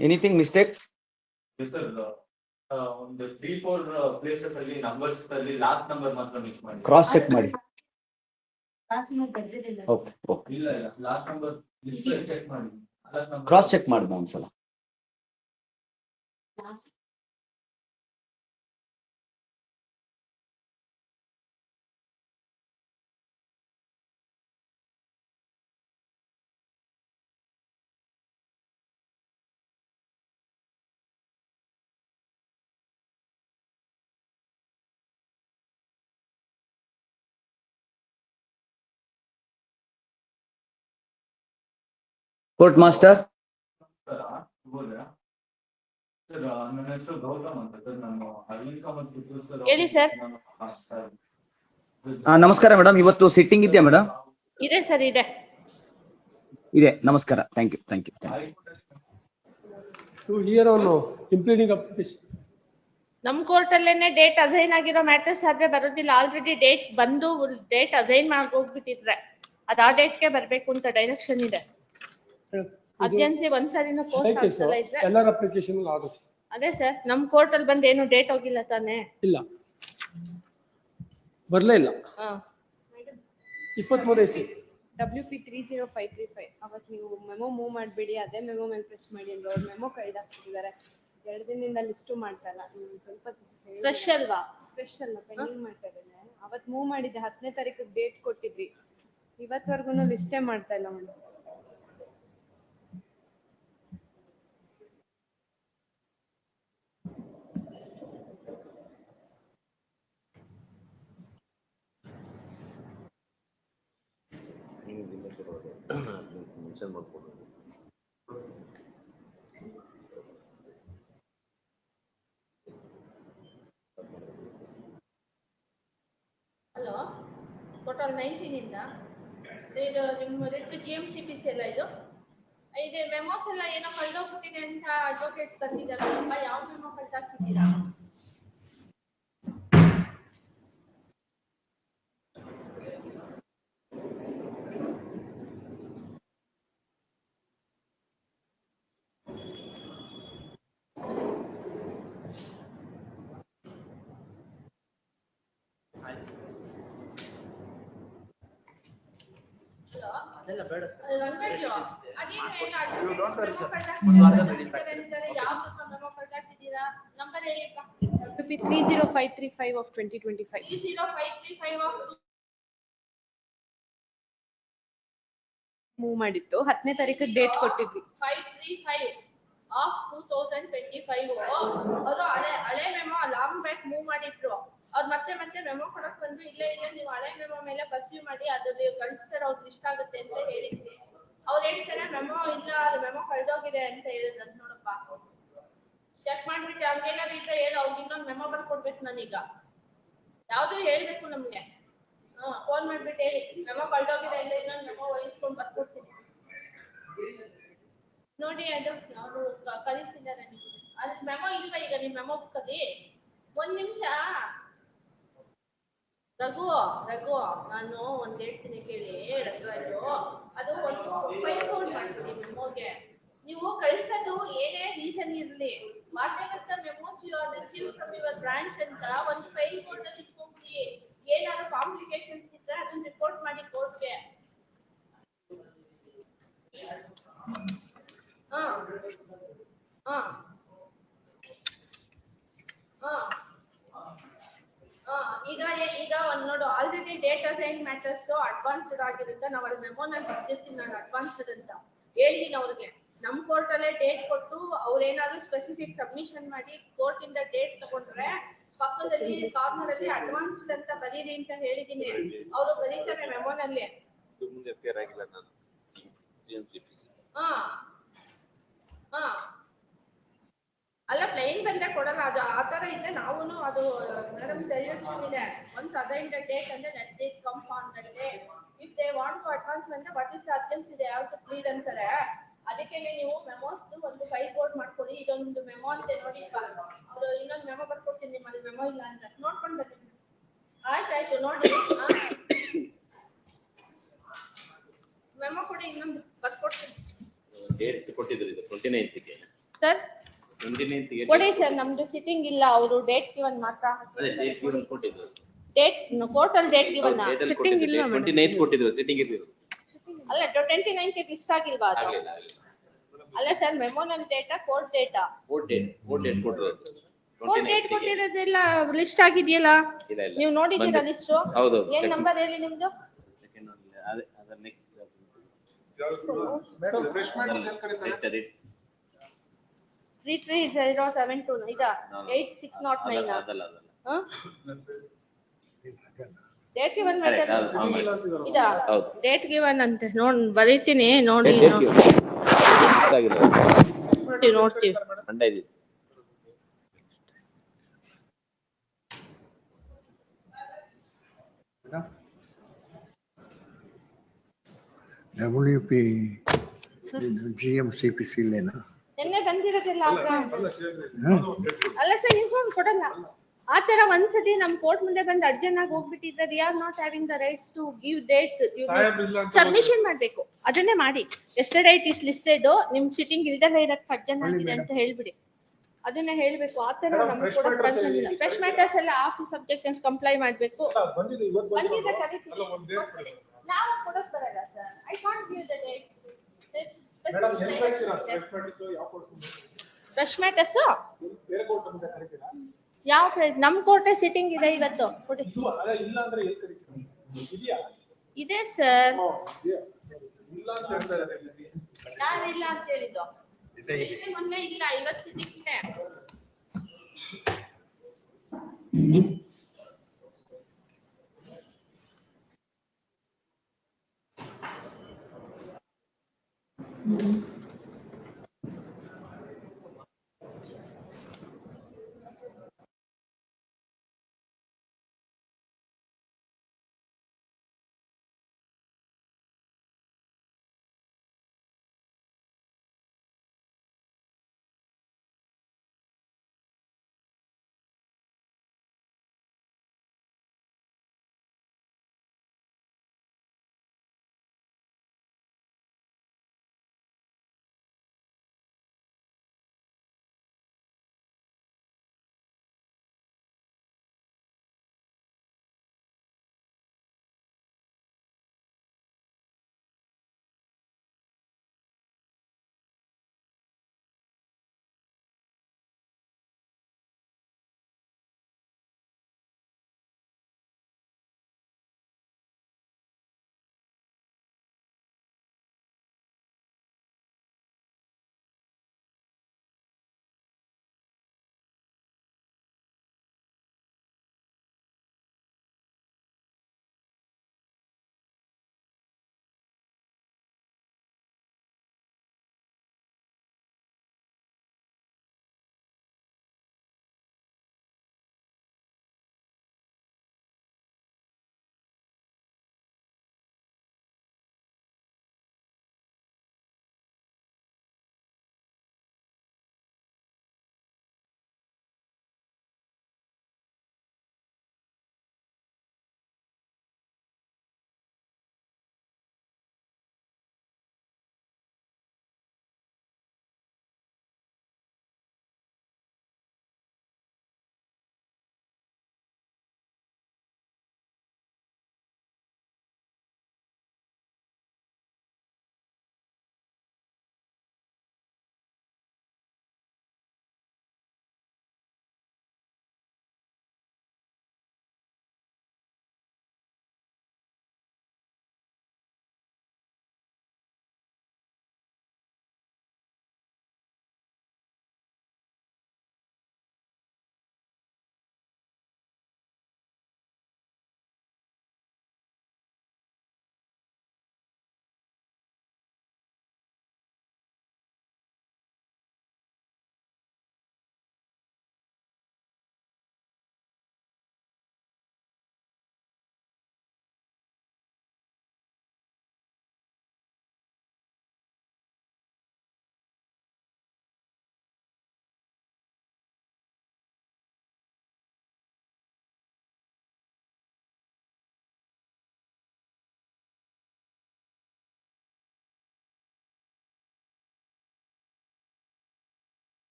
Anything mistake? Yes, sir. On the 3-4 places ಅಲ್ಲಿ numbers ಅಲ್ಲಿ last number ಮಾತ್ರ miss ಮಾಡಿ. Cross check ಮಾಡಿ. Okay. ಇಲ್ಲ last number ಚೆಕ್ ಮಾಡಿ. Cross check ಮಾಡಿ ಒಂದ್ಸಲ. Court master. ಸರ್ ನನ್ನ ಹೆಸರು ಗೌತಮ್ ಅಂತ ಸರ್. ನಾನು ಅರವಿಂದ್ ಸರ್. ಹೇಳಿ ಸರ್. ನಮಸ್ಕಾರ ಮೇಡಮ್, ಇವತ್ತು ಸಿಟ್ಟಿಂಗ್ ಇದೆಯಾ ಮೇಡಮ್? ಇದೆ ಸರ್, ಇದೆ. ನಮಸ್ಕಾರ. Thank you. To hear or no implementing application. ನಮ್ ಕೋರ್ಟ್ ಅಲ್ಲೇನೆ ಡೇಟ್ ಅಸೈನ್ ಆಗಿರೋ ಮ್ಯಾಟರ್ಸ್ ಆದ್ರೆ ಬರೋದಿಲ್ಲ. ಆಲ್ರೆಡಿ ಡೇಟ್ ಬಂದು ಡೇಟ್ ಅಸೈನ್ ಹೋಗ್ಬಿಟ್ಟಿದ್ರೆ ಅದ್ ಆ ಡೇಟ್ಗೆ ಬರ್ಬೇಕು ಅಂತ ಡೈರೆಕ್ಷನ್ ಇದೆ. ಅದ್ಯನ್ಸಿ ಒಂದ್ಸರಿನೂ ಪೋಸ್ಟ್ ಆಗ್ತಲ್ಲ ಇದ್ರೆ ಎಲ್ಲರ ಅಪ್ಲಿಕೇಶನ್ ಆರ್ಡರ್ಸ್. ಅದೇ ಸರ್, ನಮ್ ಕೋರ್ಟ್ ಅಲ್ಲಿ ಬಂದು ಏನು ಡೇಟ್ ಹೋಗಿಲ್ಲ ತಾನೆ? ಇಲ್ಲ, ಬರ್ಲೇ ಇಲ್ಲ. 23 WP 30535 ಅವತ್ತು ನೀವು ಮೆಮೊ ಮೂವ್ ಮಾಡಬೇಡಿ, ಅದೇ ಮೆಮೊ ಮೇಲೆ ಪ್ರೆಸ್ ಮಾಡಿ ಅಂದ್ರೆ ಅವ್ರು ಮೆಮೊ ಕೈದಾಕ್ತಿದ್ದಾರೆ. 2 ದಿನದಿಂದ ಲಿಸ್ಟು ಮಾಡ್ತಾ ಇಲ್ಲ. ಸ್ವಲ್ಪ ಫ್ರೆಶ್ ಅಲ್ವಾ? ಫ್ರೆಶ್ ಅಲ್ಲ, ಪೆಂಡಿಂಗ್ ಮಾಡ್ತಾ ಇದ್ದೇನೆ. ಅವತ್ತು ಮೂವ್ ಮಾಡಿದ್ದೆ, 10ನೇ ತಾರೀಕಿಗೆ ಡೇಟ್ ಕೊಟ್ಟಿದ್ವಿ. ಇವತ್ತವರೆಗೂ ಲಿಸ್ಟೇ ಮಾಡ್ತಾ ಇಲ್ಲ ಮೇಡಮ್. ಹಲೋ, ಟೋಟಲ್ 19 ಇಂದ ಇದು ನಿಮ್ಮ ರಿಟ್ GMCPC ಎಲ್ಲ ಇದು ಮೆಮೋಸ್ ಎಲ್ಲ ಏನೋ ಕಳ್ದೋಗ್ಬಿಟ್ಟಿದೆ ಅಂತ ಅಡ್ವೊಕೇಟ್ಸ್ ಬಂದಿದ್ದಾರಲ್ಲಪ್ಪ. ಯಾವ ಮೆಮೋ ಕಳ್ದಾಕ್ತಿದ್ದೀರಾ? ಅದೆಲ್ಲ ಬೇಡ ಸರ್. ನೀವು ಡೋಂಟ್ ವರಿ ಸರ್. ನಂಬರ್ ಹೇಳಿಪ್ಪ. WP 30535 of 2025. 30535 of ಮೂವ್ ಮಾಡಿತ್ತು. 10ನೇ ತಾರೀಕಿಗೆ ಡೇಟ್ ಕೊಟ್ಟಿದ್ವಿ. 535 of 2025 ಅವರು ಹಳೆ ಮೆಮೊ ಲಾಂಗ್ ಬ್ಯಾಕ್ ಮೂವ್ ಮಾಡಿದ್ರು. ಅವ್ರು ಮತ್ತೆ ಮೆಮೊ ಕೊಡಕ್ ಬಂದ್ರು. ಇಲ್ಲ ನೀವು ಹಳೆ ಮೆಮೊ ಮೇಲೆ ಪರ್ಸ್ಯೂ ಮಾಡಿ, ಅದ್ರಲ್ಲಿ ಕಳಿಸ್ತಾರೆ, ಅವ್ರಿಗೆ ಇಷ್ಟ ಆಗುತ್ತೆ ಅಂತ ಹೇಳಿದ್ವಿ. ಅವ್ರು ಹೇಳ್ತಾರೆ ಮೆಮೊ ಇಲ್ಲ, ಅದು ಮೆಮೊ ಕಳ್ದೋಗಿದೆ ಅಂತ ಹೇಳಿದ್ರು. ನೋಡಪ್ಪ, ಚೆಕ್ ಮಾಡ್ಬಿಟ್ಟು ಹಂಗೇನಾದ್ರು ಇದ್ರೆ ಹೇಳು, ಅವ್ರಿಗೆ ಇನ್ನೊಂದು ಮೆಮೊ ಬರ್ಕೊಡ್ಬೇಕು ನಾನೀಗ. ಯಾವ್ದು ಹೇಳ್ಬೇಕು ನಮ್ಗೆ. ಫೋನ್ ಮಾಡ್ಬಿಟ್ಟು ಹೇಳಿ ಮೆಮೊ ಕಳ್ದೋಗಿದೆ ಅಂದ್ರೆ ಇನ್ನೊಂದು ಮೆಮೊ ವಹಿಸ್ಕೊಂಡು ಬರ್ಕೊಡ್ತೀನಿ ನೋಡಿ. ಅದು ಅವರು ಕಳಿಸಿದ್ದಾರೆ ನಿಮ್ಗೆ. ಅದ್ ಮೆಮೊ ಇಲ್ವಾ ಈಗ ನಿಮ್ ಮೆಮೊ ಬುಕ್ ಅಲ್ಲಿ? 1 ನಿಮಿಷ ರಘು, ನಾನು ಒಂದ್ ಹೇಳ್ತೀನಿ ಕೇಳಿ. ರಘು, ಅದು ಒಂದು ಫೈಲ್ ಫೋಲ್ಡ್ ಮಾಡ್ತೀನಿ ಮೆಮೊಗೆ. ನೀವು ಕಳ್ಸೋದು ಏನೇ ರೀಸನ್ ಇರ್ಲಿ, whatever the memos you are receive from your branch ಅಂತ ಒಂದು ಫೈಲ್ ಫೋಲ್ಡ್ ಅಲ್ಲಿ ಇಟ್ಕೊಂಡ್ಬಿಡಿ. ಏನಾದ್ರು ಕಾಂಪ್ಲಿಕೇಶನ್ಸ್ ಇದ್ರೆ ಅದನ್ನ ರಿಪೋರ್ಟ್ ಮಾಡಿ ಕೋರ್ಟ್ಗೆ. ಈಗ ಒಂದ್ ನೋಡು, already date assign matters advanced ಆಗಿರುತ್ತೆ. ನಾವು ಅಲ್ಲಿ ಮೆಮೊನ ಬರ್ದಿರ್ತೀನಿ ನಾನು ಅಡ್ವಾನ್ಸ್ಡ್ ಅಂತ ಹೇಳ್ತೀನಿ ಅವ್ರಿಗೆ. ನಮ್ ಕೋರ್ಟ್ ಅಲ್ಲೇ ಡೇಟ್ ಕೊಟ್ಟು ಅವ್ರೇನಾದ್ರು ಸ್ಪೆಸಿಫಿಕ್ ಸಬ್ಮಿಷನ್ ಮಾಡಿ ಕೋರ್ಟ್ ಇಂದ ಡೇಟ್ ತಗೊಂಡ್ರೆ ಪಕ್ಕದಲ್ಲಿ ಕಾರ್ನರ್ ಅಲ್ಲಿ ಅಡ್ವಾನ್ಸ್ಡ್ ಅಂತ ಬರೀರಿ ಅಂತ ಹೇಳಿದೀನಿ. ಅವರು ಬರೀತಾರೆ ಮೆಮೊನಲ್ಲಿ. ಅಲ್ಲ, ಪ್ಲೈನ್ ಬಂದ್ರೆ ಕೊಡಲ್ಲ. ಅದು ಆತರ ಇದ್ರೆ ನಾವುನು ಅದು ಮೇಡಮ್ ಡೈರೆಕ್ಷನ್ ಇದೆ. ಒನ್ಸ್ ಅಸೈನ್ಡ್ ಡೇಟ್ ಅಂದ್ರೆ let date comes on that day. If they want to advance ಅಂದ್ರೆ what is the urgency they have to plead ಅಂತಾರೆ. ಅದಕ್ಕೆ ನೀವು ಮೆಮೋಸ್ ಒಂದು ಫೈಲ್ ಬೋರ್ಡ್ ಮಾಡ್ಕೊಳ್ಳಿ. ಇದೊಂದು ಮೆಮೊ ಅಂತೆ ನೋಡಿ, ಅವರು ಇನ್ನೊಂದು ಮೆಮೊ ಬರ್ಕೊಡ್ತೀನಿ ನಿಮ್ಮಲ್ಲಿ ಮೆಮೊ ಇಲ್ಲ ಅಂತ ನೋಡ್ಕೊಂಡು ಬನ್ನಿ. ಆಯ್ತಾ? ಆಯ್ತು ನೋಡಿ. ಮೆಮೊ ಕೊಡಿ ಇನ್ನೊಂದು ಬರ್ಕೊಡ್ತೀನಿ. ಡೇಟ್ ಕೊಟ್ಟಿದ್ರು ಇದು 29th ಗೆ. ಸರ್ 29th ಗೆ ಕೊಡಿ ಸರ್, ನಮ್ದು ಸಿಟ್ಟಿಂಗ್ ಇಲ್ಲ, ಅವರು ಡೇಟ್ ಗಿವನ್ ಮಾತ್ರ. ಅದೇ ಡೇಟ್ ಗಿವನ್ ಕೊಟ್ಟಿದ್ರು. ಡೇಟ್ ಕೋರ್ಟಲ್ ಡೇಟ್ ಗಿವನ್ ಸಿಟ್ಟಿಂಗ್ ಇಲ್ಲ ಮೇಡಮ್. 29th ಕೊಟ್ಟಿದ್ರು, ಸಿಟ್ಟಿಂಗ್ ಇರ್ಲಿಲ್ಲ. ಅಲ್ಲ 29th ಲಿಸ್ಟ್ ಆಗಿಲ್ವಾ ಅದು? ಆಗಿಲ್ಲ. ಅಲ್ಲ ಸರ್, ಮೆಮೊನಲ್ಲಿ ಡೇಟಾ ಕೋರ್ಟ್ ಡೇಟಾ? ಕೋರ್ಟ್ ಡೇಟ್ ಕೊಟ್ಟಿರೋದು. ಕೋರ್ಟ್ ಡೇಟ್ ಕೊಟ್ಟಿರೋದಿಲ್ಲ, ಲಿಸ್ಟ್ ಆಗಿದೆಯಲ್ಲ ಇಲ್ಲ ಇಲ್ಲ. ನೀವು ನೋಡಿದ್ದೀರಾ ಲಿಸ್ಟ್? ಹೌದು. ಏನ್ ನಂಬರ್ ಹೇಳಿ ನಿಮ್ದು? ಸೆಕೆಂಡ್ ಅದೇ ಅದರ ನೆಕ್ಸ್ಟ್ ಮೇಡಮ್ ಫ್ರೆಶ್ಮನ್ ಸೆಲ್ ಕಡೆ 33072 ಇದಾ 8609 ಅದಲ್ಲ. ಡೇಟ್ ಗಿವನ್ ಇದಾ? ಹೌದು. ಡೇಟ್ ಗಿವನ್ ಅಂತೆ ನೋಡ್ ಬರೀತೀನಿ ನೋಡಿ. ನೋಡ್ತೀವಿ ಮಂಡೇ ಇದೆ. WP GMCPC ಇಲ್ಲೇನಾ? ನಿನ್ನೆ ಬಂದಿರೋದಿಲ್ಲ ಅಲ್ಲ ಸರ್, ಇನ್ಫಾರ್ಮ್ ಕೊಡಲ್ಲ ಆ ತರ. ಒಂದ್ಸತಿ ನಮ್ ಕೋರ್ಟ್ ಮುಂದೆ ಬಂದು ಅರ್ಜೆಂಟ್ ಆಗಿ ಹೋಗ್ಬಿಟ್ಟಿದ್ರೆ we are not having the rights to give dates. Submission ಮಾಡ್ಬೇಕು, ಅದನ್ನೇ ಮಾಡಿ. ಎಸ್ಟರ್ಡೇ ಇಟ್ ಇಸ್ ಲಿಸ್ಟೆಡ್, ನಿಮ್ ಸಿಟ್ಟಿಂಗ್ ಇಲ್ದಲ್ಲ ಇರಕ್ಕೆ ಅರ್ಜೆಂಟ್ ಆಗಿದೆ ಅಂತ ಹೇಳ್ಬಿಡಿ, ಅದನ್ನ ಹೇಳ್ಬೇಕು. ಆ ತರ ನಮ್ಗೆ ಕೊಡಕ್ ಬಂದಿಲ್ಲ. ಫ್ರೆಶ್ ಮ್ಯಾಟರ್ಸ್ ಎಲ್ಲ ಆಫ್ ಸಬ್ಜೆಕ್ಟ್ಸ್ ಕಂಪ್ಲೈ ಮಾಡ್ಬೇಕು. ಬಂದಿದೆ ಕರೀತೀವಿ, ನಾವು ಕೊಡಕ್ ಬರಲ್ಲ sir. I can't give the dates. Fresh matters ಯಾವ ನಮ್ ಕೋರ್ಟೆ ಸಿಟ್ಟಿಂಗ್ ಇದೆ ಇವತ್ತು. ಕೊಡಿ. ಇದೆ ಸರ್, ಯಾರಿಲ್ಲ ಅಂತ ಹೇಳಿದ್ದು? ಮೊನ್ನೆ ಇಲ್ಲ, ಇವತ್ತು ಸಿಟ್ಟಿಂಗ್ ಇದೆ.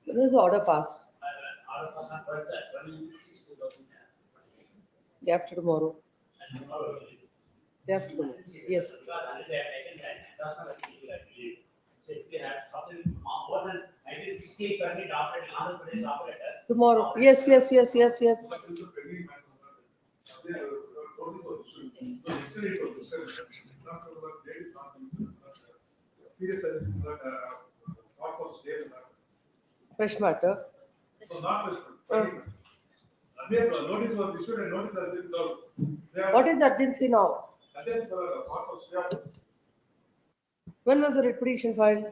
When is the order passed? Day after tomorrow. Day after tomorrow, yes. Tomorrow, yes. Fresh matter. What is urgency now? When was the writ petition filed?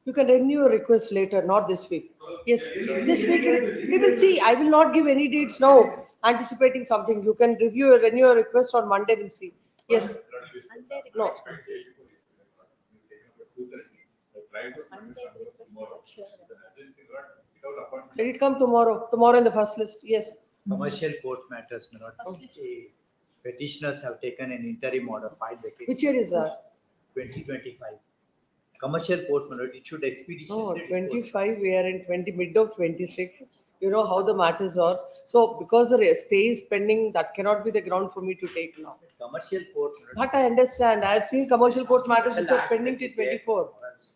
You can renew a request later, not this week. Yes, this week we will see. I will not give any dates now, anticipating something. You can renew a request on Monday, we'll see. Yes. No. Let it come tomorrow in the first list, yes. Commercial court matters, my lord. Petitioners have taken an interim order filed vacating. Which year is that? 2025. Commercial court, my lord, it should expeditiously. No, dispose. 25, we are in mid of 26. You know how the matters are. So because the stay is pending, that cannot be the ground for me to take now. Commercial court, my lord. But I understand. I have seen commercial court matters which are Act pending that till is there 24. for us.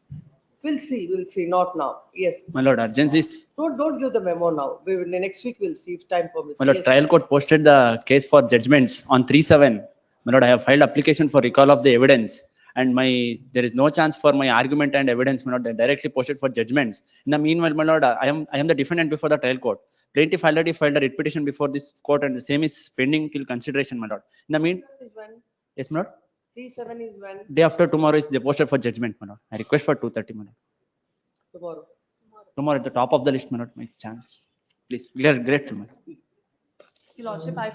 We'll see, not now. Yes. My lord, urgency is, Don't give the memo now. We will, next week we'll see if time permits. my lord, Yes. trial court posted the case for judgments on 3/7. My lord, I have filed application for recall of the evidence and there is no chance for my argument and evidence, my lord, they directly posted for judgments. In the meanwhile, my lord, I am the defendant before the trial court. Plaintiff already filed a writ petition before this court and the same is pending till consideration, my lord. In the Is when? yes, my lord. 3/7 is when? Day after tomorrow is they posted for judgment, my lord. I request for 2:30, my lord. Tomorrow. Tomorrow at the top of the list, my lord, my chance. Please, we are grateful, my lord. Your Lordship, I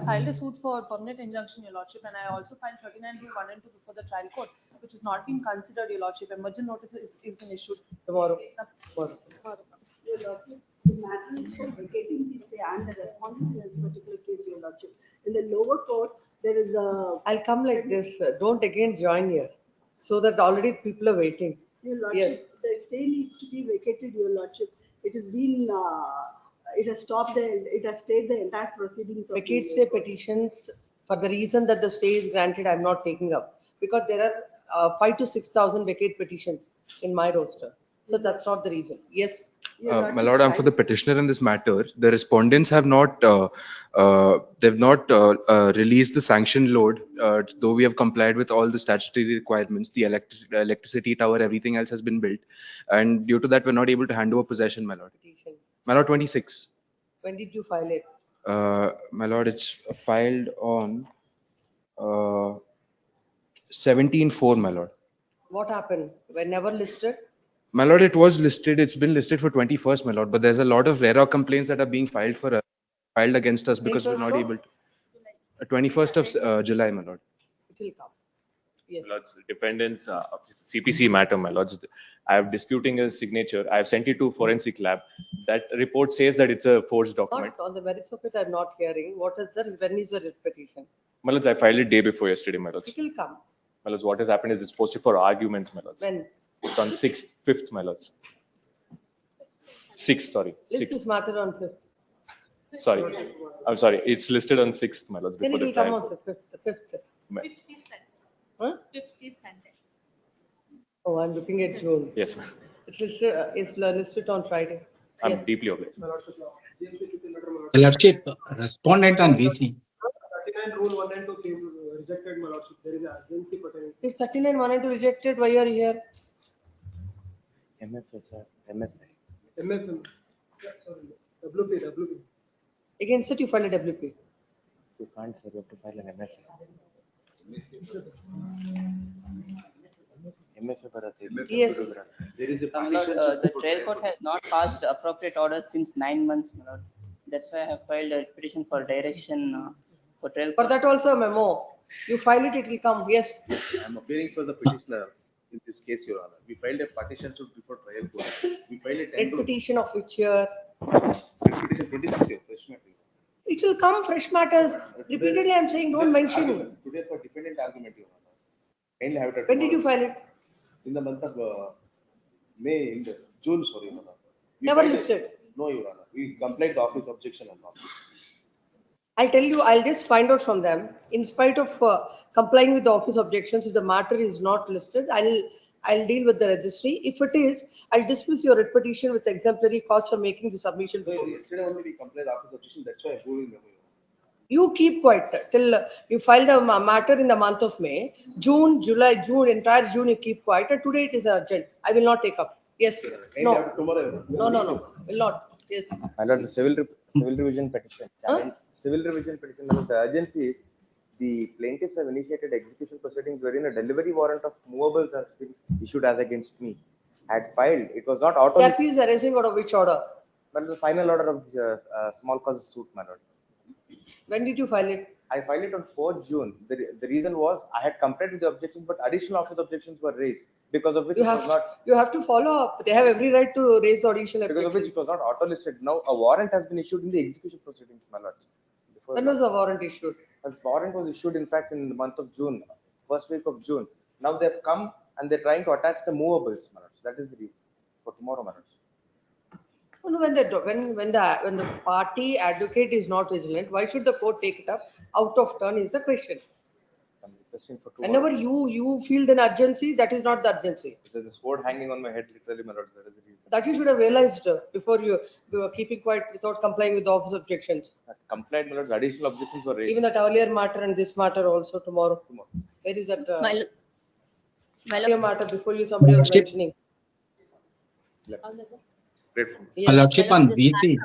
filed a suit for permanent injunction, Your Lordship, and I also filed 39(b)(1) and 2 before the trial court, which has not been considered, Your Lordship. Emergent notice is been issued. Tomorrow. Your Lordship, the matter is for vacating the stay and the respondent in this particular case, Your Lordship. In the lower court, there is a. I'll come like this. Don't again join here. So that already people are waiting. Your Yes. Lordship, the stay needs to be vacated, Your Lordship. It has been, it has stayed the entire proceedings of. the Vacate stay court. petitions, for the reason that the stay is granted, I'm not taking up. Because there are 5,000 to 6,000 vacate petitions in my roster. So that's not the reason. Yes. Your My Lordship, lord, I'm for the petitioner in this matter. The respondents have not, they've not released the sanction load, though we have complied with all the statutory requirements. The electricity tower, everything else has been built, and due to that, we're not able to hand over possession, my lord. Petition. My lord, 26. When did you file it? My lord, it's filed on 17/4, my lord. What happened? Were never listed? My lord, it was listed. It's been listed for 21st, my lord. But there's a lot of RERA complaints that are being filed against us because we're not 21st able to. 21st of July, my lord. It will come. Yes. My lords, defendants, CPC matter, my lords. I am disputing his signature. I have sent it to forensic lab. That report says that it's a forged document. Not on the merits of it, I'm not hearing. What is when is the writ petition? My lords, I filed it day before yesterday, my lords. It will come. My lords, what has happened is it's posted for arguments, my lords. When? It's on 6th, 5th, my lords. 6th, sorry. List 6th. is matter on 5th. Sorry. I'm sorry. It's listed on 6th, my lords. Then Before it the will come trial. on 5th. Ma- 50 cent. Huh? 50 cent. Oh, I'm looking at June. Yes, ma'am. It's listed on Friday. I'm Yes. deeply obliged. Your Lordship, respondent on VC. 39 rule 1 and 2 came rejected, my lordship. There is an urgency pertaining. If 39 1 and 2 rejected, why are you here? MFA, sir. MFA. MFM. Yeah, sorry. WP. Against it, you file a WP. You can't, sir. You have to file an MFA. MFA ಬರುತ್ತೆ. Yes. There is a My lord, the trial court has not passed appropriate orders since 9 months, my lord. That's why I have filed a petition for direction for trial. For that also a memo. You file it, it will come. Yes. I am appearing for the petitioner in this case, Your Honor. We filed a petition suit before trial court. We filed a Writ petition of which year? petition 26 year, fresh matter. It will come fresh matters. Repeatedly, I'm saying, don't mention. Argument. Today for defendant argument, Your Honor. Kindly have it at When did you tomorrow. file it? In the month of June, sorry, Your Honor. We Never filed a- listed. No, Your Honor. We complied the office objection and all. I'll tell you, I'll just find out from them. In spite of complying with the office objections, if the matter is not listed, I'll deal with the registry. If it is, I'll dismiss your writ petition with exemplary cause for making the submission No, before you. yesterday only we complied the office objection. That's why I'm moving the memo. You keep quiet till you file the matter in the month of May. June, July, June, entire June, you keep quiet. And today it is urgent. I will not take up. Yes. Kindly No. have it tomorrow, Your Honor. No. Will not. Yes. My lord, the civil revision petition. Civil revision petition, my lord, the urgency is the plaintiffs have initiated execution proceedings wherein a delivery warrant of movables has been issued as against me. I had filed, it was not auto. That is arising out of which order? But the final order of the small cause suit, my lord. When did you file it? I filed it on 4th June. The reason was I had complied with the objections, but additional office objections were raised because of which You it have was not. you have to follow up. They have every right to raise the additional Because of which objection. it was not auto listed. Now a warrant has been issued in the execution proceedings, my lords. When was the warrant issued? A warrant was issued, in fact, in the month of June, first week of June. Now they have come and they're trying to attach the movables, my lords. That is the reason for tomorrow, my lords. No, when the party advocate is not vigilant, why should the court take it up? Out of turn is the question. I'm requesting for tomorrow. Whenever you feel the urgency, that is not the urgency. There's a sword hanging on my head, literally, my lords. That is the reason. That you should have realized before you were keeping quiet without complying with the office objections. Complied, my lords. Additional objections were raised. Even that earlier matter and this matter also tomorrow. Where is that earlier matter before you somebody was mentioning? Grateful. Yes. Lordship on VC.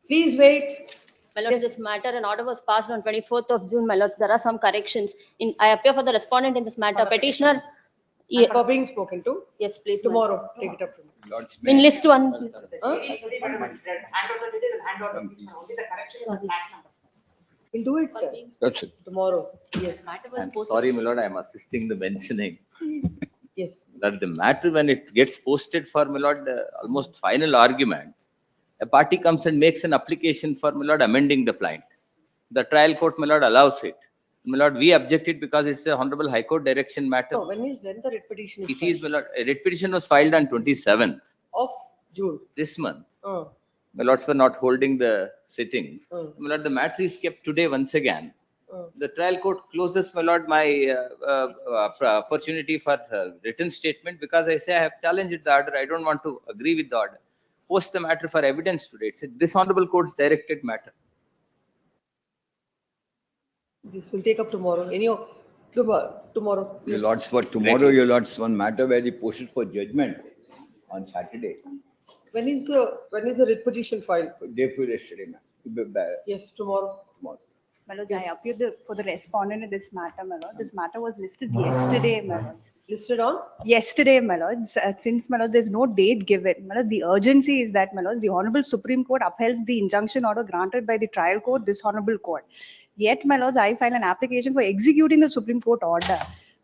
Please wait. My lords, Yes. this matter, an order was passed on 24th of June, my lords. There are some corrections. I appear for the respondent in this matter. Petitioner. Yeah. For being spoken to. Yes, please. ma'am. Tomorrow, take it up. In list one. Huh? We'll do it That's it. tomorrow. Yes. I'm sorry, my lord. I'm assisting the mentioning. Yes. That the matter, when it gets posted for, my lord, almost final arguments, a party comes and makes an application for, my lord, amending the plaint. The trial court, my lord, allows it. My lord, we object it because it's a Honorable High Court direction matter. No, when the writ petition is It is, my lord, a writ petition was filed on 27th of June. this month. Oh. My lords were not holding the sittings. Mm. My lord, the matter is kept today once again. Mm. The trial court closes, my lord, my opportunity for written statement because I say I have challenged the order. I don't want to agree with the order. Post the matter for evidence today. It's a dishonorable court's directed matter. This will take up tomorrow. Tomorrow. Your lords, for tomorrow, your lords, one matter where they posted for judgment on Saturday. When is the writ petition filed? Day before yesterday, ma'am. Yes, tomorrow. Tomorrow. My lord, I appear for the respondent in this matter, my lord. This matter was listed yesterday, my lord. Listed on? Yesterday, my lord. Since, my lord, there's no date given. My lord, the urgency is that, my lord, the Honorable Supreme Court upheld the injunction order granted by the trial court, this Honorable Court. Yet, my lords, I file an application for executing the Supreme Court order.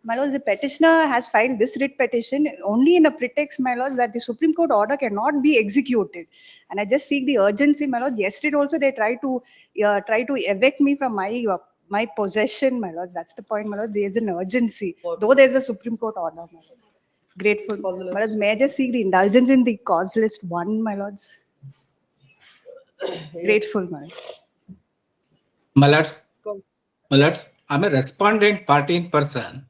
My lord, the petitioner has filed this writ petition only in a pretext, my lord, that the Supreme Court order cannot be executed. And I just seek the urgency, my lord. Yesterday also they tried to evict me from my possession, my lord. That's the point, my lord. There is an urgency, though there is a Supreme Court order, my lord. Grateful, my lords. May I just seek the indulgence in the cause list 1, my lords? Grateful, my lord. My lords, I'm a respondent party in person.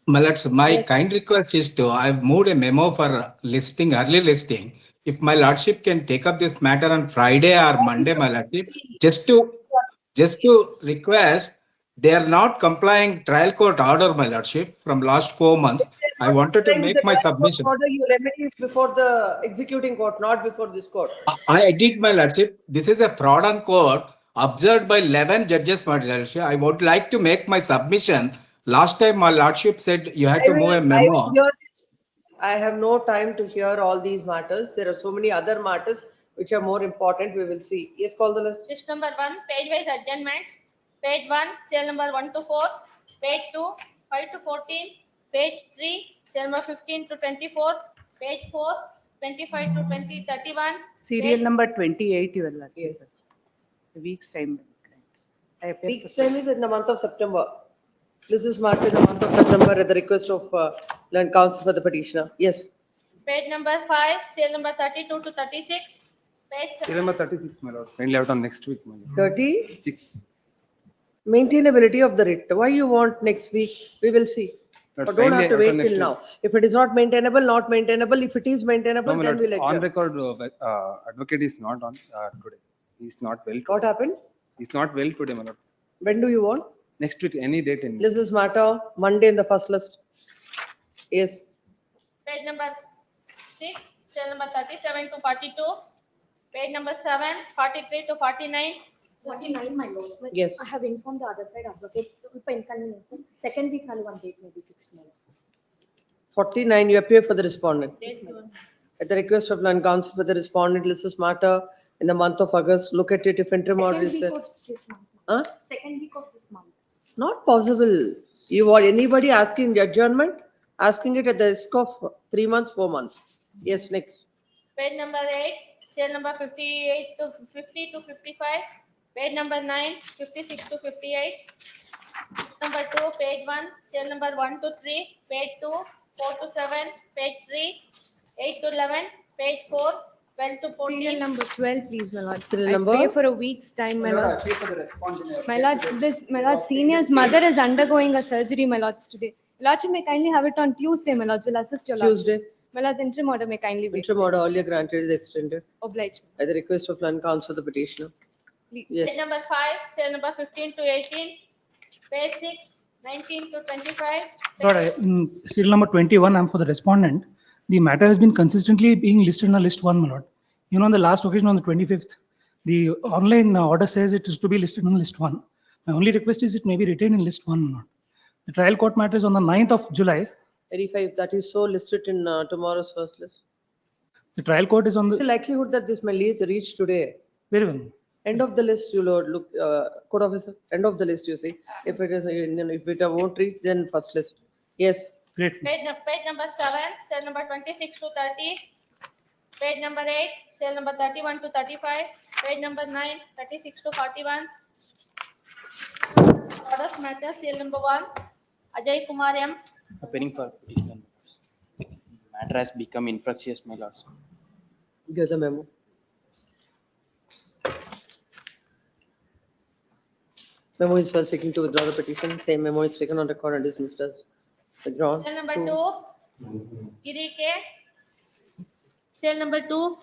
My lords, my kind request is to, I've moved a memo for listing, early listing. If my lordship can take up this matter on Friday or Monday, my lordship, just to request, they are not complying trial court order, my lordship, from last 4 months. I wanted to make my submission. Order you remedy is before the executing court, not before this court. I did, my lordship. This is a fraud on court observed by 11 judges, my lordship. I would like to make my submission. Last time, my lordship said you had to move a I will memo. hear this. I have no time to hear all these matters. There are so many other matters which are more important. We will see. Yes, call the list. List number 1, page-wise adjournments. Page 1, serial number 1 to 4. Page 2, 5 to 14. Page 3, serial number 15 to 24. Page 4, 25 to 31. Serial number 28, your lordship. A week's time. Week's time is in the month of September. This is marked in the month of September at the request of Learned Counsel for the petitioner. Yes. Page number 5, serial number 32 to 36. Page Serial number 36, my lord. Kindly out on next week, my lord. 36. Maintainability of the writ. Why you want next week? We will see. Lords, Or don't have kindly to out wait on next till week. now. If it is not maintainable, not maintainable. If it is maintainable, No, my then lords, we'll on adjourn. record, advocate is not on today. He's not well. What happened? He's not well today, my lord. When do you want? Next week, any date in. This is matter Monday in the first list. Yes. Page number 6, serial number 37 to 42. Page number 7, 43 to 49. 49, my lord. But Yes. I have informed the other side advocates, for inconvenience. Second week, only one date may be fixed, my lord. 49, you appear for the respondent. Yes, my lord. At the request of Learned Counsel for the respondent, list this matter in the month of August. Look at it if interim order Second is week there. of this month. Huh? Second week of this month. Not possible. You want anybody asking the adjournment? Asking it at the risk of 3 months, 4 months. Yes, next. Page number 8, serial number 58 to 50 to 55. Page number 9, 56 to 58. Number 2, page 1, serial number 1 to 3. Page 2, 4 to 7. Page 3, 8 to 11. Page 4, 12 to 14. Serial number 12, please, my lord. Serial I number? pray for a week's time, my lord. I pay for the respondent. My lord, my lord, senior's mother is undergoing a surgery, my lords, today. Lordship may kindly have it on Tuesday, my lords. Will assist your lords. Tuesday. My lord's interim order may kindly wait. Interim order earlier granted is extended Obliged. at the request of Learned Counsel for the petitioner. Page Yes. number 5, serial number 15 to 18. Page 6, 19 to 25. Lord, in serial number 21, I'm for the respondent. The matter has been consistently being listed on list 1, my lord. You know, on the last occasion on the 25th, the online order says it is to be listed on list 1. My only request is it may be retained in list 1, my lord. The trial court matter is on the 9th of July. 85, that is so listed in tomorrow's first list. The trial court is on The the, likelihood that this may reach today. very well. End of the list, you Lord, look, court officer, end of the list, you see. If it is, if it won't reach, then first list. Yes. Great. Page number 7, cell number 26 to 30. Page number 8, cell number 31 to 35. Page number 9, 36 to 41. Orders matter, cell number 1, Ajay Kumar M. Appearing for petitioner members. Matter has become infructuous, my lords. Give the memo. Memo is first seeking to withdraw the petition. Same memo is taken on record and dismissed as withdrawn. Cell number 2, Giri K. Cell number 2.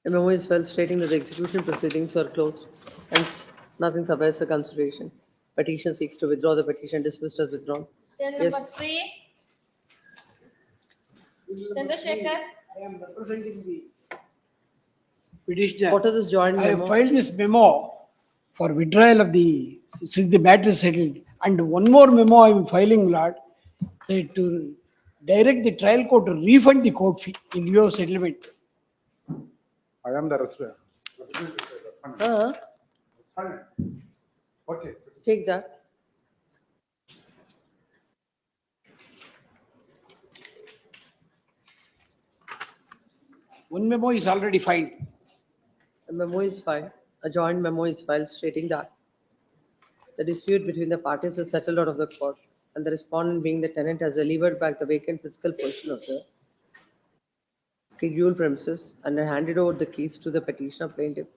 The memo is filed stating that the execution proceedings are closed. Hence, nothing suffices for consideration. Petition seeks to withdraw the petition, dismissed as withdrawn. Cell number Yes. 3, Chandrasekhar. I am representing the petitioner. What is this joint I have memo? filed this memo for withdrawal of the, since the matter is settled. And one more memo I am filing, Lord, that to direct the trial court to refund the court fee in lieu of settlement. I am the respondent. Okay. Take that. One memo is already filed. A memo is filed, a joint memo is filed stating that the dispute between the parties is settled out of the court, and the respondent, being the tenant, has delivered back the vacant physical portion of the scheduled premises and handed over the keys to the petitioner plaintiff.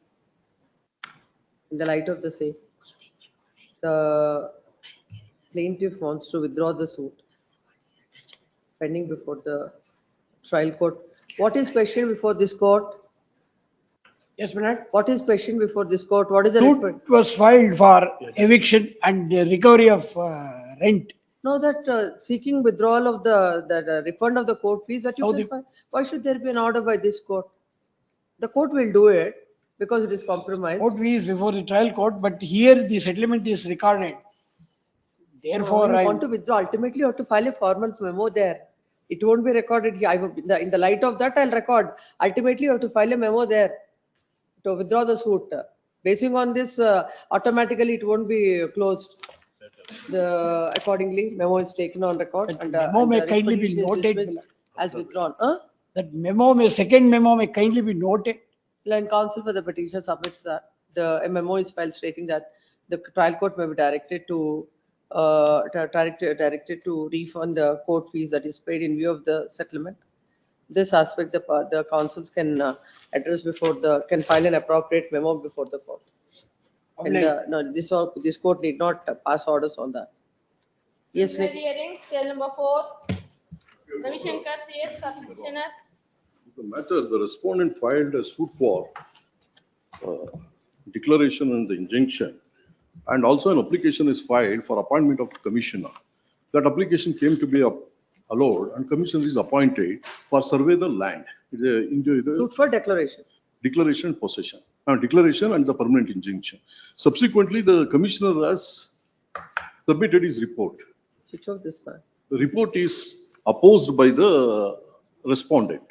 In the light of the same, the plaintiff wants to withdraw the suit pending before the trial court. What is questioned before this court? Yes, Manoj. What is questioned before this court? What is the Suit was filed for eviction and recovery of rent. No, that seeking withdrawal of the refund of the court fees that you How can the- file. Why should there be an order by this court? The court will do it because it is compromised. Court fee is before the trial court, but here the settlement is recorded. Therefore, No, you I want to withdraw, ultimately you have to file a formal memo there. It won't be recorded here. In the light of that, I'll record. Ultimately, you have to file a memo there to withdraw the suit. Basing on this, automatically it won't be closed. Accordingly, memo is taken on record and memo may the kindly be petition is noted. dismissed as withdrawn. That memo may, second memo may kindly be noted. Land counsel for the petitioner submits that a memo is filed stating that the trial court may be directed to refund the court fees that is paid in view of the settlement. This aspect, the councils can address can file an appropriate memo before the court. And no, this court need not pass orders on that. Yes, Next next. hearing, cell number 4. Ravi Shankar, CS for petitioner. The matter, the respondent filed a suit for declaration and the injunction, and also an application is filed for appointment of commissioner. That application came to be allowed, and commissioner is appointed for survey the land. Suit for declaration. Declaration and possession, declaration and the permanent injunction. Subsequently, the commissioner has submitted his report. Switch off this one. The report is opposed by the respondent.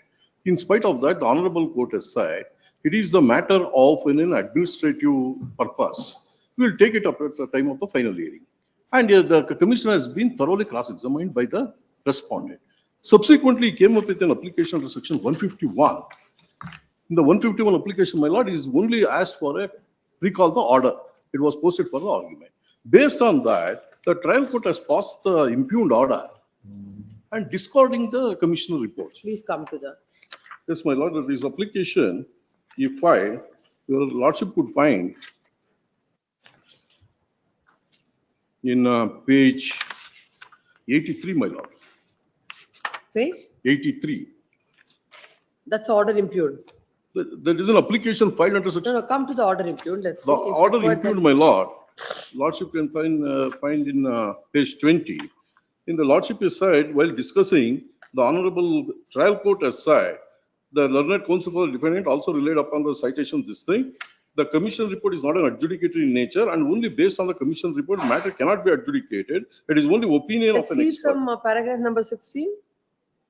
In spite of that, the honorable court has said it is the matter of an administrative purpose. We will take it up at the time of the final hearing. And the commissioner has been thoroughly cross-examined by the respondent. Subsequently, he came up with an application under section 151. In the 151 application, my lord, is only asked for a recall the order. It was posted for the argument. Based on that, the trial court has passed the impugned order and discarding the commissioner report. Please come to that. Yes, my lord, this application, if filed, your lordship could find in page 83, my lord. Page? 83. That's order impugned. There is an application filed under section. No, come to the order impugned. Let's see. The if order required, impugned, my lord, lordship can find in page 20. In the lordship is said, while discussing, the honorable trial court has said, the learned counsel for the defendant also relied upon the citation this thing. The commission report is not an adjudicatory in nature, and only based on the commission report, matter cannot be adjudicated. It is only opinion Let's of an see expert. from paragraph number 16.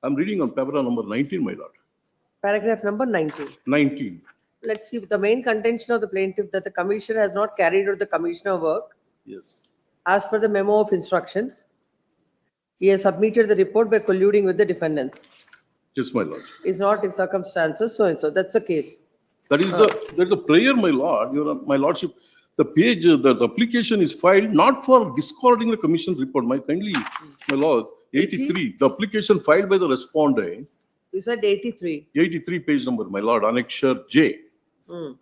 I'm reading on paragraph number 19, my lord. Paragraph number 19. 19. Let's see the main contention of the plaintiff that the commissioner has not carried out the commissioner work Yes. as per the memo of instructions. He has submitted the report by colluding with the defendants. Yes, my lord. Is not in circumstances so and so. That's the case. That is there's a prayer, my lord, my lordship. The page, the application is filed not for discarding the commission report. My lord, 83. The application filed by the respondent. You said 83. 83 page number, my lord, annexure J. Hmm.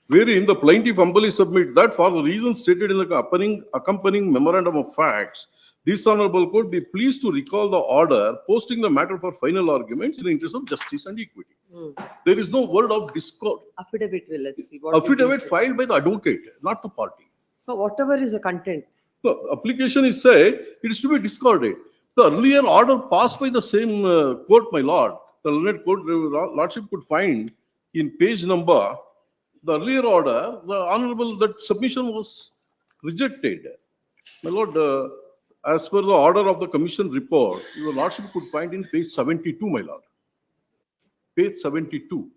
Wherein the plaintiff humbly submit that for the reasons stated in the accompanying memorandum of facts, this honorable court be pleased to recall the order posting the matter for final arguments in the interest of justice and equity. Hmm. There is no word of discord. Affidavit will, let's see. What Affidavit it is. filed by the advocate, not the party. So whatever is the content. The application is said it is to be discarded. The earlier order passed by the same court, my lord, the learned court lordship could find in page number The earlier order, the honorable, that submission was rejected. My lord, as per the order of the commission report, your lordship could find in page 72, my lord. Page 72.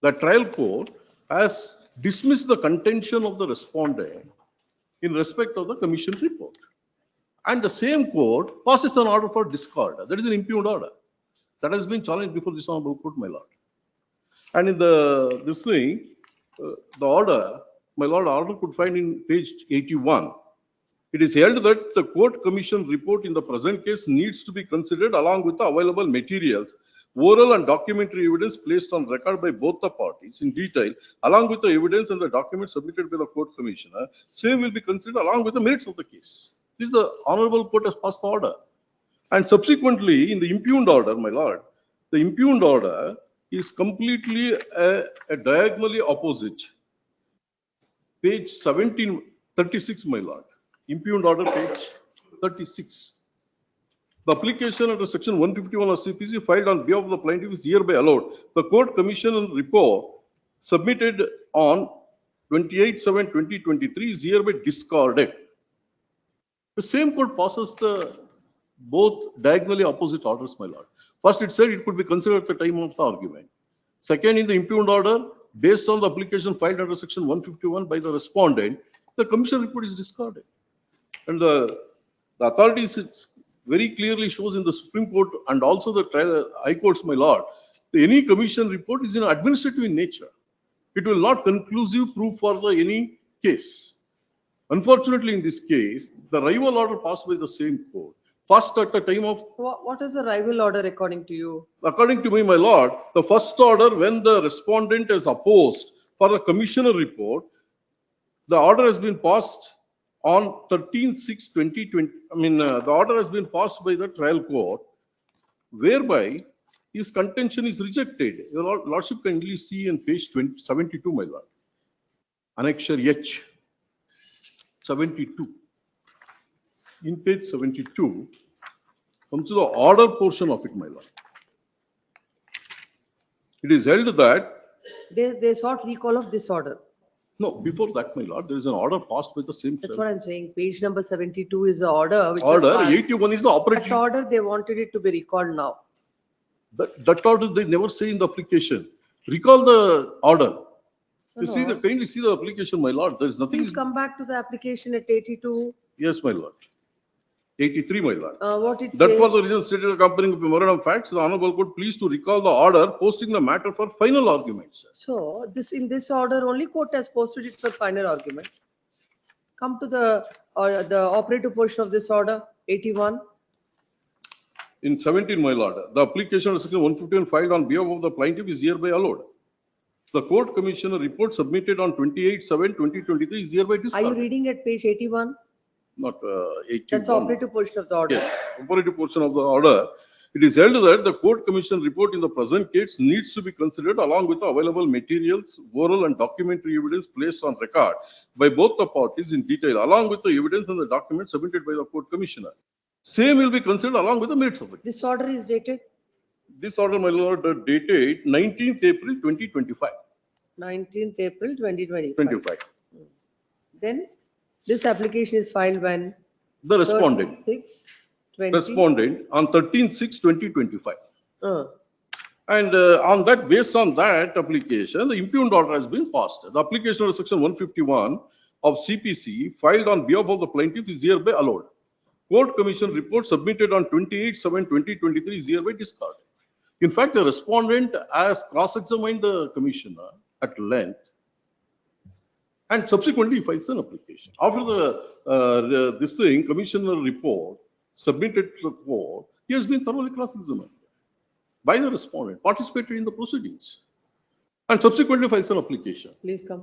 The trial court has dismissed the contention of the respondent in respect of the commission report. And the same court passes an order for discord. That is an impugned order. That has been challenged before this honorable court, my lord. And in this thing, the order, my lord, order could find in page 81. It is held that the court commission report in the present case needs to be considered along with the available materials, oral and documentary evidence placed on record by both the parties in detail, along with the evidence and the documents submitted by the court commissioner. Same will be considered along with the merits of the case. This is the honorable court has passed the order. And subsequently, in the impugned order, my lord, the impugned order is completely a diagonally opposite. Page 1736, my lord. Impugned order, page 36. The application under section 151 of CPC filed on behalf of the plaintiff is hereby allowed. The court commission report submitted on 28/7/2023 is hereby discarded. The same court passes the both diagonally opposite orders, my lord. First, it said it could be considered at the time of the argument. Second, in the impugned order, based on the application filed under section 151 by the respondent, the commission report is discarded. And the authorities very clearly shows in the Supreme Court and also the High Courts, my lord, any commission report is in administrative in nature. It will not conclusive proof for any case. Unfortunately, in this case, the rival order passed by the same court. First, at the time of. What is the rival order according to you? According to me, my lord, the first order, when the respondent is opposed for the commissioner report, the order has been passed on 13/6/2020. I mean, the order has been passed by the trial court, whereby his contention is rejected. Your lordship can kindly see in page 72, my lord. Annexure H, 72. In page 72, comes to the order portion of it, my lord. It is held that. They sought recall of this order. No, before that, my lord, there is an order passed by the same. That's what I'm saying. Page number 72 is the order. Which Order, was passed. 81 is the operative. That order, they wanted it to be recalled now. That order, they never say in the application. Recall the order. You No, see, no. kindly see the application, my lord. There is nothing. Please come back to the application at 82. Yes, my lord. 83, my lord. What it That says. for the reason stated accompanying memorandum of facts, the honorable court pleased to recall the order posting the matter for final arguments. So in this order, only court has posted it for final argument. Come to the operative portion of this order, 81. In 17, my lord, the application of section 151 filed on behalf of the plaintiff is hereby allowed. The court commissioner report submitted on 28/7/2023 is hereby Are discarded. you reading at page 81? Not 81. That's the operative portion of the order. Yes, operative portion of the order. It is held that the court commission report in the present case needs to be considered along with the available materials, oral and documentary evidence placed on record by both the parties in detail, along with the evidence and the documents submitted by the court commissioner. Same will be considered along with the merits of it. This order is dated This order, my lord, dated 19th April 2025. 19th April 2025. 25. Then this application is filed when? The respondent. 6/20. Respondent on 13/6/2025. Uh, And on that, based on that application, the impugned order has been passed. The application of section 151 of CPC filed on behalf of the plaintiff is hereby allowed. Court commission report submitted on 28/7/2023 is hereby discarded. In fact, the respondent has cross-examined the commissioner at length and subsequently files an application. After this thing, commissioner report submitted to the court, he has been thoroughly cross-examined by the respondent, participated in the proceedings, and subsequently files an application. Please come.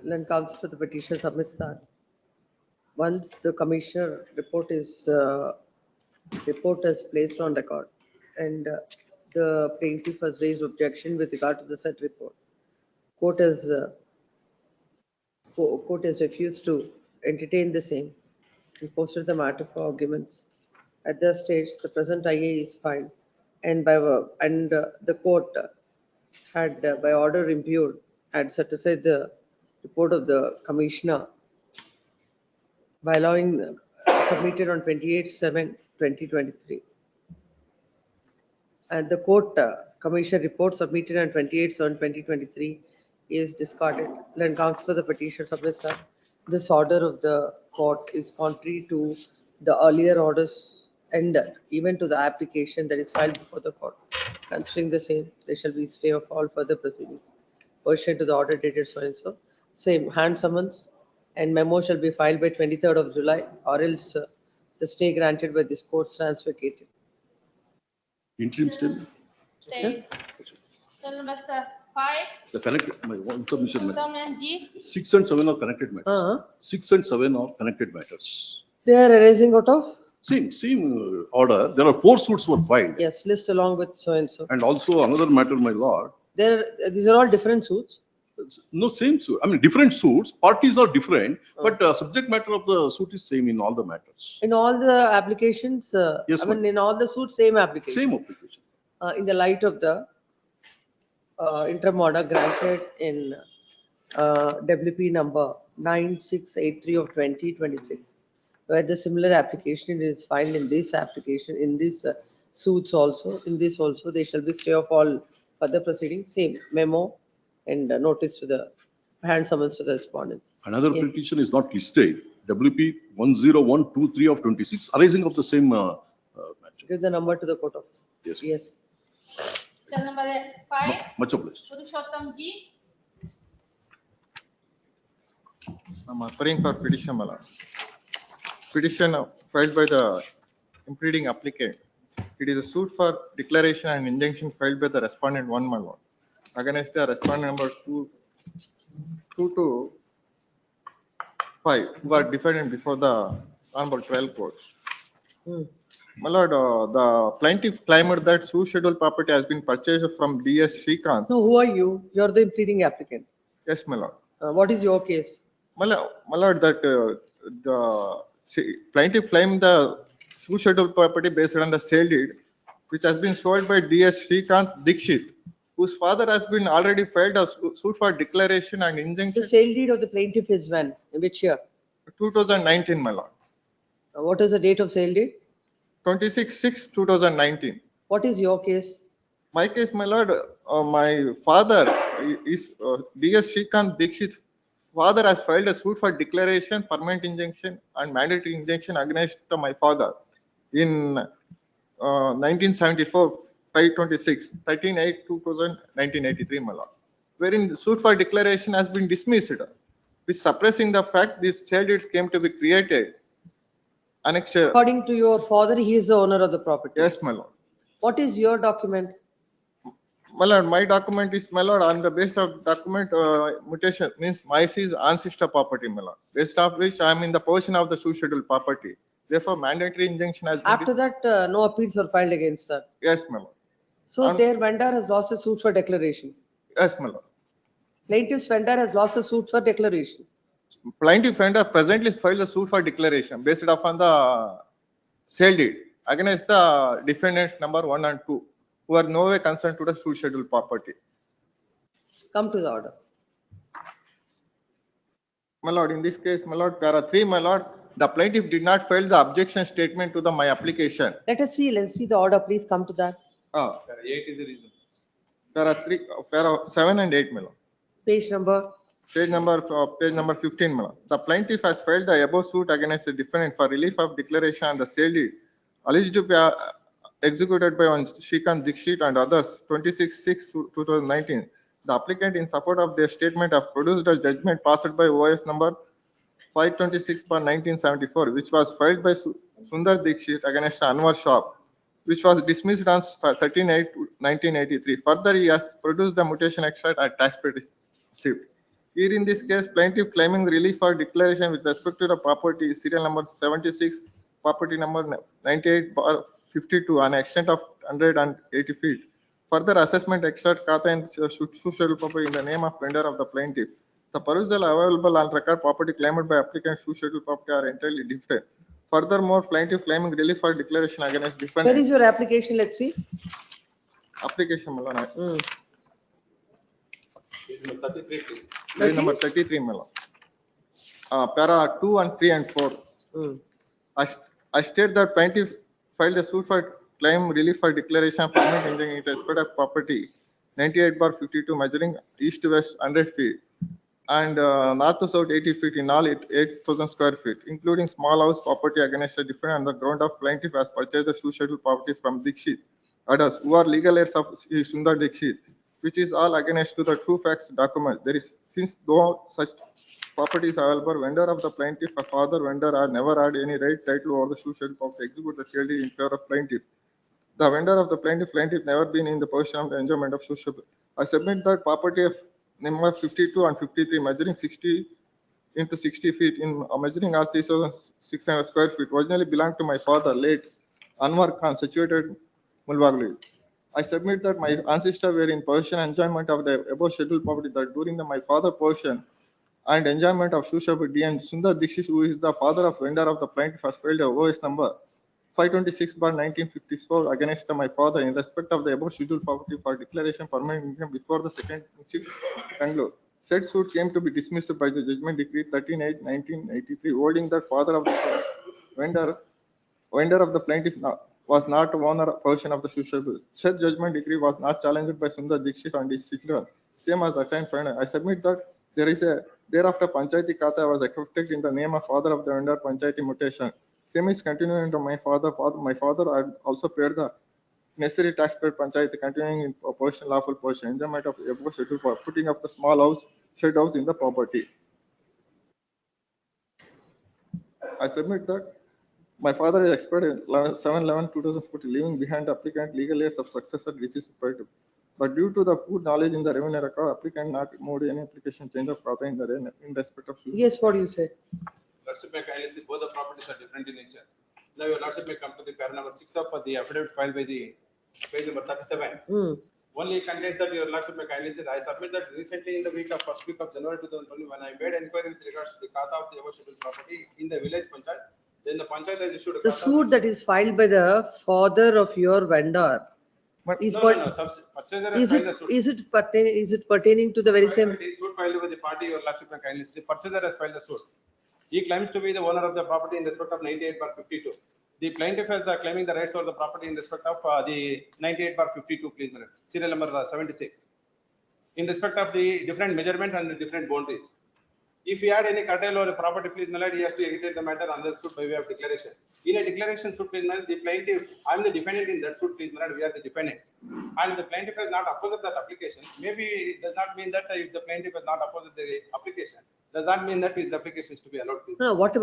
Then counsel for the petitioner submits that. Once the commissioner report is placed on record and the plaintiff has raised objection with regard to the said report, court has refused to entertain the same and posted the matter for arguments. At this stage, the present IA is filed and the court had by order impugned, had set aside the report of the commissioner by allowing submitted on 28/7/2023. And the court commissioner report submitted on 28/7/2023 is discarded. Then counsel for the petition submits that this order of the court is contrary to the earlier orders and even to the application that is filed before the court. Considering the same, there shall be stay of all further proceedings pursuant to the order dated so and so. Same hand summons and memo shall be filed by 23rd of July, or else the stay granted by this court stands vacated. Interim still, Stay. Cell number 5. the connected, my one submission, madam. Comment G. 6 and 7 are connected matters. 6 and 7 are connected matters. They are arising out of? Same order. There are 4 suits were filed. Yes, list along with so and so. And also another matter, my lord. These are all different suits. No, same suit. I mean, different suits. Parties are different, but subject matter of the suit is same in all the matters. In all the applications, Yes, I mean, in all the suits, same application. Same application. In the light of the interim order granted in WP number 9683 of 2026, where the similar application is filed in this application, in this suits also, in this also, they shall be stay of all further proceedings, same memo and notice to the hand summons to the respondents. Another petition is not listed. WP 10123 of 26, arising of the same matter. Give the number to the court officer. Yes. Yes. Cell number 5. Much obliged. Purushottam G. I'm appearing for petition, my lord. Petition filed by the impeding applicant. It is a suit for declaration and injunction filed by the respondent 1, my lord, against the respondent number 2 to 5, who are defended before the honorable trial court. My lord, the plaintiff claimed that suit schedule property has been purchased from DS Srikanth. No, who are you? You're the impeding applicant. Yes, my lord. What is your case? My lord, that the plaintiff claimed the suit schedule property based on the sale deed, which has been sold by DS Srikanth Dikshit, whose father has been already filed a suit for declaration and injunction. The sale deed of the plaintiff is when? In which year? 2019, my lord. What is the date of sale deed? 26/6/2019. What is your case? My case, my lord, my father is DS Srikanth Dikshit. Father has filed a suit for declaration, permanent injunction, and mandatory injunction against my father in 1974, 526, 13/8/1983, my lord, wherein the suit for declaration has been dismissed, with suppressing the fact these sale deeds came to be created. According to your father, he is the owner of the property. Yes, my lord. What is your document? My lord, my document is, my lord, on the basis of document mutation means my is ancestor property, my lord, based of which I am in the possession of the suit schedule property. Therefore, mandatory injunction has been. After that, no appeals were filed against that. Yes, my lord. So their vendor has lost a suit for declaration. Yes, my lord. Plaintiff's vendor has lost a suit for declaration. Plaintiff vendor presently filed a suit for declaration based upon the sale deed against the defendants number 1 and 2, who are no way concerned to the suit schedule property. Come to the order. My lord, in this case, my lord, para 3, my lord, the plaintiff did not file the objection statement to my application. Let's see the order. Please come to that. Para 8 is the reason. Para 7 and 8, my lord. Page number 15, my lord. The plaintiff has filed the above suit against the defendant for relief of declaration and the sale deed alleged to be executed by one Srikanth Dikshit and others 26/6/2019. The applicant, in support of their statement, have produced a judgment passed by OS number 526/1974, which was filed by Sundar Dikshit against Anwar Shop, which was dismissed on 13/8/1983. Further, he has produced the mutation extract at taxpayer receipt. Here in this case, plaintiff claiming relief for declaration with respect to the property serial number 76, property number 98/52, an extent of 180 feet. Further assessment extract kata and social property in the name of vendor of the plaintiff. The perusal available on record property claimed by applicant social property are entirely different. Furthermore, plaintiff claiming relief for declaration against defendant. Where is your application? Let's see. Application, Malana. Page number 33, my lord. Para 2 and 3 and 4. I state that plaintiff filed a suit for claim relief for declaration of permanent injury in respect of property 98/52 measuring east to west 100 feet and north to south 80 feet in all 8,000 square feet, including small house property against a defendant on the ground of plaintiff has purchased the shoe schedule property from Dikshit, others who are legal heirs of Sundar Dikshit, which is all against to the true facts document. There is, since though such property is available, vendor of the plaintiff, a father vendor are never had any right title over the shoe schedule property execute the CLD in favor of plaintiff. The vendor of the plaintiff never been in the possession of the enjoyment of shoe schedule. I submit that property of number 52 and 53 measuring 60 into 60 feet in measuring all 3,600 square feet originally belonged to my father, late Anwar Khan, situated Mulbagli. I submit that my ancestors were in possession and enjoyment of the above scheduled property that during my father's possession and enjoyment of Sushabh D and Sundar Dikshit, who is the father of vendor of the plaintiff, has filed a OS number 526/1954 against my father in respect of the above scheduled property for declaration permanent income before the second chief Bangalore. Said suit came to be dismissed by the judgment decree 13/8/1983, holding that father of the vendor of the plaintiff was not owner of portion of the Sushabh. Said judgment decree was not challenged by Sundar Dikshit and his children. Same as the time final. I submit that there is a thereafter Panchayati Khata was accepted in the name of father of the vendor Panchayati mutation. Same is continuing to my father. My father had also paid the necessary tax paid Panchayati continuing in portion lawful portion. Enjoyment of above schedule for putting up the small house shed house in the property. I submit that my father is expired in 7/11/2014, leaving behind the applicant legal heirs of successor deceased party. But due to the poor knowledge in the revenue record, applicant not moved any application change of father in respect of. Yes, what do you say? Lordship may kindly see both the properties are different in nature. Now your Lordship may come to the para number 6 of the affidavit filed by the page number 37. Only contains that your Lordship may kindly see. I submit that recently in the first week of January 2020, when I made inquiry with regards to the Khata of the above scheduled property in the village Panchayat, then the Panchayat has issued a The Khata. suit that is filed by the father of your vendor. Is it pertaining to the very same? It is suit filed with the party your Lordship may kindly see. The purchaser has filed the suit. He claims to be the owner of the property in respect of 98/52. The plaintiff is claiming the rights of the property in respect of the 98/52, please, serial number 76. In respect of the different measurement and the different boundaries. If he had any curtail or a property, please, my lord, he has to agitate the matter on the suit by way of declaration. In a declaration suit, please, my lord, the plaintiff, I am the defendant in that suit, please, my lord, we are the defendants. And the plaintiff has not opposed that application. Maybe it does not mean that if the plaintiff has not opposed the application, does not mean that his application is to be allowed. No, what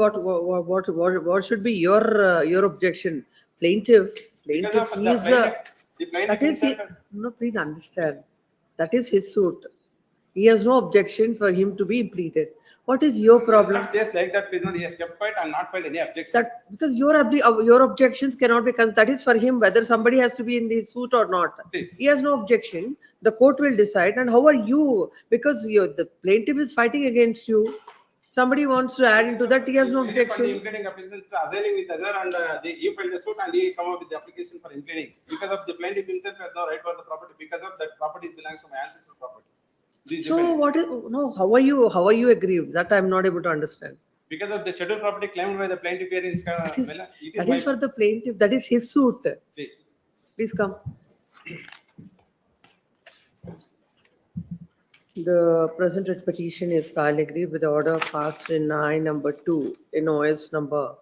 should be your objection? Plaintiff is that is no, please understand. That is his suit. He has no objection for him to be pleaded. What is your problem? Says like that, please, he has kept quiet and not filed any objections. That's because your objections cannot be, that is for him, whether somebody has to be in the suit or not. Please. He has no objection. The court will decide. And how are you? Because the plaintiff is fighting against you. Somebody wants to add into that, he has no objection. The impleading application is assailing with other and he filed the suit and he come up with the application for impleading. Because of the plaintiff himself has no right for the property, because of that property belongs to my ancestral property. So what is, no, how are you aggrieved? That I am not able to understand. Because of the scheduled property claimed by the plaintiff here in That is for the plaintiff, that is his suit. Please. Please come. The present writ petition is filed agreed with the order passed in I number 2 in OS number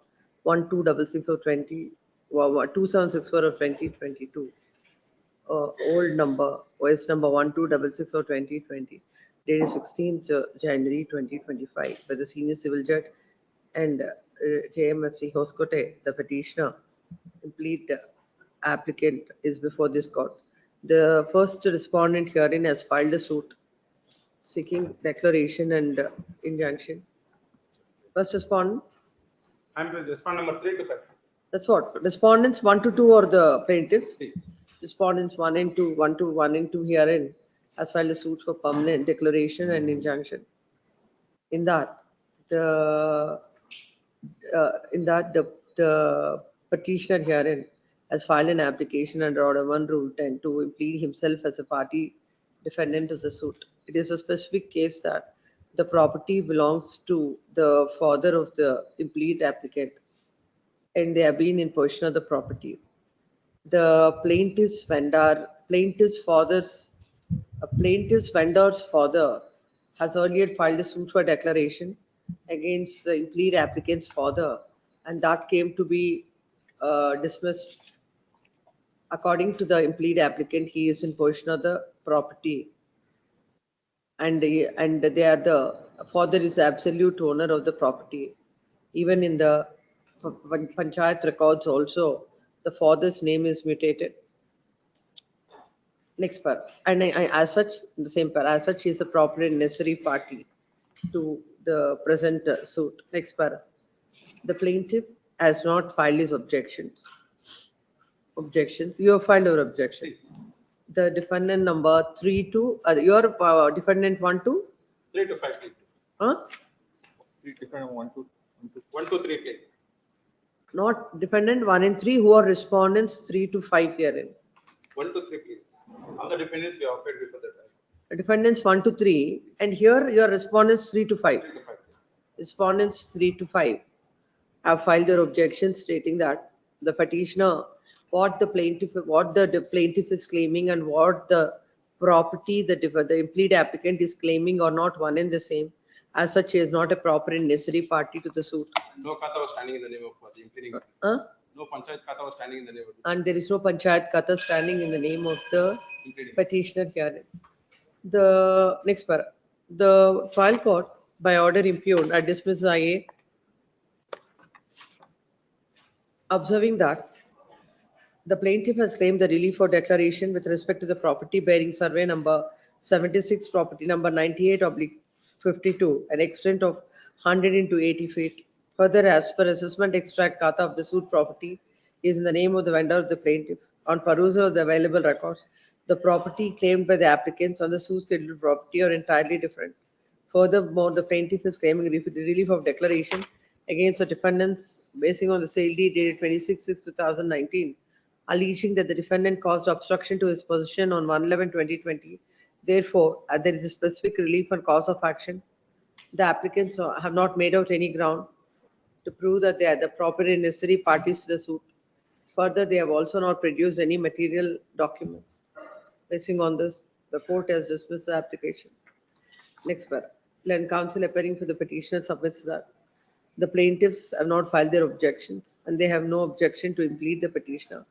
1266/20, 2764 of 2022. Old number, OS number 1266 of 2020, dated 16th January 2025, by the senior civil judge and JMFC Hoskote, the petitioner, complete applicant is before this court. The first respondent herein has filed a suit seeking declaration and injunction. First respondent? I am respondent number 3 to 5. That's what? Respondents 1 to 2 or the plaintiffs? Please. Respondents 1 and 2 herein has filed a suit for permanent declaration and injunction. In that, the petitioner herein has filed an application under Order 1 Rule 10 to plead himself as a party defendant of the suit. It is a specific case that the property belongs to the father of the implead applicant and they have been in possession of the property. The plaintiff's vendor's father has earlier filed a suit for declaration against the implead applicant's father, and that came to be dismissed. According to the implead applicant, he is in possession of the property, and they are the father is the absolute owner of the property. Even in the panchayat records also, the father's name is mutated. Next part. And as such, the same part, as such, he is a proper and necessary party to the present suit. Next part. The plaintiff has not filed his objections. You have filed your objections. The defendant number 3 to, your defendant 1 to? 3 to 5, please. Huh? 3 defendant 1 to 1 to 3, please. Not defendant 1 and 3, who are respondents 3 to 5 herein. 1 to 3, please. All the defendants we have appeared before the trial. Defendants 1 to 3, and here your respondents 3 to 5. 3 to 5. Respondents 3 to 5 have filed their objections stating that the petitioner, what the plaintiff is claiming and what the property the implead applicant is claiming are not one and the same. As such, he is not a proper and necessary party to the suit. No kata was standing in the name of the impleading. No panchayat kata was standing in the name of the And there is no panchayat kata standing in the name of the petitioner herein. The next para. The trial court, by order impugned, had dismissed IA, observing that the plaintiff has claimed the relief or declaration with respect to the property bearing survey number 76, property number 98/52, an extent of 100 into 80 feet. Further, as per assessment extract kata of the suit property is in the name of the vendor of the plaintiff. On perusal of the available records, the property claimed by the applicants on the suit scheduled property are entirely different. Furthermore, the plaintiff is claiming relief of declaration against the defendants basing on the sale deed dated 26/6/2019, alleging that the defendant caused obstruction to his possession on 1/11/2020. Therefore, there is a specific relief and cause of action. The applicants have not made out any ground to prove that they are the proper and necessary parties to the suit. Further, they have also not produced any material documents. Basing on this, the court has dismissed the application. Next paragraph. When counsel appearing for the petitioner submits that the plaintiffs have not filed their objections and they have no objection to implead the petitioner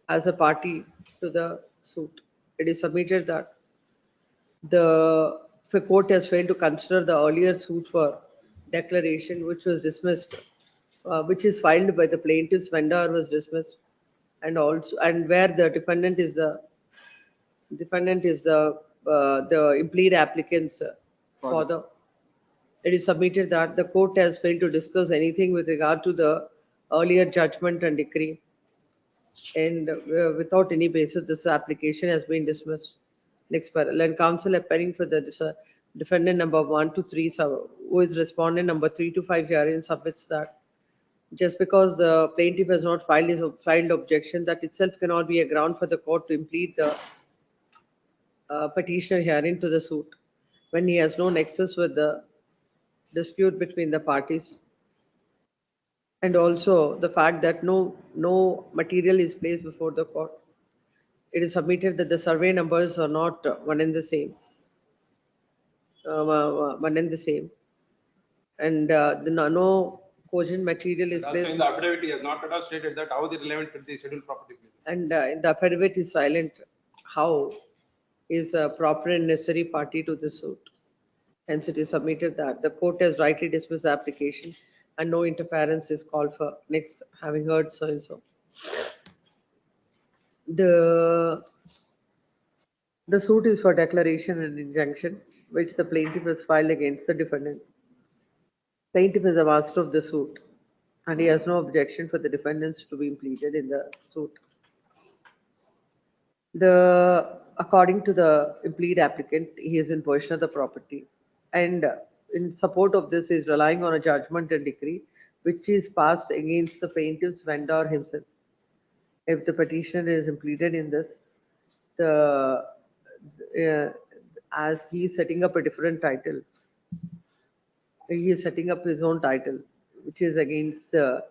as a party to the suit. It is submitted that the court has failed to consider the earlier suit for declaration, which was dismissed, which is filed by the plaintiff's vendor was dismissed, and also where the defendant is the implead applicant's father. It is submitted that the court has failed to discuss anything with regard to the earlier judgment and decree, and without any basis, this application has been dismissed. Next parallel, and counsel appearing for the defendant number 1 to 3, who is respondent number 3 to 5 herein submits that just because the plaintiff has not filed objection, that itself cannot be a ground for the court to implead the petitioner herein to the suit when he has no nexus with the dispute between the parties, and also the fact that no material is placed before the court. It is submitted that the survey numbers are not one and the same, and no cogent material is Also placed. in the affidavit, he has not at all stated that how the relevant to the scheduled property. And in the affidavit is silent how is a proper and necessary party to the suit. Hence, it is submitted that the court has rightly dismissed the application and no interference is called for. Next, having heard so and so. The suit is for declaration and injunction, which the plaintiff has filed against the defendant. Plaintiff is a master of the suit, and he has no objection for the defendants to be pleaded in the suit. According to the implead applicant, he is in possession of the property, and in support of this, is relying on a judgment and decree which is passed against the plaintiff's vendor himself. If the petitioner is impleaded in this, as he is setting up a different title. He is setting up his own title, which is against the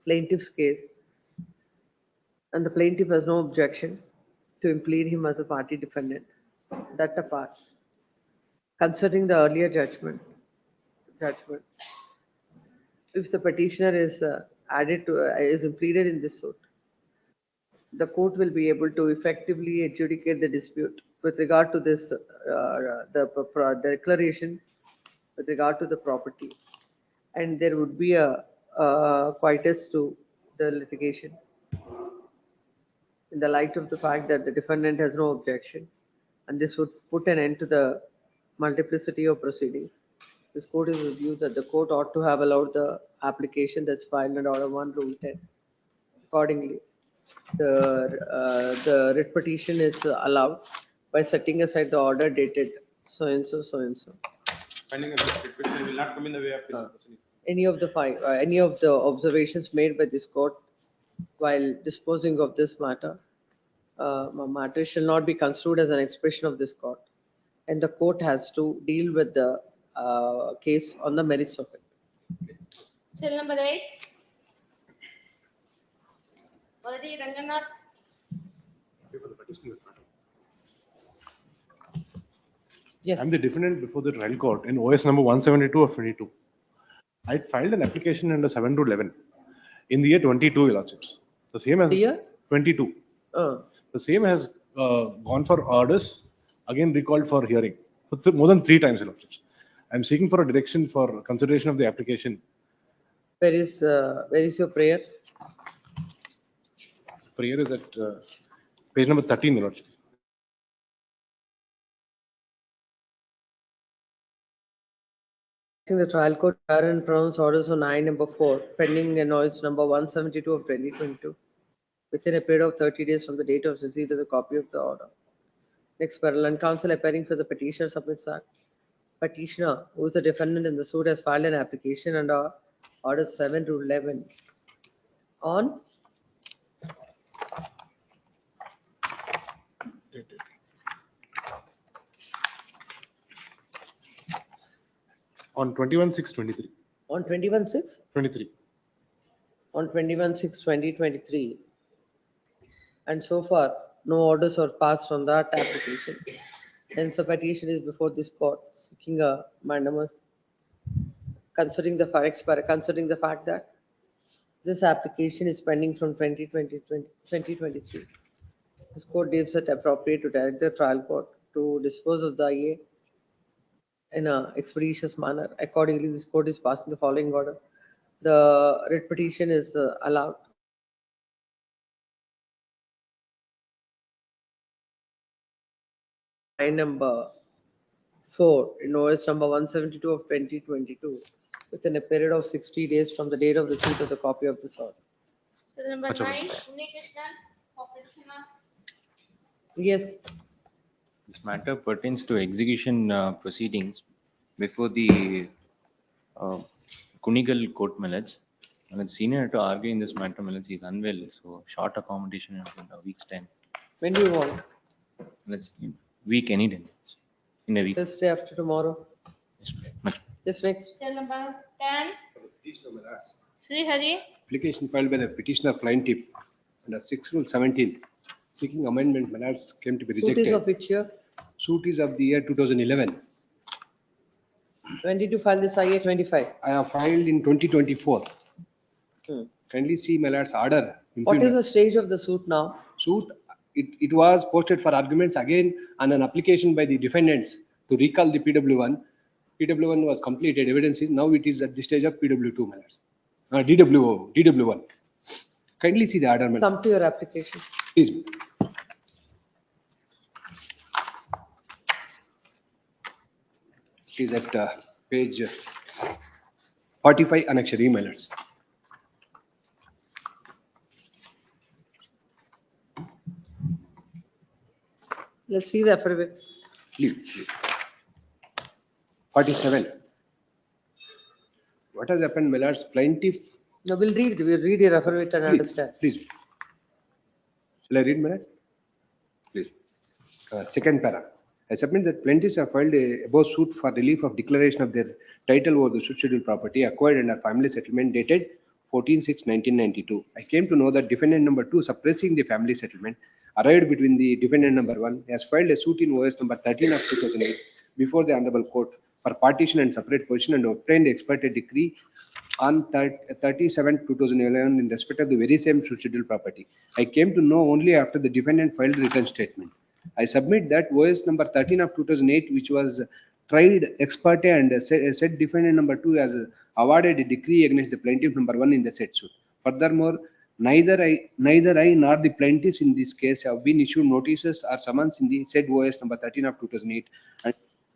plaintiff's case. And the plaintiff has no objection to implead him as a party defendant. That apart, considering the earlier judgment, if the petitioner is is impleaded in this suit, the court will be able to effectively adjudicate the dispute with regard to this, the declaration with regard to the property. And there would be a quietus to the litigation in the light of the fact that the defendant has no objection. And this would put an end to the multiplicity of proceedings. This court is of view that the court ought to have allowed the application that's filed under Order 1, Rule 10. Accordingly, the writ petition is allowed by setting aside the order dated so and so, so and so. Finding a petition will not come in the way of the proceedings. Any of the observations made by this court while disposing of this matter, matter shall not be construed as an expression of this court, and the court has to deal with the case on the merits of it. Still number 8. Already Ranganath. Yes. I'm the defendant before the trial court in OS number 172 of 22. I filed an application under 7 to 11 in the year 22, Your Lordships. The same has The year? 22. The same has gone for orders, again recalled for hearing more than 3 times, Your Lordships. I'm seeking for a direction for consideration of the application. Where is your prayer? Prayer is at page number 13, Your Lordship. The trial court hear and pronounce orders on I number 4 pending in noise number 172 of 2022 within a period of 30 days from the date of receipt of the copy of the order. Next parallel, and counsel appearing for the petitioner submits that petitioner, who is a defendant in the suit, has filed an application under order 7 to 11 on On 21/6/23. on 21/6? 23. On 21/6/2023. And so far, no orders are passed on that application. Hence, the petition is before this court seeking a mandamus, considering the fact that this application is pending from 2023. This court deems it appropriate to direct the trial court to dispose of the IA in an expeditious manner. Accordingly, this court is passing the following order. The writ petition is allowed. Number 4 in OS number 172 of 2022 within a period of 60 days from the date of receipt of the copy of this order. Still number 9. Unnikrishnan for petitioner. Yes. This matter pertains to execution proceedings before the Kunigal court, Millets. And the senior to argue in this matter, Millets, is unwell, so short accommodation in a week's time. When do you want? Let's week any day. In a week. This day after tomorrow. Yes, next. Still number 10. Sri Hari. Application filed by the petitioner plaintiff under 6 Rule 17 seeking amendment matters claim to be Suit rejected. is of which year? Suit is of the year 2011. When did you file this IA 25? I have filed in 2024. Kindly see my lord's order. What is the stage of the suit now? Suit, it was posted for arguments again on an application by the defendants to recall the PW1. PW1 was completed. Evidence is now it is at the stage of PW2 matters. DW1. Kindly see the order. Come to your application. Please. It is at page 45 annexure emailers. Let's see the affidavit. Please. 47. What has happened, Millard's plaintiff? No, we'll read your affidavit and understand. Please. Shall I read, Millard? Please. Second para. I submit that plaintiffs have filed a above suit for relief of declaration of their title over the suit schedule property acquired under family settlement dated 14/6/1992. I came to know that defendant number 2 suppressing the family settlement arrived between the defendant number 1 has filed a suit in OS number 13 of 2008 before the Honorable Court for partition and separate possession and obtained expert decree on 37/2011 in respect of the very same suit schedule property. I came to know only after the defendant filed a written statement. I submit that OS number 13 of 2008, which was tried ex parte and said defendant number 2 has awarded a decree against the plaintiff number 1 in the said suit. Furthermore, neither I nor the plaintiffs in this case have been issued notices or summons in the said OS number 13 of 2008, and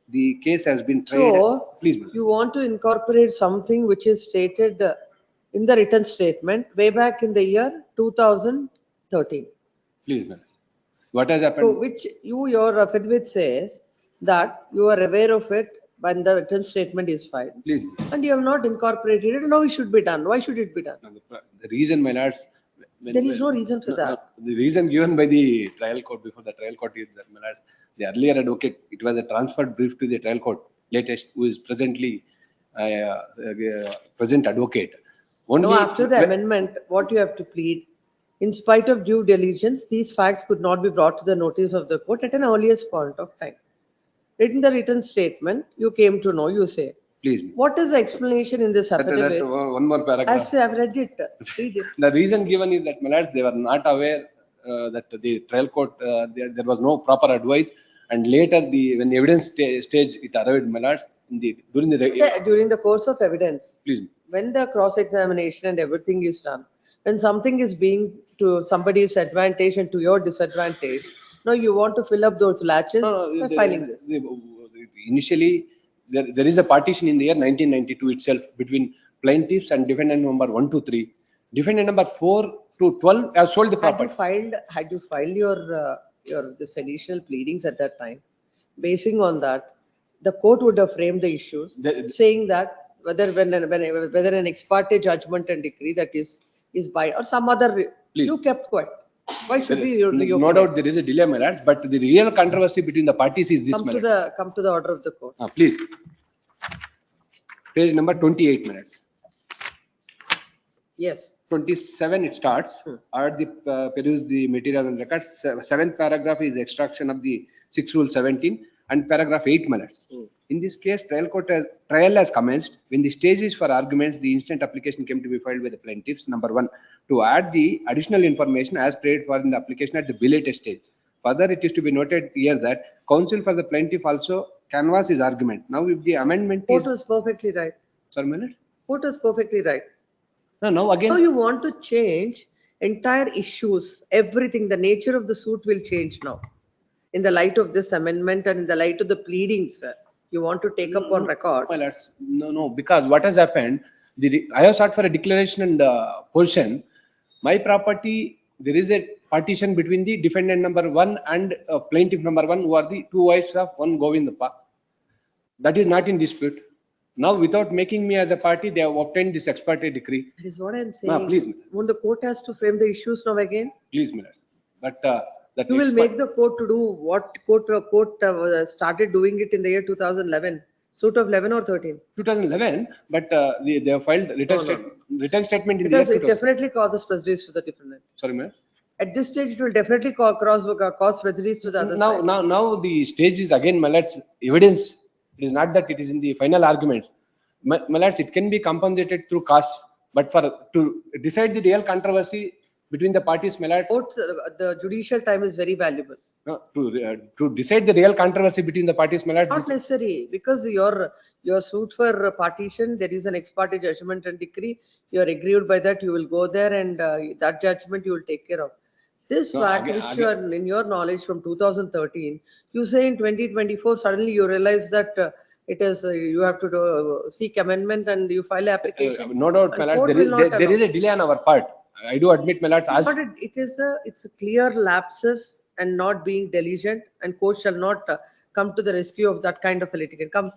the case has been tried. So, Please, madam. you want to incorporate something which is stated in the written statement way back in the year 2013. Please, madam. What has So happened? which your affidavit says that you are aware of it when the written statement is filed. Please. And you have not incorporated it. Now it should be done. Why should it be done? The reason, my lords. There is no reason for that. The reason given by the trial court before the trial court is that, my lords, the earlier advocate, it was a transferred brief to the trial court latest, who is presently present advocate. No, after the amendment, what you have to plead, in spite of due diligence, these facts could not be brought to the notice of the court at an earliest point of time. In the written statement, you came to know, you say. Please. What is the explanation in this affidavit? One more paragraph. As I have read it, read it. The reason given is that, my lords, they were not aware that the trial court, there was no proper advice, and later when the evidence stage it arrived, my lords, during During the course of evidence. Please. When the cross-examination and everything is done, when something is being to somebody's advantage and to your disadvantage, now you want to fill up those latches by filing this. Initially, there is a partition in the year 1992 itself between plaintiffs and defendant number 1 to 3. Defendant number 4 to 12 has sold the property. Had you filed your this additional pleadings at that time, basing on that, the court would have framed the issues, saying that whether an ex parte judgment and decree that is by or some other, you kept quiet. Why should we? No doubt there is a delay, my lords, but the real controversy between the parties is this. Come to the order of the court. Please. Page number 28 minutes. Yes. 27 it starts. At the peruse the material and records. 7th paragraph is extraction of the 6 rule 17 and paragraph 8 minutes. In this case, trial has commenced. When the stage is for arguments, the instant application came to be filed by the plaintiffs. Number 1, to add the additional information as prayed for in the application at the belated stage. Further, it is to be noted here that counsel for the plaintiff also canvass his argument. Now, if the amendment Court was perfectly right. Sorry, minute. Court was perfectly right. No, again. Now you want to change entire issues, everything. The nature of the suit will change now. In the light of this amendment and in the light of the pleadings, you want to take up on record. No, because what has happened, I have sought for a declaration and position. My property, there is a partition between the defendant number 1 and plaintiff number 1, who are the two wives of one Govindappa. That is not in dispute. Now, without making me as a party, they have obtained this ex parte decree. That is what I am saying. Please. When the court has to frame the issues now again. Please, Miller. But that you will make the court to do what court started doing it in the year 2011. Suit of 11 or 13? 2011, but they have filed written statement in because the year it definitely causes prejudice to the defendant. Sorry, ma'am. At this stage, it will definitely cause prejudice to the other side. Now the stage is again, my lords, evidence. It is not that it is in the final arguments. My lords, it can be compensated through costs, but to decide the real controversy between the parties, my lords. The judicial time is very valuable. No, to decide the real controversy between the parties, my lords. Not necessary, because your suit for partition, there is an ex parte judgment and decree. You are aggrieved by that. You will go there, and that judgment you will take care of. This fact, which you are in your knowledge from 2013, you say in 2024 suddenly you realize that it is you have to seek amendment and you file application. No doubt, my lords, there is a delay on our part. I do admit, my lords. But it's a clear lapses and not being diligent, and court shall not come to the rescue of that kind of a litigant. Come,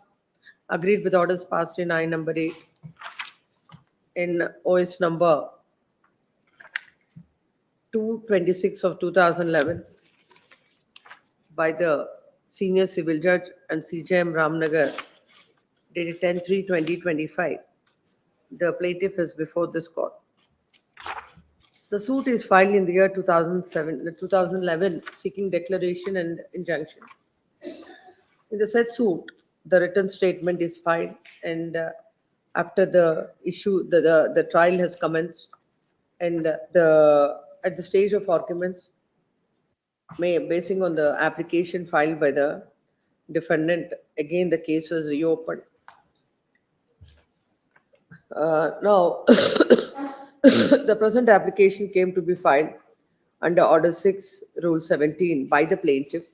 agreed with orders passed in I number 8 in OS number 226 of 2011 by the Senior Civil Judge and CJM Ramnagar, dated 10/3/2025. The plaintiff is before this court. The suit is filed in the year 2011, seeking declaration and injunction. In the said suit, the written statement is filed, and after the issue, the trial has commenced, and at the stage of arguments, basing on the application filed by the defendant, again the case was reopened. Now, the present application came to be filed under Order 6, Rule 17 by the plaintiff,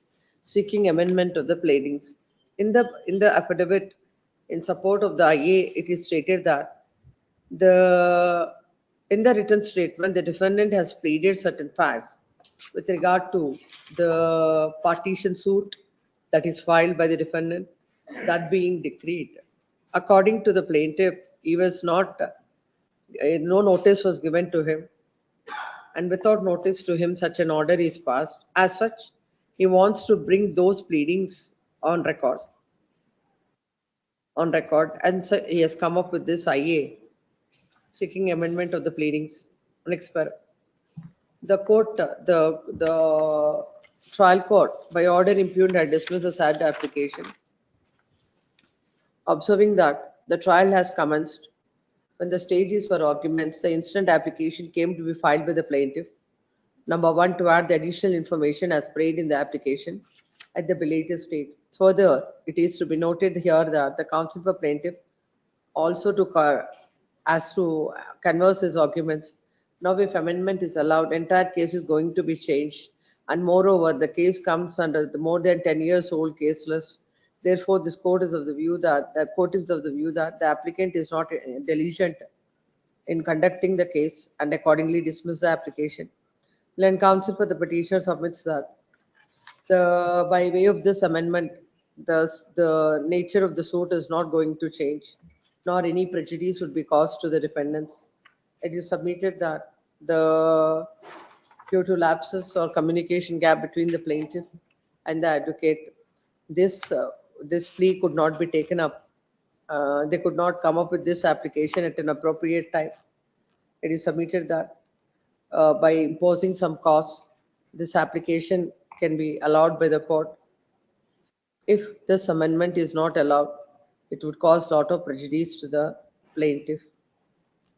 seeking amendment of the pleadings. In the affidavit in support of the IA, it is stated that in the written statement, the defendant has pleaded certain facts with regard to the partition suit that is filed by the defendant, that being decreed. According to the plaintiff, he was not, no notice was given to him, and without notice to him, such an order is passed. As such, he wants to bring those pleadings on record. And so he has come up with this IA, seeking amendment of the pleadings. Next paragraph. The court, the trial court, by order impugned, had dismissed the said application. Observing that the trial has commenced, when the stage is for arguments, the instant application came to be filed by the plaintiff. Number one, to add the additional information as prayed in the application at the belated stage. Further, it is to be noted here that the counsel for plaintiff also as to converse his arguments. Now, if amendment is allowed, entire case is going to be changed. And moreover, the case comes under the more than 10 years old case list. Therefore, this court is of the view that the applicant is not diligent in conducting the case and accordingly dismiss the application. Land counsel for the petitioner submits that by way of this amendment, the nature of the suit is not going to change, nor any prejudice would be caused to the defendants. It is submitted that due to lapses or communication gap between the plaintiff and the advocate, this plea could not be taken up. They could not come up with this application at an appropriate time. It is submitted that by imposing some cost, this application can be allowed by the court. If this amendment is not allowed, it would cause a lot of prejudice to the plaintiff.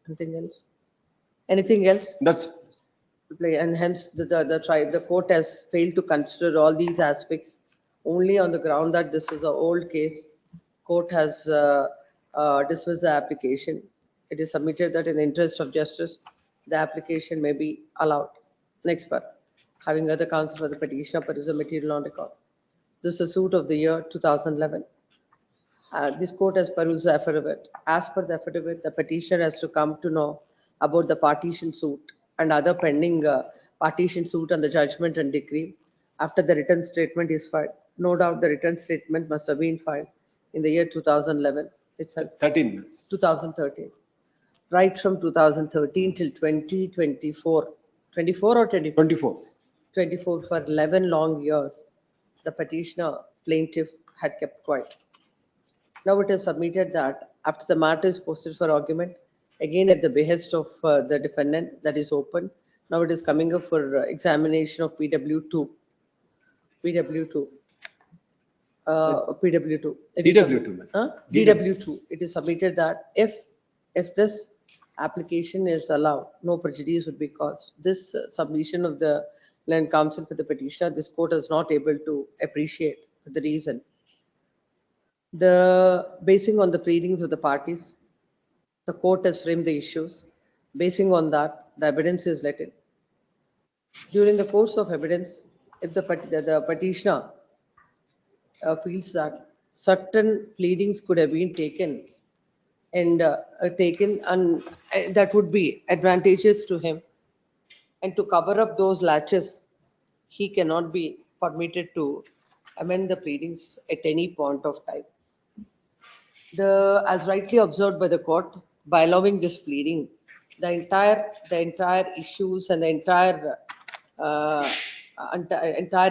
Anything else? Anything else? That's And hence the court has failed to consider all these aspects only on the ground that this is an old case. Court has dismissed the application. It is submitted that in the interest of justice, the application may be allowed. Next part. Having other counsel for the petitioner, but is a material on record. This is a suit of the year 2011. This court has perused the affidavit. As per the affidavit, the petitioner has to come to know about the partition suit and other pending partition suit and the judgment and decree after the written statement is filed. No doubt the written statement must have been filed in the year 2011 itself. 13 minutes. 2013. Right from 2013 till 2024. 24 or 24? 24. 24 for 11 long years. The petitioner plaintiff had kept quiet. Now it is submitted that after the matter is posted for argument, again at the behest of the defendant, that is open. Now it is coming up for examination of PW2. PW2. PW2. DW2. It is submitted that if this application is allowed, no prejudice would be caused. This submission of the land counsel for the petitioner, this court is not able to appreciate for the reason. Basing on the pleadings of the parties, the court has framed the issues. Basing on that, the evidence is let in. During the course of evidence, if the petitioner feels that certain pleadings could have been taken and that would be advantageous to him, and to cover up those latches, he cannot be permitted to amend the pleadings at any point of time. As rightly observed by the court, by allowing this pleading, the entire issues and the entire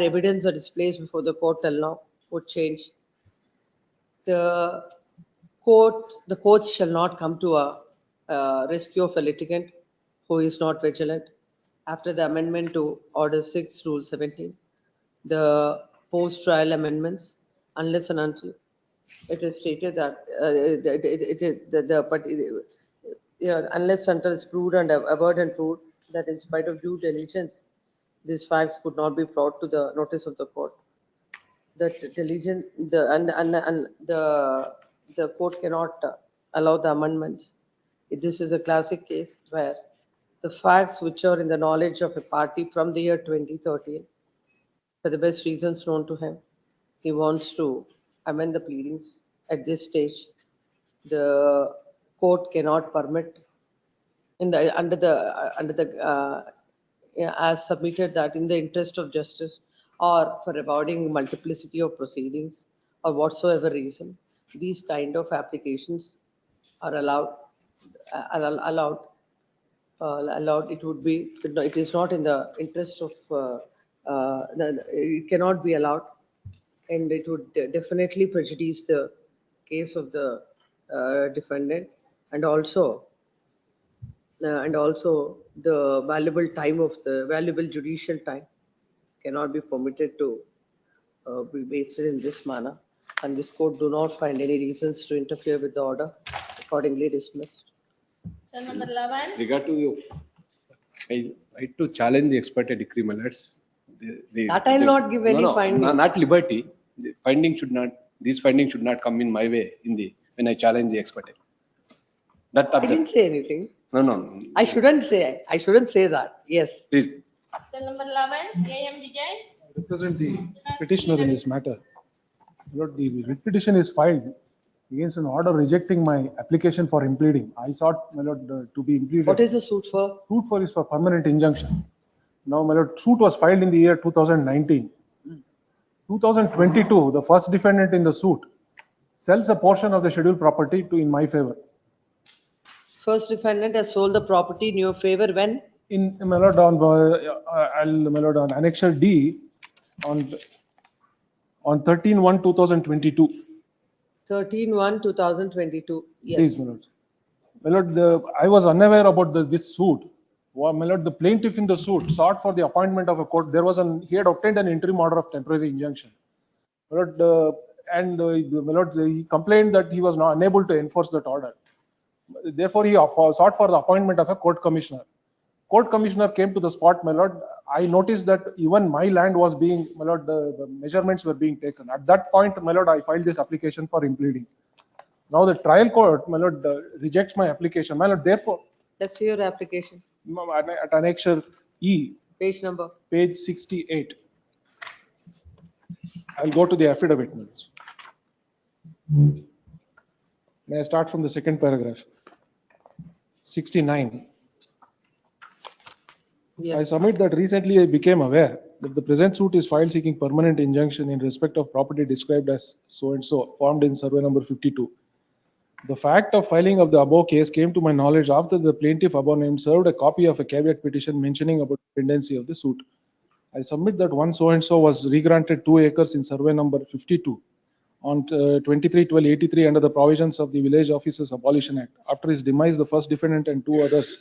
evidence that is placed before the court till now would change. The courts shall not come to a rescue of a litigant who is not vigilant. After the amendment to Order 6, Rule 17, the post-trial amendments, unless and until it is stated that unless until it's proved and averred and proved that in spite of due diligence, these facts could not be brought to the notice of the court. That diligence, the court cannot allow the amendments. This is a classic case where the facts which are in the knowledge of a party from the year 2013, for the best reasons known to him, he wants to amend the pleadings. At this stage, the court cannot permit under the as submitted that in the interest of justice or for avoiding multiplicity of proceedings or whatsoever reason, these kind of applications are allowed. It would be, it is not in the interest of, it cannot be allowed, and it would definitely prejudice the case of the defendant, and also the valuable judicial time cannot be permitted to be wasted in this manner, and this court do not find any reasons to interfere with the order, accordingly dismissed. So number 11. Regard to you, I right to challenge the ex parte decree, my lords. That I'll not give any finding. Not liberty. The finding should not, these findings should not come in my way when I challenge the ex parte. That I didn't say anything. No. I shouldn't say that. Yes. Please. So number 11, AM Vijay. Represent the petitioner in this matter. Lord, the writ petition is filed against an order rejecting my application for impleading. I sought, my lord, to be impleaded. What is the suit for? Suit for is for permanent injunction. Now, my lord, suit was filed in the year 2019. 2022, the first defendant in the suit sells a portion of the scheduled property in my favor. First defendant has sold the property in your favor when? In my lord, on Annexure D on 13/1/2022. 13/1/2022. Yes. Please, my lord. My lord, I was unaware about this suit. My lord, the plaintiff in the suit sought for the appointment of a court. He had obtained an interim order of temporary injunction. My lord, my lord, he complained that he was not unable to enforce that order. Therefore, he sought for the appointment of a court commissioner. Court commissioner came to the spot, my lord. I noticed that even my land was being, my lord, the measurements were being taken. At that point, my lord, I filed this application for impleading. Now the trial court, my lord, rejects my application. My lord, therefore. Let's see your application. At Annexure E. Page number. Page 68. I'll go to the affidavit. May I start from the second paragraph? 69. Yes. I submit that recently I became aware that the present suit is filed seeking permanent injunction in respect of property described as so and so, formed in survey number 52. The fact of filing of the above case came to my knowledge after the plaintiff above named served a copy of a caveat petition mentioning about the pendency of the suit. I submit that one so and so was regranted 2 acres in survey number 52 on 23/12/83 under the provisions of the Village Officers Abolition Act. After his demise, the first defendant and 2 others,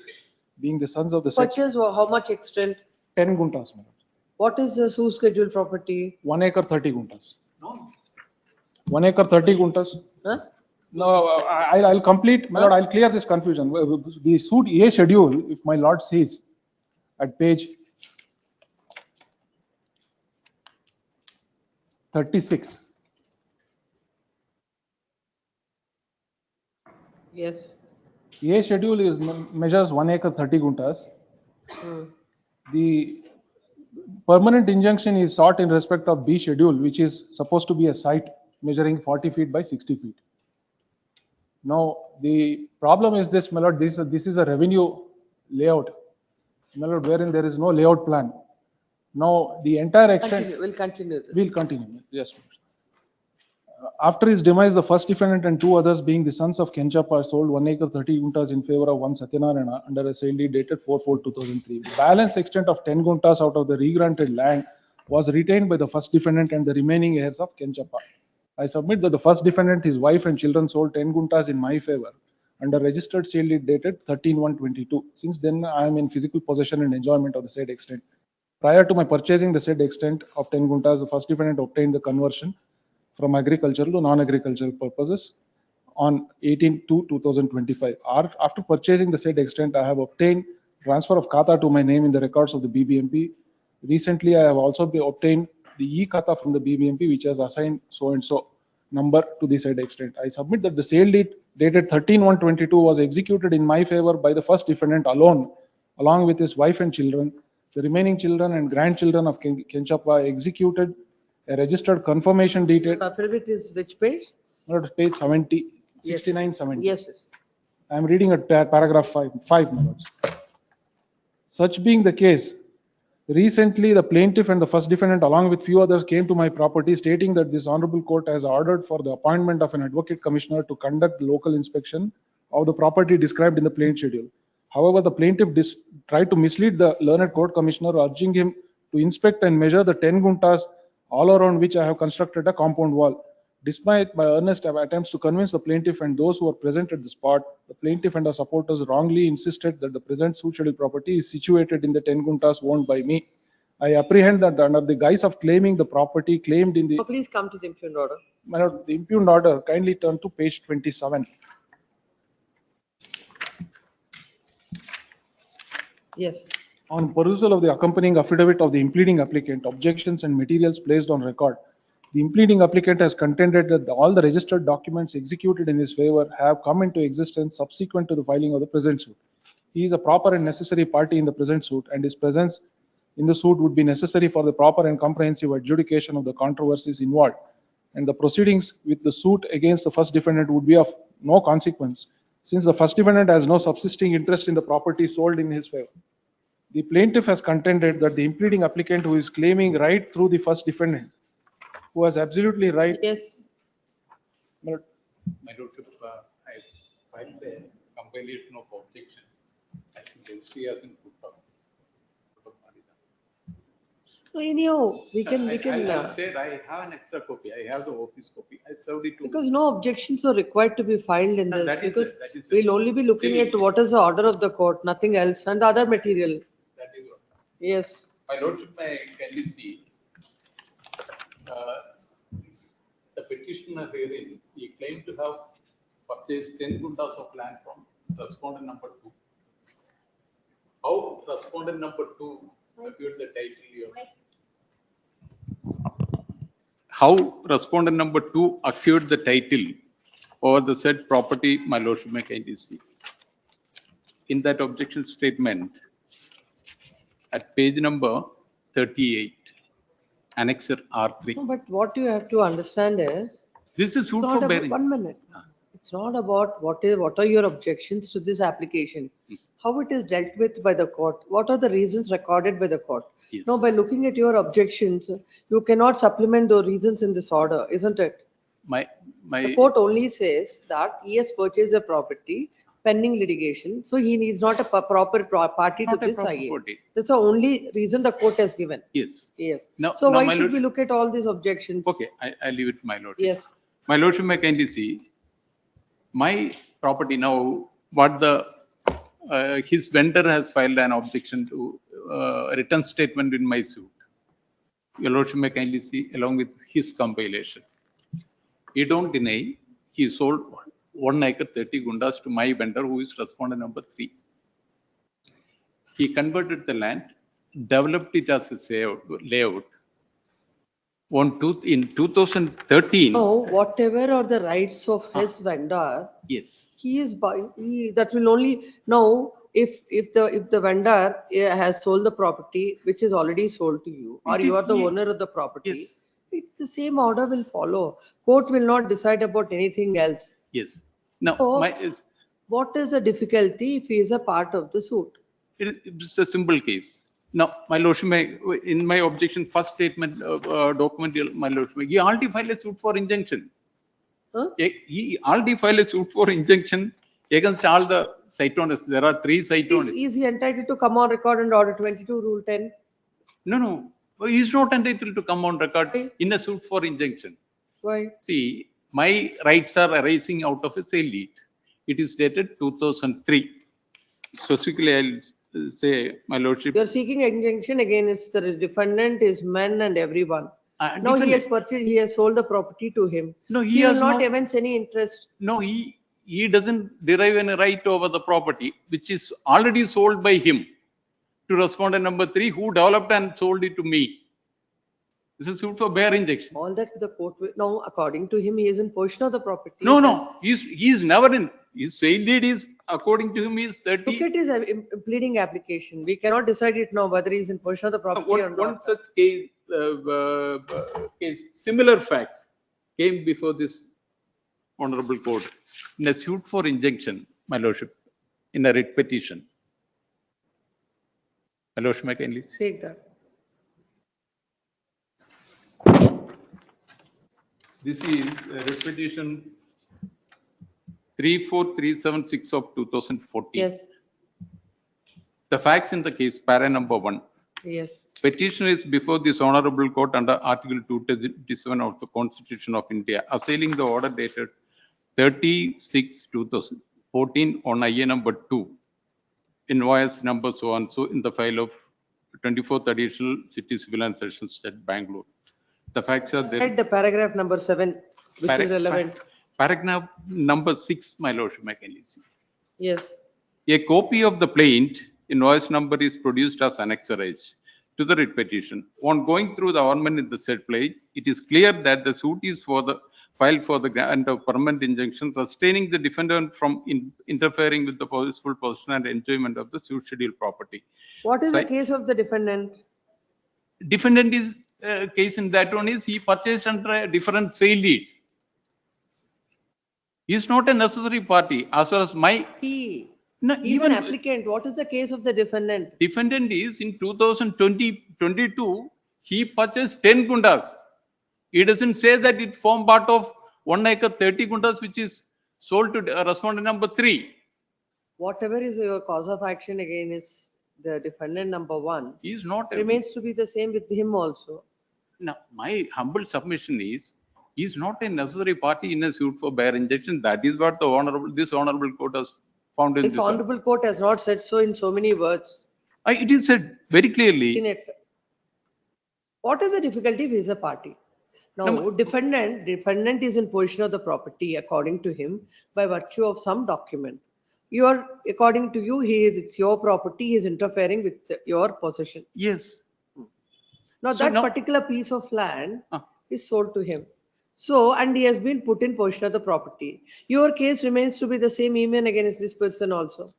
being the sons of the Purchase how much extent? 10 guntas. What is the sue schedule property? 1 acre 30 guntas. 1 acre 30 guntas. Huh? No, I'll complete, my lord, I'll clear this confusion. The suit A schedule, if my lord sees at page 36. Yes. A schedule is measures 1 acre 30 guntas. The permanent injunction is sought in respect of B schedule, which is supposed to be a site measuring 40 feet by 60 feet. Now, the problem is this, my lord, this is a revenue layout, my lord, wherein there is no layout plan. Now, the entire extent. We'll continue. We'll continue, yes. After his demise, the first defendant and 2 others, being the sons of Kenchappa, sold 1 acre 30 guntas in favor of one Satyanarayana under a sale deed dated 4/4/2003. Balance extent of 10 guntas out of the regranted land was retained by the first defendant and the remaining heirs of Kenchappa. I submit that the first defendant, his wife and children sold 10 guntas in my favor under registered seal deed dated 13/1/22. Since then, I am in physical possession and enjoyment of the said extent. Prior to my purchasing the said extent of 10 guntas, the first defendant obtained the conversion from agricultural to non-agricultural purposes on 18/2/2025. After purchasing the said extent, I have obtained transfer of kata to my name in the records of the BBMP. Recently, I have also obtained the e-kata from the BBMP, which has assigned so and so number to the said extent. I submit that the sale deed dated 13/1/22 was executed in my favor by the first defendant alone, along with his wife and children. The remaining children and grandchildren of Kenchappa executed a registered confirmation deed. Affidavit is which page? Page 70, Yes. 69, 70. Yes, yes. I am reading at paragraph 5, my lords. Such being the case, recently the plaintiff and the first defendant along with few others came to my property stating that this honorable court has ordered for the appointment of an advocate commissioner to conduct the local inspection of the property described in the plaint schedule. However, the plaintiff tried to mislead the learned court commissioner, urging him to inspect and measure the 10 guntas all around which I have constructed a compound wall. Despite my earnest attempts to convince the plaintiff and those who were present at the spot, the plaintiff and her supporters wrongly insisted that the present suit schedule property is situated in the 10 guntas owned by me. I apprehend that under the guise of claiming the property claimed in the... Please come to the impugned order. My lord, the impugned order, kindly turn to page 27. Yes. On perusal of the accompanying affidavit of the impleading applicant, objections and materials placed on record, the impleading applicant has contended that all the registered documents executed in his favor have come into existence subsequent to the filing of the present suit. He is a proper and necessary party in the present suit, and his presence in the suit would be necessary for the proper and comprehensive adjudication of the controversies involved, and the proceedings with the suit against the first defendant would be of no consequence, since the first defendant has no subsisting interest in the property sold in his favor. The plaintiff has contended that the impleading applicant who is claiming right through the first defendant, who has absolutely right. Yes. My lordship, I filed a compilation of objection. I think she hasn't put up. So anyhow, we can. I said I have an extra copy. I have the office copy. I served it to. Because no objections are required to be filed in No, this, that is because it, that is it. we'll only be looking Still- at what is the order of the court, nothing else, and the other material. That is what. Yes. My lordship, may kindly see. The petitioner herein, he claimed to have purchased 10 guntas of land from respondent number 2. How respondent number 2 acquired the title? How respondent number 2 acquired the title over the said property, my lordship, may kindly see. In that objection statement, at page number 38, annexure R3. No, but what you have to understand is. This is suit it's for not about- bearing. 1 minute. It's not about what are your objections to this application, how it is dealt with by the court, what are the reasons recorded by the court. Yes. Now, by looking at your objections, you cannot supplement the reasons in this order, isn't it? The court only says that he has purchased a property pending litigation, so he is not a proper party to Not a this proper IA. party. That's the only reason the court has given. Yes. Yes. Now- So now, why my should we lordship- look at all these objections? Okay, I leave it to my lordship. Yes. My lordship, may kindly see. My property now, what his vendor has filed an objection to written statement in my suit. Your lordship may kindly see along with his compilation. He don't deny he sold 1 acre 30 gundas to my vendor who is respondent number 3. He converted the land, developed it as a layout. In 2013. No, whatever are the rights of his vendor, Yes. he is that will only, now, if the vendor has sold the property, which is already sold to you, or you are the owner of the property, it's the same order will follow. Court will not decide about anything else. Yes. Now, So, what is the difficulty if he is a part of the suit? it's a simple case. Now, my lordship, in my objection, first statement document, my lordship, he already filed a suit for injunction. Huh? He already filed a suit for injunction against all the site owners. There are 3 site owners. Is he entitled to come on record and order 22 rule 10? No. He is not entitled to come on record in a suit for injunction. Why? See, my rights are arising out of a sale deed. It is dated 2003. Specifically, I'll say, my lordship. You're seeking injunction against the defendant, his men and everyone. Now he has purchased, he has sold the property to him. No, He will not evince any interest. No, he doesn't derive any right over the property, which is already sold by him to respondent number 3, who developed and sold it to me. This is suit for bare injection. All that the court will, now according to him, he is in possession of the property. No, he's never in. His sale deed is, according to him, is 30. Look at his pleading application. We cannot decide it now whether he is in possession of the property or not. One such case, similar facts came before this honorable court in a suit for injunction, my lordship, in a writ petition. My lordship, may I kindly take that. This is a writ petition 34376 of 2014. Yes. The facts in the case, para number 1. Yes. Petition is before this honorable court under Article 227 of the Constitution of India, assailing the order dated 30/6/2014 on IA number 2, invoice number so and so in the file of 24th Additional City Civil and Sessions State, Bangalore. The facts are there. At the paragraph number 7, which is relevant. Paragraph number 6, my lordship, may I kindly see. Yes. A copy of the plaint invoice number is produced as annexurage to the writ petition. On going through the amendment in the said plaint, it is clear that the suit is for the filed for the grant of permanent injunction, restraining the defendant from interfering with the peaceful possession and enjoyment of the suit scheduled property. What is the case of the defendant? Defendant is case in that one is he purchased under a different sale deed. He is not a necessary party as far as my. He's even an applicant. What is the case of the defendant? Defendant is in 2022, he purchased 10 gundas. He doesn't say that it formed part of 1 acre 30 gundas, which is sold to respondent number 3. Whatever is your cause of action against the defendant number 1, he is not remains to be the same with him also. Now, my humble submission is, he is not a necessary party in a suit for bare injunction. That is what the this honorable court has found in This honorable court has not said so in so many words. It is said very clearly. In it. What is the difficulty if he is a party? Now, defendant is in possession of the property according to him by virtue of some document. According to you, it's your property, he is interfering with your possession. Yes. Now that particular piece of land is sold to him. So, and he has been put in possession of the property. Your case remains to be the same even against this person also.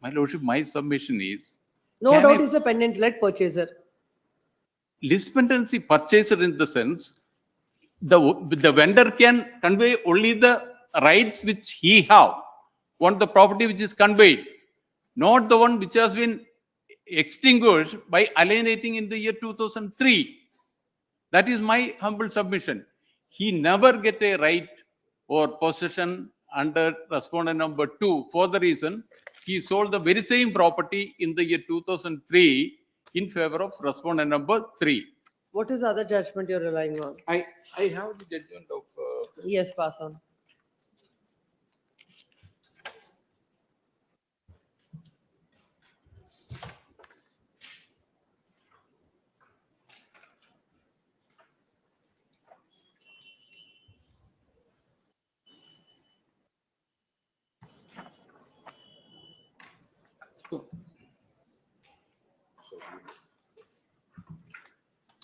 My lordship, my submission is. No doubt is a pendant-led purchaser. Lispendency purchaser in the sense, the vendor can convey only the rights which he have on the property which is conveyed, not the one which has been extinguished by alienating in the year 2003. That is my humble submission. He never get a right or possession under respondent number 2 for the reason he sold the very same property in the year 2003 in favor of respondent number 3. What is the other judgment you're relying on? I have the judgment of. Yes, pass on.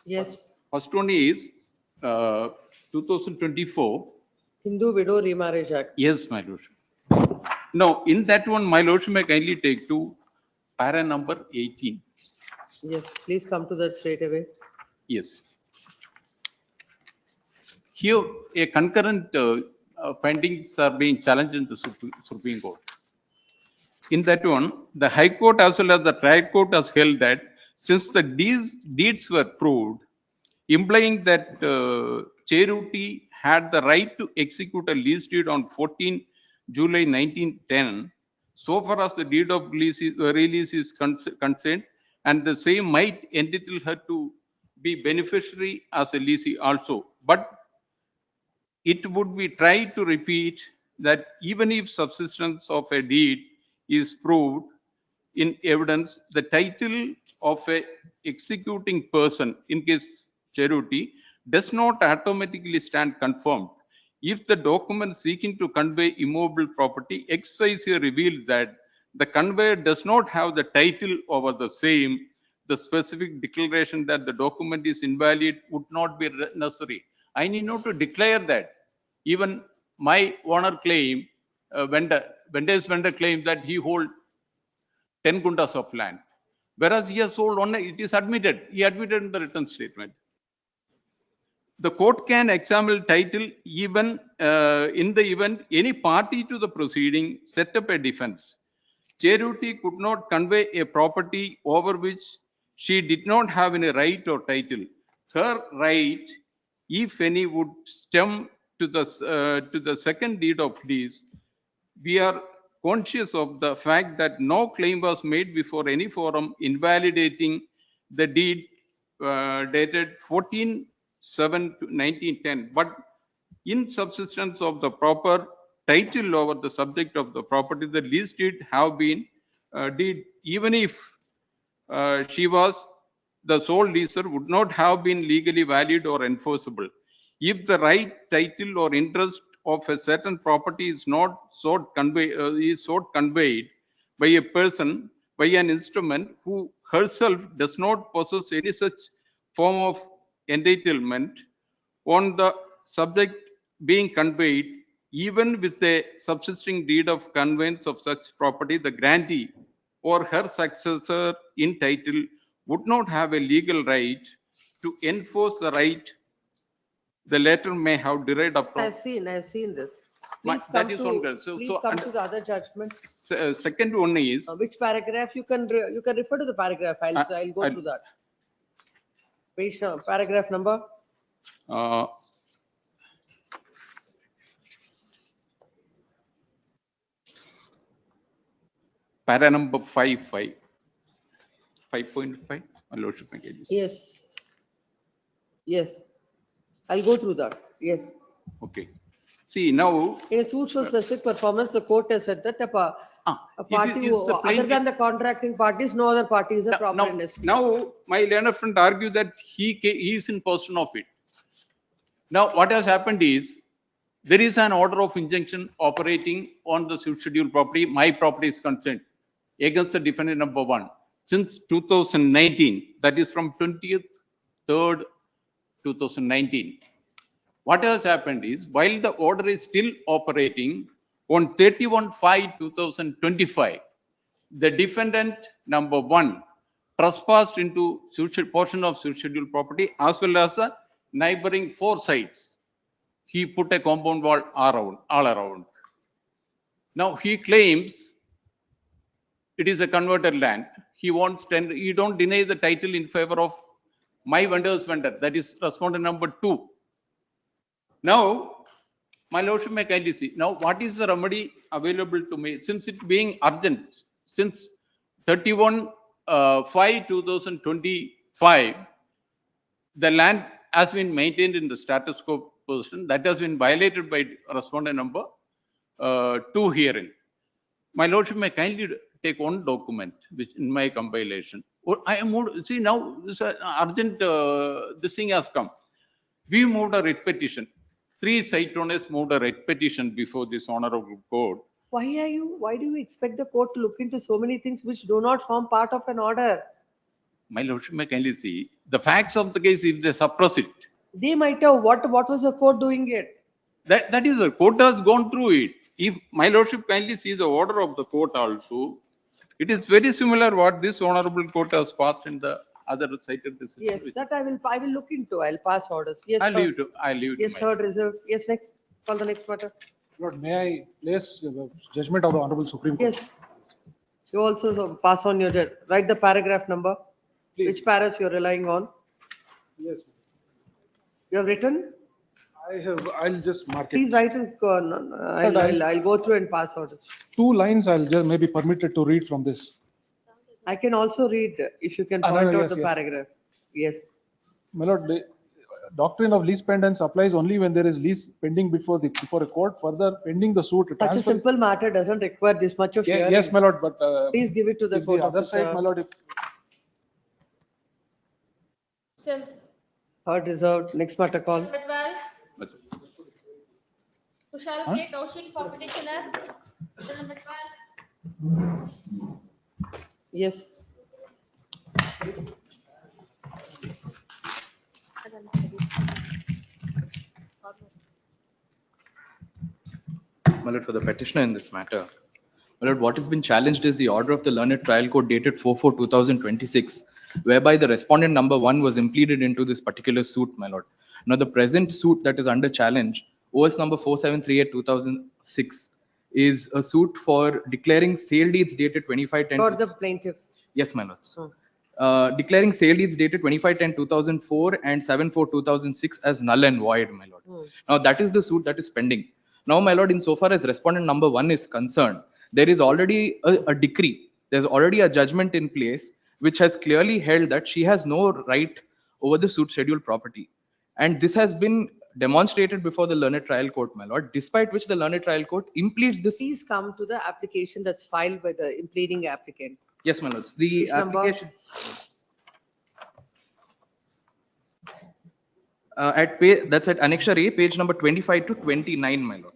Yes. First one is 2024. Hindu Widow Remarriage Act. Yes, my lordship. Now, in that one, my lordship may kindly take to para number 18. Yes, please come to that straight away. Yes. Here, a concurrent findings are being challenged in the Supreme Court. In that one, the High Court as well as the Trial Court has held that since the deeds were proved, implying that Cheruti had the right to execute a lease deed on 14 July 1910, so far as the deed of release is concerned, and the same might entitle her to be beneficiary as a lessee also. But it would be tried to repeat that even if subsistence of a deed is proved in evidence, the title of a executing person in case charity does not automatically stand confirmed. If the document seeking to convey immobile property expressly reveals that the conveyor does not have the title over the same, the specific declaration that the document is invalid would not be necessary. I need not to declare that. Even my owner claim, vendor's vendor claimed that he hold 10 guntas of land, whereas he has sold only, it is admitted, he admitted in the written statement. The court can examine title even in the event any party to the proceeding set up a defense. Charity could not convey a property over which she did not have any right or title. Her right, if any, would stem to the second deed of lease. We are conscious of the fact that no claim was made before any forum invalidating the deed dated 14/7/1910, but in subsistence of the proper title over the subject of the property, the lease deed have been deed, even if she was the sole leaser, would not have been legally valid or enforceable. If the right, title, or interest of a certain property is not conveyed by a person, by an instrument who herself does not possess any such form of entitlement on the subject being conveyed, even with a subsisting deed of conveyance of such property, the grantee or her successor in title would not have a legal right to enforce the right the latter may have derived upon. I've seen this. My- Please that come is one to, girl. So- please so come and- to the other judgment. Second one is, Which paragraph? You can refer to the paragraph. I'll go I- through that. Page, paragraph number. uh, para number 5.5. My lordship, my ladies. Yes. Yes. I'll go through that. Yes. Okay. See, now, In a suit for specific performance, the court has said that a party it's a other plain- than the contracting parties, no other party is a proper now, industry. now my learned friend argued that he is in possession of it. Now, what has happened is, there is an order of injunction operating on the suit schedule property, my property is concerned, against the defendant number 1 since 2019, that is from 20th 3rd 2019. What has happened is, while the order is still operating, on 31/5/2025, the defendant number 1 trespassed into portion of suit schedule property as well as the neighboring 4 sites. He put a compound wall all around. Now he claims it is a converted land. He wants he don't deny the title in favor of my vendor's vendor, that is respondent number 2. Now, my lordship may kindly see. Now, what is the remedy available to me? Since it being urgent, since 31/5/2025, the land has been maintained in the status quo position. That has been violated by respondent number 2 herein. My lordship may kindly take one document which in my compilation. Or I am moved, see now this urgent this thing has come. We moved a writ petition. 3 site owners moved a writ petition before this honorable court. Why do you expect the court to look into so many things which do not form part of an order? My lordship may kindly see the facts of the case. If they suppress it, They might have, what was the court doing it? that is the court has gone through it. If my lordship kindly see the order of the court also, it is very similar what this honorable court has passed in the other cited decision. Yes, that I will look into. I'll pass orders. Yes, I'll heard. leave it. I'll leave it. Yes, to my- heard, reserved. Yes, next. Call the next matter. Lord, may I place the judgment of the Honorable Supreme Court? Yes. You also pass on your, write the paragraph number. Which paras you're relying on? Yes. You have written? I'll just mark it. Please write and, I'll go through and pass orders. 2 lines I'll just maybe permitted to read from this. I can also read if you can No, point out yes, the yes. paragraph. Yes. My lord, the doctrine of lease pendants applies only when there is lease pending before a court. Further, pending the suit. Such a transfer- simple matter doesn't require this much of hearing. Yes, my lord, but. Please give it to the if court the other side, officer. my lord, if. Still, Heard reserved. Next matter call. number 12. Who shall Huh? take Kaushik for petitioner? Bill number 12. Yes. My lord, for the petitioner in this matter, my lord, what has been challenged is the order of the learned trial court dated 4/4/2026, whereby the respondent number 1 was impleaded into this particular suit, my lord. Now, the present suit that is under challenge, OS number 4738/2006, is a suit for declaring sale deeds dated 25/10. For the plaintiff. Yes, my lord. Hmm. Declaring sale deeds dated 25/10/2004 and 7/4/2006 as null and void, my lord. Now, that is the suit that is pending. Now, my lord, insofar as respondent number 1 is concerned, there is already a decree, there's already a judgment in place which has clearly held that she has no right over the suit scheduled property. And this has been demonstrated before the learned trial court, my lord, despite which the learned trial court impledes this. Please come to the application that's filed by the impleading applicant. Yes, my lords. The Which number? application. At page, that's at Annexure A, page number 25 to 29, my lord.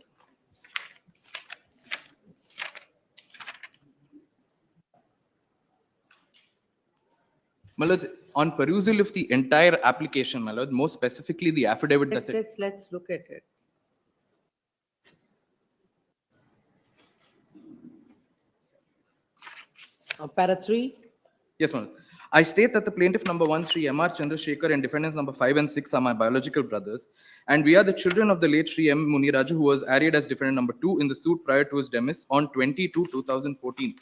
My lords, on perusal of the entire application, my lord, more specifically the affidavit that's it. Let's look at it. Para 3. Yes, my lord. I state that the plaintiff number 1, Sri M.R. Chandrasekhar, and defendants number 5 and 6 are my biological brothers, and we are the children of the late Sri M. Muniraju, who was arraigned as defendant number 2 in the suit prior to his demise on 20/2/2014.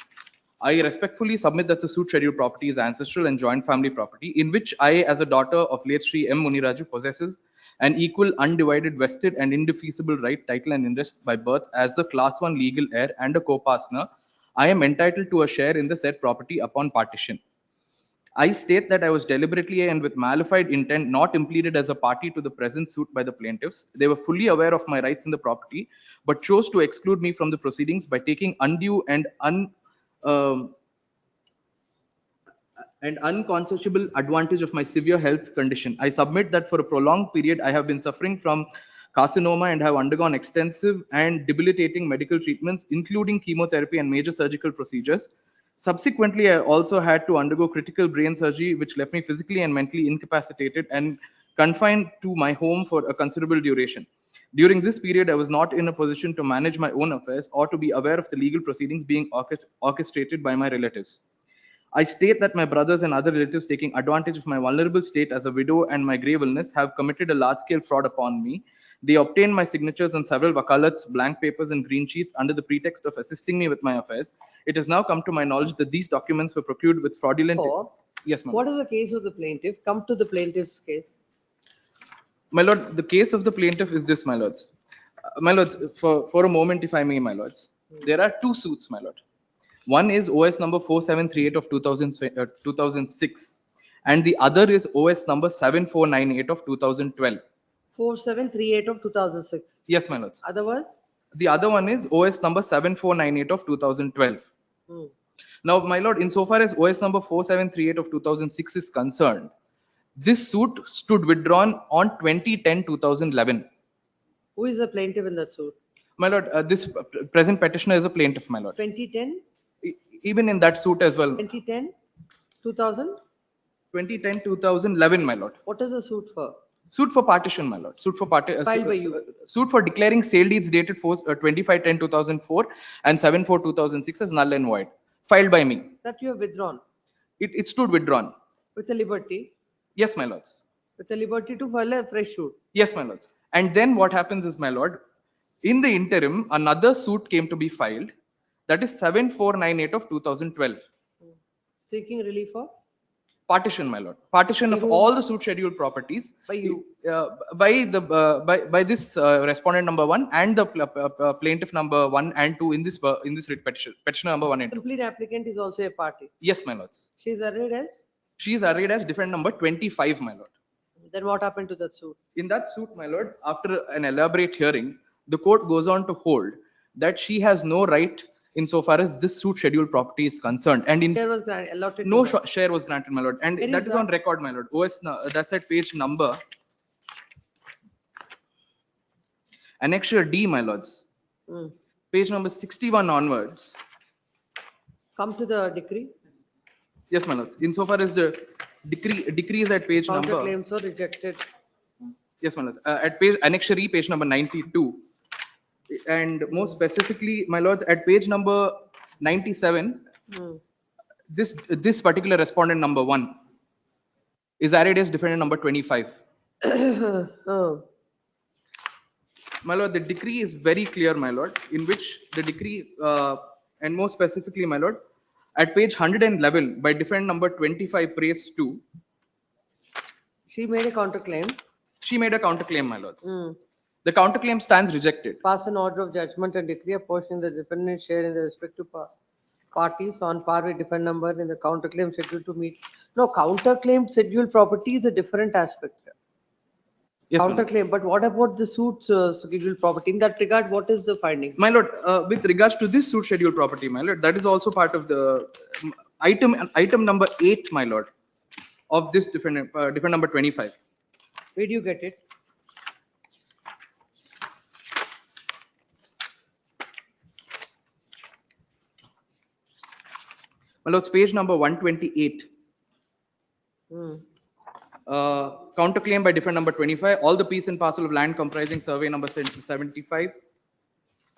I respectfully submit that the suit scheduled property is ancestral and joint family property, in which I, as a daughter of late Sri M. Muniraju, possesses an equal, undivided, vested, and indefeasible right, title, and interest by birth as the Class 1 legal heir and a co-partner. I am entitled to a share in the said property upon partition. I state that I was deliberately and with malified intent not impleaded as a party to the present suit by the plaintiffs. They were fully aware of my rights in the property, but chose to exclude me from the proceedings by taking undue and unconscionable advantage of my severe health condition. I submit that for a prolonged period, I have been suffering from carcinoma and have undergone extensive and debilitating medical treatments, including chemotherapy and major surgical procedures. Subsequently, I also had to undergo critical brain surgery, which left me physically and mentally incapacitated and confined to my home for a considerable duration. During this period, I was not in a position to manage my own affairs or to be aware of the legal proceedings being orchestrated by my relatives. I state that my brothers and other relatives, taking advantage of my vulnerable state as a widow and my grave illness, have committed a large-scale fraud upon me. They obtained my signatures on several wakalats, blank papers, and green sheets under the pretext of assisting me with my affairs. It has now come to my knowledge that these documents were procured with fraudulent. Yes, ma'am. What is the case of the plaintiff? Come to the plaintiff's case. My lord, the case of the plaintiff is this, my lords. My lords, for a moment, if I may, my lords, there are two suits, my lord. One is OS number 4738 of 2006, and the other is OS number 7498 of 2012. 4738 of 2006. Yes, my lords. Otherwise? The other one is OS number 7498 of 2012. Now, my lord, insofar as OS number 4738 of 2006 is concerned, this suit stood withdrawn on 2010-2011. Who is the plaintiff in that suit? My lord, this present petitioner is a plaintiff, my lord. 2010? Even in that suit as well. 2010? 2000? 2010-2011, my lord. What is the suit for? Suit for partition, my lord. Suit for Filed by you. Suit for declaring sale deeds dated 25/10/2004 and 7/4/2006 as null and void. Filed by me. That you have withdrawn. It stood withdrawn. With the liberty? Yes, my lords. With the liberty to file a fresh suit? Yes, my lords. And then what happens is, my lord, in the interim, another suit came to be filed. That is 7498 of 2012. Seeking relief for? Partition, my lord. Partition of all the suit scheduled properties by you, by this respondent number 1 and the plaintiff number 1 and 2 in this writ petition. Petitioner number 1 and 2. Complete applicant is also a party. Yes, my lords. She is arraigned as? She is arraigned as defendant number 25, my lord. Then what happened to that suit? In that suit, my lord, after an elaborate hearing, the court goes on to hold that she has no right insofar as this suit scheduled property is concerned. And in Share was allotted to no her. share was granted, my lord. And Where that is is on that? record, my lord. That's at page number. Annexure D, my lords. Hmm. Page number 61 onwards. Come to the decree. Yes, my lords. Insofar as the decree is at page number. Counterclaims were rejected. Yes, my lords. At page Annexure E, page number 92. And more specifically, my lords, at page number 97, Hmm. this particular respondent number 1 is arrayed as defendant number 25. Oh. My lord, the decree is very clear, my lord, in which the decree, and more specifically, my lord, at page 111 by defendant number 25 praise 2, She made a counterclaim. she made a counterclaim, my lords. Hmm. The counterclaim stands rejected. Pass an order of judgment and decree apportioning the defendant's share in the respective parties on par with defendant number in the counterclaim scheduled to meet. No, counterclaim scheduled property is a different aspect. Yes, my lord. Counterclaim, but what about the suit's scheduled property? In that regard, what is the finding? My lord, with regards to this suit scheduled property, my lord, that is also part of the item number 8, my lord, of this defendant number 25. Where do you get it? My lords, page number 128. Hmm. Counterclaim by defendant number 25, all the piece and parcel of land comprising survey number 75.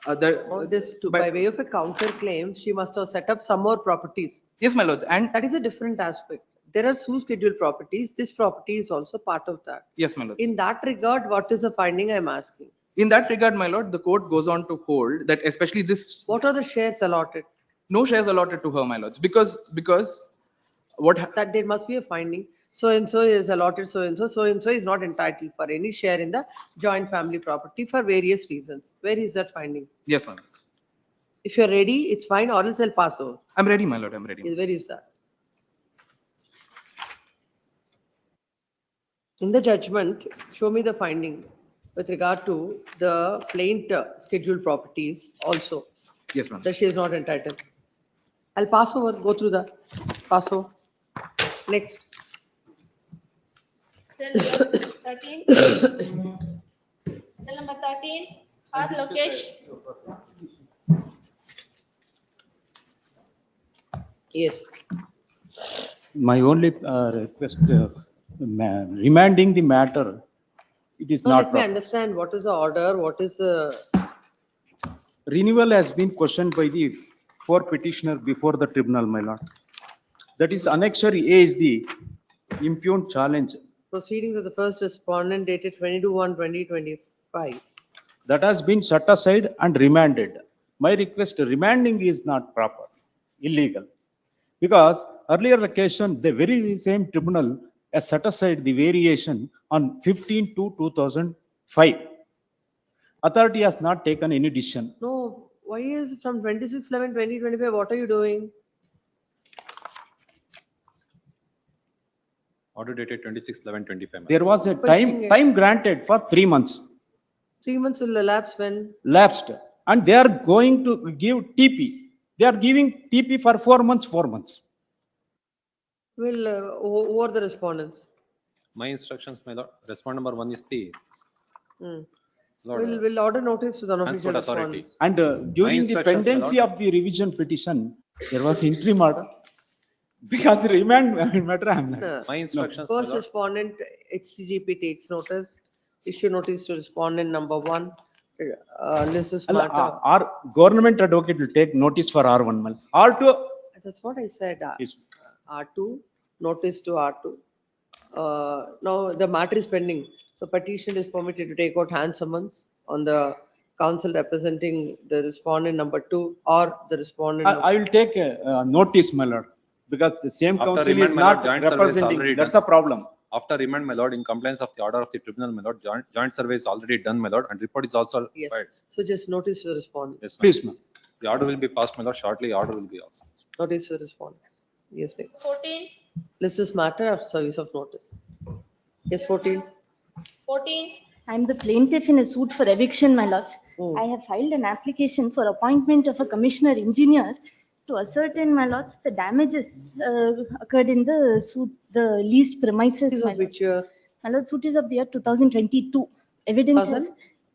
All this by way of a counterclaim, she must have set up some more properties. Yes, my lords, and that is a different aspect. There are suit scheduled properties. This property is also part of that. Yes, my lords. In that regard, what is the finding I'm asking? In that regard, my lord, the court goes on to hold that especially this. What are the shares allotted? No shares allotted to her, my lords, because what that there must be a finding. So and so is allotted. So and so is not entitled for any share in the joint family property for various reasons. Where is that finding? Yes, my lords. If you're ready, it's fine, or else I'll pass over. I'm ready, my lord. I'm ready. Where is that? In the judgment, show me the finding with regard to the plaintiff scheduled properties also. Yes, ma'am. That she is not entitled. I'll pass over, go through that. Pass over. Next. Cell 13. Cell number 13. R. Lokesh. Yes. My only request, remanding the matter, it is Now not let me proper. understand what is the order, what is the. Renewal has been questioned by the four petitioner before the tribunal, my lord. That is annexure A is the impugned challenge. Proceedings of the first respondent dated 22/1/2025. That has been set aside and remanded. My request, remanding is not proper, illegal. Because earlier occasion, the very same tribunal has set aside the variation on 15/2/2005. Authority has not taken any decision. No, why is from 26/11/2025, what are you doing? Order dated 26/11/25. There was a Questioning it. time granted for 3 months 3 months will elapse when? lapsed, and they are going to give TP. They are giving TP for 4 months, 4 months. Will, over the respondents. My instructions, my lord, respondent number 1 is the Hmm. Lord, Will order notice to the unofficial Transport Authority. respondents. And during the instructions, my pendency lord. of the revision petition, there was interim order. Because remand matter, I am not. My instructions, my First lord. respondent, HCGP takes notice, issue notice to respondent number 1. Mrs. Mata. Our government advocate will take notice for R1. R2. That's what I said. Is- R2, notice to R2. Now the matter is pending. So petition is permitted to take out hand summons on the counsel representing the respondent number 2 or the respondent. I will take a notice, my lord, because the same After council is remand, my lord, not joint survey is already representing. That's done. a problem. After remand, my lord, in compliance of the order of the tribunal, my lord, joint survey is already done, my lord, and report is also Yes. filed. So just notice to the respondent. Yes, ma'am. Please, ma'am. The order will be passed, my lord, shortly, order will be also. Notice to the respondent. Yes, please. 14. List this matter after service of notice. Yes, 14. 14. I'm the plaintiff in a suit for eviction, my lords. I have filed an application for appointment of a commissioner engineer to ascertain, my lords, the damages occurred in the suit, the leased premises, my lords. Which year? My lords, suit is of the year 2022. Evidence has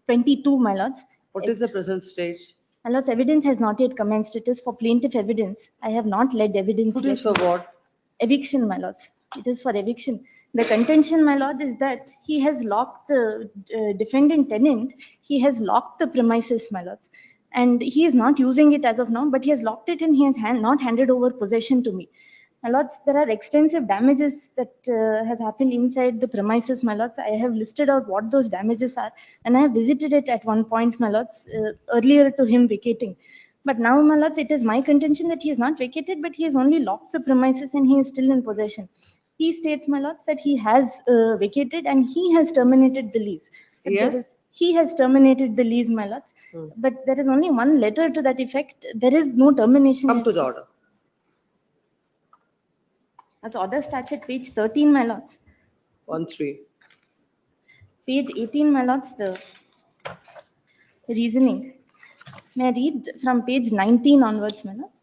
22, my lords. What is the present stage? My lords, evidence has not yet commenced. It is for plaintiff evidence. I have not led evidence. Suit is yet. for what? Eviction, my lords. It is for eviction. The contention, my lord, is that he has locked the defendant tenant. He has locked the premises, my lords. And he is not using it as of now, but he has locked it and he has not handed over possession to me. My lords, there are extensive damages that has happened inside the premises, my lords. I have listed out what those damages are, and I have visited it at one point, my lords, earlier to him vacating. But now, my lords, it is my contention that he is not vacated, but he has only locked the premises and he is still in possession. He states, my lords, that he has vacated and he has terminated the lease. But Yes? He has terminated the lease, my lords. But there is only one letter to that effect. There is no termination. Come to the order. That's order starts at page 13, my lords. 1-3. Page 18, my lords, the reasoning. May I read from page 19 onwards, my lords?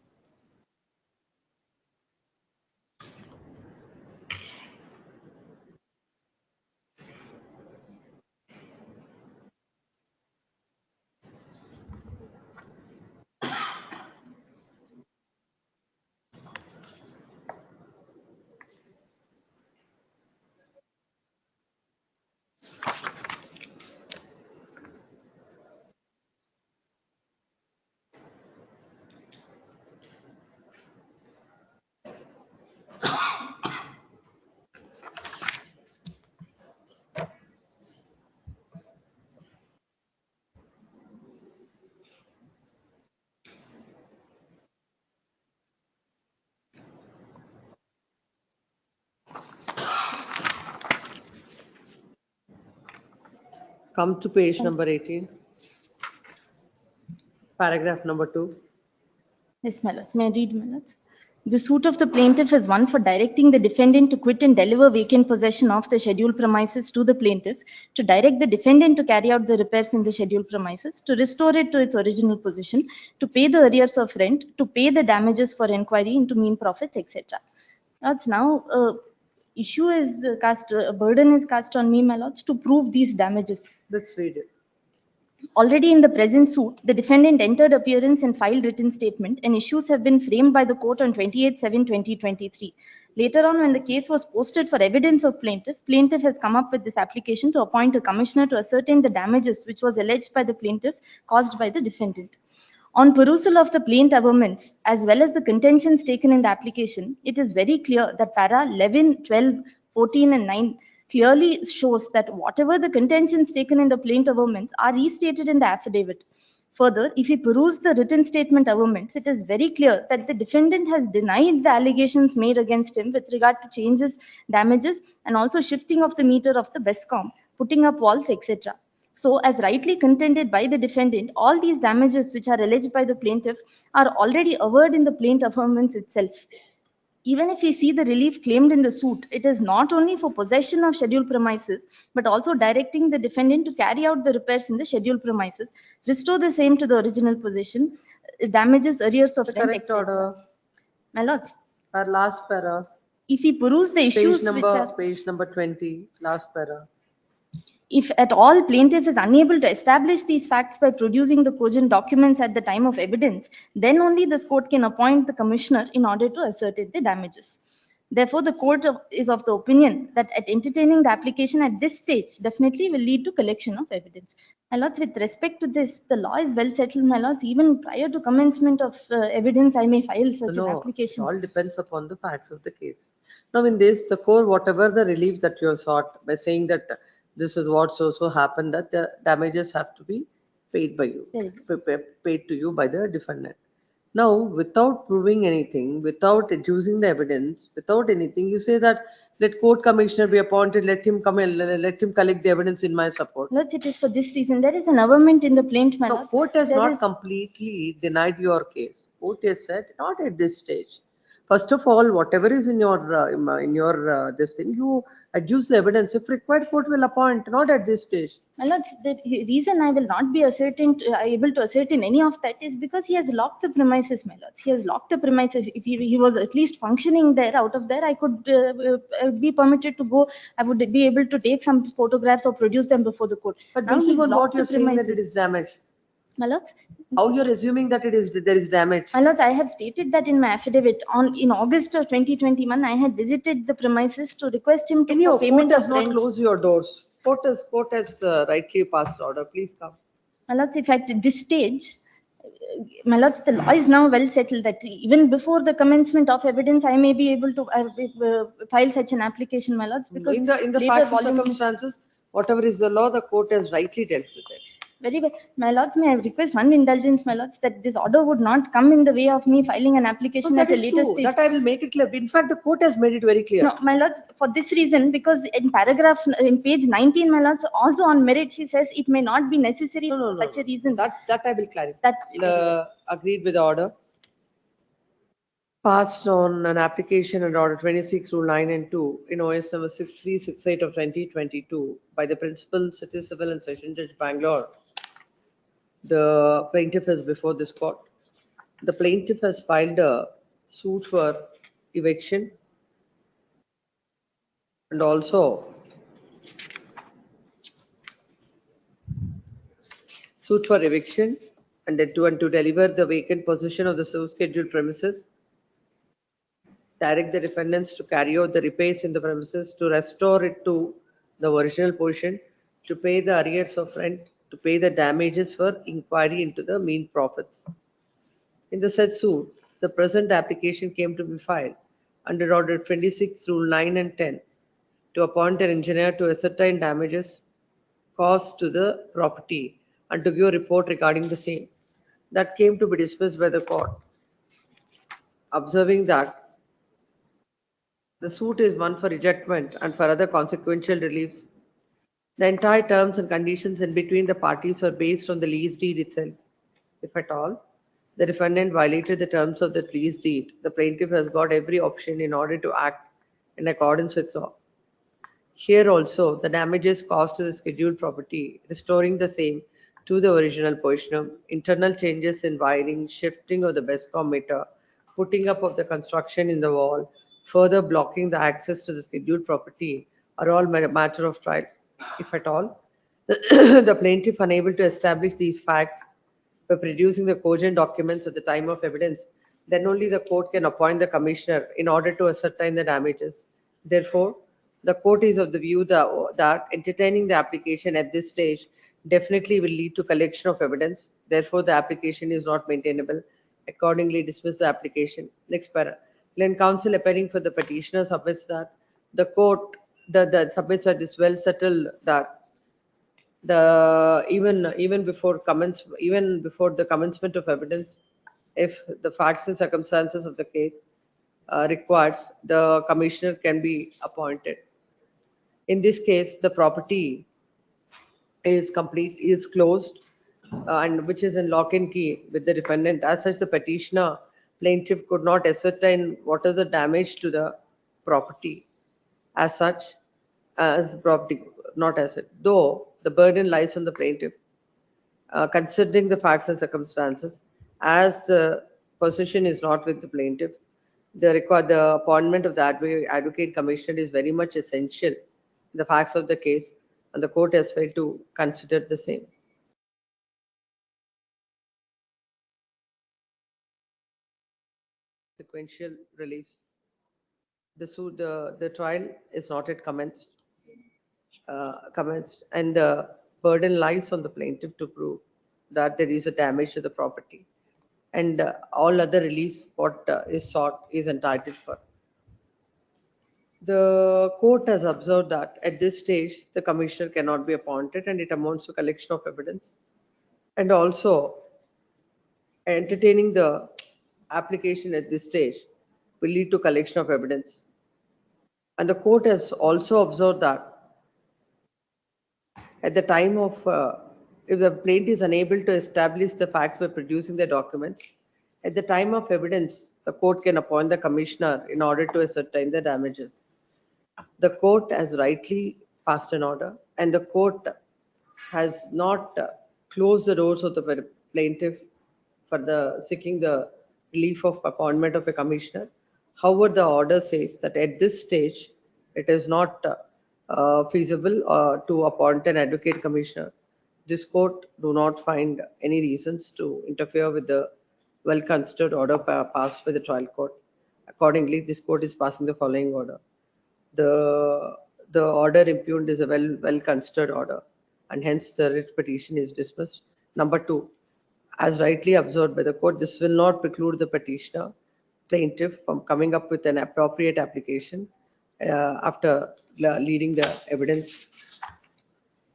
Come to page number 18. Paragraph number 2. Yes, my lords. May I read, my lords? The suit of the plaintiff is one for directing the defendant to quit and deliver vacant possession of the scheduled premises to the plaintiff, to direct the defendant to carry out the repairs in the scheduled premises, to restore it to its original position, to pay the arrears of rent, to pay the damages for inquiry into mean profits, etc. Lords, now issue is cast, a burden is cast on me, my lords, to prove these damages. Let's read it. Already in the present suit, the defendant entered appearance and filed written statement, and issues have been framed by the court on 28/7/2023. Later on, when the case was posted for evidence of plaintiff has come up with this application to appoint a commissioner to ascertain the damages which was alleged by the plaintiff caused by the defendant. On perusal of the plaint averments, as well as the contentions taken in the application, it is very clear that para 11, 12, 14, and 9 clearly shows that whatever the contentions taken in the plaint averments are restated in the affidavit. Further, if you peruse the written statement averments, it is very clear that the defendant has denied the allegations made against him with regard to changes, damages, and also shifting of the meter of the BESCOM, putting up walls, etc. So, as rightly contended by the defendant, all these damages which are alleged by the plaintiff are already averred in the plaint affirmance itself. Even if we see the relief claimed in the suit, it is not only for possession of scheduled premises, but also directing the defendant to carry out the repairs in the scheduled premises, restore the same to the original position, damages, arrears of rent, Correct etc. order. My lords, Our last para. if we peruse the issues Page number 20, last para. if at all plaintiff is unable to establish these facts by producing the cogent documents at the time of evidence, then only this court can appoint the commissioner in order to ascertain the damages. Therefore, the court is of the opinion that at entertaining the application at this stage definitely will lead to collection of evidence. My lords, with respect to this, the law is well settled, my lords. Even prior to commencement of evidence, I may file such an application. It all depends upon the facts of the case. Now, in this, the court, whatever the relief that you have sought by saying that this is what so happened, that the damages have to be paid by you, paid to you by the defendant. Now, without proving anything, without adducing the evidence, without anything, you say that let court commissioner be appointed, let him come and let him collect the evidence in my support. Lords, it is for this reason. There is an averment in the plaint, my No, lords. court has There not is- completely denied your case. Court has said not at this stage. First of all, whatever is in your, this thing, you adduce the evidence. If required, court will appoint, not at this stage. My lords, the reason I will not be able to ascertain any of that is because he has locked the premises, my lords. He has locked the premises. If he was at least functioning there, out of there, I could be permitted to go. I would be able to take some photographs or produce them before the court. But Now based he's on what locked the you're saying that it premises. is damaged. My lords, How you're assuming that there is damage? my lords, I have stated that in my affidavit. In August of 2021, I had visited the premises to request him to Anyhow, for payment court does of not rents. close your doors. Court has rightly passed order. Please come. My lords, if at this stage, my lords, the law is now well settled that even before the commencement of evidence, I may be able to file such an application, my lords, because In the later facts and volume. circumstances, whatever is the law, the court has rightly dealt with it. Very well. My lords, may I request one indulgence, my lords, that this order would not come in the way of me filing an application No, at that a is later true. stage. That I will make it clear. In fact, the court has made it very clear. No, my lords, for this reason, because in page 19, my lords, also on merit, she says it may not be necessary for such a reason. That I will clarify. That Agreed with the order. Passed on an application under order 26 rule 9 and 2 in OS number 6368 of 2022 by the Principal City Civil and Session Judge Bangalore. The plaintiff is before this court. The plaintiff has filed a suit for eviction and also suit for eviction and to deliver the vacant possession of the so-scheduled premises, direct the defendants to carry out the repairs in the premises, to restore it to the original position, to pay the arrears of rent, to pay the damages for inquiry into the mean profits. In the said suit, the present application came to be filed under order 26 rule 9 and 10 to appoint an engineer to ascertain damages caused to the property and to give a report regarding the same. That came to be dismissed by the court, observing that the suit is one for ejectment and for other consequential reliefs. The entire terms and conditions in between the parties are based on the lease deed itself. If at all, the defendant violated the terms of the lease deed, the plaintiff has got every option in order to act in accordance with law. Here also, the damages caused to the scheduled property, restoring the same to the original position, internal changes in wiring, shifting of the BESCOM meter, putting up of the construction in the wall, further blocking the access to the scheduled property are all matter of trial. If at all, the plaintiff unable to establish these facts by producing the cogent documents at the time of evidence, then only the court can appoint the commissioner in order to ascertain the damages. Therefore, the court is of the view that entertaining the application at this stage definitely will lead to collection of evidence. Therefore, the application is not maintainable. Accordingly, dismiss the application. Next para. When counsel appearing for the petitioner submits that the court submits that is well settled that even before the commencement of evidence, if the facts and circumstances of the case requires, the commissioner can be appointed. In this case, the property is closed, and which is in lock and key with the defendant. As such, the petitioner plaintiff could not ascertain what is the damage to the property. As such, as property not asset, though the burden lies on the plaintiff. Considering the facts and circumstances, as the possession is not with the plaintiff, the appointment of the advocate commissioner is very much essential in the facts of the case, and the court has failed to consider the same. Sequential reliefs. The trial is not yet commenced, and the burden lies on the plaintiff to prove that there is a damage to the property, and all other reliefs what is sought is entitled for. The court has observed that at this stage the commissioner cannot be appointed, and it amounts to collection of evidence, and also entertaining the application at this stage will lead to collection of evidence. And the court has also observed that at the time of, if the plaintiff is unable to establish the facts by producing the documents, At the time of evidence, the court can appoint the commissioner in order to ascertain the damages. The court has rightly passed an order and the court has not closed the doors of the plaintiff for the seeking the relief of appointment of a commissioner. However, the order says that at this stage, it is not feasible to appoint an advocate commissioner. This court do not find any reasons to interfere with the well-considered order passed by the trial court. Accordingly, this court is passing the following order. The order impugned is a well-considered order and hence the writ petition is dismissed. Number two, as rightly observed by the court, this will not preclude the petitioner plaintiff from coming up with an appropriate application after leading the evidence.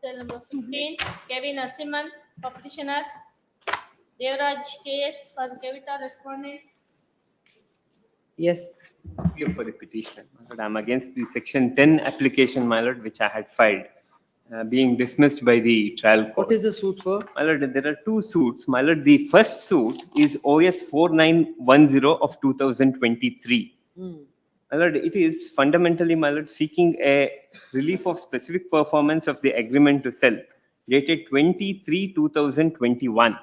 Cell number 15, Kevin Narasimhan, for petitioner. Devraj KS for Kavita, respondent. Yes. For the petitioner, my lord, I'm against the section 10 application, my lord, which I had filed, being dismissed by the trial court. What is the suit for? My lord, there are two suits. My lord, the first suit is OS 4910 of 2023. My lord, it is fundamentally, my lord, seeking a relief of specific performance of the agreement to sell, dated 23/2021.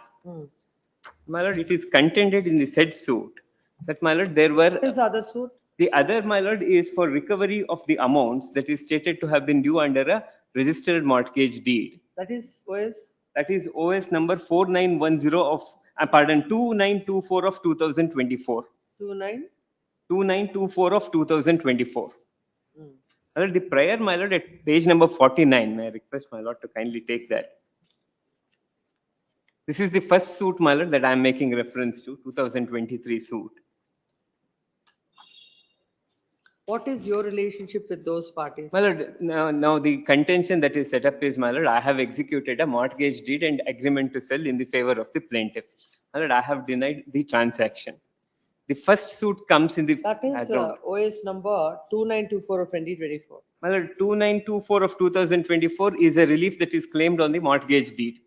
My lord, it is contended in the said suit that, my lord, there were. What is the other suit? The other, my lord, is for recovery of the amounts that is stated to have been due under a registered mortgage deed. That is OS? That is OS number 4910 of, 2924 of 2024. 2924 of 2024. My lord, the prior, my lord, at page number 49, may I request my lord to kindly take that. This is the first suit, my lord, that I am making reference to, 2023 suit. What is your relationship with those parties? My lord, now the contention that is set up is, my lord, I have executed a mortgage deed and agreement to sell in the favor of the plaintiff. My lord, I have denied the transaction. The first suit comes in the That is OS number 2924 of 2024. My lord, 2924 of 2024 is a relief that is claimed on the mortgage deed.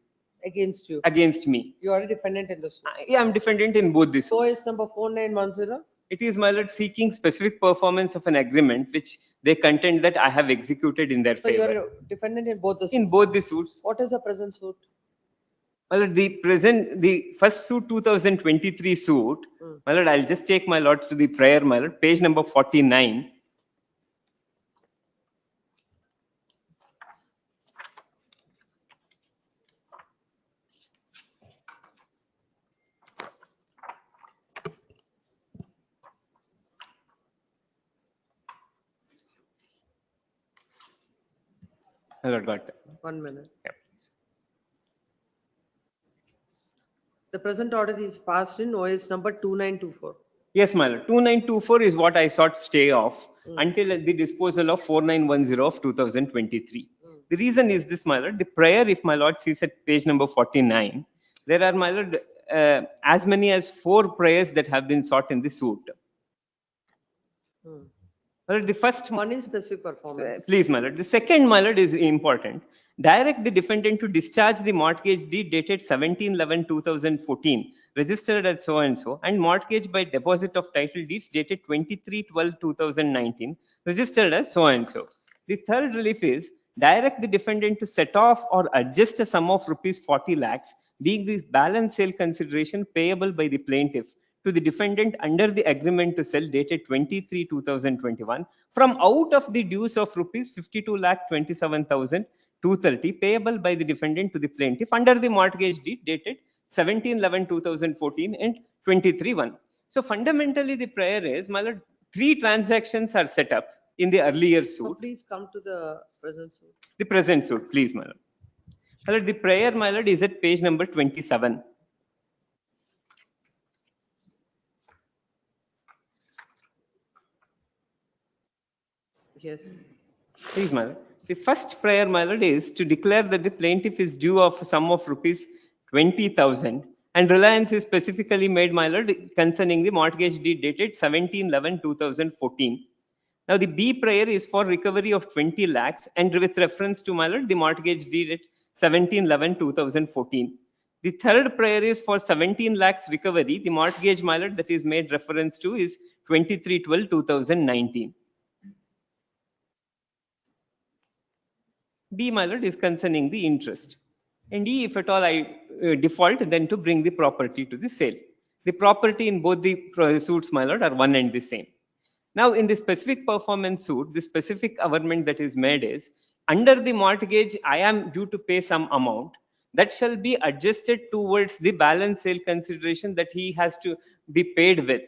Against you? Against me. You are a defendant in the suit? Yeah, I'm defendant in both these. OS number 4910? It is, my lord, seeking specific performance of an agreement which they contend that I have executed in their So you favor. are a defendant in both the suits? In both the suits. What is the present suit? My lord, the first suit, 2023 suit, my lord, I'll just take my lord to the prior, my lord, page number 49. My lord, got that. 1 minute. Yeah. The present order is passed in OS number 2924. Yes, my lord. 2924 is what I sought stay of until the disposal of 4910 of 2023. The reason is this, my lord. The prior, if my lord sees at page number 49, there are, my lord, as many as 4 priors that have been sought in the suit. My lord, the first one is specific performance. Please, my lord. The second, my lord, is important. Direct the defendant to discharge the mortgage deed dated 17/11/2014, registered as so and so, and mortgage by deposit of title deeds dated 23/12/2019, registered as so and so. The third relief is direct the defendant to set off or adjust a sum of rupees 40 lakhs, being the balance sale consideration payable by the plaintiff to the defendant under the agreement to sell dated 23/2021 from out of the dues of rupees 52,27,230 payable by the defendant to the plaintiff under the mortgage deed dated 17/11/2014 and 23/1. So fundamentally, the prior is, my lord, 3 transactions are set up in the earlier suit. So please come to the present suit. The present suit, please, my lord. My lord, the prior, my lord, is at page number 27. Yes. Please, my lord. The first prior, my lord, is to declare that the plaintiff is due of a sum of rupees 20,000 and reliance is specifically made, my lord, concerning the mortgage deed dated 17/11/2014. Now, the B prior is for recovery of 20 lakhs and with reference to, my lord, the mortgage deed at 17/11/2014. The third prayer is for 17 lakhs recovery. The mortgage, my lord, that is made reference to is 23/12/2019. D, my lord, is concerning the interest. And E, if at all I default, then to bring the property to the sale. The property in both the suits, my lord, are one and the same. Now, in the specific performance suit, the specific averment that is made is, under the mortgage, I am due to pay some amount that shall be adjusted towards the balance sale consideration that he has to be paid with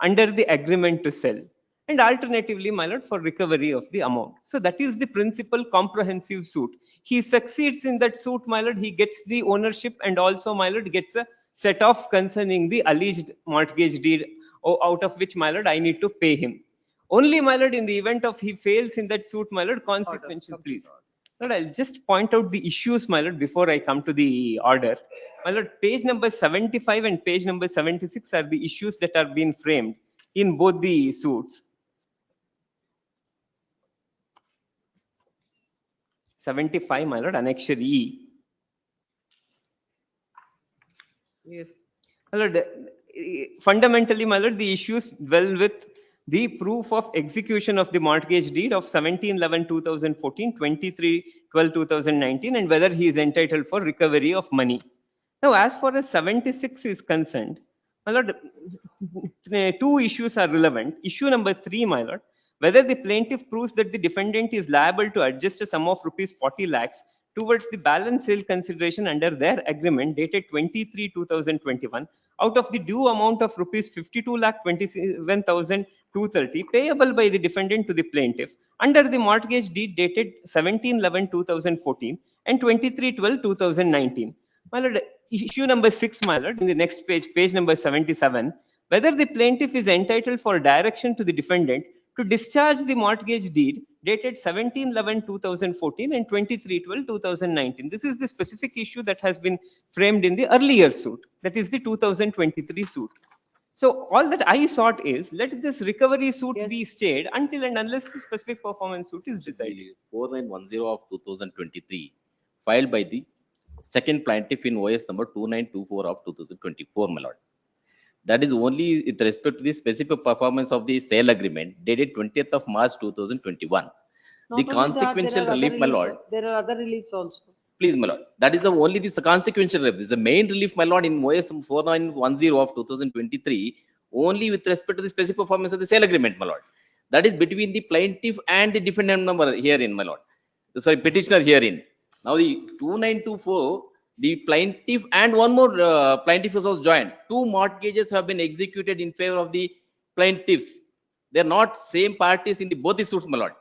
under the agreement to sell. And alternatively, my lord, for recovery of the amount. So that is the principal comprehensive suit. He succeeds in that suit, my lord, he gets the ownership, and also, my lord, gets a set off concerning the alleged mortgage deed, out of which, my lord, I need to pay him. Only, my lord, in the event of he fails in that suit, my lord, consequential, please. Lord, I'll just point out the issues, my lord, before I come to the order. My lord, page number 75 and page number 76 are the issues that are being framed in both the suits. 75, my lord, annexure E. Yes. My lord, fundamentally, my lord, the issues dwell with the proof of execution of the mortgage deed of 17/11/2014, 23/12/2019, and whether he is entitled for recovery of money. Now, as far as 76 is concerned, my lord, two issues are relevant. Issue number 3, my lord, whether the plaintiff proves that the defendant is liable to adjust a sum of rupees 40 lakhs towards the balance sale consideration under their agreement dated 23/2021 out of the due amount of rupees 52,27,230 payable by the defendant to the plaintiff under the mortgage deed dated 17/11/2014 and 23/12/2019. My lord, issue number 6, my lord, in the next page, page number 77, whether the plaintiff is entitled for direction to the defendant to discharge the mortgage deed dated 17/11/2014 and 23/12/2019. This is the specific issue that has been framed in the earlier suit, that is the 2023 suit. So all that I sought is, let this recovery suit be stayed until and unless the specific performance suit is decided. 4910 of 2023, filed by the second plaintiff in OS number 2924 of 2024, my lord. That is only with respect to the specific performance of the sale agreement dated 20th of March 2021. Not The only that, consequential there are relief, other my reliefs lord. There are other reliefs also. Please, my lord. That is the only this consequential relief. This is the main relief, my lord, in OS 4910 of 2023, only with respect to the specific performance of the sale agreement, my lord. That is between the plaintiff and the defendant number herein, my lord. Sorry, petitioner herein. Now the 2924, the plaintiff and one more plaintiff was joined. Two mortgages have been executed in favor of the plaintiffs. They are not same parties in the both the suits, my lord.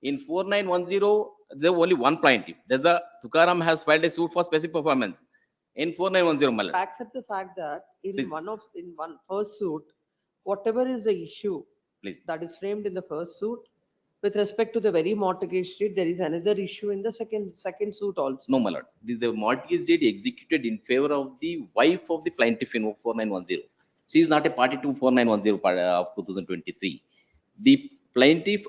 In 4910, there only one plaintiff. There's a Tukaram has filed a suit for specific performance. In 4910, my lord. Accept the fact that in Please. in one first suit, whatever is the issue Please. that is framed in the first suit, with respect to the very mortgage deed, there is another issue in the second suit also. No, my lord. The mortgage deed executed in favor of the wife of the plaintiff in 4910. She is not a party to 4910 of 2023. The plaintiff.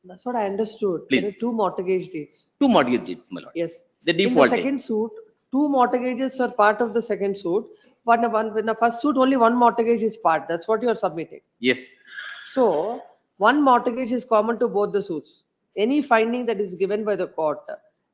That's what I understood. Please. There are two mortgage deeds. Two mortgage deeds, my lord. Yes. The In the default. second suit, two mortgages are part of the second suit. But in the first suit, only one mortgage is part. That's what you are submitting. Yes. So one mortgage is common to both the suits. Any finding that is given by the court,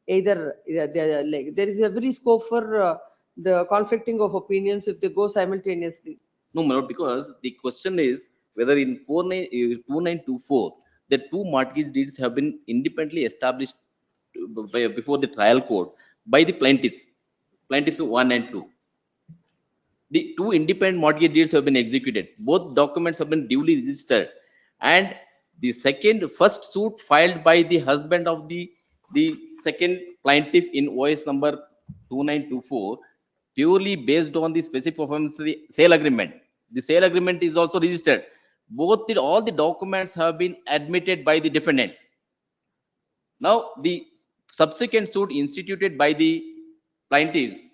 either there is every scope for the conflicting of opinions if they go simultaneously. No, my lord, because the question is whether in 2924, the two mortgage deeds have been independently established before the trial court by the plaintiffs 1 and 2. The two independent mortgage deeds have been executed. Both documents have been duly registered. And the first suit filed by the husband of the second plaintiff in OS number 2924, purely based on the specific performance of the sale agreement. The sale agreement is also registered. All the documents have been admitted by the defendants. Now, the subsequent suit instituted by the plaintiffs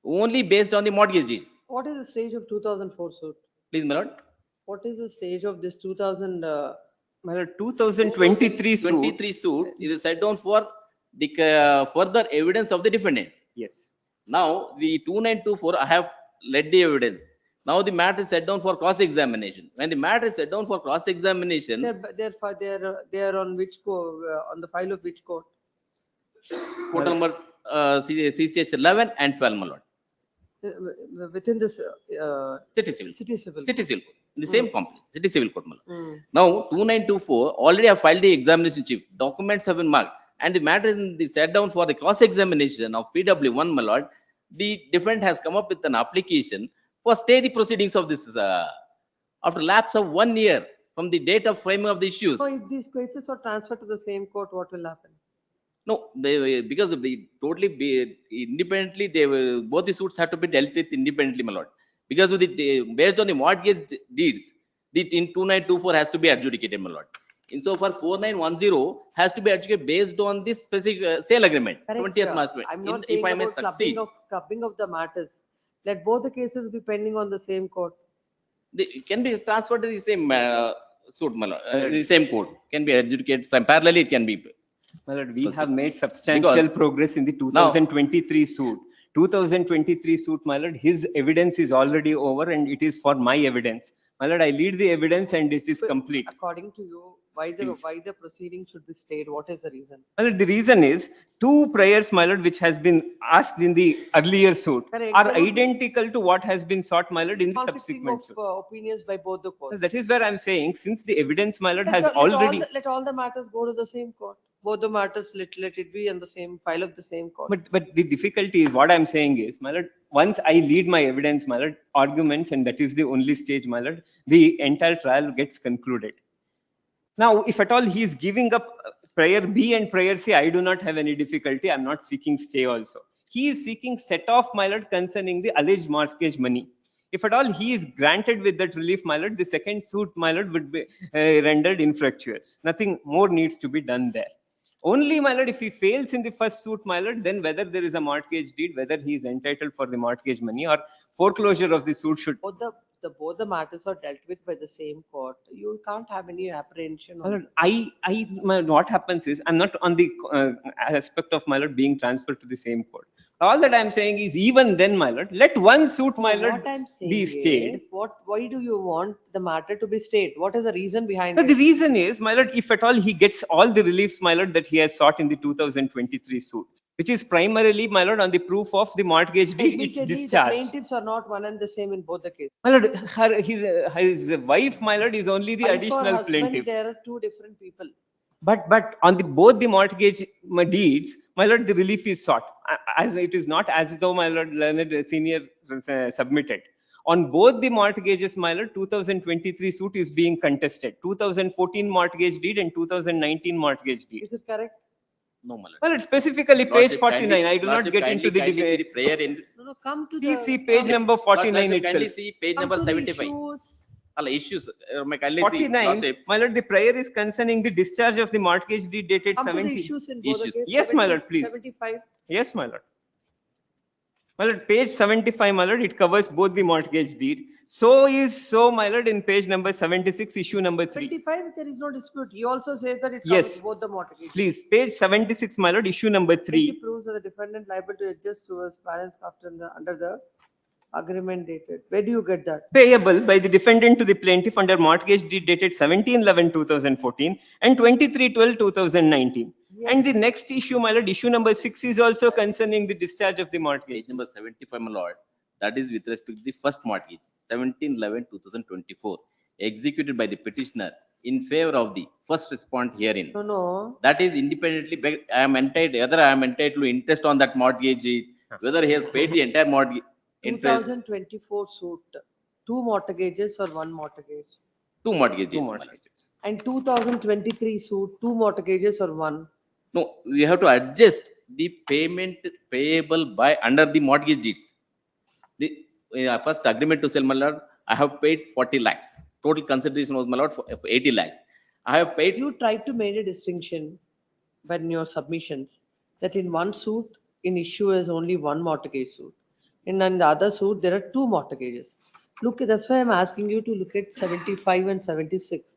only based on the mortgage deeds. What is the stage of 2004 suit? Please, my lord. What is the stage of this 2023 suit? 23 suit is set down for the further evidence of the defendant. Yes. Now, the 2924, I have led the evidence. Now the matter is set down for cross-examination. When the matter is set down for cross-examination, They're on which on the file of which court? court number CCH 11 and 12, my lord. Within this, City civil. City civil. City civil. In the same complex, city civil court, my lord. Mm. Now, 2924, already have filed the examination chief. Documents have been marked. And the matter is in the set down for the cross-examination of PW1, my lord. The defendant has come up with an application for stay the proceedings of this after lapse of 1 year from the date of framing of the issues. So if these cases are transferred to the same court, what will happen? No, because of the totally independently, both the suits have to be dealt with independently, my lord. Because of based on the mortgage deeds, in 2924 has to be adjudicated, my lord. Insofar 4910 has to be adjudicated based on this specific sale agreement, Correct, 20th March. I'm not saying If I may about succeed, clubbing of the matters. Let both the cases be pending on the same court. it can be transferred to the same suit, my lord, the same court. Can be adjudicated parallelly. It can be. My lord, we Proceed. have made substantial Because progress in the 2023 suit. 2023 suit, my lord, his evidence is already over and it is for my evidence. My lord, I lead the evidence and it is complete. According to you, why the proceeding should be stayed? What is the reason? My lord, the reason is two prayers, my lord, which has been asked in the earlier suit Correct. are There would be identical to what has been sought, my lord, in the conflicting subsequent of suit. opinions by both the courts. That is where I'm saying, since the evidence, my lord, has Let already. let all the matters go to the same court. Both the matters, let it be in the same file of the same court. But the difficulty is, what I'm saying is, my lord, once I lead my evidence, my lord, arguments, and that is the only stage, my lord, the entire trial gets concluded. Now, if at all he is giving up prayer B and prayer C, I do not have any difficulty. I'm not seeking stay also. He is seeking set off, my lord, concerning the alleged mortgage money. If at all he is granted with that relief, my lord, the second suit, my lord, would be rendered infructuous. Nothing more needs to be done there. Only, my lord, if he fails in the first suit, my lord, then whether there is a mortgage deed, whether he is entitled for the mortgage money or foreclosure of the suit should. Both the matters are dealt with by the same court. You can't have any apprehension. My lord, what happens is, I'm not on the aspect of, my lord, being transferred to the same court. All that I'm saying is, even then, my lord, let one suit, my lord, What I'm saying be stayed. is, why do you want the matter to be stayed? What is the reason behind But it? the reason is, my lord, if at all he gets all the reliefs, my lord, that he has sought in the 2023 suit, which is primarily, my lord, on the proof of the mortgage deed, it's Admittedly, the discharged. plaintiffs are not one and the same in both the cases. My lord, his wife, my lord, is only the Wife or additional husband, plaintiff. there are two different people. But on both the mortgage deeds, my lord, the relief is sought. As it is not as though, my lord, learned senior submitted. On both the mortgages, my lord, 2023 suit is being contested. 2014 mortgage deed and 2019 mortgage deed. Is it correct? no, my lord. Well, it's specifically page Lordship, 49. I do not Lordship, get into the kindly see debate. the prayer in. No, come to Please see the. page number 49 Lordship, itself. kindly see page Come number to the 75. issues. Issues. May kindly see. 49, Lordship. my lord, the prayer is concerning the discharge of the mortgage deed dated Come to the 17. issues in both the Issues. cases. Yes, my lord, please. 75. Yes, my lord. My lord, page 75, my lord, it covers both the mortgage deed. So, my lord, in page number 76, issue number 3. 25, there is no dispute. He also says that it Yes. covers both the mortgages. Please, page 76, my lord, issue number 3. It proves that the defendant liable to adjust to his balance after under the agreement dated. Where do you get that? Payable by the defendant to the plaintiff under mortgage deed dated 17/11/2014 and 23/12/2019. Yes. And the next issue, my lord, issue number 6 is also concerning the discharge of the mortgage. Page number 75, my lord. That is with respect to the first mortgage, 17/11/2024, executed by the petitioner in favor of the first respond herein. No. That is independently, I am entitled, whether I am entitled to interest on that mortgage, whether he has paid the entire mortgage interest. 2024 suit, two mortgages or one mortgage? Two mortgages. Two my lord. mortgages. And 2023 suit, two mortgages or one? No, we have to adjust the payment payable by under the mortgage deeds. The first agreement to sell, my lord, I have paid 40 lakhs. Total consideration was, my lord, for 80 lakhs. I have paid. You tried to make a distinction when your submissions that in one suit, in issue is only one mortgage suit. In the other suit, there are two mortgages. Look, that's why I'm asking you to look at 75 and 76.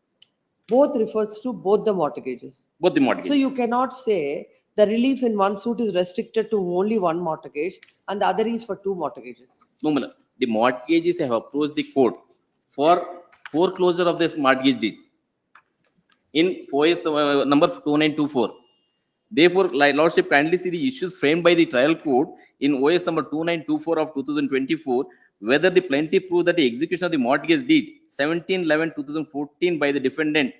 Both refers to both the mortgages. Both the mortgages. So you cannot say the relief in one suit is restricted to only one mortgage and the other is for two mortgages. No, madam. The mortgages have approached the court for foreclosure of this mortgage deeds in OS number 2924. Therefore, Lordship kindly see the issues framed by the trial court in OS number 2924 of 2024, whether the plaintiff proved that the execution of the mortgage deed 17/11/2014 by the defendant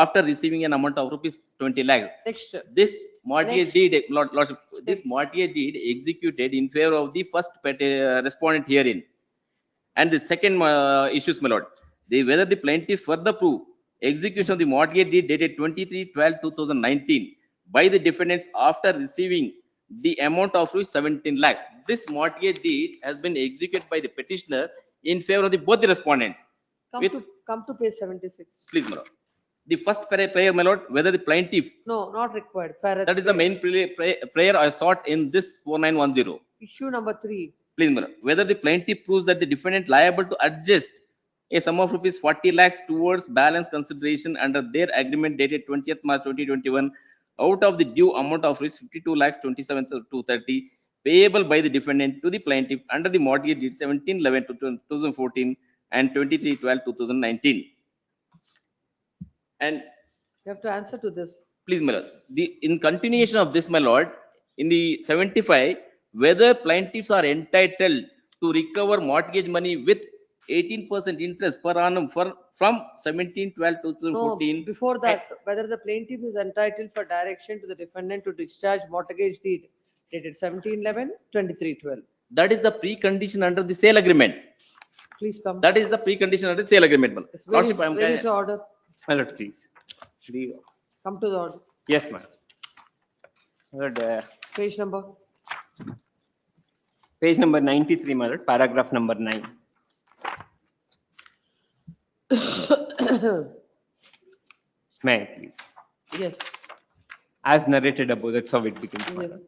after receiving an amount of rupees 20 lakhs. Next. This mortgage Next. deed, Lordship, this mortgage deed executed in favor of the first respondent herein. And the second issues, my lord, whether the plaintiff further prove execution of the mortgage deed dated 23/12/2019 by the defendants after receiving the amount of 17 lakhs. This mortgage deed has been executed by the petitioner in favor of both the respondents. Come to page 76. Please, my lord. The first prayer, my lord, whether the plaintiff, No, not required. that is the main prayer I sought in this 4910. Issue number 3. Please, madam, whether the plaintiff proves that the defendant liable to adjust a sum of rupees 40 lakhs towards balance consideration under their agreement dated 20th March 2021 out of the due amount of rupees 52 lakhs 27,230 payable by the defendant to the plaintiff under the mortgage deed 17/11/2014 and 23/12/2019. And You have to answer to this. please, my lord, in continuation of this, my lord, in the 75, whether plaintiffs are entitled to recover mortgage money with 18% interest per annum from 17/12/2014. No, before that, whether the plaintiff is entitled for direction to the defendant to discharge mortgage deed dated 17/11/2312. That is the precondition under the sale agreement. Please come. That is the precondition under the sale agreement. Where is, Lordship, I am where is the order? My lord, please. Come to the order. Yes, ma'am. Lord, Page number. page number 93, my lord, paragraph number 9. May I please? Yes. As narrated above, that's how it begins, my Yes. lord.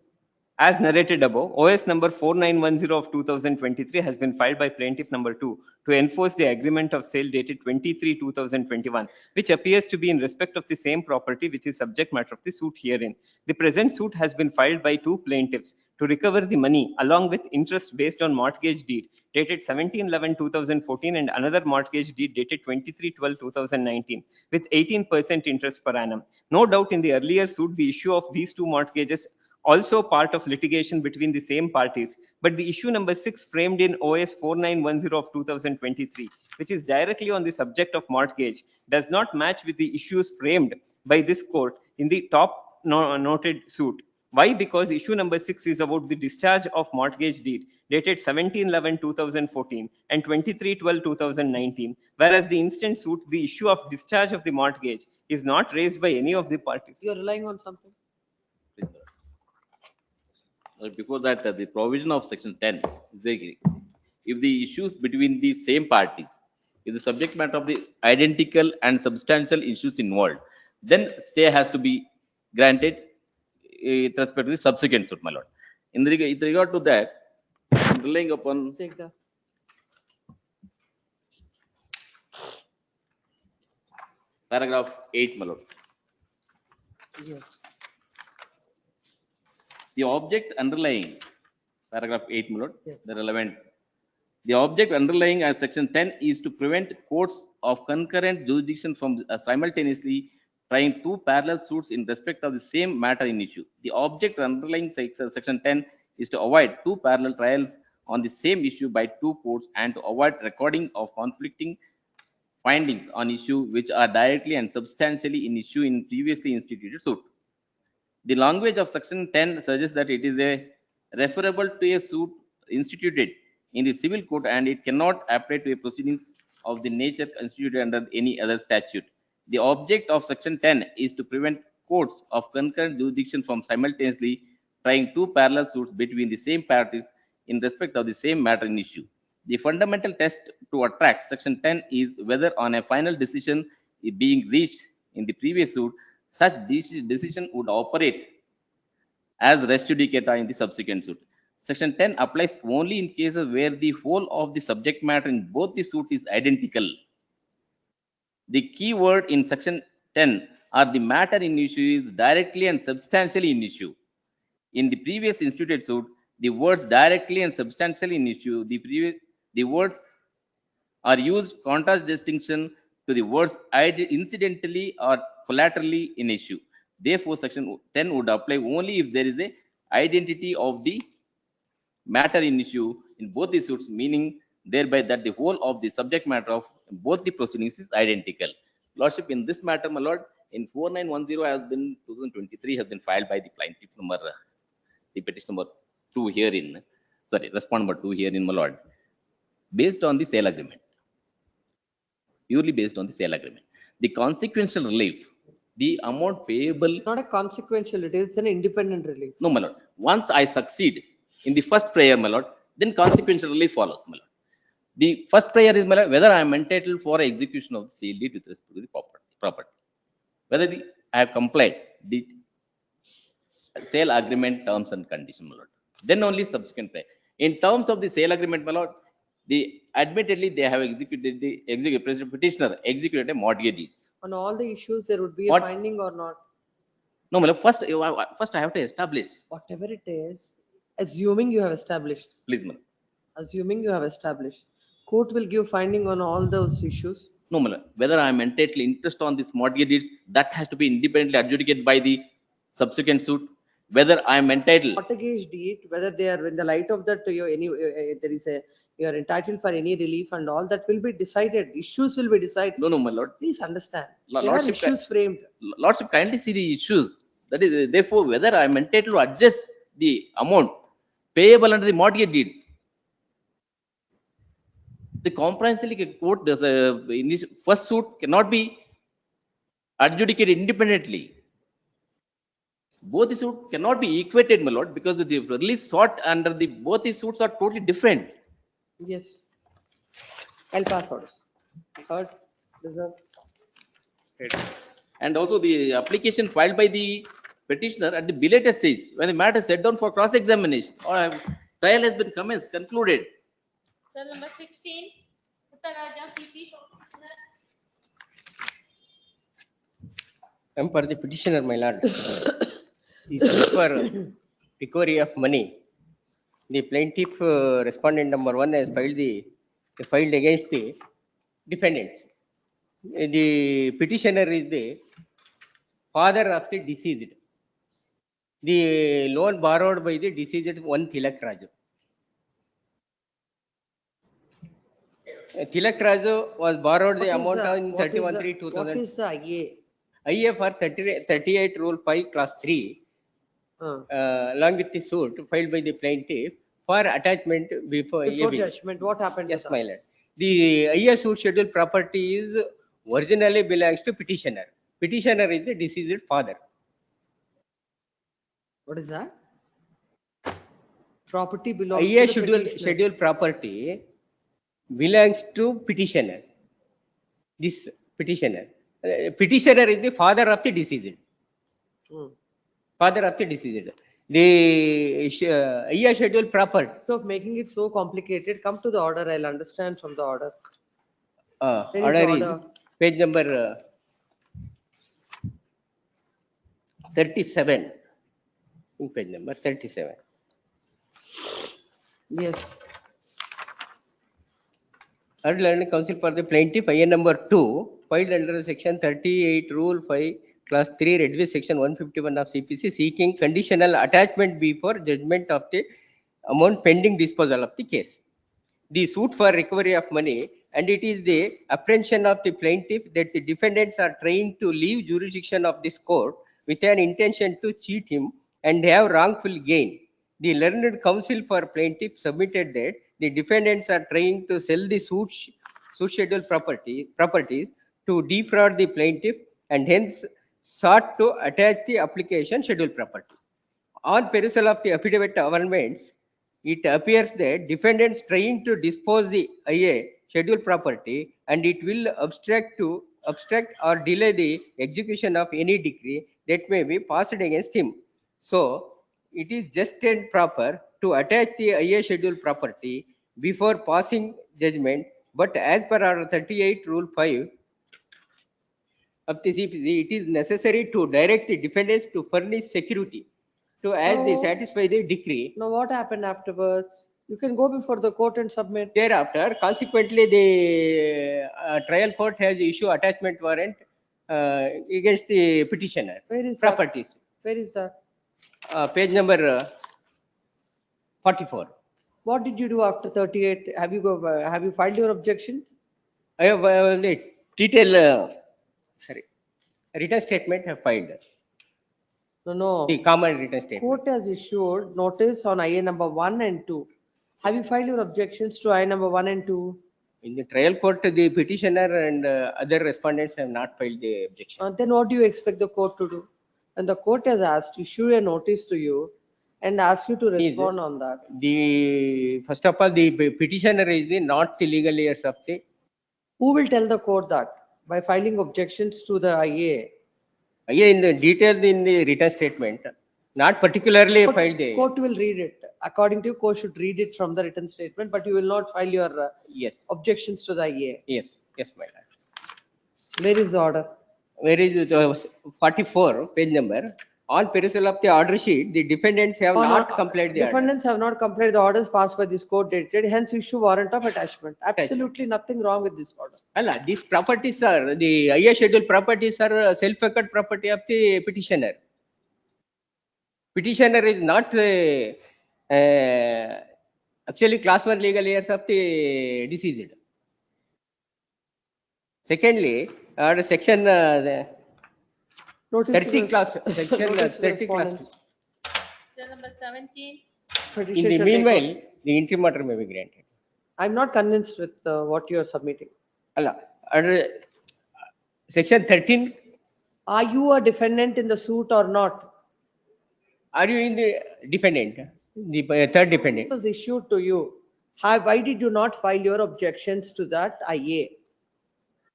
As narrated above, OS number 4910 of 2023 has been filed by plaintiff number 2 to enforce the agreement of sale dated 23/2021, which appears to be in respect of the same property which is subject matter of the suit herein. The present suit has been filed by two plaintiffs to recover the money along with interest based on mortgage deed dated 17/11/2014 and another mortgage deed dated 23/12/2019 with 18% interest per annum. No doubt in the earlier suit, the issue of these two mortgages also part of litigation between the same parties, but the issue number 6 framed in OS 4910 of 2023, which is directly on the subject of mortgage, does not match with the issues framed by this court in the top noted suit. Why? Because issue number 6 is about the discharge of mortgage deed dated 17/11/2014 and 23/12/2019, whereas the instant suit, the issue of discharge of the mortgage is not raised by any of the parties. You're relying on something. Before that, the provision of section 10 is very, if the issues between the same parties, if the subject matter of the identical and substantial issues involved, then stay has to be granted with respect to the subsequent suit, my lord. In with regard to that, I'm relying upon Take the. paragraph 8, my lord. Yes. The object underlying paragraph 8, my lord, Yes. the relevant. The object underlying as section 10 is to prevent courts of concurrent jurisdiction from simultaneously trying two parallel suits in respect of the same matter in issue. The object underlying section 10 is to avoid two parallel trials on the same issue by two courts and to avoid recording of conflicting findings on issue which are directly and substantially in issue in previously instituted suit. The language of section 10 suggests that it is a referable to a suit instituted in the civil court and it cannot apply to a proceedings of the nature instituted under any other statute. The object of section 10 is to prevent courts of concurrent jurisdiction from simultaneously trying two parallel suits between the same parties in respect of the same matter in issue. The fundamental test to attract section 10 is whether on a final decision being reached in the previous suit, such decision would operate as res judicata in the subsequent suit. Section 10 applies only in cases where the whole of the subject matter in both the suit is identical. The key word in section 10 are the matter in issue is directly and substantially in issue. In the previous instituted suit, the words directly and substantially in issue, the words are used contrast distinction to the words incidentally or collaterally in issue. Therefore, section 10 would apply only if there is a identity of the matter in issue in both the suits, meaning thereby that the whole of the subject matter of both the proceedings is identical. Lordship, in this matter, my lord, in 4910 has been 2023 has been filed by the plaintiff number, the petition number 2 herein, sorry, respond number 2 herein, my lord, based on the sale agreement, purely based on the sale agreement. The consequential relief, the amount payable. Not a consequential, it is an independent relief. No, my lord. Once I succeed in the first prayer, my lord, then consequential relief follows, my lord. The first prayer is, my lord, whether I am entitled for execution of the sale deed with respect to the property. Whether I have complied the sale agreement terms and conditions, my lord. Then only subsequent prayer. In terms of the sale agreement, my lord, admittedly they have executed the petitioner executed a mortgage deeds. On all the issues, there would be a What? finding or not? No, my lord, first I have to establish. Whatever it is, assuming you have established. Please, madam. Assuming you have established, court will give finding on all those issues. No, my lord, whether I am entitled interest on this mortgage deeds, that has to be independently adjudicated by the subsequent suit. Whether I am entitled. Mortgage deed, whether they are in the light of that, you are entitled for any relief and all that will be decided. Issues will be decided. No, my lord. Please understand. There are Lordship, issues framed. Lordship, kindly see the issues. That is, therefore, whether I am entitled to adjust the amount payable under the mortgage deeds. The comprehensively court does in this first suit cannot be adjudicated independently. Both the suits cannot be equated, my lord, because the relief sought under the both the suits are totally different. Yes. I'll pass orders. Heard, reserved. And also the application filed by the petitioner at the belated stage, when the matter is set down for cross-examination or trial has been commenced, concluded. Cell number 16, Uttaraja CP. I am for the petitioner, my lord. He sued for recovery of money. The plaintiff respondent number 1 has filed against the defendants. The petitioner is the father of the deceased. The loan borrowed by the deceased one Tilak Raju. Tilak Raju was borrowed the amount in 31/3/2000. What is the IA? IA for 38 Rule 5 Class 3. Along with the suit filed by the plaintiff for attachment before judgment. What happened? Yes, my lord. The IA suit schedule property is originally belongs to petitioner. Petitioner is the deceased father. What is that? Property belongs IA to the schedule property belongs to petitioner. This petitioner. Petitioner is the father of the deceased. Father of the deceased. The IA schedule property. So making it so complicated, come to the order. I'll understand from the order. Order is page number 37. In page number 37. Yes. Third Learning Council for the plaintiff, IA number 2, filed under section 38 Rule 5 Class 3 read with section 151 of CPC, seeking conditional attachment before judgment of the amount pending disposal of the case. The suit for recovery of money, and it is the apprehension of the plaintiff that the defendants are trying to leave jurisdiction of this court with an intention to cheat him and have wrongful gain. The Learned Counsel for plaintiff submitted that the defendants are trying to sell the suit schedule properties to defraud the plaintiff and hence sought to attach the application schedule property. On perusal of the affidavit amendments, it appears that defendants trying to dispose the IA schedule property and it will obstruct or delay the execution of any decree that may be passed against him. So it is just and proper to attach the IA schedule property before passing judgment, but as per our 38 Rule 5 of the CPC, it is necessary to direct the defendants to furnish security to as they No. satisfy the decree. Now what happened afterwards? You can go before the court and submit. Thereafter, consequently, the trial court has issued attachment warrant against the petitioner. Where is that? Properties. Where is that? Page number 44. What did you do after 38? Have you filed your objections? I have the detail, sorry, written statement have filed. No. The common written statement. Court has issued notice on IA number 1 and 2. Have you filed your objections to IA number 1 and 2? In the trial court, the petitioner and other respondents have not filed the objection. Then what do you expect the court to do? And the court has issued a notice to you and asked you to respond on that. The first of all, the petitioner is the not the legal heirs of the. Who will tell the court that? By filing objections to the IA? Again, in the details in the written statement, not particularly filed the. Court will read it. According to you, court should read it from the written statement, but you will not file your Yes. objections to the IA. Yes, yes, my lord. Where is the order? Where is it? 44 page number. On perusal of the order sheet, the defendants have not complied the order. Defendants have not complied the orders passed by this court dated, hence issue warrant of attachment. Absolutely nothing wrong with this order. Allah, these properties are, the IA schedule properties are self-accord property of the petitioner. Petitioner is not actually class 1 legal heirs of the deceased. Secondly, section Notice 30 to class, the- section notice to the 30 class. respondents. Cell number 17. In Petition the shall take meanwhile, on- the interim order may be granted. I'm not convinced with what you are submitting. Allah, under section 13, Are you a defendant in the suit or not? are you in the defendant, the third defendant? This was issued to you. Why did you not file your objections to that IA?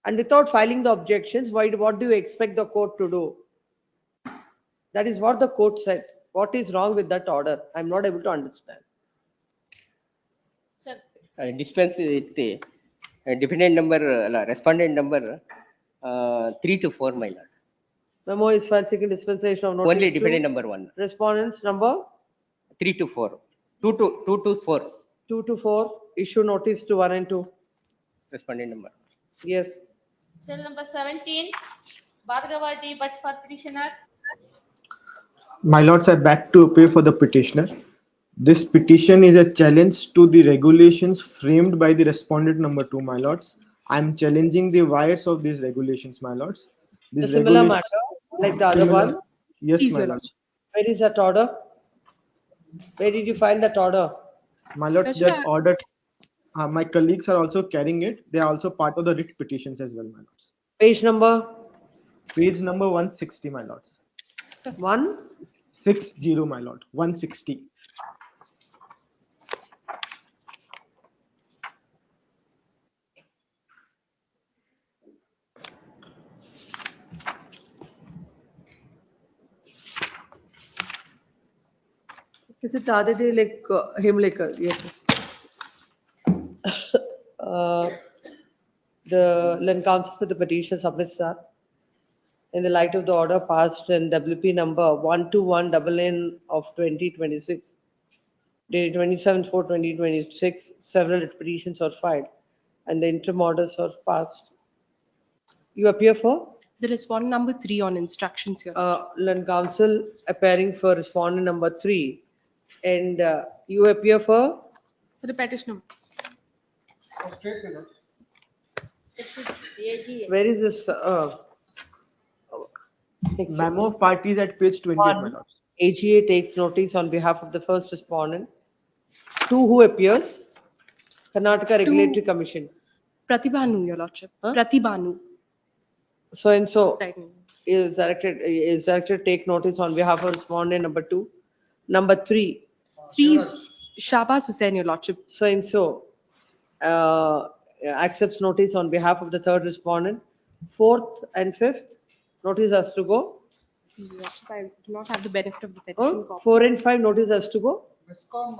And without filing the objections, what do you expect the court to do? That is what the court said. What is wrong with that order? I'm not able to understand. Sir, Dispense with the defendant number, respondent number 3 to 4, my lord. Memo is filed seeking dispensation of notice. Only to defendant number 1. Respondents number 3 to 4. 2 to 4. 2 to 4, issue notice to 1 and 2. Respondent number. Yes. cell number 17. Bhargava but for petitioner. My lords, I beg to appear for the petitioner. This petition is a challenge to the regulations framed by the respondent number 2, my lords. I am challenging the wires of these regulations, my lords. The This similar regulation- matter like the other Similar- one? Yes, Please, my Your lords. Where is that order? Where did you find that order? My lords, that order, my colleagues are also carrying it. They are also part of the writ petitions as well, my lords. Page number? Page number 160, my lords. 160, my lord. 160. Is it the other day like Himlaker? Yes. yes. The land counsel for the petition submits that in the light of the order passed in WP number 121NN of 2026, dated 27/4/2026, several writ petitions are filed and the interim orders are passed. You appear for? The respondent number 3 on instructions here. Land counsel appearing for respondent number 3 and you appear for? For the petitioner. Where is this? Memo of parties at page 28, my lords. AGA takes notice on behalf of the first respondent. 2, who appears? Karnataka Regulatory Commission. Pratibhanu, Your Lordship. Pratibhanu. So and so Right. is directed to take notice on behalf of respondent number 2. Number 3. 3, Shahbaz Hussain, Your Lordship. So and so accepts notice on behalf of the third respondent. 4th and 5th, notice has to go. Your Lordship, I do not have the benefit of the petition copy. 4 and 5, notice has to go.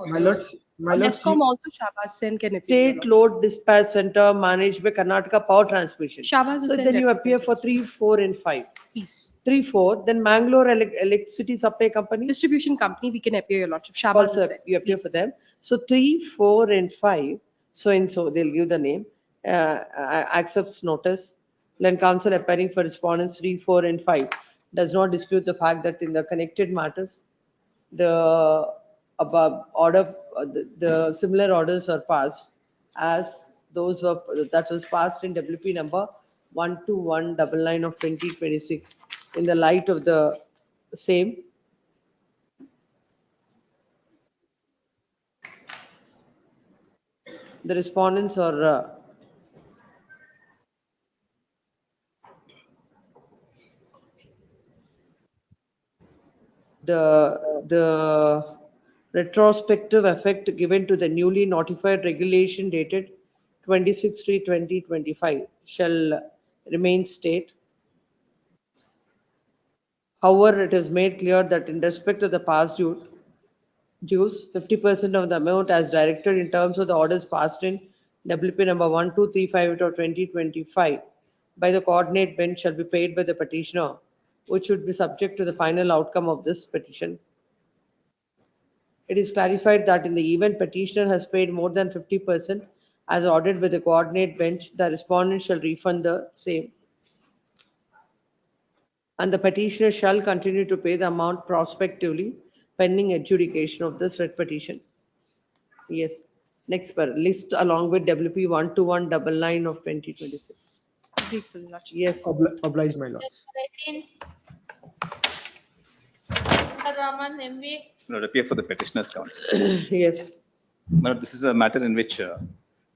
My lords, NESCOM also Shahbaz Sen can appear. State Load Dispatch Center managed by Karnataka Power Transmission. Shahbaz So Hussain then you appear represents for 3, 4 and 5. Please. 3, 4, then Mangalore Electricity Supply Company. Distribution company, we can appear, Your Lordship. Shahbaz Also, Hussain. you appear for them. So 3, 4 and 5, so and so, they'll give the name, accepts notice. Then council appearing for respondents 3, 4 and 5 does not dispute the fact that in the connected matters, the above order, the similar orders are passed as those were, that was passed in WP number 12199 of 2026. In the light of the same, the respondents are the retrospective effect given to the newly notified regulation dated 26/3/2025 shall remain state. However, it is made clear that in respect of the past dues, 50% of the amount as directed in terms of the orders passed in WP number 1235 of 2025 by the coordinate bench shall be paid by the petitioner, which should be subject to the final outcome of this petition. It is clarified that in the event petitioner has paid more than 50% as ordered by the coordinate bench, the respondent shall refund the same. And the petitioner shall continue to pay the amount prospectively pending adjudication of this writ petition. Yes. Next per list along with WP 12199 of 2026. Grateful, Your Lordship. Yes. Obliged, my lords. Raman, MV. Lord, appear for the petitioner's counsel. Yes. My lord, this is a matter in which a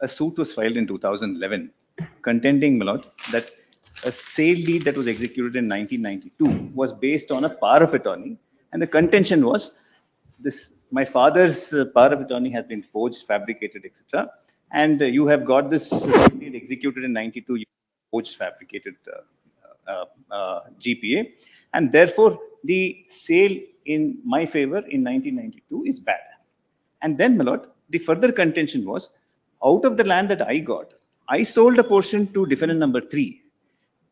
suit was filed in 2011 contending, my lord, that a sale deed that was executed in 1992 was based on a power of attorney, and the contention was this: my father's power of attorney has been forged, fabricated, etc., and you have got this sale deed executed in 92, forged, fabricated GPA, and therefore the sale in my favor in 1992 is bad. And then, my lord, the further contention was, out of the land that I got, I sold a portion to defendant number 3.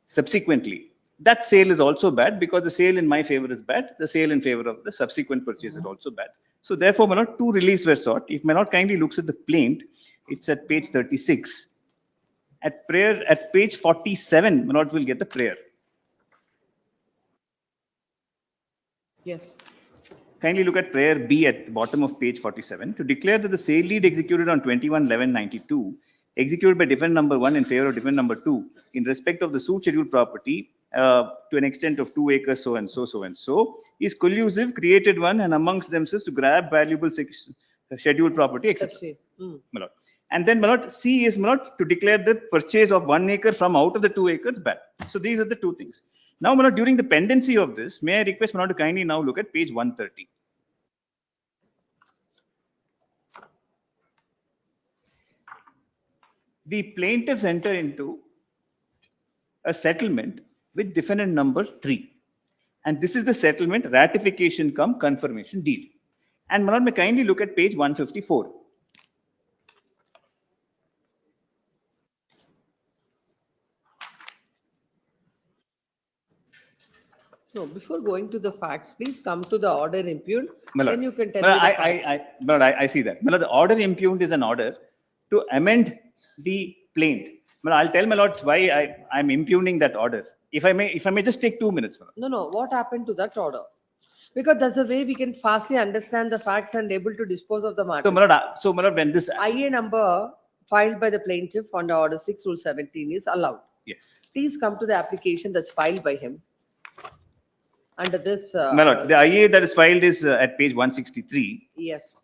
Subsequently, that sale is also bad because the sale in my favor is bad. The sale in favor of the subsequent purchase is also bad. So therefore, my lord, 2 reliefs were sought. If my lord kindly looks at the plaint, it's at page 36. At page 47, my lord will get the prayer. Yes. Kindly look at prayer B at the bottom of page 47 to declare that the sale deed executed on 21/11/92 executed by defendant number 1 in favor of defendant number 2 in respect of the suit scheduled property to an extent of 2 acres so and so is collusive, created one, and amongst themselves to grab valuable scheduled property, etc. My lord. And then, my lord, C is, my lord, to declare the purchase of 1 acre from out of the 2 acres bad. So these are the 2 things. Now, my lord, during the pendency of this, may I request my lord to kindly now look at page 130. The plaintiffs enter into a settlement with defendant number 3. And this is the settlement ratification cum confirmation deed. And my lord, may kindly look at page 154. No, before going to the facts, please come to the order impugned. Lord, Then you can tell me the facts. I see that. My lord, the order impugned is an order to amend the plaint. I'll tell my lords why I'm impugning that order. If I may just take 2 minutes. No, what happened to that order? Because that's the way we can fastly understand the facts and able to dispose of the matter. So, my lord, when this IA number filed by the plaintiff under order 6 rule 17 is allowed. Yes. Please come to the application that's filed by him. Under this. My lord, the IA that is filed is at page 163. Yes.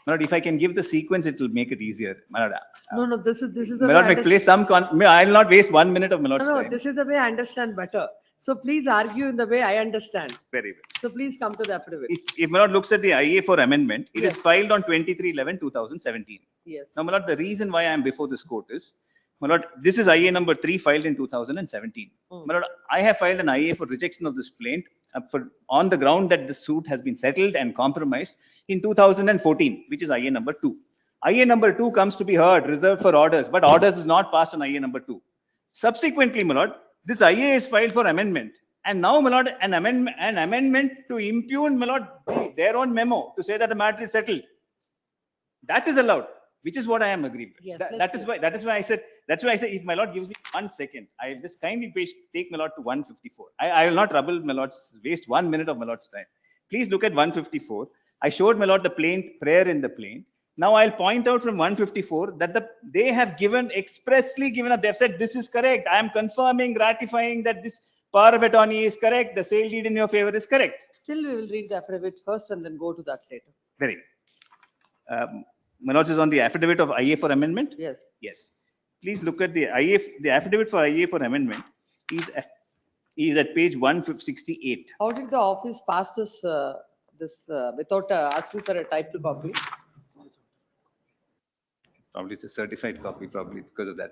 My lord, if I can give the sequence, it will make it easier. My lord, No, this is the my lord, may place some I'll not waste 1 minute of my lord's No, time. this is the way I understand better. So please argue in the way I understand. Very well. So please come to the affidavit. If my lord looks at the IA for amendment, it is filed on 23/11/2017. Yes. Now, my lord, the reason why I am before this court is, my lord, this is IA number 3 filed in 2017. My lord, I have filed an IA for rejection of this plaint on the ground that the suit has been settled and compromised in 2014, which is IA number 2. IA number 2 comes to be heard, reserved for orders, but orders is not passed on IA number 2. Subsequently, my lord, this IA is filed for amendment. And now, my lord, an amendment to impugn, my lord, their own memo to say that the matter is settled. That is allowed, which is what I am agreeing with. Yes, That is why I said, if my lord gives me 1 second, I will just kindly take my lord to 154. I will not trouble my lord's, waste 1 minute of my lord's time. Please look at 154. I showed my lord the prayer in the plaint. Now I'll point out from 154 that they have expressly given up. They have said this is correct. I am confirming, ratifying that this power of attorney is correct. The sale deed in your favor is correct. Still, we will read the affidavit first and then go to that later. Very good. My lord is on the affidavit of IA for amendment. Yes. Yes. Please look at the affidavit for IA for amendment is at page 168. How did the office pass this without asking for a typed copy? Probably it's a certified copy, probably because of that.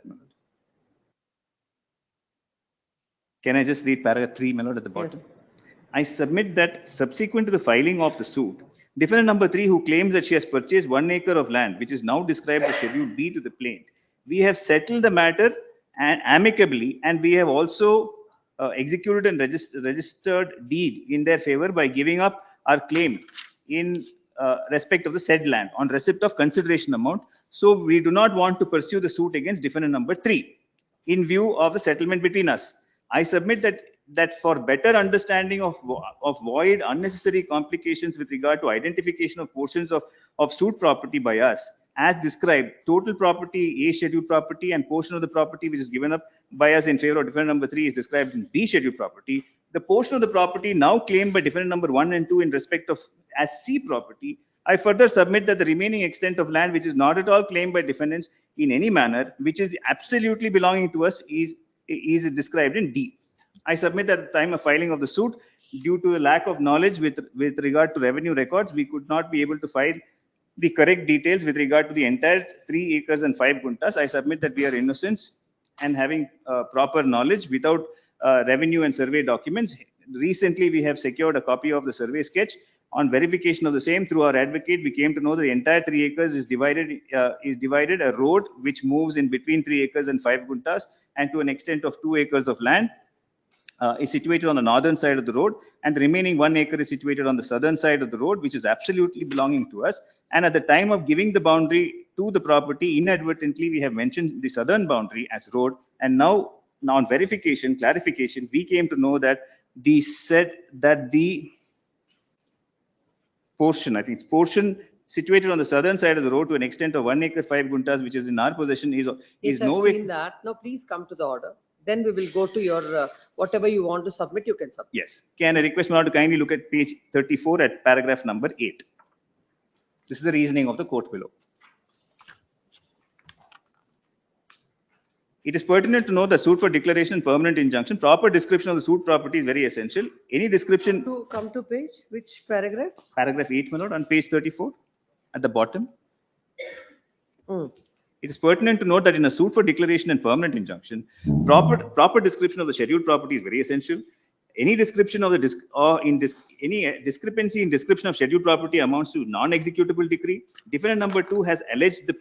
Can I just read paragraph 3, my lord, at the bottom? Yes. I submit that subsequent to the filing of the suit, defendant number 3, who claims that she has purchased 1 acre of land, which is now described as Schedule B to the plaint, we have settled the matter amicably, and we have also executed and registered deed in their favor by giving up our claim in respect of the said land on receipt of consideration amount. So we do not want to pursue the suit against defendant number 3 in view of the settlement between us. I submit that for better understanding of void unnecessary complications with regard to identification of portions of suit property by us, as described, total property, A scheduled property, and portion of the property which is given up by us in favor of defendant number 3 is described in B scheduled property. The portion of the property now claimed by defendant number 1 and 2 in respect of as C property, I further submit that the remaining extent of land which is not at all claimed by defendants in any manner, which is absolutely belonging to us, is described in D. I submit that at the time of filing of the suit, due to the lack of knowledge with regard to revenue records, we could not be able to file the correct details with regard to the entire 3 acres and 5 guntas. I submit that we are innocent and having proper knowledge without revenue and survey documents. Recently, we have secured a copy of the survey sketch. On verification of the same through our advocate, we came to know that the entire 3 acres is divided a road which moves in between 3 acres and 5 guntas, and to an extent of 2 acres of land is situated on the northern side of the road, and the remaining 1 acre is situated on the southern side of the road, which is absolutely belonging to us. And at the time of giving the boundary to the property, inadvertently we have mentioned the southern boundary as road, and now on verification, clarification, we came to know that the portion, I think it's portion situated on the southern side of the road to an extent of 1 acre 5 guntas, which is in our possession, is Yes, no I've way. seen that. Now, please come to the order. Then we will go to your, whatever you want to submit, you can submit. Yes. Can I request my lord to kindly look at page 34 at paragraph number 8. This is the reasoning of the court below. It is pertinent to know the suit for declaration and permanent injunction. Proper description of the suit property is very essential. Any description. Come to page, which paragraph? Paragraph 8, my lord, on page 34 at the bottom. It is pertinent to note that in a suit for declaration and permanent injunction, proper description of the scheduled property is very essential. Any description of the any discrepancy in description of scheduled property amounts to non-executable decree. Defendant number 2 has alleged the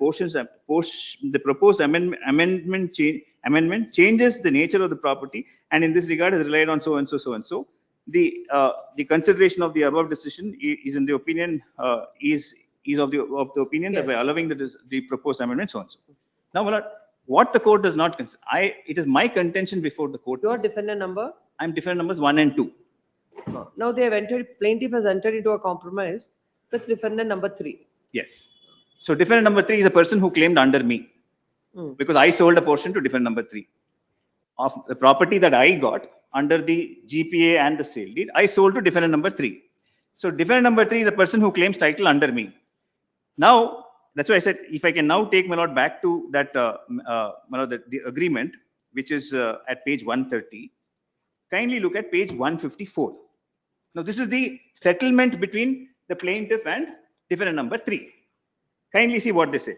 proposed amendment changes the nature of the property, and in this regard has relied on so and so, so and so. The consideration of the above decision is in the opinion is of the opinion that by allowing the proposed amendment so and so. Now, my lord, what the court does not consider, it is my contention before the court. Your defendant number? I'm defendant numbers 1 and 2. Now they have entered, plaintiff has entered into a compromise with defendant number 3. Yes. So defendant number 3 is a person who claimed under me because I sold a portion to defendant number 3 of the property that I got under the GPA and the sale deed. I sold to defendant number 3. So defendant number 3 is a person who claims title under me. Now, that's why I said, if I can now take my lord back to that, the agreement, which is at page 130, kindly look at page 154. Now, this is the settlement between the plaintiff and defendant number 3. Kindly see what they say.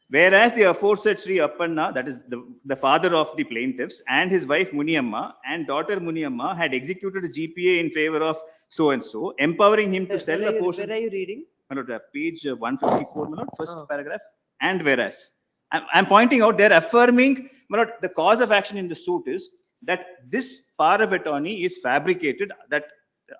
Whereas the aforesaid Sri Appanna, that is the father of the plaintiffs, and his wife Muniamma and daughter Muniamma had executed a GPA in favor of so and so, empowering him to sell a portion. Where are you reading? Page 154, first Oh. paragraph. And whereas, I'm pointing out, they're affirming, the cause of action in the suit is that this power of attorney is fabricated, that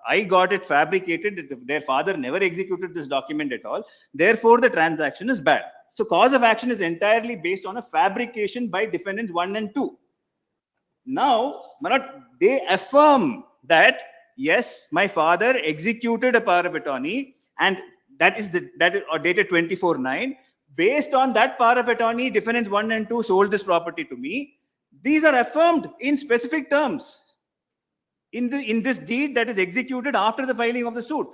I got it fabricated, that their father never executed this document at all. Therefore, the transaction is bad. So cause of action is entirely based on a fabrication by defendants 1 and 2. Now, they affirm that yes, my father executed a power of attorney, and that is dated 24/9. Based on that power of attorney, defendants 1 and 2 sold this property to me. These are affirmed in specific terms in this deed that is executed after the filing of the suit.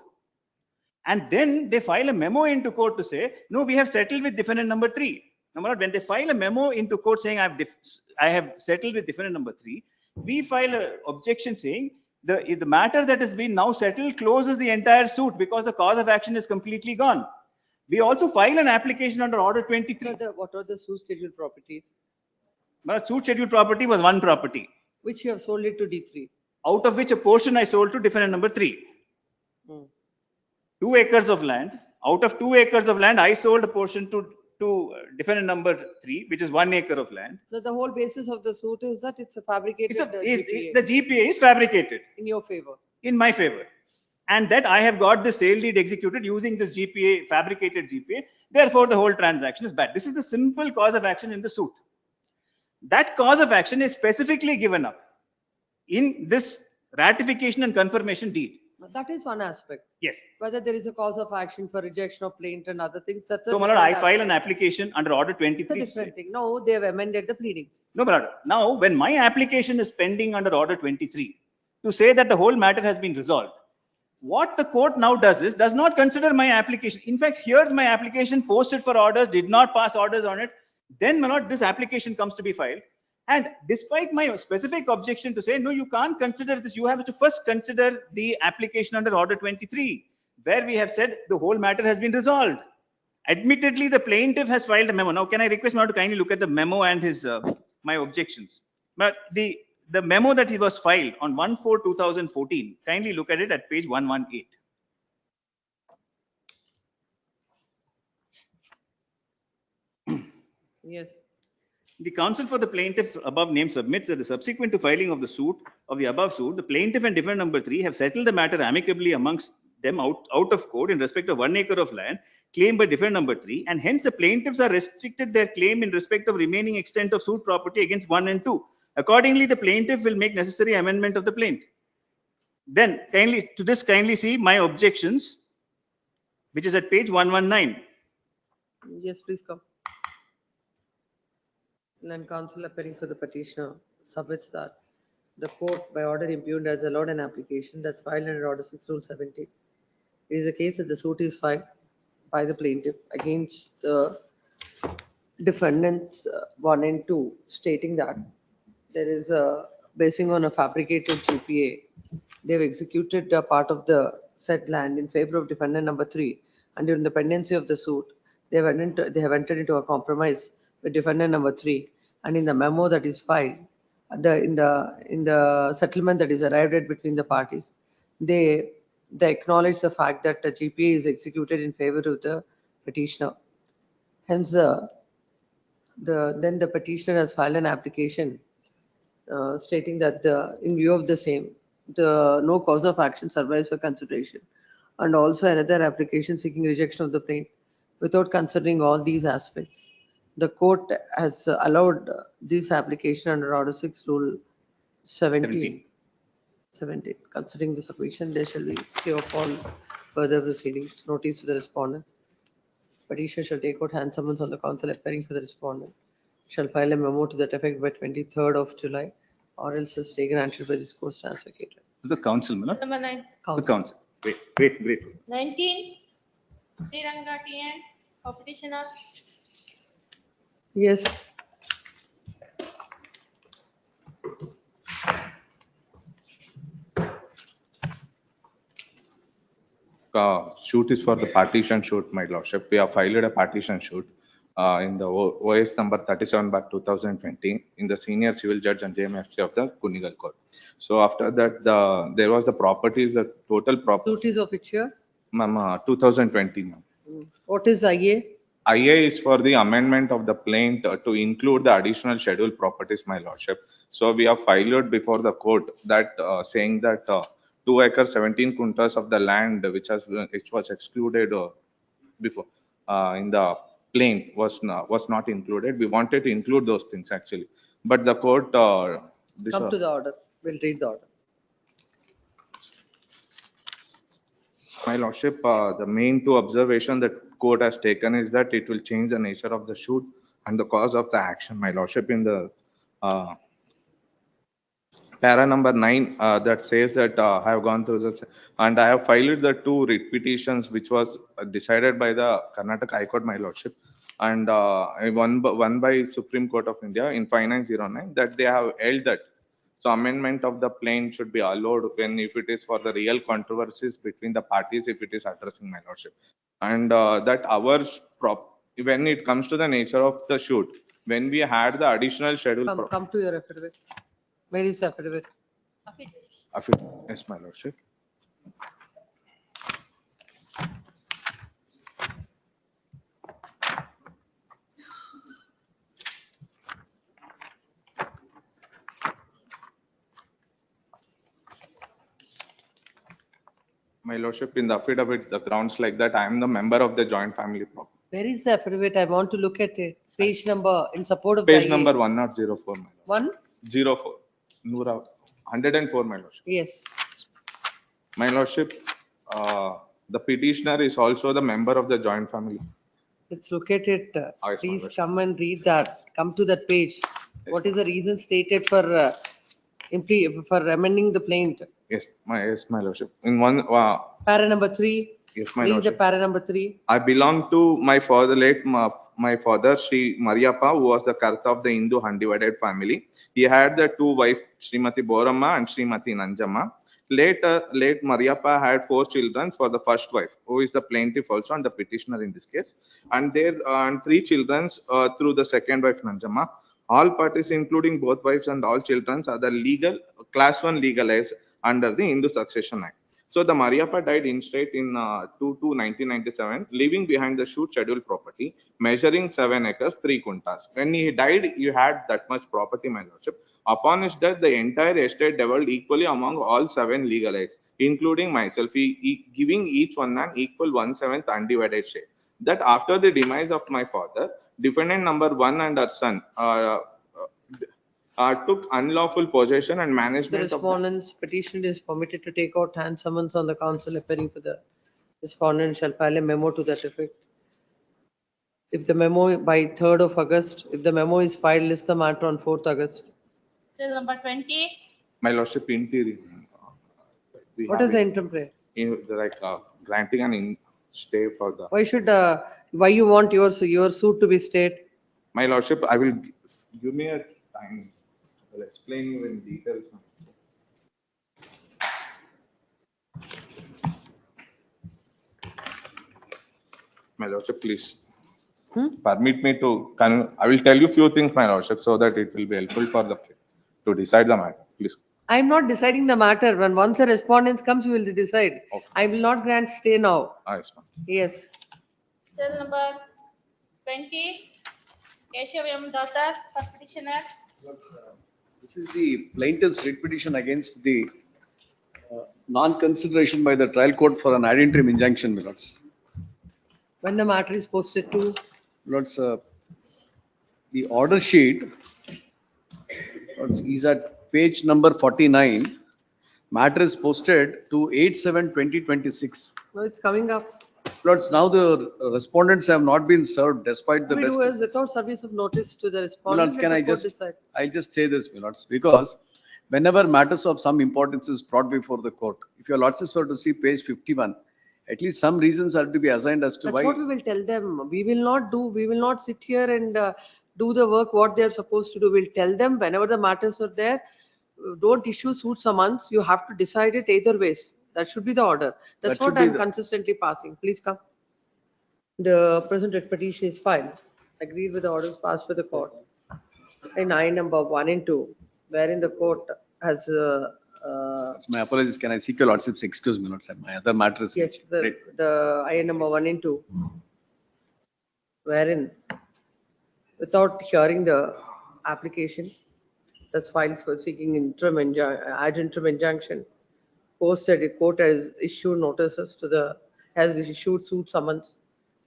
And then they file a memo into court to say, no, we have settled with defendant number 3. When they file a memo into court saying I have settled with defendant number 3, we file an objection saying the matter that has been now settled closes the entire suit because the cause of action is completely gone. We also file an application under order 23. What are the suit scheduled properties? Suit scheduled property was one property, Which you have sold it to D3? out of which a portion I sold to defendant number 3. 2 acres of land. Out of 2 acres of land, I sold a portion to defendant number 3, which is 1 acre of land. The whole basis of the suit is that it's a fabricated GPA. The GPA is fabricated In your favor. in my favor, and that I have got the sale deed executed using this GPA, fabricated GPA. Therefore, the whole transaction is bad. This is the simple cause of action in the suit. That cause of action is specifically given up in this ratification and confirmation deed. That is one aspect. Yes. Whether there is a cause of action for rejection of plaint and other things, that's a So, different I file aspect. an application under order It's a 23. different thing. No, they have amended the pleadings. No, but now when my application is pending under order 23 to say that the whole matter has been resolved, what the court now does is does not consider my application. In fact, here's my application posted for orders, did not pass orders on it. Then this application comes to be filed. And despite my specific objection to say, no, you can't consider this, you have to first consider the application under order 23, where we have said the whole matter has been resolved. Admittedly, the plaintiff has filed a memo. Now, can I request now to kindly look at the memo and his my objections? But the memo that he was filed on 1/4/2014, kindly look at it at page 118. Yes. The counsel for the plaintiff above named submits that the subsequent to filing of the suit of the above suit, the plaintiff and defendant number 3 have settled the matter amicably amongst them out of court in respect of 1 acre of land claimed by defendant number 3, and hence the plaintiffs are restricted their claim in respect of remaining extent of suit property against 1 and 2. Accordingly, the plaintiff will make necessary amendment of the plaint. Then kindly see my objections, which is at page 119. Yes, please come. Land counsel appearing for the petitioner submits that the court by order impugned has allowed an application that's filed under order 6 rule 17. It is a case that the suit is filed by the plaintiff against the defendants 1 and 2, stating that there is basing on a fabricated GPA. They have executed a part of the said land in favor of defendant number 3, and during the pendency of the suit, they have entered into a compromise with defendant number 3, and in the memo that is filed, in the settlement that is arrived at between the parties, they acknowledge the fact that the GPA is executed in favor of the petitioner. Hence, then the petitioner has filed an application stating that in view of the same, no cause of action survives for consideration, and also another application seeking rejection of the plaint without considering all these aspects. The court has allowed this application under order 6 rule 17. Considering the submission, there shall be stay of all further proceedings. Notice to the respondent. Petitioner shall take out hand summons on the counsel appearing for the respondent. Shall file a memo to that effect by 23rd of July, or else a stay granted by this court stands vacated. To the counsel, Manoj. Number 9. The counsel. Wait. 19. Tiranga TN of petitioner. Yes. Suit is for the partition suit, my lordship. We have filed a partition suit in the OS number 37/2020 in the senior civil judge and JMFC of the Kunigal Court. So after that, there was the properties, the total property. Suit is of which year? Ma'am, 2020, ma'am. What is IA? IA is for the amendment of the plaint to include the additional scheduled properties, my lordship. So we have filed before the court that saying that 2 acres 17 quintals of the land which was excluded before in the plaint was not included. We wanted to include those things actually, but the court Come to the order. We'll read the order. My lordship, the main two observation that court has taken is that it will change the nature of the shoot and the cause of the action. My lordship, in the para number 9 that says that I have gone through this and I have filed the two writ petitions which was decided by the Karnataka High Court, my lordship, and one by Supreme Court of India in 5909 that they have held that so amendment of the plaint should be allowed when if it is for the real controversies between the parties, if it is addressing, my lordship. And that our when it comes to the nature of the shoot, when we had the additional schedule. Come to your affidavit. Where is affidavit? Yes, my lordship. My lordship, in the affidavit, the grounds like that, I am the member of the joint family property. Where is the affidavit? I want to look at it. Page number in support of Page the number IA. 1004, my lord. 104. Noora, 104, my lordship. Yes. My lordship, the petitioner is also the member of the joint family. Let's look at it. Yes, my Please lordship. come and read that. Come to that page. What is the reason stated for amending the plaint? Yes, my lordship. In one, Para number 3. yes, my Read the lordship. para number 3. I belong to my father, my father, Sri Mariappa, who was the Karta of the Hindu undivided family. He had the two wives, Srimati Boramma and Srimati Nanjamma. Late Mariappa had 4 children for the first wife, who is the plaintiff also and the petitioner in this case, and there and 3 children through the second wife Nanjamma. All parties, including both wives and all children, are the legal class 1 legalized under the Hindu Succession Act. So the Mariappa died in state in 2/2/1997, leaving behind the shoot scheduled property measuring 7 acres 3 quintas. When he died, he had that much property, my lordship. Upon his death, the entire estate devolved equally among all 7 legalized, including myself, giving each one an equal 1/7 undivided share. That after the demise of my father, defendant number 1 and her son took unlawful possession and The management of the respondent's petition is permitted to take out hand summons on the counsel appearing for the respondent shall file a memo to that effect. If the memo by 3rd of August, if the memo is filed, list the matter on 4th August. Till number 20. My lordship, interior. What is the interim prayer? Granting an stay for the. Why should, why you want your suit to be stayed? My lordship, I will give me a time. I'll explain you in details. My lordship, please. Permit me to, I will tell you few things, my lordship, so that it will be helpful for the to decide the matter, please. I am not deciding the matter. When once a respondent comes, we will decide. I will not grant stay now. Yes, ma'am. Yes. Till number 20. Keshav M. Datar, first petitioner. This is the plaintiff's writ petition against the non-consideration by the trial court for an ad interim injunction, my lords. When the matter is posted to? Lords, the order sheet is at page number 49. Matter is posted to 8/7/2026. No, it's coming up. Lords, now the respondents have not been served despite the We best. do as without service of notice to the respondent. Lords, can let I the court just, decide. I just say this, my lords, because whenever matters of some importance is brought before the court, if your lords were to see page 51, at least some reasons are to be assigned as to That's why. what we will tell them. We will not sit here and do the work what they are supposed to do. We'll tell them whenever the matters are there, don't issue suit summons. You have to decide it either ways. That should be the order. That's That should what be I'm the- consistently passing. Please come. The present writ petition is filed. Agreed with the orders passed by the court. In I number 1 and 2, wherein the court has My apologies. Can I seek your lordship's excuse me, lord, sir? My other matter is. Yes, Great. the item number 1 and 2, wherein without hearing the application that's filed for seeking ad interim injunction, posted, the court has issued notices to has issued suit summons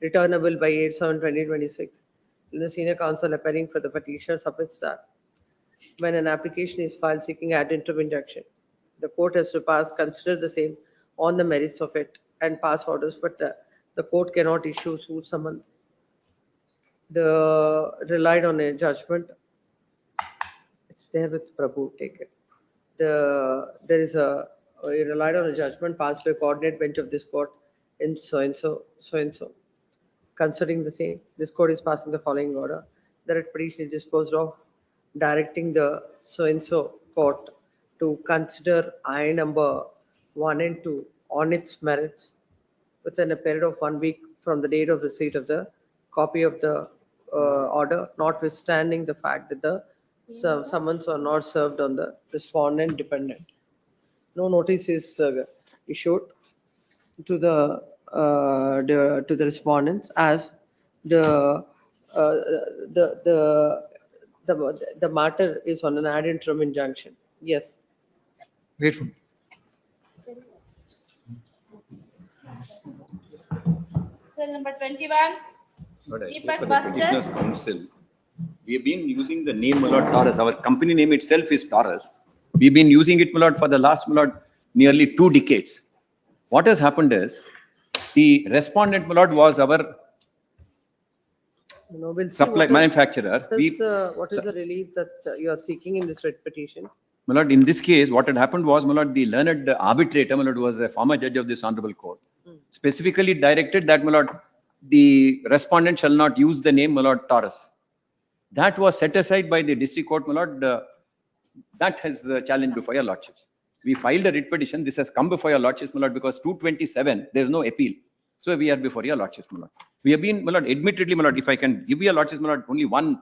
returnable by 8/7/2026. The senior counsel appearing for the petitioner submits that when an application is filed seeking ad interim injunction, the court has to consider the same on the merits of it and pass orders, but the court cannot issue suit summons. The relied on a judgment. It's there with Prabhu, take it. There is he relied on a judgment passed by coordinate bench of this court in so and so. Considering the same, this court is passing the following order. The writ petition is disposed of, directing the so and so court to consider I number 1 and 2 on its merits within a period of 1 week from the date of receipt of the copy of the order, notwithstanding the fact that the summons are not served on the respondent dependent. No notice is issued to the respondents as the matter is on an ad interim injunction. Yes. Wait for Cell number 21. But I Deepak go for the Buster. petitioner's counsel. We have been using the name Malad Taurus. Our company name itself is Taurus. We've been using it Malad for the last Malad nearly 2 decades. What has happened is the respondent Malad was our No, we'll see supply what is- manufacturer. What is the relief that you are seeking in this writ petition? Malad, in this case, what had happened was Malad, the learned arbitrator Malad was a former judge of this honorable court. Specifically directed that Malad, the respondent shall not use the name Malad Taurus. That was set aside by the district court, my lord. That has the challenge before your lordships. We filed a writ petition. This has come before your lordships, my lord, because 227, there is no appeal. So we are before your lordships, my lord. We have been, my lord, admittedly, my lord, if I can give your lordships, my lord, only one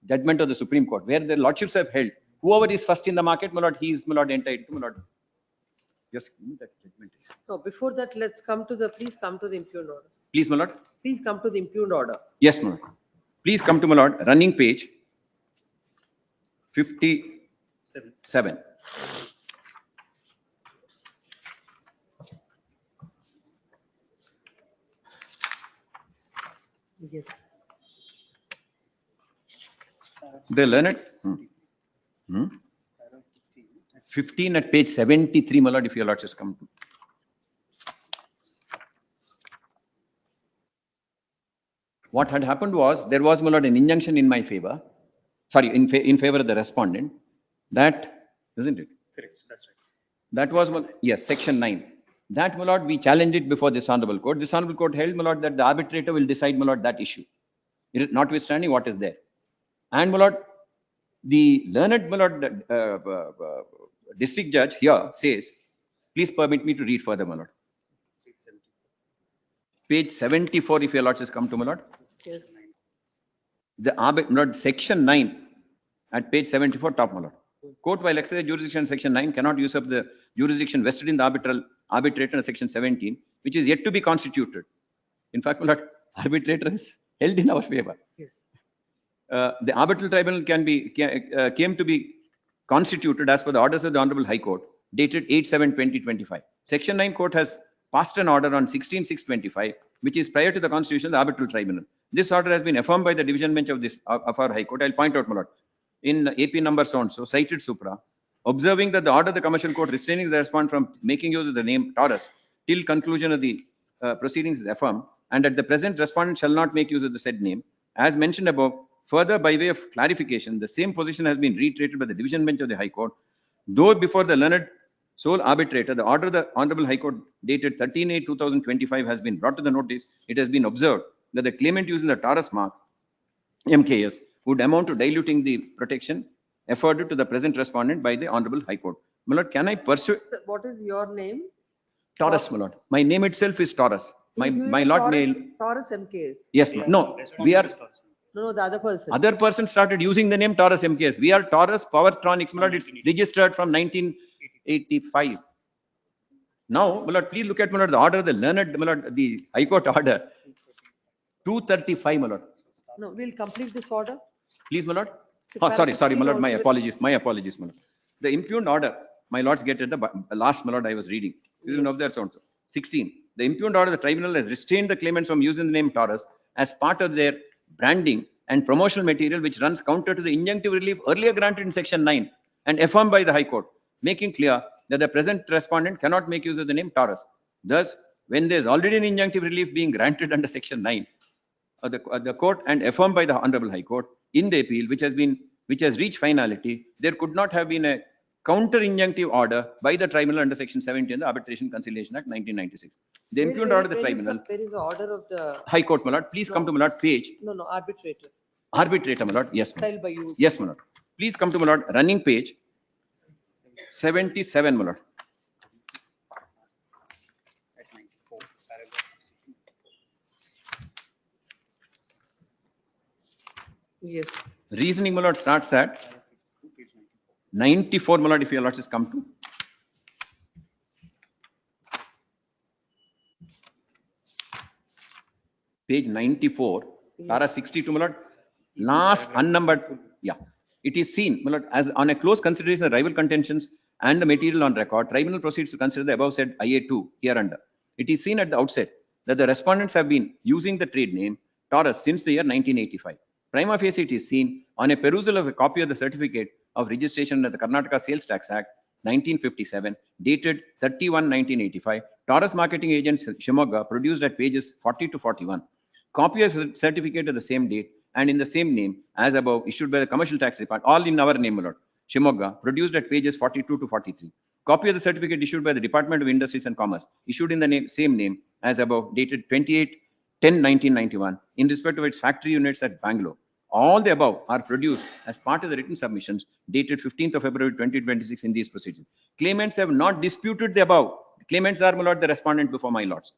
judgment of the Supreme Court, where the lordships have held. Whoever is first in the market, my lord, he is, my lord, entitled to, my lord. Just give me that judgment. No, before that, please come to the impugned order. Please, my lord. Please come to the impugned order. Yes, my lord. Please come to, my lord, running page 57. Yes. The learned. 15 at page 73, my lord, if your lordships come to. What had happened was, there was, my lord, an injunction in my favor, sorry, in favor of the respondent, that, isn't it? Correct, that's right. That was, yes, section 9. That, my lord, we challenged it before this honorable court. This honorable court held, my lord, that the arbitrator will decide, my lord, that issue, notwithstanding what is there. And, my lord, the learned, my lord, district judge here says, please permit me to read further, my lord. Page 74, if your lordships come to, my lord. Yes. The my lord, section 9 at page 74, top, my lord. Court, while exercising jurisdiction section 9, cannot use up the jurisdiction vested in the arbitrator section 17, which is yet to be constituted. In fact, my lord, arbitrator is held in our favor. Yes. The arbitral tribunal came to be constituted as per the orders of the Honorable High Court, dated 8/7/2025. Section 9 court has passed an order on 16/6/25, which is prior to the constitution of the arbitral tribunal. This order has been affirmed by the division bench of our High Court. I'll point out, my lord, in AP number so and so, cited supra, observing that the order of the commercial court restraining the respondent from making use of the name Taurus till conclusion of the proceedings is affirmed, and at the present respondent shall not make use of the said name. As mentioned above, further by way of clarification, the same position has been reiterated by the division bench of the High Court. Though before the learned sole arbitrator, the order of the Honorable High Court dated 13/8/2025 has been brought to the notice, it has been observed that the claimant using the Taurus mark, MKS, would amount to diluting the protection afforded to the present respondent by the Honorable High Court. My lord, can I pursue? What is your name? Taurus, my lord. My name itself is Taurus. My lord name. Taurus MKS. Yes, no, we are. No, the other person. Other person started using the name Taurus MKS. We are Taurus Powertronics, my lord. It's registered from 1985. Now, my lord, please look at, my lord, the order, the learned, my lord, the High Court order, 235, my lord. No, we'll complete this order. Please, my lord. So Oh, para sorry, 16 my lord, my also apologies, my lord. The impugned order, my lords get at the last, my lord, I was reading. This is one of that also. 16. The impugned order, the tribunal has restrained the claimants from using the name Taurus as part of their branding and promotional material, which runs counter to the injunctive relief earlier granted in section 9 and affirmed by the High Court, making clear that the present respondent cannot make use of the name Taurus. Thus, when there is already an injunctive relief being granted under section 9 of the court and affirmed by the Honorable High Court in the appeal, which has reached finality, there could not have been a counter injunctive order by the tribunal under section 17 of the Arbitration Conciliation Act 1996. The impugned order of the tribunal, Where is the order of the? High Court, my lord, please come to my lord page. No, arbitrator. Arbitrator, my lord, yes, my lord. Filed by you. Yes, my lord. Please come to my lord, running page 77, my lord. Yes. Reasoning, my lord, starts at 94, my lord, if your lords has come to. Page 94, para 62, my lord. Last unnumbered, yeah. It is seen, my lord, as on a close consideration of rival contentions and the material on record, tribunal proceeds to consider the above said IA2 hereunder. It is seen at the outset that the respondents have been using the trade name Taurus since the year 1985. Prima facie, it is seen on a perusal of a copy of the certificate of registration under the Karnataka Sales Tax Act 1957, dated 31/1985, Taurus Marketing Agents Shimoga produced at pages 40 to 41. Copy of certificate of the same date and in the same name as above, issued by the Commercial Tax Department, all in our name, my lord, Shimoga, produced at pages 42 to 43. Copy of the certificate issued by the Department of Industries and Commerce, issued in the same name as above, dated 28/10/1991, in respect of its factory units at Bangalore. All the above are produced as part of the written submissions dated 15th of February 2026 in these proceedings. Claimants have not disputed the above. The claimants are, my lord, the respondent before my lords.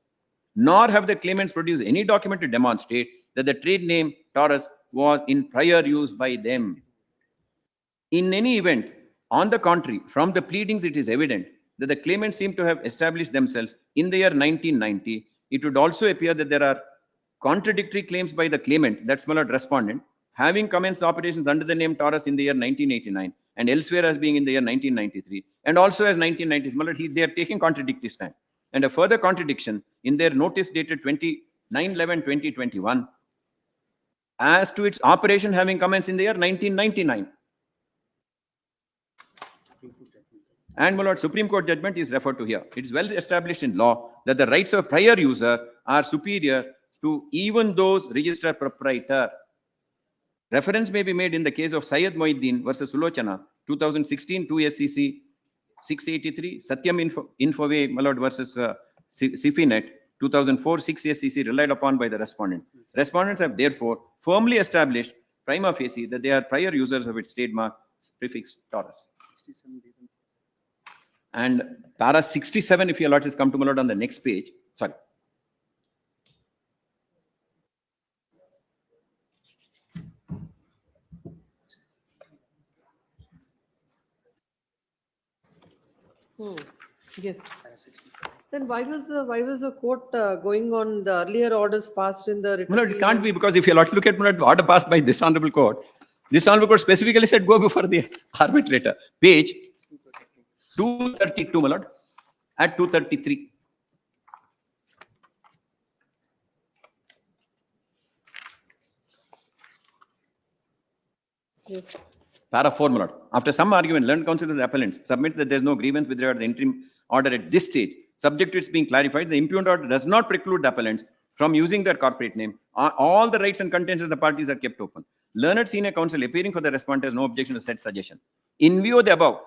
Nor have the claimants produced any document to demonstrate that the trade name Taurus was in prior use by them. In any event, on the contrary, from the pleadings it is evident that the claimants seem to have established themselves in the year 1990. It would also appear that there are contradictory claims by the claimant, that's my lord respondent, having commenced operations under the name Taurus in the year 1989 and elsewhere as being in the year 1993 and also as 1990s. My lord, they are taking contradictory stand. And a further contradiction in their notice dated 29/11/2021 as to its operation having commenced in the year 1999. And my lord, Supreme Court judgment is referred to here. It is well established in law that the rights of a prior user are superior to even those registered proprietor. Reference may be made in the case of Syed Mohiddin versus Sulochana, 2016 2 SCC 683, Satyam Infoway, my lord, versus Sifinet, 2004 6 SCC, relied upon by the respondents. Respondents have therefore firmly established prima facie that they are prior users of its trademark prefix Taurus. And para 67, if your lords has come to my lord on the next page, sorry. Yes. Then why was the court going on the earlier orders passed in the? My lord, it can't be, because if you look at the order passed by this honorable court specifically said go before the arbitrator. Page 232, my lord, at 233. Yes. Para 4, my lord. After some argument, learned counsel of the appellants submits that there is no grievance with regard to the interim order at this stage. Subject to its being clarified, the impugned order does not preclude the appellants from using their corporate name. All the rights and contents of the parties are kept open. Learned senior counsel appearing for the respondent has no objection to said suggestion. In view of the above,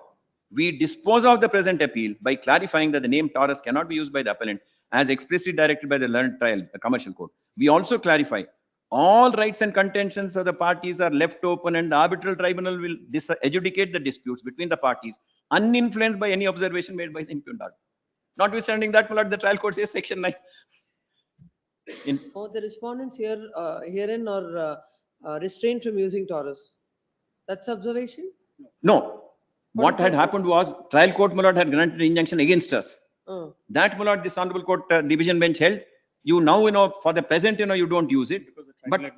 we dispose of the present appeal by clarifying that the name Taurus cannot be used by the appellant as expressly directed by the learned trial, the commercial court. We also clarify all rights and contentions of the parties are left open, and the arbitral tribunal will adjudicate the disputes between the parties uninfluenced by any observation made by the impugned order. Notwithstanding that, my lord, the trial court says section 9. The respondents herein are restrained from using Taurus. That's observation? No. What had happened was trial court, my lord, had granted injunction against us. That, my lord, this honorable court division bench held, you now, for the present, you don't use it. But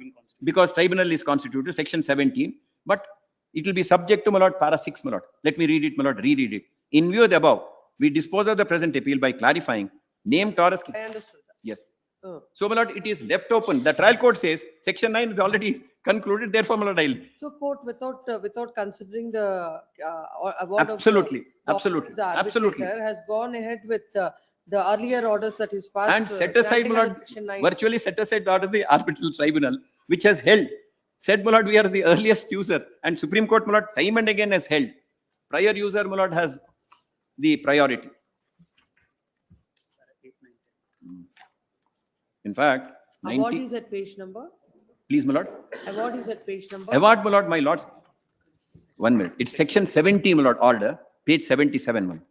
because tribunal is constituted, section 17, but it will be subject to, my lord, para 6, my lord. Let me read it, my lord, reread it. In view of the above, we dispose of the present appeal by clarifying name Taurus. I understood that. Yes. So, my lord, it is left open. The trial court says section 9 is already concluded. Therefore, my lord, So court without considering the award absolutely, of the, absolutely, the absolutely. arbitrator has gone ahead with the earlier orders that is passed. And set aside, my granting lord, under Section 9. virtually set aside the order of the arbitral tribunal, which has held, said, my lord, we are the earliest user, and Supreme Court, my lord, time and again has held. Prior user, my lord, has the priority. In fact, Award 90, is at page number. please, my lord. Award is at page number. Award, my lord, my lords. 1 minute. It's section 70, my lord, order, page 77, my lord.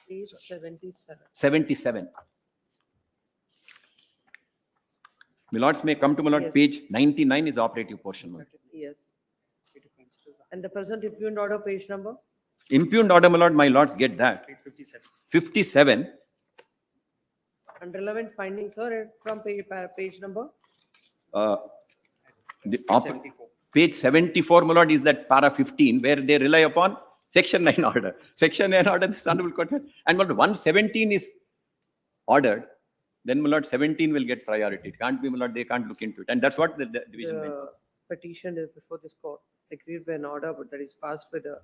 Page 77. 77. My lords may come to, my lord, Yes. page 99 is operative portion, my lord. Yes. And the present impugned order page number? Impugned order, my lord, my lords get that. 57. And relevant findings are from page number? Page 74, my lord, is that para 15, where they rely upon section 9 order. Section 9 order, this honorable court. And my lord, 117 is ordered, then my lord, 17 will get priority. It can't be, my lord, they can't look into it. And that's what the division meant. The petition is before this court, agreed by an order, but that is passed with the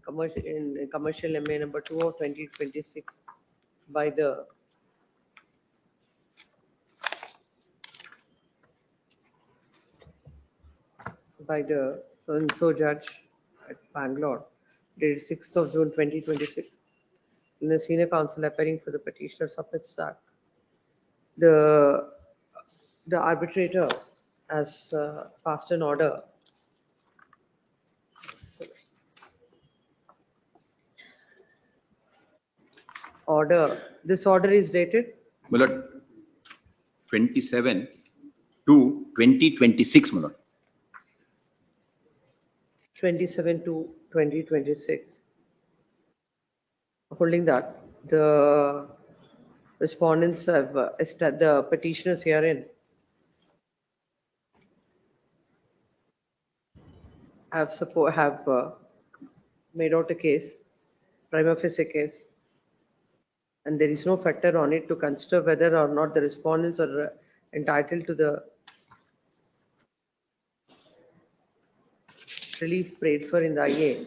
commercial MA number 2 of 2026 by the so-and-so judge at Bangalore, dated 6th of June 2026. And the senior counsel appearing for the petitioner submits that the arbitrator has passed an order. This order is dated My lord, 27 to 2026, my lord. 27 to 2026. Holding that, the respondents have, the petitioners herein have made out a case, prima facie case, and there is no factor on it to consider whether or not the respondents are entitled to the relief prayed for in the IA,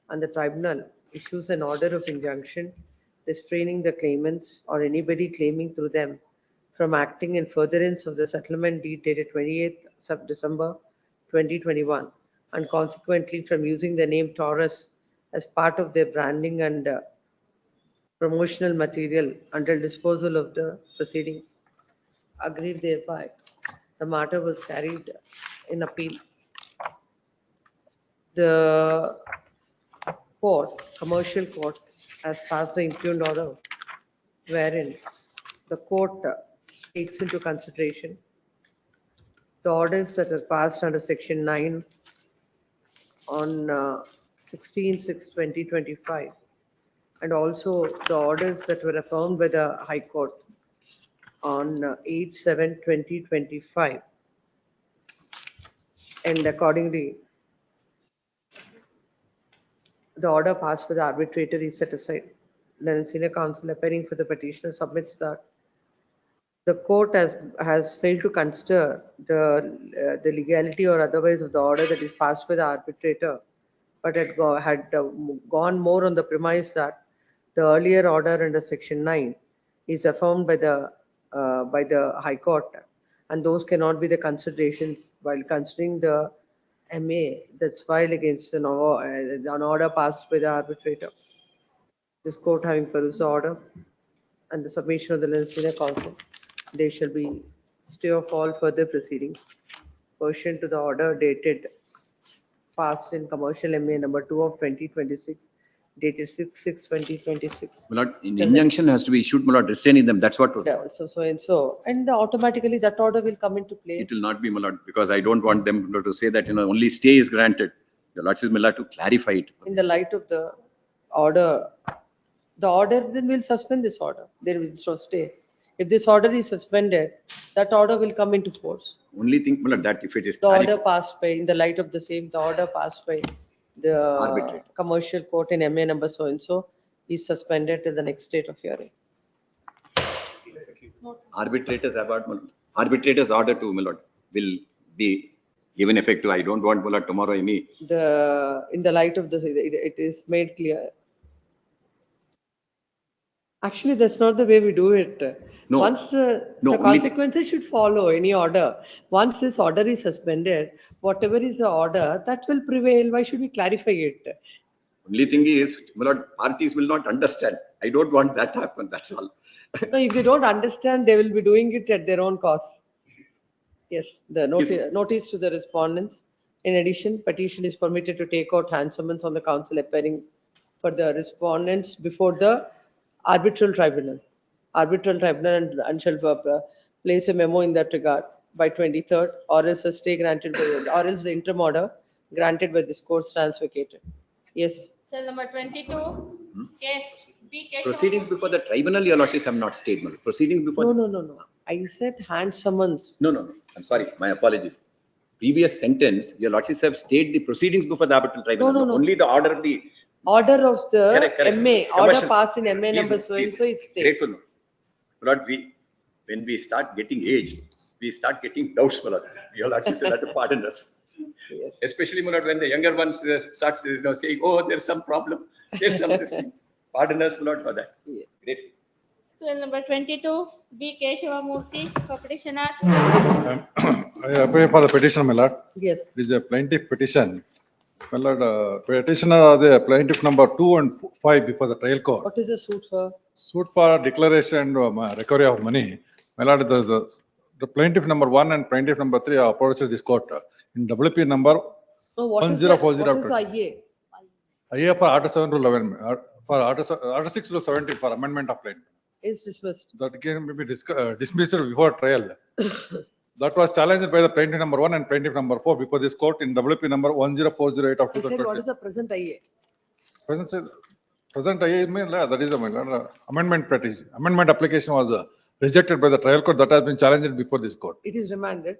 and the tribunal issues an order of injunction restraining the claimants or anybody claiming through them from acting in furtherance of the settlement deed dated 28th December 2021, and consequently from using the name Taurus as part of their branding and promotional material until disposal of the proceedings. Agreed thereby, the matter was carried in appeal. The court, commercial court, has passed the impugned order wherein the court takes into consideration the orders that are passed under section 9 on 16/6/2025, and also the orders that were affirmed by the High Court on 8/7/2025. And accordingly, the order passed by the arbitrator is set aside. Then senior counsel appearing for the petitioner submits that the court has failed to consider the legality or otherwise of the order that is passed by the arbitrator, but had gone more on the premise that the earlier order under section 9 is affirmed by the High Court, and those cannot be the considerations while considering the MA that's filed against an order passed by the arbitrator. This court having perused the order and the submission of the senior counsel, there shall be stay of all further proceedings pursuant to the order dated passed in commercial MA number 2 of 2026, dated 6/6/2026. My lord, an injunction has to be issued, my lord, restraining them. That's what was. Yeah, and automatically that order will come into play. It will not be, my lord, because I don't want them to say that, only stay is granted. Your Lordship will have to clarify it. In the light of the order, then we'll suspend this order. There is no stay. If this order is suspended, that order will come into force. Only thing, my lord, that if it is The order clarified, passed by, in the light of the same, the order passed by the Arbitrator. commercial court in MA number so and so is suspended till the next date of hearing. arbitrators about, my lord, arbitrators order to, my lord, will be given effect to. I don't want, my lord, tomorrow any. In the light of this, it is made clear. Actually, that's not the way we do it. No. Once the No, only consequences should follow any order. Once this order is suspended, whatever is the order, that will prevail. Why should we clarify it? Only thing is, my lord, parties will not understand. I don't want that to happen, that's all. No, if they don't understand, they will be doing it at their own cost. Yes, the notice to the respondents. In addition, petition is permitted to take out hand summons on the council appearing for the respondents before the arbitral tribunal. Arbitral tribunal and shall place a memo in that regard by 23rd, or else a stay granted by, or else the interim order granted by this court stands vacated. Yes. Cell number 22, B. Keshav. Proceedings before the tribunal, your Lordships have not stayed, my lord. Proceedings before. No. I said hand summons. No. I'm sorry, my apologies. Previous sentence, your Lordships have stayed the proceedings before the arbitral tribunal. No. Only the order of the. Order of the Correct. MA, order Commercial. passed in MA Please, number so and so, it's stayed. Grateful. My lord, when we start getting aged, we start getting doubts, my lord. Your Lordships will have to pardon us. Yes. Especially, my lord, when the younger ones start saying, oh, there's some problem, there's some this thing. Pardon us, my lord, for that. Yeah. Grateful. Cell number 22, B. Keshavamurthy, for petitioner. I appear for the petition, my lord. Yes. This is a plaintiff petition. My lord, petitioner are the plaintiff number 2 and 5 before the trial court. What is the suit for? Suit for declaration recovery of money. My lord, the plaintiff number 1 and plaintiff number 3 are approached this court in WP number No, what is 1040. IA? IA for Article 7 to 11, for Article 6 to 17 for amendment of plaintiff. Is dismissed. That can be dismissed before trial. That was challenged by the plaintiff number 1 and plaintiff number 4 before this court in WP number 10408 of I said, what 2020. is the present IA? Present IA, that is the amendment petition. Amendment application was rejected by the trial court that has been challenged before this court. It is remanded.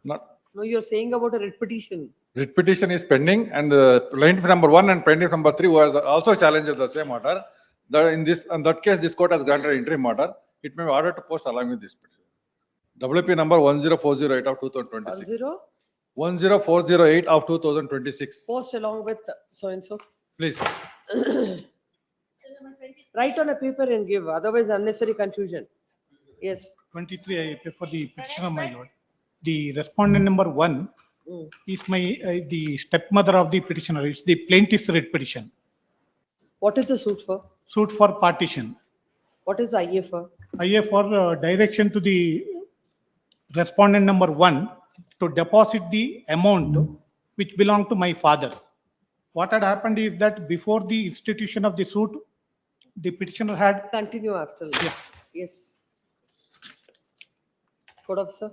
Not, No, you're saying about a writ petition. writ petition is pending and the plaintiff number 1 and plaintiff number 3 was also challenged the same order. In that case, this court has granted interim order. It may be ordered to post along with this petition. WP number 10408 of 2026. 10408 of 2026. Post along with so and so. Please. Write on a paper and give, otherwise unnecessary confusion. Yes. 23, I appear for the petitioner, my lord. The respondent number 1 is the stepmother of the petitioner. It's the plaintiff's writ petition. What is the suit for? Suit for partition. What is IA for? IA for direction to the respondent number 1 to deposit the amount which belonged to my father. What had happened is that before the institution of the suit, the petitioner had. Continue after. Yeah. Yes. Code officer.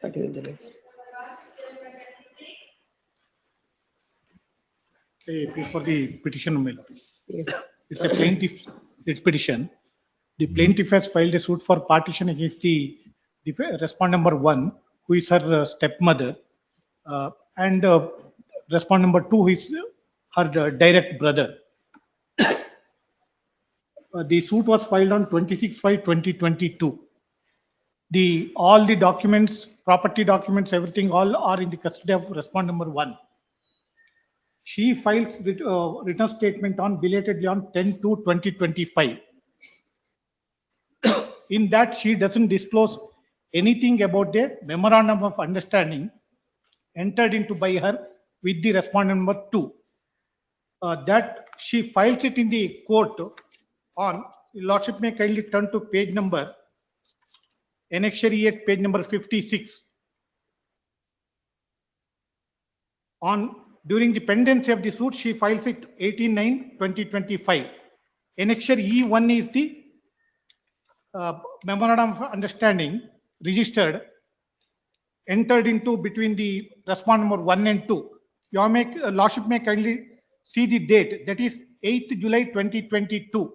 Continue the next. Okay, for the petition, my lord. Yes. It's a plaintiff, it's petition. The plaintiff has filed a suit for partition against the respondent number 1, who is her stepmother, and respondent number 2, who is her direct brother. The suit was filed on 26/5/2022. All the documents, property documents, everything, all are in the custody of respondent number 1. She files written statement on belatedly on 10/2/2025. In that, she doesn't disclose anything about the memorandum of understanding entered into by her with the respondent number 2. That she files it in the court on, Lordship may kindly turn to page number, annexure E at page number 56. During the pendency of the suit, she files it 18/9/2025. Annexure E1 is the memorandum of understanding registered, entered into between the respondent number 1 and 2. Lordship may kindly see the date, that is 8th July 2022.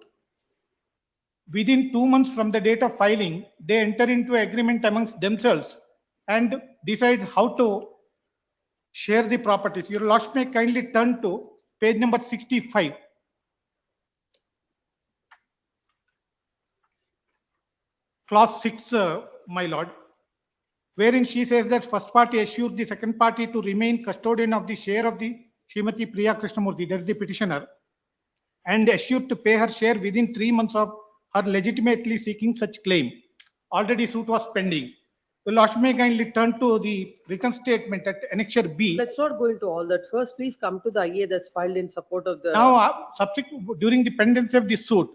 Within 2 months from the date of filing, they enter into agreement amongst themselves and decide how to share the properties. Your Lordship may kindly turn to page number 65. Clause 6, my lord, wherein she says that first party assures the second party to remain custodian of the share of the Srimati Priya Krishnamurthy, that is the petitioner, and assured to pay her share within 3 months of her legitimately seeking such claim. Already suit was pending. The Lordship may kindly turn to the written statement at annexure B. Let's not go into all that. First, please come to the IA that's filed in support of the. Now, during the pendency of this suit,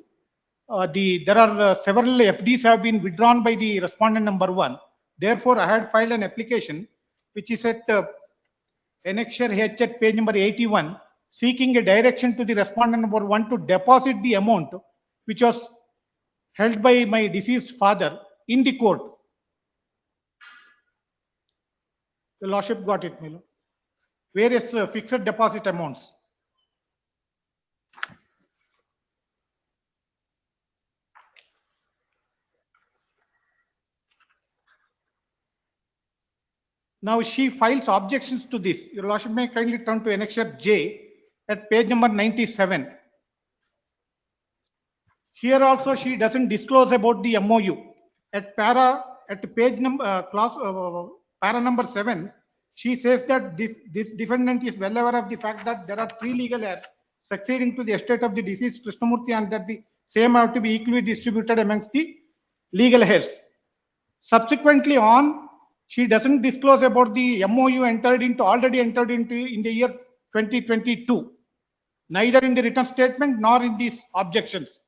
there are several FDs have been withdrawn by the respondent number 1. Therefore, I had filed an application which is at annexure H at page number 81, seeking a direction to the respondent number 1 to deposit the amount which was held by my deceased father in the court. The Lordship got it, my lord. Various fixed deposit amounts. Now she files objections to this. Your Lordship may kindly turn to annexure J at page number 97. Here also she doesn't disclose about the MOU. At page number para number 7, she says that this defendant is well aware of the fact that there are 3 legal heirs succeeding to the estate of the deceased Krishnamurthy and that the same have to be equally distributed amongst the legal heirs. Subsequently on, she doesn't disclose about the MOU already entered into in the year 2022, neither in the written statement nor in these objections.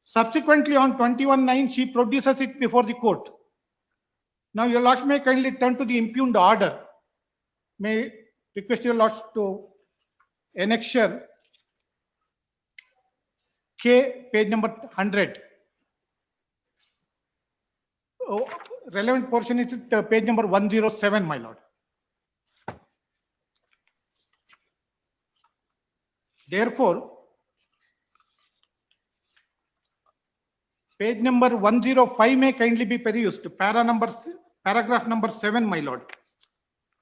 Subsequently on 21/9, she produces it before the court. Now your Lordship may kindly turn to the impugned order. May request your Lordship to annexure K, page number 100. Relevant portion is at page number 107, my lord. Therefore, page number 105 may kindly be perused. Paragraph number 7, my lord.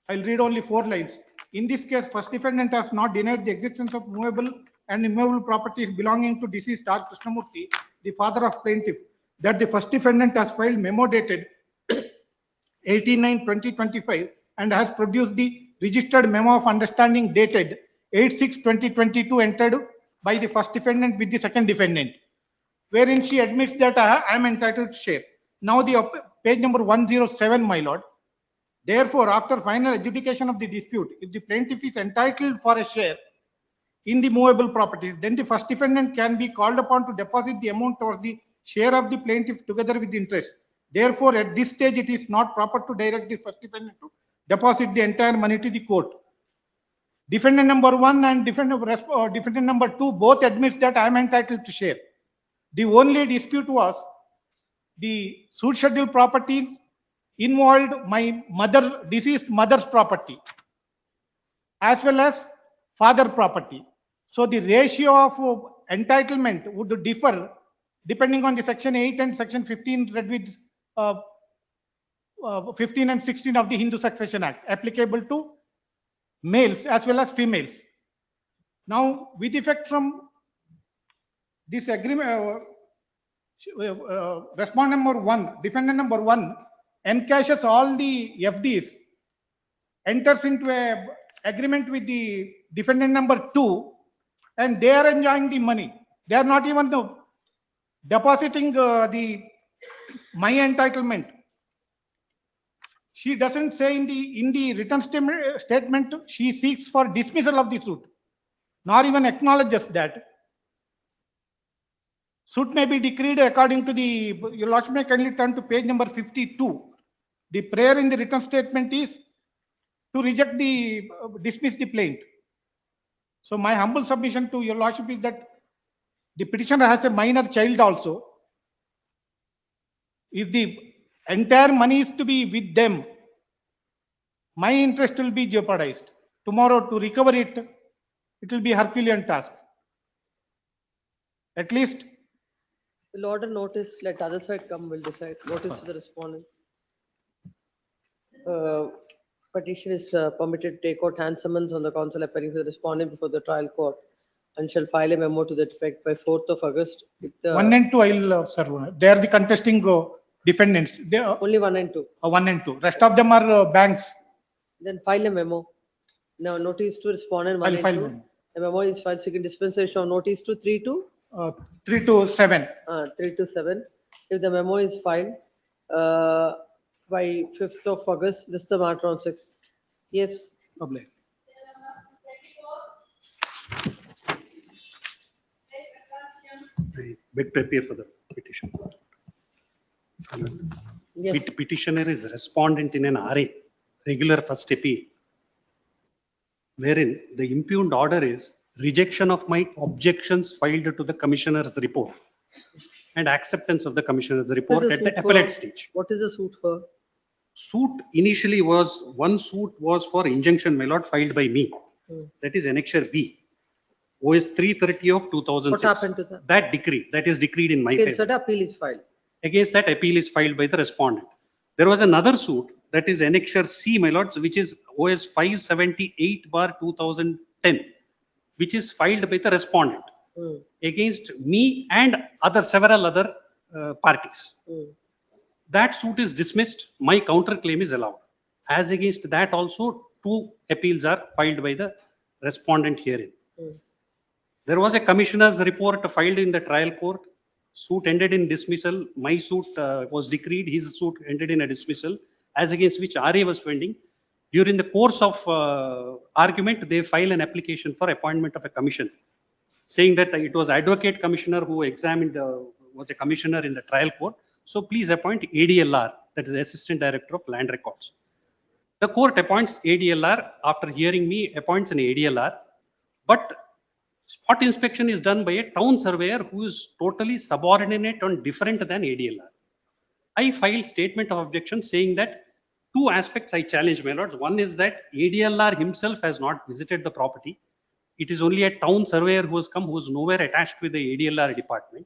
I'll read only 4 lines. In this case, first defendant has not denied the existence of movable and immovable properties belonging to deceased R. Krishnamurthy, the father of plaintiff, that the first defendant has filed memo dated 18/9/2025 and has produced the registered memo of understanding dated 8/6/2022 entered by the first defendant with the second defendant, wherein she admits that I am entitled to share. Now the page number 107, my lord. Therefore, after final adjudication of the dispute, if the plaintiff is entitled for a share in the movable properties, then the first defendant can be called upon to deposit the amount towards the share of the plaintiff together with the interest. Therefore, at this stage, it is not proper to direct the first defendant to deposit the entire money to the court. Defendant number 1 and defendant number 2 both admits that I am entitled to share. The only dispute was the suit schedule property involved my mother, deceased mother's property, as well as father property. So the ratio of entitlement would differ depending on the section 8 and section 15 read with 15 and 16 of the Hindu Succession Act, applicable to males as well as females. Now, with effect from this agreement, respondent number 1, defendant number 1 encashes all the FDs, enters into a agreement with the defendant number 2, and they are enjoying the money. They are not even depositing my entitlement. She doesn't say in the written statement she seeks for dismissal of the suit, nor even acknowledges that. Suit may be decreed according to the, your lordship may kindly turn to page number 52. The prayer in the written statement is to reject the, dismiss the plaint. So my humble submission to your lordship is that the petitioner has a minor child also. If the entire money is to be with them, my interest will be jeopardized. Tomorrow to recover it, it will be a Herculean task. At least. Will order notice, let other side come, will decide. Notice to the respondent. Petition is permitted to take out hand summons on the counsel appearing for the respondent before the trial court and shall file a memo to that effect by 4th of August. With 1 and 2 I will serve. They are the contesting defendants. They are, only 1 and 2. 1 and 2. Rest of them are banks. Then file a memo. Now notice to respondent 1 and 2. The memo is filed seeking dispensation of notice to 3 to 3 to 7. 3 to 7. If the memo is filed by 5th of August, this is the matter on 6th. Yes. Public. I beg to appear for the petition. Yes. Petitioner is respondent in an RA, regular first appeal, wherein the impugned order is rejection of my objections filed to the commissioner's report and acceptance of the commissioner's report at the appellate stage. What is the suit for? Suit initially was, one suit was for injunction, my lord, filed by me. That is annexure B. OS 330 of 2006. What happened to that? That decree, that is decreed in my Okay, favor. so the appeal is filed. Against that appeal is filed by the respondent. There was another suit, that is annexure C, my lords, which is OS 578 bar 2010, which is filed by the respondent against me and several other parties. That suit is dismissed. My counterclaim is allowed. As against that also, 2 appeals are filed by the respondent herein. There was a commissioner's report filed in the trial court. Suit ended in dismissal. My suit was decreed. His suit ended in a dismissal, as against which RA was pending. During the course of argument, they filed an application for appointment of a commission, saying that it was advocate commissioner who examined, was a commissioner in the trial court. So please appoint ADLR, that is Assistant Director of Land Records. The court appoints ADLR. After hearing me, appoints an ADLR. But spot inspection is done by a town surveyor who is totally subordinate and different than ADLR. I filed statement of objection saying that 2 aspects I challenge, my lords. One is that ADLR himself has not visited the property. It is only a town surveyor who has come, who is nowhere attached with the ADLR department,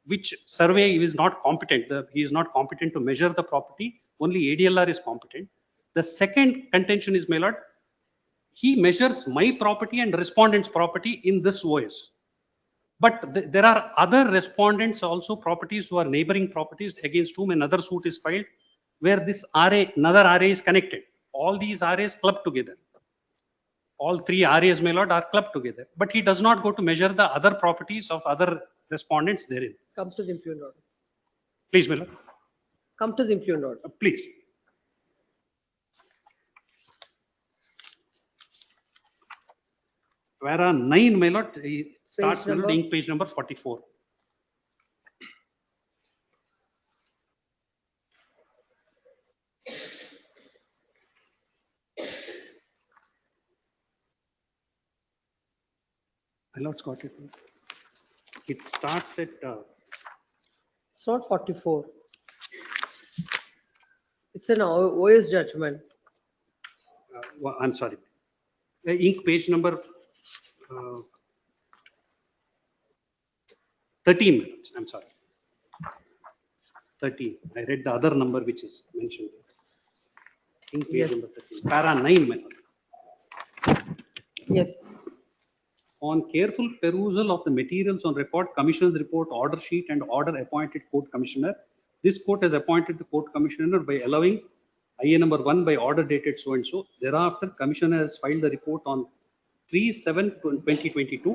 which survey is not competent. He is not competent to measure the property. Only ADLR is competent. The second contention is, my lord, he measures my property and respondent's property in this OS. But there are other respondents also, properties who are neighboring properties against whom another suit is filed, where this RA, another RA is connected. All these RAs clubbed together. All 3 RAs, my lord, are clubbed together. But he does not go to measure the other properties of other respondents therein. Come to the impugned order. Please, my lord. Come to the impugned order. Please. Para 9, my lord, it starts with page number 44. My lord's got it. It starts at. It's not 44. It's an OS judgment. I'm sorry. Inc. page number 13, my lords. I'm sorry. 13. I read the other number which is mentioned. Inc. page Yes. number 13. Para 9, my lord. Yes. On careful perusal of the materials on record, Commissioner's report, order sheet, and order appointed court commissioner, this court has appointed the court commissioner by allowing IA number 1 by order dated so and so. Thereafter, Commissioner has filed the report on 3/7/2022.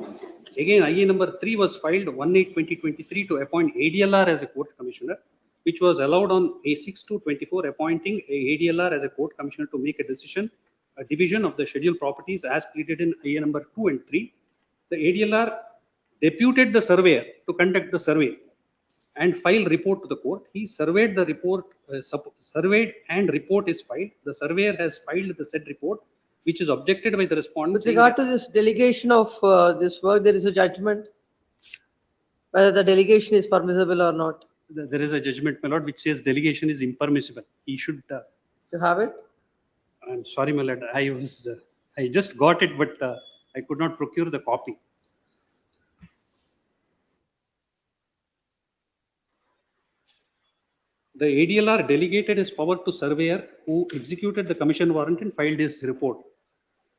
Again, IA number 3 was filed 1/8/2023 to appoint ADLR as a court commissioner, which was allowed on A6/2/24, appointing a ADLR as a court commissioner to make a decision, a division of the scheduled properties as pleaded in IA number 2 and 3. The ADLR deputed the surveyor to conduct the survey and file report to the court. He surveyed the report, surveyed and report is filed. The surveyor has filed the said report, which is objected by the respondent. With regard to this delegation of this work, there is a judgment whether the delegation is permissible or not. There is a judgment, my lord, which says delegation is impermissible. He should. You have it? I'm sorry, my lord. I just got it, but I could not procure the copy. The ADLR delegated his power to surveyor who executed the commission warrant and filed his report.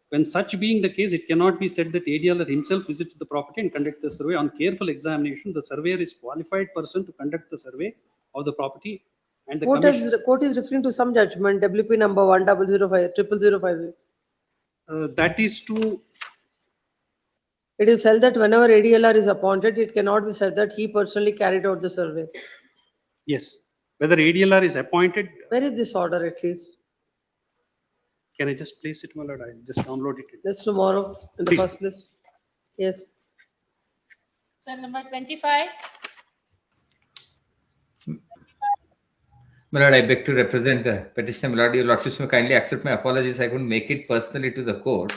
When such being the case, it cannot be said that ADLR himself visits the property and conducts the survey. On careful examination, the surveyor is qualified person to conduct the survey of the property. And the The court is referring to some judgment, WP number 1005 that is to. It is held that whenever ADLR is appointed, it cannot be said that he personally carried out the survey. Yes. Whether ADLR is appointed. Where is this order at least? Can I just place it, my lord? I'll just download it. That's tomorrow in the Please. first list. Yes. Sir, number 25. My lord, I beg to represent the petitioner. My lord, your lordship may kindly accept my apologies. I couldn't make it personally to the court.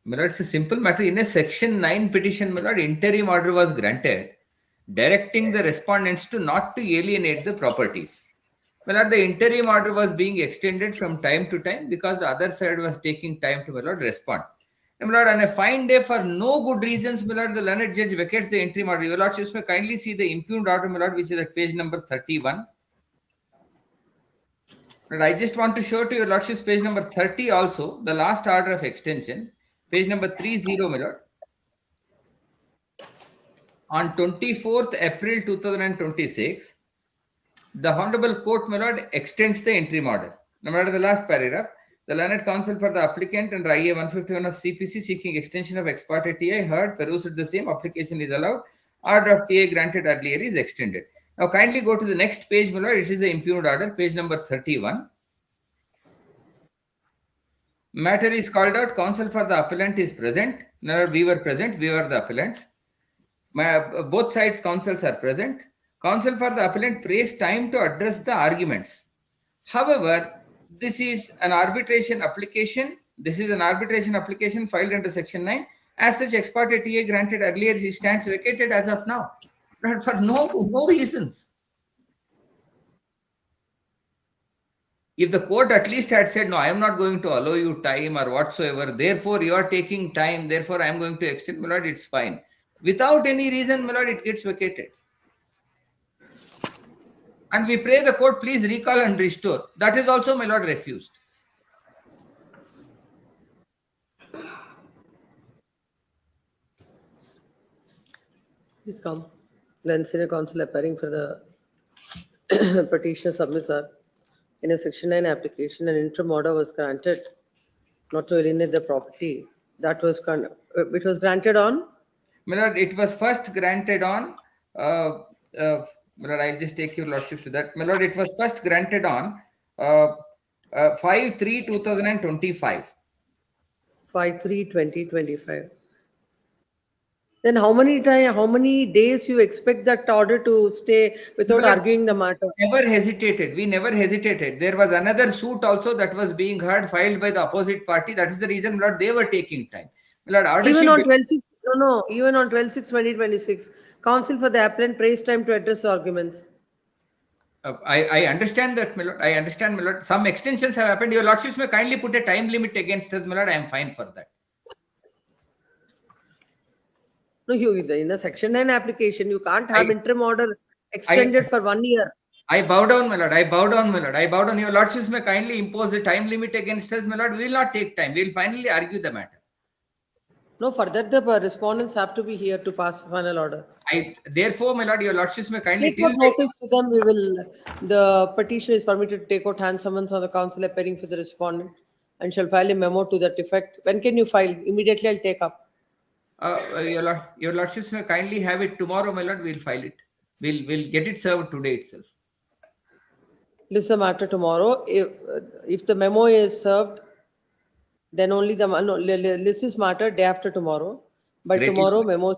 My lord, it's a simple matter. In a section 9 petition, my lord, interim order was granted, directing the respondents to not to alienate the properties. My lord, the interim order was being extended from time to time because the other side was taking time to, my lord, respond. And my lord, on a fine day for no good reasons, my lord, the learned judge vacates the interim order. Your lordship may kindly see the impugned order, my lord, which is at page number 31. And I just want to show to your lordship's page number 30 also, the last order of extension, page number 30, my lord. On 24th April 2026, the Honorable Court, my lord, extends the interim order. No matter the last paragraph, the learned counsel for the applicant under IA 151 of CPC seeking extension of ex parte TA heard, perused the same, application is allowed, order of TA granted earlier is extended. Now kindly go to the next page, my lord, it is the impugned order, page number 31. Matter is called out, counsel for the appellant is present. No, we were present, we were the appellants. Both sides counsels are present. Counsel for the appellant prays time to address the arguments. However, this is an arbitration application. This is an arbitration application filed under section 9. As such, ex parte TA granted earlier, he stands vacated as of now. But for no reasons. If the court at least had said, no, I am not going to allow you time or whatsoever, therefore you are taking time, therefore I am going to extend, my lord, it's fine. Without any reason, my lord, it gets vacated. And we pray the court, please recall and restore. That is also, my lord, refused. Please come. Then senior counsel appearing for the petitioner submits are in a section 9 application, an interim order was granted not to alienate the property. That was it was granted on. My lord, it was first granted on. My lord, I'll just take your lordship to that. My lord, it was first granted on 5/3/2025. 5/3/2025. Then how many days you expect that order to stay without arguing the matter? Never hesitated. We never hesitated. There was another suit also that was being heard, filed by the opposite party. That is the reason, my lord, they were taking time. My lord, Even on 12/6, even on 12/6/2026, counsel for the appellant prays time to address the arguments. I understand that, my lord. I understand, my lord. Some extensions have happened. Your lordships may kindly put a time limit against us, my lord. I am fine for that. No, in a section 9 application, you can't have I- interim order extended for 1 year. I bow down, my lord. I bow down, my lord. I bow down. Your lordships may kindly impose a time limit against us, my lord. We will not take time. We will finally argue the matter. No, for that the respondents have to be here to pass final order. Therefore, my lord, your lordships may kindly Take out notice to them, the petitioner is permitted to take out hand summons on the council appearing for the respondent and shall file a memo to that effect. When can you file? Immediately I'll take up. Your lordships may kindly have it tomorrow, my lord. We'll file it. We'll get it served today itself. List the matter tomorrow. If the memo is served, then only the list is matter day after tomorrow. By Greatly. tomorrow, memo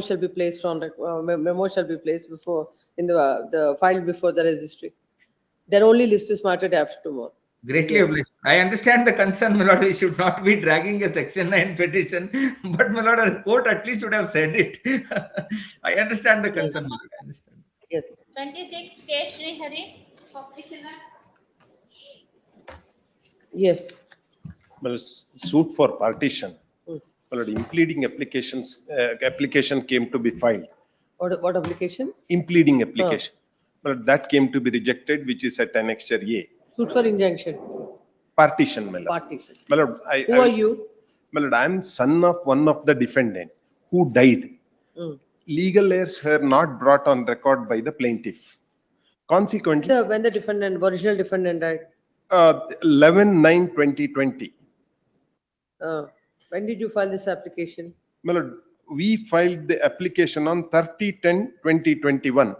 shall be placed on memo shall be placed before in the file before the registry. Then only list is matter day after tomorrow. Greatly Yes. obliged. I understand the concern, my lord. We should not be dragging a section 9 petition, but my lord, our court at least should have said it. I understand the concern, my lord. I understand. Yes. 26 K. Shri Hari, petitioner. Yes. Well, suit for partition. Well, impleading application came to be filed. What application? Impleading application. Well, that came to be rejected, which is at annexure A. Suit for injunction. Partition, my lord. Partition. My lord, Who are you? My lord, I am son of one of the defendant who died. Legal heirs were not brought on record by the plaintiff. Consequently, When the original defendant died? 11/9/2020. When did you file this application? My lord, we filed the application on 30/10/2021.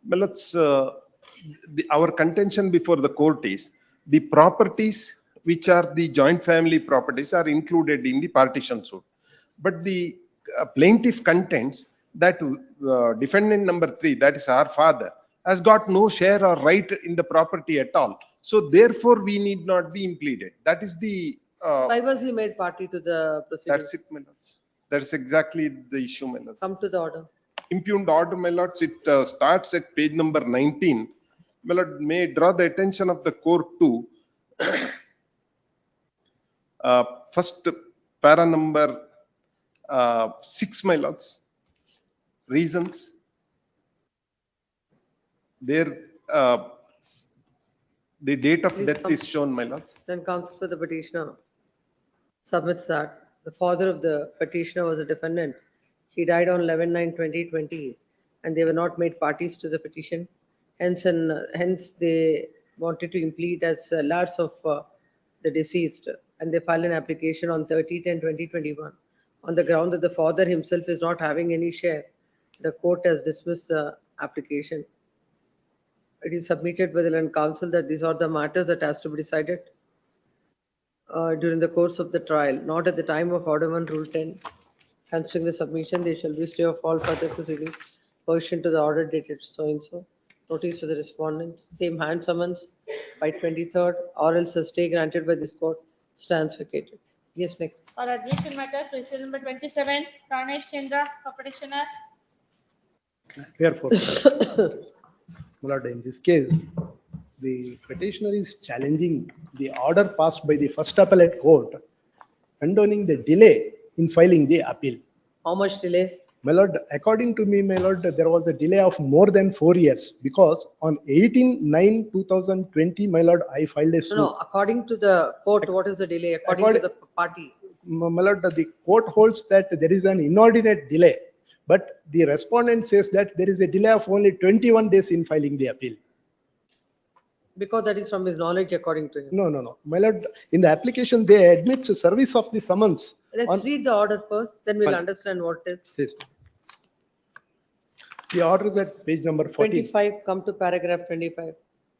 Well, our contention before the court is the properties which are the joint family properties are included in the partition suit. But the plaintiff contends that defendant number 3, that is our father, has got no share or right in the property at all. So therefore, we need not be impleaded. That is the. Why was he made party to the proceedings? That's it, my lords. That's exactly the issue, my lords. Come to the order. Impugned order, my lords, it starts at page number 19. My lord, may draw the attention of the court to first para number 6, my lords. Reasons. There, the date of Please death come. is shown, my lords. Then counsel for the petitioner submits that the father of the petitioner was a defendant. He died on 11/9/2020 and they were not made parties to the petition. Hence they wanted to implead as lads of the deceased and they filed an application on 30/10/2021 on the ground that the father himself is not having any share. The court has dismissed the application. It is submitted by the land counsel that these are the matters that has to be decided during the course of the trial, not at the time of order 1 rule 10. Considering the submission, there shall be stay of all further proceedings pursuant to the order dated so and so. Notice to the respondents, same hand summons by 23rd or else a stay granted by this court stands vacated. Yes, next. For admission matters, proceeding number 27, Pranesh Chandra, for petitioner. Therefore, my lord, in this case, the petitioner is challenging the order passed by the first appellate court condoning the delay in filing the appeal. How much delay? My lord, according to me, my lord, there was a delay of more than 4 years because on 18/9/2020, my lord, I filed a suit. No, according to the court, what is the delay? According to the party. My lord, the court holds that there is an inordinate delay, but the respondent says that there is a delay of only 21 days in filing the appeal. Because that is from his knowledge, according to him. No. My lord, in the application, they admit the service of the summons. Let's read the order first, then we'll Fine. understand what it Yes. is. The order is at page number 14. 25, come to paragraph 25.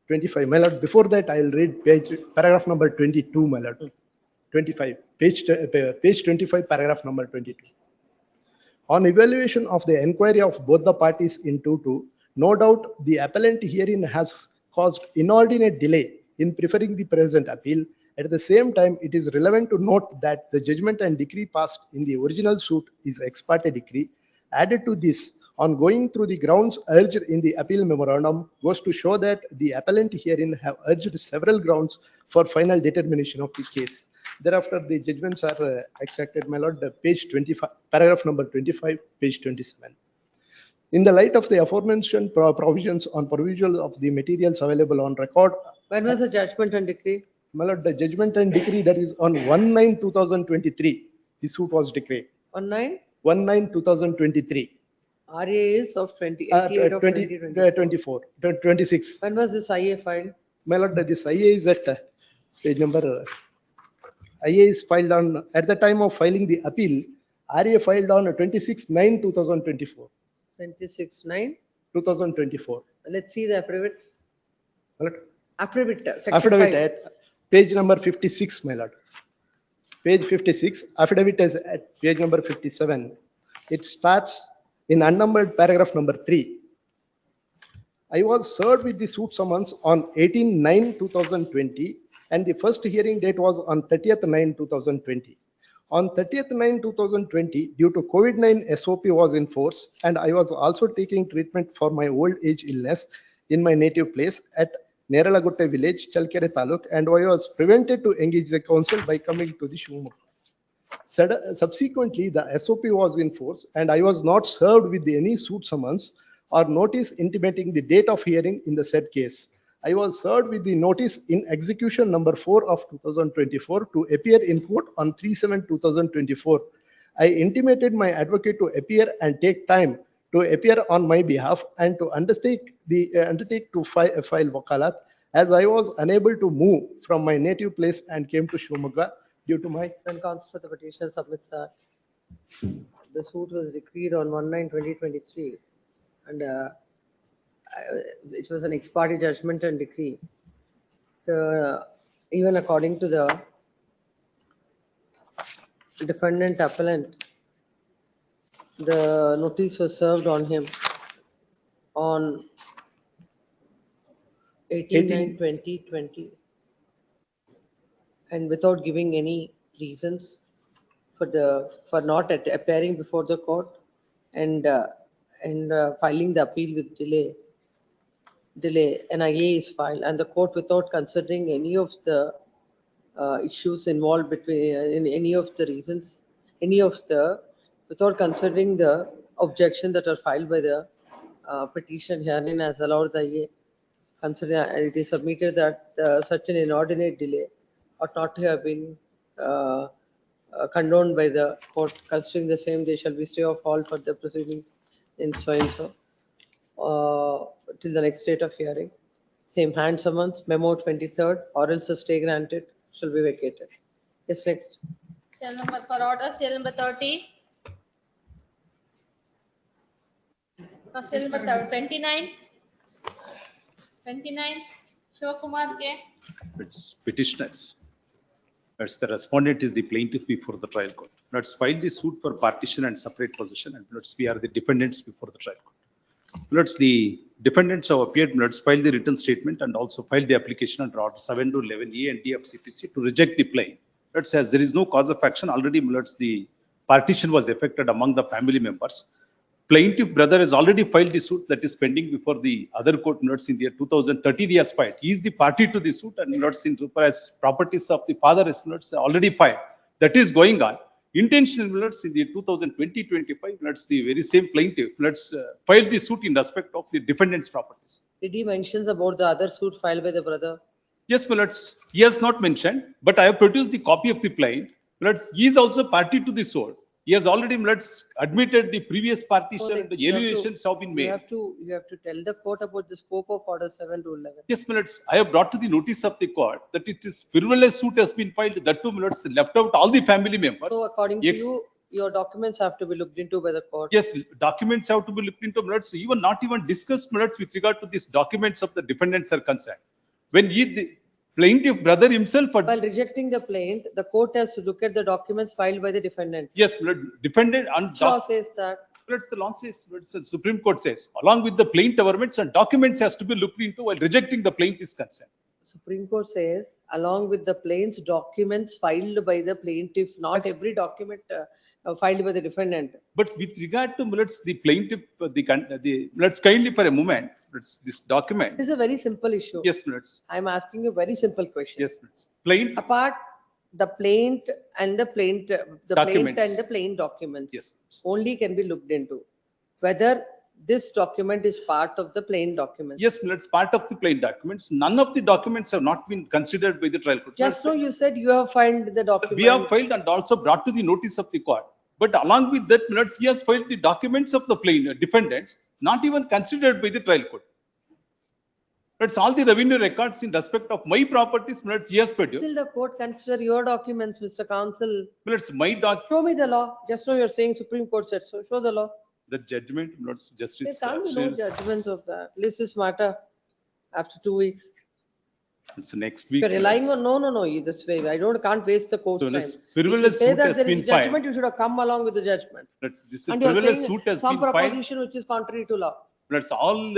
25, my lord. Before that, I will read paragraph number 22, my lord. 25, page 25, paragraph number 22. On evaluation of the inquiry of both the parties in 2-2, no doubt the appellant herein has caused inordinate delay in preferring the present appeal. At the same time, it is relevant to note that the judgment and decree passed in the original suit is ex parte decree. Added to this, On going through the grounds urged in the appeal memorandum goes to show that the appellant herein have urged several grounds for final determination of the case. Thereafter, the judgments are extracted, my lord, page 25, paragraph number 25, page 27. In the light of the aforementioned provisions on provision of the materials available on record. When was the judgment and decree? My lord, the judgment and decree that is on 1/9/2023, the suit was decreed. On 9? 1/9/2023. RA is of 28 of 2024. 26. When was this IA filed? My lord, this IA is at page number, IA is filed on, at the time of filing the appeal, RA filed on 26/9/2024. 26/9? 2024. Let's see the affidavit. My lord. Affidavit, section Affidavit 5. at page number 56, my lord. Page 56, affidavit is at page number 57. It starts in unnumbered paragraph number 3. I was served with the suit summons on 18/9/2020 and the first hearing date was on 30th/9/2020. On 30th/9/2020, due to COVID-19 SOP was in force and I was also taking treatment for my old age illness in my native place at Neralagutte village, Chalkere Taluk, and I was prevented to engage the council by coming to the Shivamogga. Subsequently, the SOP was in force and I was not served with any suit summons or notice intimating the date of hearing in the said case. I was served with the notice in execution number 4 of 2024 to appear in court on 3/7/2024. I intimated my advocate to appear and take time to appear on my behalf and to undertake to file wakalat, as I was unable to move from my native place and came to Shivamogga due to my. When counsel for the petitioner submits that the suit was decreed on 1/9/2023 and it was an ex parte judgment and decree. Even according to the defendant appellant, the notice was served on him on 18/9/2020 and without giving any reasons for not appearing before the court and filing the appeal with delay, an IA is filed and the court, without considering any of the issues involved between in any of the reasons, without considering the objection that are filed by the petition herein, has allowed the IA. Consider it is submitted that such an inordinate delay ought not to have been condoned by the court. Considering the same, they shall be stay of all for the proceedings in so and so till the next date of hearing. Same hand summons, memo 23rd, or else a stay granted shall be vacated. Yes, next. Serial number for order, serial number 30. Serial number 29. 29, Shivakumar K. It's petitioners. That's the respondent is the plaintiff before the trial court. Let's file the suit for partition and separate possession, and we are the defendants before the trial court. The defendants have appeared. Let's file the written statement and also file the application under order 7 to 11A and D of CPC to reject the plaint. As there is no cause of action, already the partition was effected among the family members. Plaintiff brother has already filed the suit that is pending before the other court. In the year 2013 he has filed. He is the party to the suit, and as properties of the father is already filed. That is going on. Intentional in the 2020-25, the very same plaintiff filed the suit in respect of the defendant's properties. Did he mention about the other suit filed by the brother? Yes, he has not mentioned, but I have produced the copy of the plaint. He is also party to the suit. He has already admitted the previous partition and the elevations have been made. You have to tell the court about the scope of order 7 to 11. Yes, I have brought to the notice of the court that it is frivolous suit has been filed. That too, left out all the family members. So according to you, your documents have to be looked into by the court. Yes, documents have to be looked into. Even not even discussed with regard to these documents of the defendants are concerned. When the plaintiff brother himself. While rejecting the plaint, the court has to look at the documents filed by the defendant. Yes, defendant and law says that. The law says, the Supreme Court says, along with the plaint governments and documents has to be looked into while rejecting the plaint is concerned. Supreme Court says, along with the plaintiff's documents filed by the plaintiff, not Yes. every document filed by the defendant. But with regard to, let's the plaintiff, let's kindly for a moment, let's this document. It is a very simple issue. Yes, let's. I'm asking you a very simple question. Yes, let's. Plain Apart the plaint and the plaint, the plaint Documents. and the plaint documents. Yes. Only can be looked into. Whether this document is part of the plain document. Yes, let's part of the plain documents. None of the documents have not been considered by the trial court. Just now you said you have filed the document. We have filed and also brought to the notice of the court. But along with that, let's, he has filed the documents of the plain defendants, not even considered by the trial court. That's all the revenue records in respect of my properties, let's, he has produced. Will the court consider your documents, Mr. Counsel? Let's, my doc, Show me the law. Just now you're saying Supreme Court said so. Show the law. the judgment, let's, There justice. can't be no judgments of that. List is matter after 2 weeks. It's next week. You're relying let's. on, no, this way. Can't waste the court's So time. let's, If you frivolous say suit that has there is been filed. judgment, you should have come along with the judgment. Let's, this And you're frivolous saying suit has some been filed. proposition which is contrary to law. That's all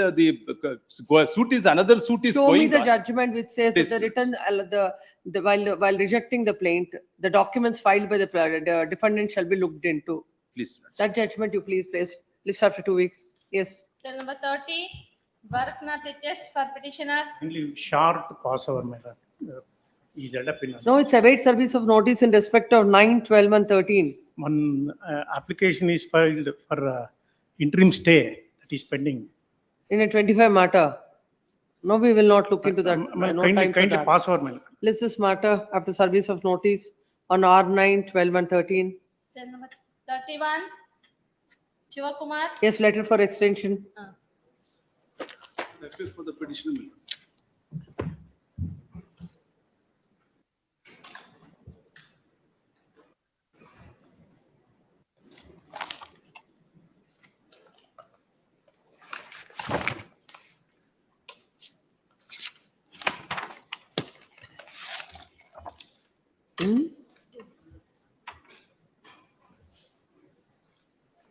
suit is, another suit is Show me going the on. judgment which says that Please. the written, while rejecting the plaint, the documents filed by the defendant shall be looked into. Please. That judgment you please place, list after 2 weeks. Yes. Cell number 30, Bharatnath HS for petitioner. Only short passover matter is held up in No, it's await service of notice in respect of 9, 12 and 13. one application is filed for interim stay that is pending. In a 25 matter. No, we will not look into that. No time for Kindly that. pass over, madam. List this matter after service of notice on R9, 12 and 13. Cell number 31, Shivakumar. Yes, letter for extension. That is for the petitioner.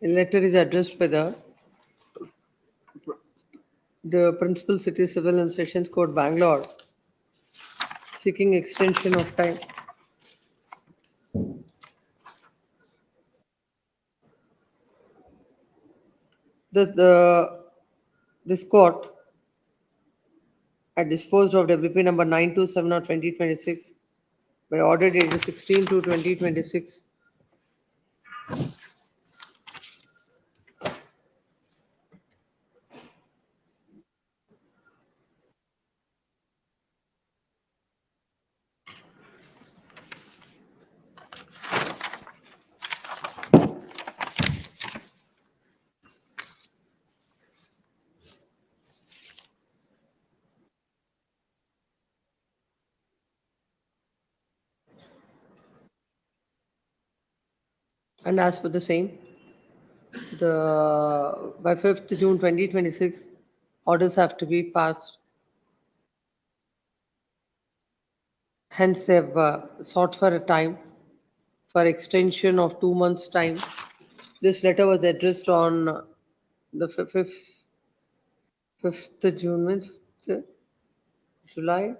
A letter is addressed by the Principal City Civil and Sessions Court, Bangalore, seeking extension of time. This court had disposed of WP number 927 of 2026 by order dated 16/2/2026. And as per the same, by 5th June 2026, orders have to be passed. Hence, they have sought for a time for extension of 2 months' time. This letter was addressed on the 5th June, 5th July.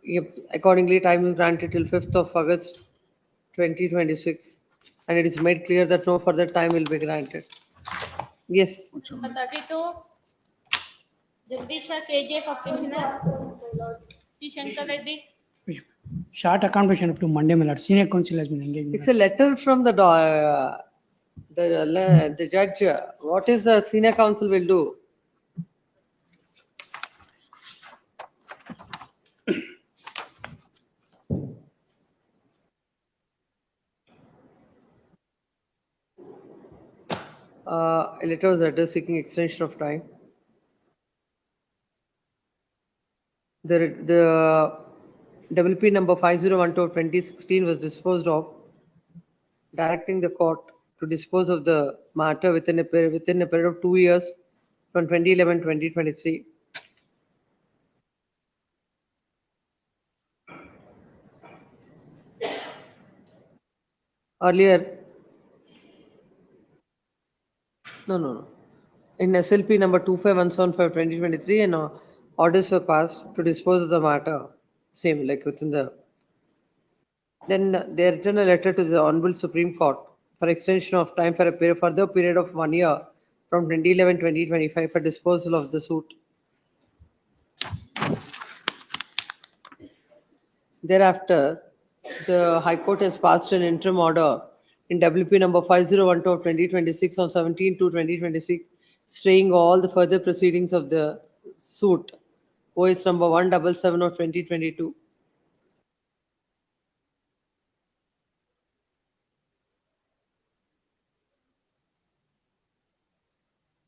Yep. Accordingly, time is granted till 5th of August 2026. And it is made clear that no further time will be granted. Yes. Number 32, Jagdisha KJ for petitioner. P. Shankar Reddy. Short accommodation up to Monday, my lord. Senior counsel has been engaged. It's a letter from the judge. What is the senior counsel will do? A letter was addressed seeking extension of time. The WP number 5012 of 2016 was disposed of, directing the court to dispose of the matter within a period of 2 years from 2011-2023. Earlier, no. In SLP number 25175 2023 and orders were passed to dispose of the matter, same like within the. Then they written a letter to the Honorable Supreme Court for extension of time for a period, further period of 1 year from 2011-2025 for disposal of the suit. Thereafter, the High Court has passed an interim order in WP number 5012 of 2026 on 17/2/2026, staying all the further proceedings of the suit. OS number 177 of 2022.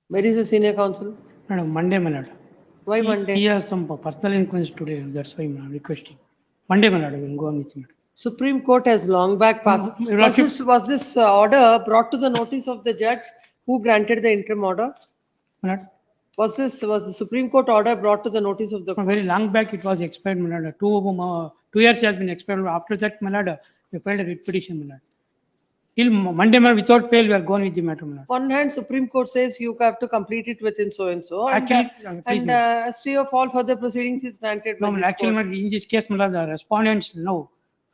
Where is the senior counsel? Madam, Monday, my lord. Why He- Monday? He has some personal inquiries today, that's why I'm requesting. Monday, my lord, I will go on with him. Supreme Court has long back passed. Your Was Lordship- this order brought to the notice of the judge who granted the interim order? My lord, Was the Supreme Court order brought to the notice of the? very long back it was expired, my lord. 2 years has been expired. After that, my lord, we filed a writ petition, my lord. Till Monday, my lord, without fail, we are going with the matter, my lord. One hand, Supreme Court says you have to complete it within so and so. Actually, please, Stay of all further proceedings is granted by No, my this lord, actually, my court. lord, in this case, my lord, the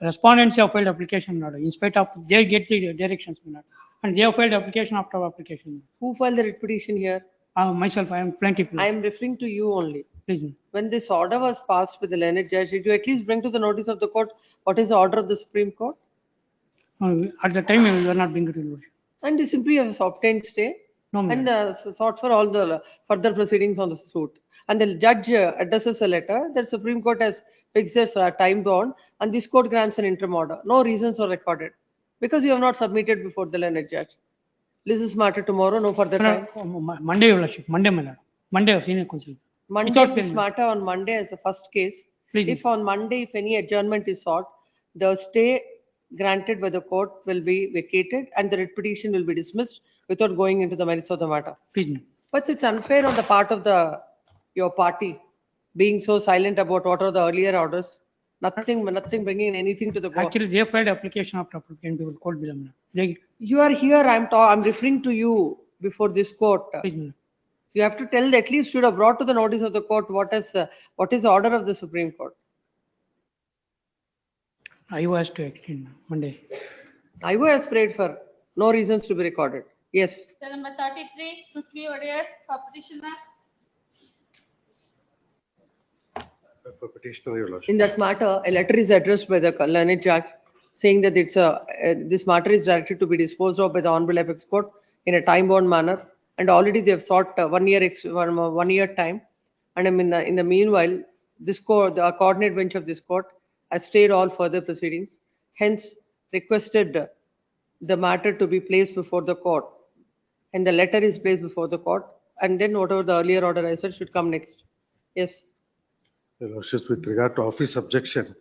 respondents have filed application, my lord. In spite of, they get the directions, my lord. And they have filed application after application. Who filed the writ petition here? Myself, I am plaintiff. I am referring to you only. Please, ma'am. When this order was passed with the learned judge, did you at least bring to the notice of the court what is the order of the Supreme Court? At the time, we were not being to your lordship. And you simply have obtained stay No, ma'am. and sought for all the further proceedings on the suit. And the judge addresses a letter that Supreme Court has fixed its time bound and this court grants an interim order. No reasons are recorded because you have not submitted before the learned judge. This is matter tomorrow, no further time. Monday, your lordship, Monday, my lord. Monday of senior counsel. Monday, Without this fail, matter on Monday as a first case. Please. If on Monday, if any adjournment is sought, the stay granted by the court will be vacated and the writ petition will be dismissed without going into the merits of the matter. Please, ma'am. But it's unfair on the part of your party being so silent about what are the earlier orders. Nothing bringing anything to the court. Actually, they filed application after application to the court below, my lord. They, You are here, I'm referring to you before this court. please, ma'am. You have to tell, at least should have brought to the notice of the court what is the order of the Supreme Court. I was to extend Monday. IO has prayed for no reasons to be recorded. Yes. Number 33, Prithvi Wadiyar for petitioner. For petitioner, your lordship. In that matter, a letter is addressed by the learned judge saying that this matter is directed to be disposed of by the Honorable Apex Court in a time-bound manner. And already they have sought 1 year time. And in the meanwhile, this court, the coordinate bench of this court has stayed all further proceedings. Hence, requested the matter to be placed before the court. And the letter is placed before the court. And then whatever the earlier order I said should come next. Yes. Your lordship, with regard to office objection,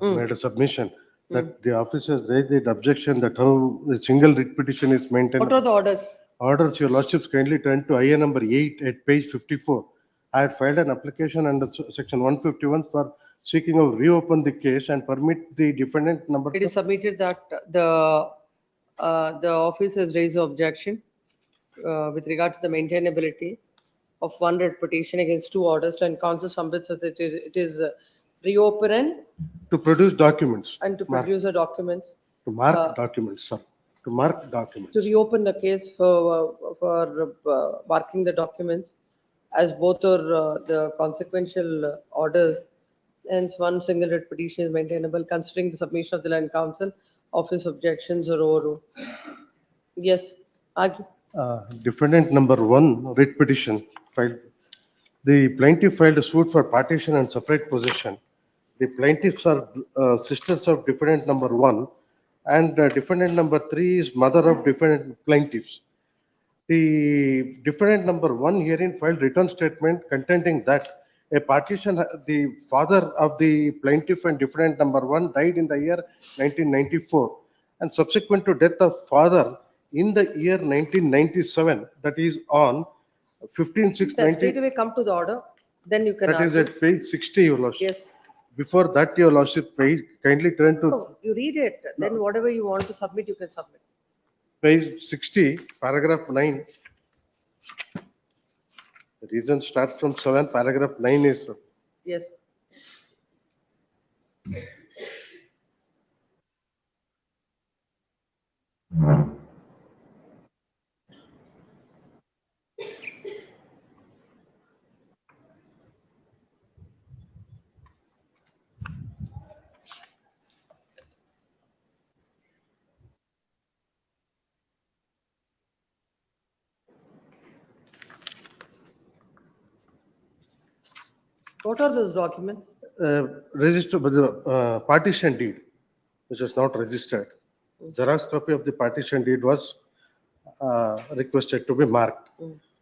made a submission that the office has raised the objection that how the single writ petition is maintained. What are the orders? Orders, your lordships kindly turn to IA number 8 at page 54. I had filed an application under section 151 for seeking to reopen the case and permit the defendant number. It is submitted that the office has raised objection with regard to the maintainability of one writ petition against two orders, and counsel submits that it is reopen To produce documents. and to produce the documents. To mark documents, sir. To mark documents. To reopen the case for marking the documents as both are the consequential orders, and one single writ petition is maintainable considering the submission of the land council. Office objections are overruled. Yes, argue. Defendant number 1 writ petition filed. The plaintiff filed a suit for partition and separate possession. The plaintiffs are sisters of defendant number 1 and defendant number 3 is mother of defendant plaintiffs. The defendant number 1 herein filed written statement contending that a partition, the father of the plaintiff and defendant number 1 died in the year 1994 and subsequent to death of father in the year 1997, that is on 15/6/19. Straight away come to the order, then you can That is argue. at page 60, your lordship. Yes. Before that, your lordship, page, kindly turn to No, you read it, then whatever you want to submit, you can submit. page 60, paragraph 9. The reason starts from 7, paragraph 9 is, Yes. What are those documents? registered by the partition deed, which was not registered. Xerox copy of the partition deed was requested to be marked.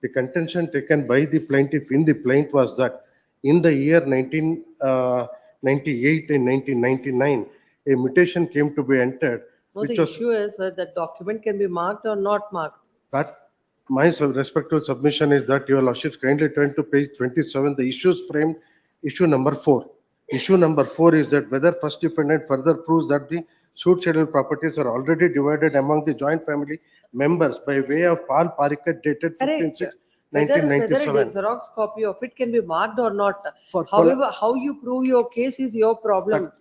The contention taken by the plaintiff in the plaint was that in the year 1998 and 1999, a mutation came to be entered, No, which the was issue is whether the document can be marked or not marked. that my respectful submission is that your lordships kindly turn to page 27, the issues framed, issue number 4. Issue number 4 is that whether first defendant further proves that the suit schedule properties are already divided among the joint family members by way of Paul Parikat dated Correct. 15/6, Whether it 1997. is Xerox copy of it can be marked or not. For However, how you prove your case is your problem.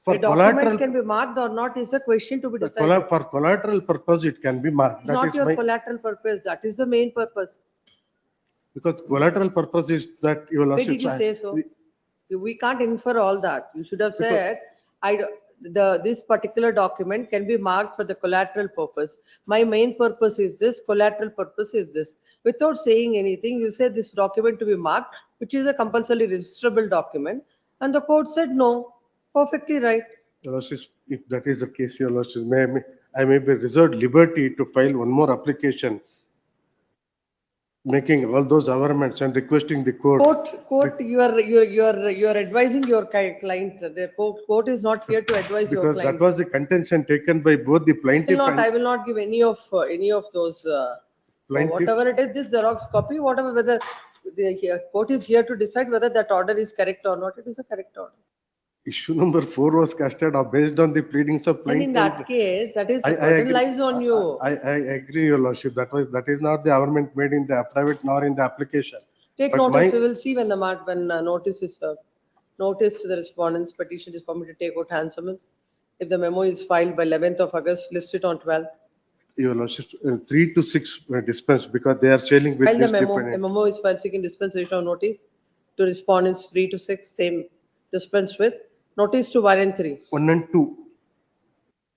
For A document collateral, can be marked or not is a question to be decided. for collateral purpose, it can be marked. It's That not is your my, collateral purpose. That is the main purpose. because collateral purpose is that your Why did lordships. you say so? We can't infer all that. You should have said, this particular document can be marked for the collateral purpose. My main purpose is this, collateral purpose is this. Without saying anything, you said this document to be marked, which is a compulsory registrable document. And the court said no. Perfectly right. Your lordships, if that is the case, your lordships, I may be reserved liberty to file one more application, making all those amendments and requesting the court. Court, you are advising your client. The court is not here to advise your Because that client. was the contention taken by both the plaintiff I and will not give any of those, plaintiff. whatever it is, this Xerox copy, whatever, whether the court is here to decide whether that order is correct or not. It is a correct order. Issue number 4 was casted off based on the pleadings of And plaintiff. in that case, that is the I burden agree. lies on you. I agree, your lordship. That is not the amendment made in the affidavit nor in the application. Take But notice, my- we will see when notice is served. Notice to the respondent's petition is permitted to take out hand summons. If the memo is filed by 11th of August, list it on 12th. Your lordship, 3 to 6 were dispensed because they are sailing with File the this memo. The defendant. memo is filed seeking dispensation of notice to respondents 3 to 6, same dispensed with. Notice to 1 and 3. 1 and 2.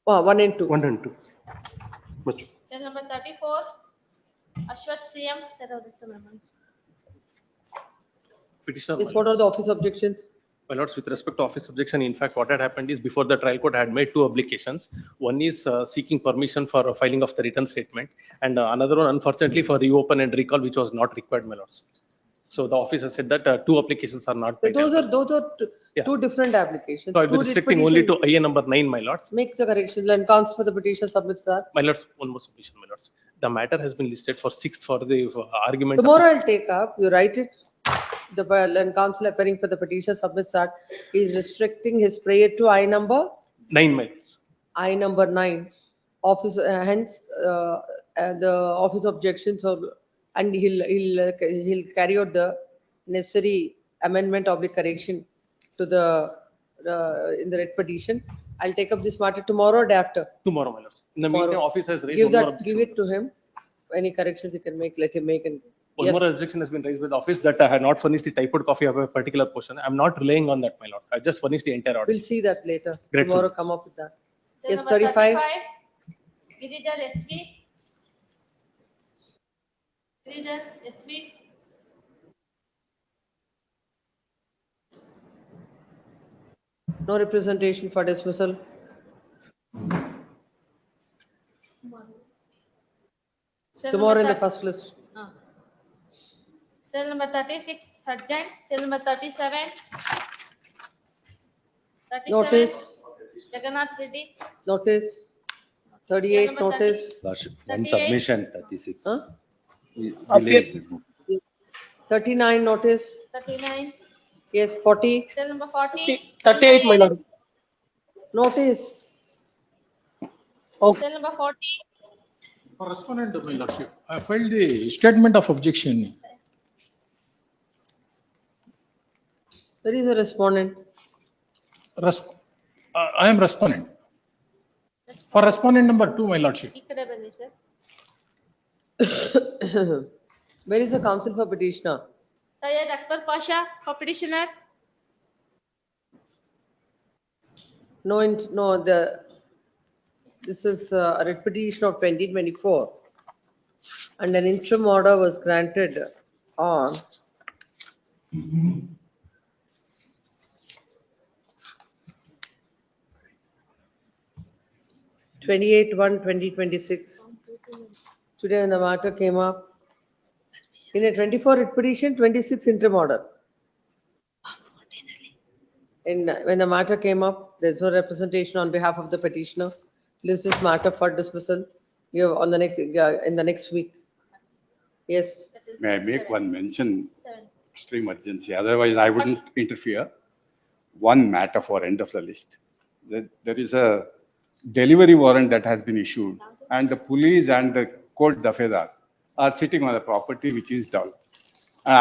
1 and 2. 1 and 2. Much. Then number 34, Ashwath CM, set out the memos. Petitioner, Yes, what are the office objections? my lords, with respect to office objection, in fact, what had happened is before the trial court had made 2 applications. One is seeking permission for filing of the written statement, and another one, unfortunately, for reopen and recall, which was not required, my lords. So the office has said that 2 applications are not. Those are two different applications. So I'll be Two restricting only petition- to IA number 9, my lords. Make the corrections and counsel for the petition submits that. My lords, one more submission, my lords. The matter has been listed for 6th for the argument. Tomorrow I'll take up, you write it. The land counsel appearing for the petition submits that he is restricting his prayer to I number 9, my lords. I number 9. Office, hence, the office objections and he'll carry out the necessary amendment of the correction to the, in the red petition. I'll take up this matter tomorrow or day after. Tomorrow, my lords. In the Tomorrow. meantime, office has raised Give one more that, objection. give it to him. Any corrections he can make, let him make and. One Yes. more objection has been raised by the office that I had not furnished the typed copy of a particular portion. I'm not relying on that, my lords. I just furnished the entire order. We'll see that later. Grateful. Tomorrow come up with that. Then Yes, number 35. Giridhar SV. Giridhar SV. No representation for dismissal. Cell Tomorrow in number the first list. Cell number 36, Sargent. Cell number 37. 37. Notice. Jagannath Reddy. Notice. 38 Number 30. notice. Lordship, one 38. submission, 36. Huh? Delays. Yes. 39 notice. 39. Yes, 40. Cell number 40. 38, my lord. Notice. Cell number 40. For respondent, my lordship, I filed the statement of objection. Where is the respondent? I am respondent. For respondent number 2, my lordship. ಈ ಕಡೆ ಬನ್ನಿ sir. Where is the counsel for petitioner? Syed Akbar Pasha for petitioner. No, this is a writ petition of 2024. And an interim order was granted on 28/1/2026. Today when the matter came up, in a 24 writ petition, 26 interim order. When the matter came up, there's no representation on behalf of the petitioner. List this matter for dismissal. You have on the next, in the next week. Yes. May I make one mention? Extreme urgency, otherwise I wouldn't interfere. One matter for end of the list. There is a delivery warrant that has been issued and the police and the court dafedar are sitting on the property which is developed.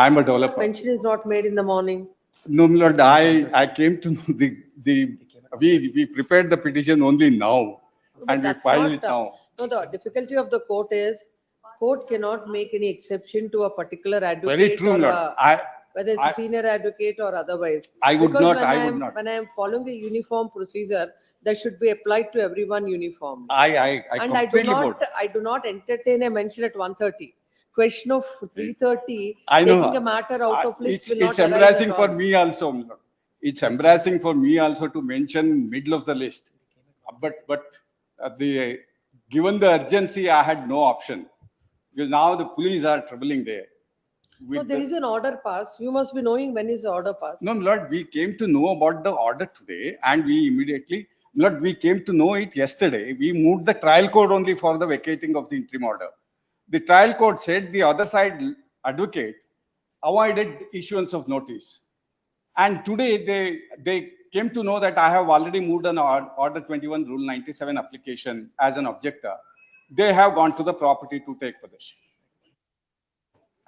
I'm a developer. Mention is not made in the morning. No, my lord, I came to know we prepared the petition only now and we That's filed not, it now. No, the difficulty of the court is, court cannot make any exception to a particular advocate. Very true, or lord. whether it's a senior advocate or otherwise. I would Because not, when I would not. When I am following a uniform procedure, that should be applied to everyone uniformly. I And completely vote. I do not entertain a mention at 1:30. Question of 3:30, I know. taking a matter out of list will not It's arise embarrassing at for all. me also, my lord. It's embarrassing for me also to mention middle of the list. But given the urgency, I had no option. Because now the police are troubling there. No, there is an order passed. You must be knowing when is the order passed. No, my lord, we came to know about the order today and we immediately, my lord, we came to know it yesterday. We moved the trial court only for the vacating of the interim order. The trial court said the other side advocate avoided issuance of notice. And today they came to know that I have already moved an order 21 rule 97 application as an objector. They have gone to the property to take possession.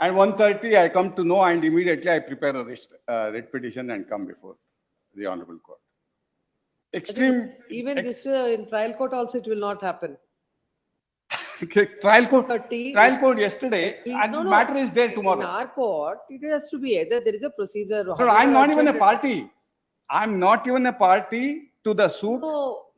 And 1:30 I come to know and immediately I prepare a writ petition and come before the honorable court. Extreme. Even this way in trial court also it will not happen. Trial court yesterday and No, the no. matter is there tomorrow. In our court, it has to be either there is a procedure. No, I'm not even a party. I'm not even a party to the suit. No,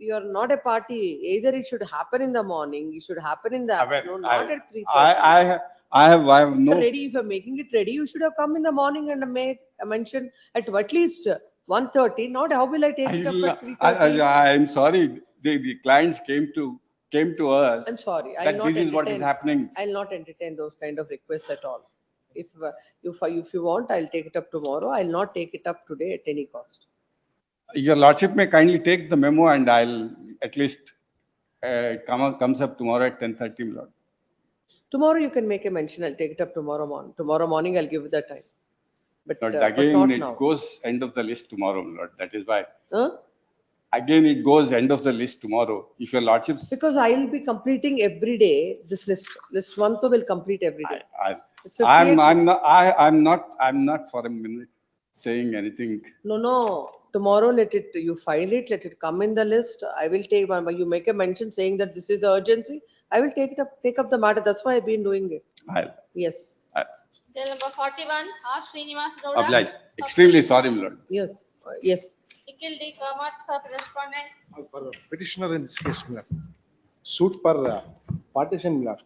you're not a party. Either it should happen in the morning, it should happen in the afternoon, not at 3:30. I have no. Ready, if you're making it ready, you should have come in the morning and made a mention at least 1:30, not how will I take it up at 3:30? I'm sorry, the clients came to us. I'm sorry. That this is what is happening. I'll not entertain those kind of requests at all. If you want, I'll take it up tomorrow. I'll not take it up today at any cost. Your lordship may kindly take the memo and I'll at least comes up tomorrow at 10:30, my lord. Tomorrow you can make a mention. I'll take it up tomorrow morning. Tomorrow morning I'll give you the time. But Again, not it now. goes end of the list tomorrow, my lord. That is why. Huh? Again, it goes end of the list tomorrow. If your lordships. Because I will be completing every day this list. List 1 to will complete every day. It's 58. I'm not for a minute saying anything. No. Tomorrow you file it, let it come in the list. I will take one, but you make a mention saying that this is the urgency. I will take up the matter. That's why I've been doing it. Yes. Cell number 41, R. Srinivas Gowda. Obliged. Extremely sorry, my lord. Yes. Yes. Nikhil D. Kamath for respondent. For petitioner in this case, Miller. Suit for partition, Miller.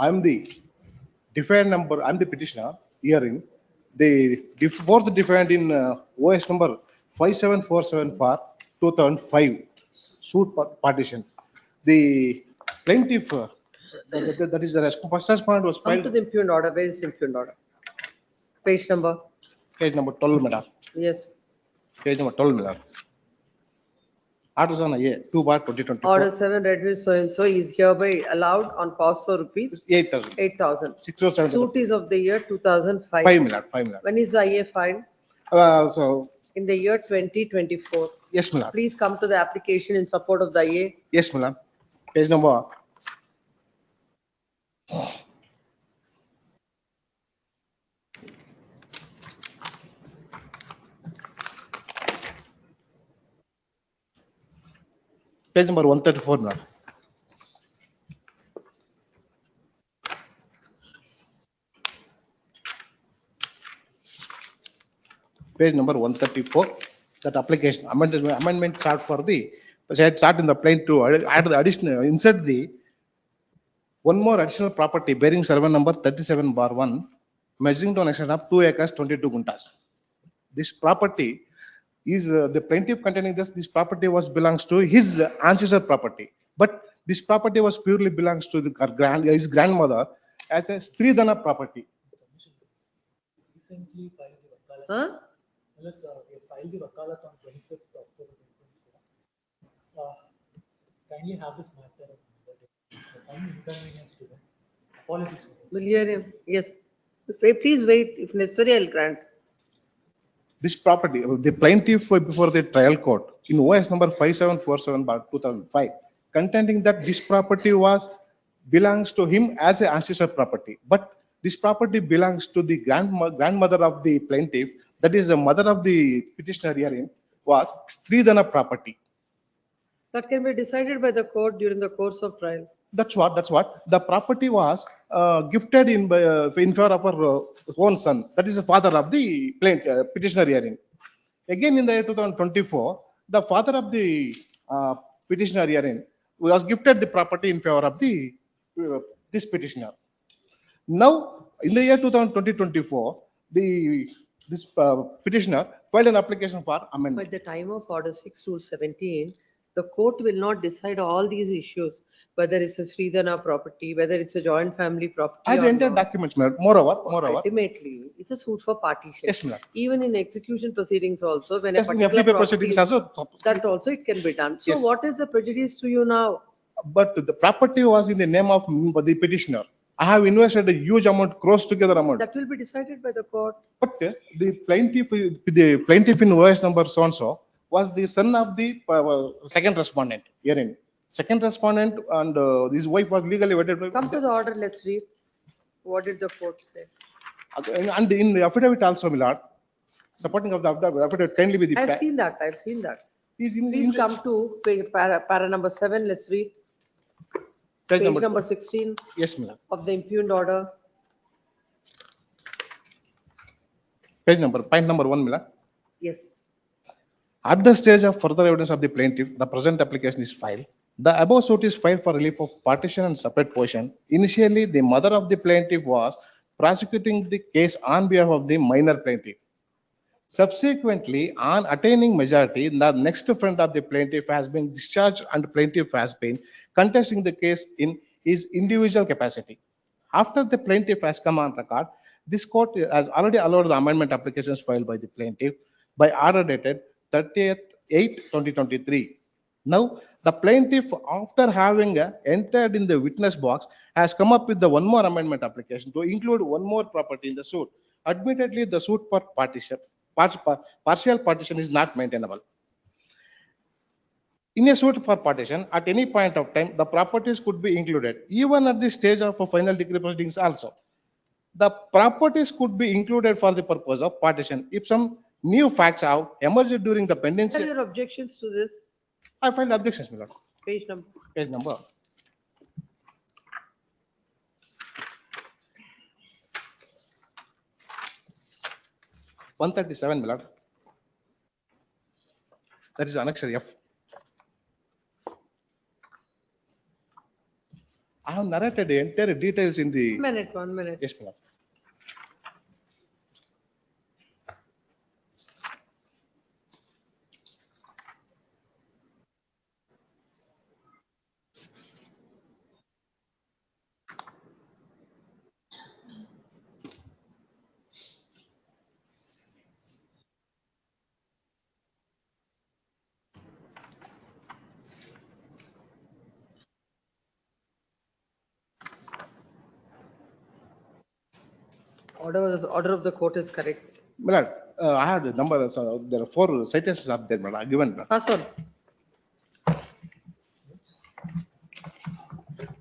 I'm the defined number, I'm the petitioner herein. The fourth defined in OS number 5747 for 2005, suit for partition. The plaintiff, that is the first respondent was Come filed. to the impugned order. Where is impugned order? Page number. Page number 12, madam. Yes. Page number 12, madam. Orders on A, 2/2024. Order 7 read with so and so is hereby allowed on cost of rupees 8,000. 8,000. 607. Suit is of the year 2005. 5 million, 5 million. When is the IA filed? So, In the year 2024. yes, madam. Please come to the application in support of the IA. Yes, madam. Page number. Page number 134, my lord. Page number 134, that application amendment chart for the chart in the plane to add the additional, insert the one more additional property bearing survey number 37/1, measuring to an extent of 2 acres 22 guntas. This property is the plaintiff containing this property was belongs to his ancestor property, but this property was purely belongs to the his grandmother as a Stridhana property. Recently filed the wakalat. Huh? We filed the wakalat on 25th October 2024. Kindly have this matter of some inconvenience to them. Apologies for this. Will hear him. Yes. Please wait. If necessary, I'll grant. This property, the plaintiff before the trial court in OS number 5747/2005, contending that this property belongs to him as an ancestor property, but this property belongs to the grandmother of the plaintiff, that is the mother of the petitioner herein, was Stridhana property. That can be decided by the court during the course of trial. That's what the property was gifted in favor of her own son, that is the father of the petitioner herein. Again in the year 2024, the father of the petitioner herein was gifted the property in favor of the this petitioner. Now in the year 2024, this petitioner filed an application for amendment. By the time of Order 6 Rule 17, the court will not decide all these issues, whether it's a Sridhana property, whether it's a joint family property. I have the or entire not. documents, madam. Moreover, Ultimately, it's a suit for partition. yes, madam. Even in execution proceedings also, when Yes, a in particular FDP property, proceedings also. that also it can be done. So Yes. what is the prejudice to you now? But the property was in the name of the petitioner. I have invested a huge amount, crores together amount. That will be decided by the court. But the plaintiff in OS number so and so was the son of the second respondent herein. Second respondent and his wife was legally wedded. Come to the order, let's read. What did the court say? And in the affidavit also, my lord, supporting of the affidavit kindly be the. I've seen that, I've seen that. Is in- Please come to para number 7, let's read. Page Page number- number 16 Yes, my lord. of the impugned order. Point number 1, my lord. Yes. At the stage of further evidence of the plaintiff, the present application is filed. The above suit is filed for relief of partition and separate portion. Initially, the mother of the plaintiff was prosecuting the case on behalf of the minor plaintiff. Subsequently, on attaining majority, the next friend of the plaintiff has been discharged and plaintiff has been contesting the case in his individual capacity. After the plaintiff has come on record, this court has already allowed the amendment applications filed by the plaintiff by order dated 30/8/2023. Now, the plaintiff, after having entered in the witness box, has come up with the one more amendment application to include one more property in the suit. Admittedly, the suit for partial partition is not maintainable. In a suit for partition, at any point of time, the properties could be included, even at the stage of a final decree proceedings also. The properties could be included for the purpose of partition if some new facts have emerged during the What pendency. are your objections to this? I filed objections, my lord. Page number. Page number. (137), my lord. That is annexure F. I have narrated the entire details in the. 1 minute. Yes, my lord. Order of the court is correct. My lord, I have the number, so there are 4 citations up there, my lord, given. Pass on.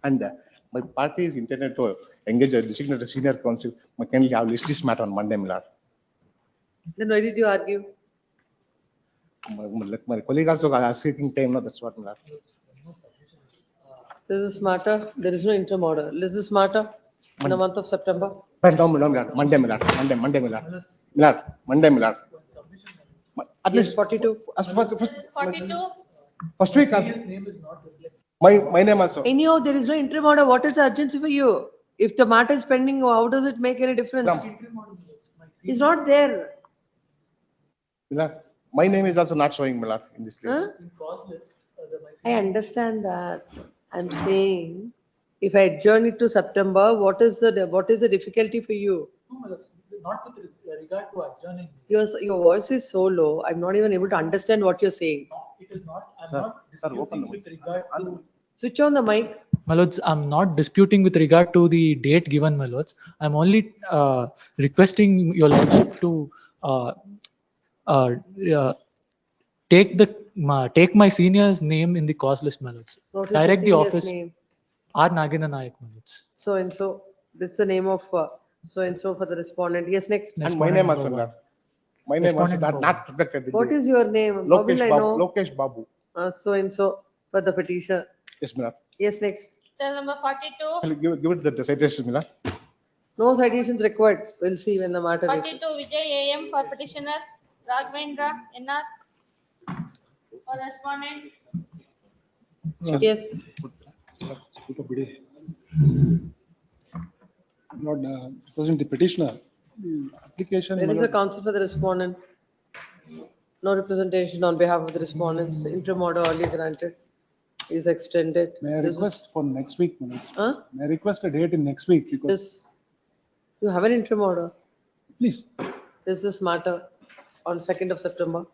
And my party is intended to engage a designated senior counsel. Kindly, I will list this matter on Monday, my lord. Then why did you argue? My colleague also are seeking time, no, that's what, my lord. This is matter. There is no interim order. This is matter in the month of September. No, Monday, Millard. At Yes, least 42. first week, Name is not reflected. my name also. Anyhow, there is no interim order. What is the urgency for you? If the matter is pending, how does it make any difference? It's not there. Millard, my name is also not showing Millard in this list. Huh? In causeless, I understand that. I'm saying, if I adjourn it to September, what is the difficulty for you? No, my lords, not with regard to adjourning. Your voice is so low. I'm not even able to understand what you're saying. It is not, I'm Sir, not sir, open disputing the with regard to. Switch on the mic. My lords, I'm not disputing with regard to the date given, my lords. I'm only requesting your lordship to uh, take my senior's name in the cause list, my lords. What is the Direct the senior's office, name? R. Nagendra Nayak, my lords. So and so. This is the name of so and so for the respondent. Yes, next. And my name also, Millard. My name also Respondent not reflected. in What the- is your name? How will Lokesh I Babu, know? Lokesh Babu. So and so for the petitioner. Yes, Millard. Yes, next. Cell number 42. Give it the citation, Millard. No citations required. We'll see when the matter 42 reaches. Vijay AM for petitioner, Raghavendra NR for respondent. Yes. Lord, President, the petitioner, the application. There is a counsel for the respondent. No representation on behalf of the respondents. Interim order earlier granted is extended. May I This is- request for next week? Manoj? Huh? May I request a date in next week? Because, This, you have an interim order. please, This is matter on 2nd of September.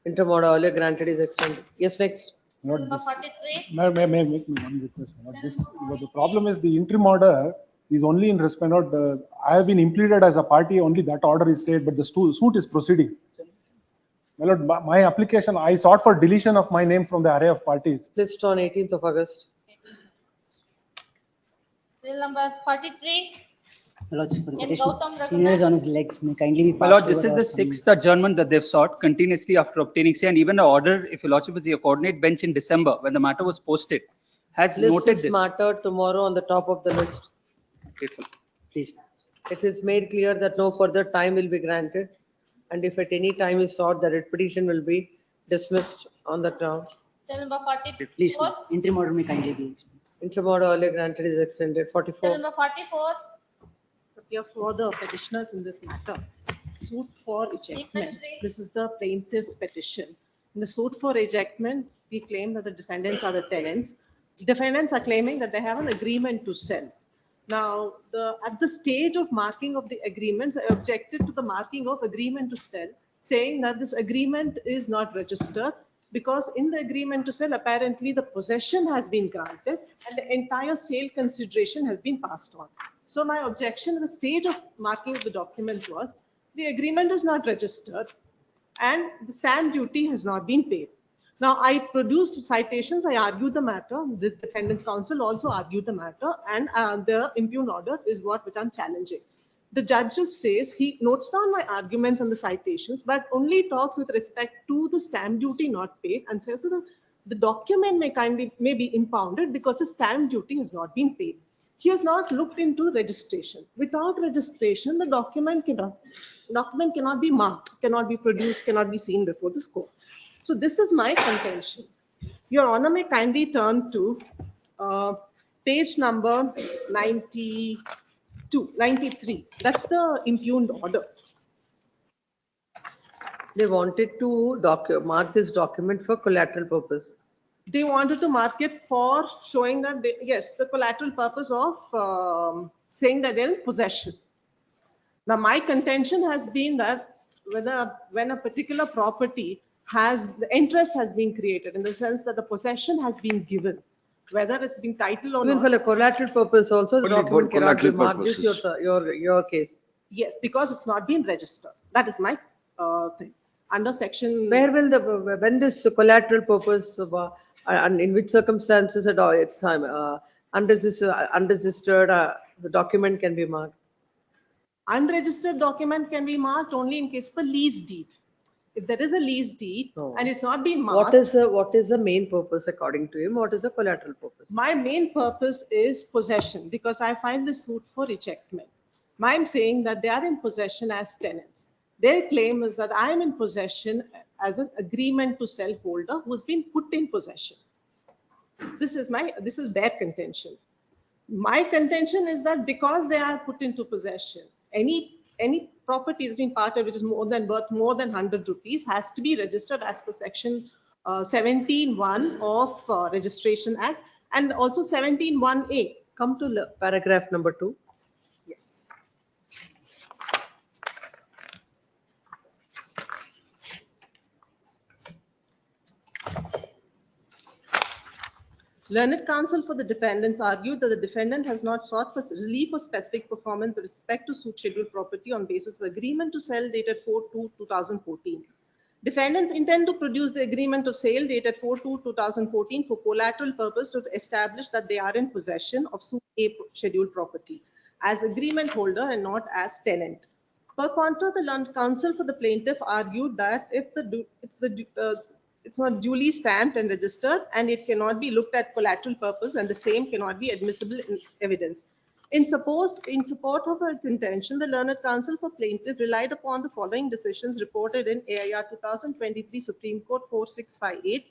Interim order earlier granted is extended. Yes, next. Lord, Number this, 43. may I make me one request? Lord? This, the problem is the interim order is only in respect of, I have been implemented as a party, only that order is stayed, but the suit is proceeding. My Lord, my application, I sought for deletion of my name from the array of parties. List on 18th of August. Cell number 43. My lords, for the M. petitioner, Gautam senior is on his legs, may kindly be My passed lord, this over is or the some- sixth adjournment that they've sought continuously after obtaining say, and even the order, if your lordship was your coordinate bench in December, when the matter was posted, has List noted is this. matter tomorrow on the top of the list. Grateful. Please. It is made clear that no further time will be granted. And if at any time is sought, the writ petition will be dismissed on the ground. Cell number 44. Please, please. Interim order may kindly be. Interim order earlier granted is extended. Cell 44. number 44. Appear for the petitioners in this matter. Suit for ejectment. This is the plaintiff's petition. In the suit for ejectment, we claim that the defendants are the tenants. Defendants are claiming that they have an agreement to sell. Now, at the stage of marking of the agreements, I objected to the marking of agreement to sell, saying that this agreement is not registered because in the agreement to sell, apparently the possession has been granted and the entire sale consideration has been passed on. So my objection at the stage of marking of the documents was the agreement is not registered and the stamp duty has not been paid. Now, I produced citations, I argued the matter, the defendant's counsel also argued the matter, and the impugned order is which I'm challenging. The judge just says he notes down my arguments and the citations, but only talks with respect to the stamp duty not paid and says that the document may be impounded because the stamp duty has not been paid. He has not looked into registration. Without registration, the document cannot be marked, cannot be produced, cannot be seen before this court. So this is my contention. Your Honor may kindly turn to page number 93. That's the impugned order. They wanted to mark this document for collateral purpose. They wanted to mark it for showing that, yes, the collateral purpose of saying that they're in possession. Now, my contention has been that when a particular property the interest has been created in the sense that the possession has been given, whether it's been titled or Even not. for a collateral purpose also, the Only document for cannot be collateral marked. This is purposes. your case. Yes, because it's not been registered. That is my thing. Under section. Where will when this collateral purpose, and in which circumstances at all, it's unregistered, the document can be marked? Unregistered document can be marked only in case of a lease deed. If there is a lease deed No. and it's not been What marked. is the main purpose according to him? What is the collateral purpose? My main purpose is possession because I filed the suit for ejectment. I'm saying that they are in possession as tenants. Their claim is that I am in possession as an agreement to sell holder who's been put in possession. This is their contention. My contention is that because they are put into possession, any property has been parted which is worth more than 100 rupees has to be registered as per section 17(1) of Registration Act and also 17(1)(a). Come to paragraph number 2. Yes. Learned counsel for the defendants argued that the defendant has not sought for relief or specific performance with respect to suit scheduled property on basis of agreement to sell dated 4/2/2014. Defendants intend to produce the agreement of sale dated 4/2/2014 for collateral purpose to establish that they are in possession of suit A scheduled property as agreement holder and not as tenant. Per contra, the learned counsel for the plaintiff argued that if it's not duly stamped and registered and it cannot be looked at collateral purpose and the same cannot be admissible in evidence. In support of her contention, the learned counsel for plaintiff relied upon the following decisions reported in AIR 2023 Supreme Court 4658,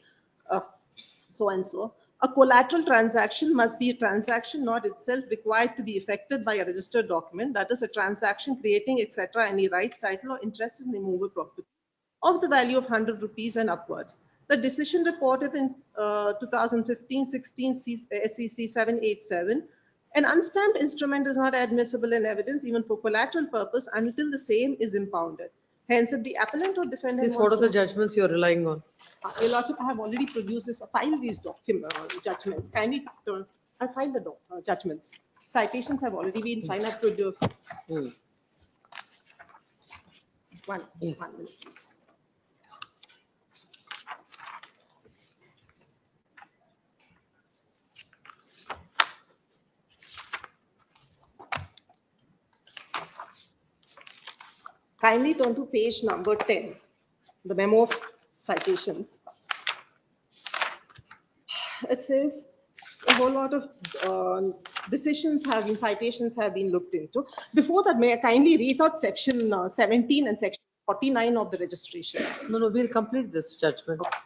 so and so. A collateral transaction must be a transaction not itself required to be effected by a registered document, that is a transaction creating, etc., any right, title or interest in immovable property of the value of 100 rupees and upwards. The decision reported in 2015-16 SEC 787, an unstamped instrument is not admissible in evidence even for collateral purpose until the same is impounded. Hence, if the appellant or defendant What are the judgments you're relying on? Your Lordship, I have already produced this, filed these judgments. Kindly, I filed the judgments. Citations have already been filed. I've produced. One minute, please. Kindly turn to page number 10, the memo of citations. It says a whole lot of citations have been looked into. Before that, may I kindly read out section 17 and section 49 of the registration? No, we'll complete this judgment. Okay.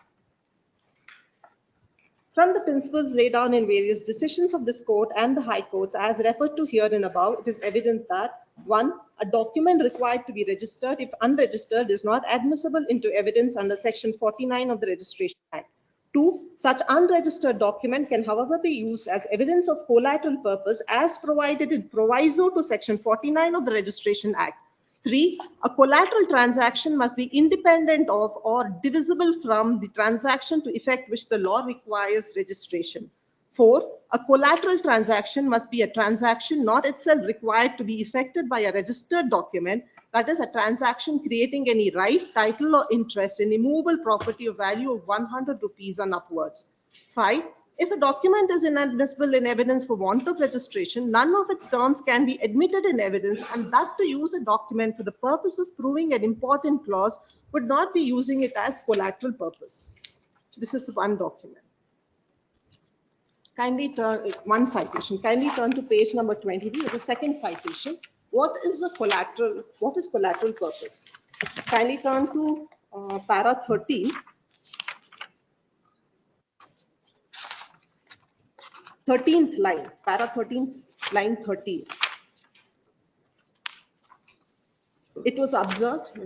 From the principles laid down in various decisions of this court and the high courts as referred to here and above, it is evident that 1. A document required to be registered, if unregistered, is not admissible into evidence under section 49 of the Registration Act. 2. Such unregistered document can, however, be used as evidence of collateral purpose as provided in proviso to section 49 of the Registration Act. 3. A collateral transaction must be independent of or divisible from the transaction to effect which the law requires registration. 4. A collateral transaction must be a transaction not itself required to be effected by a registered document, that is a transaction creating any right, title or interest in immovable property of value of 100 rupees and upwards. 5. If a document is inadmissible in evidence for want of registration, none of its terms can be admitted in evidence, and that to use a document for the purpose of proving an important clause would not be using it as collateral purpose. This is the one document. Kindly turn, one citation, kindly turn to page number 23, the second citation. What is the collateral, what is collateral purpose? Kindly turn to para 13. 13th line, para 13th, line 13. It was observed.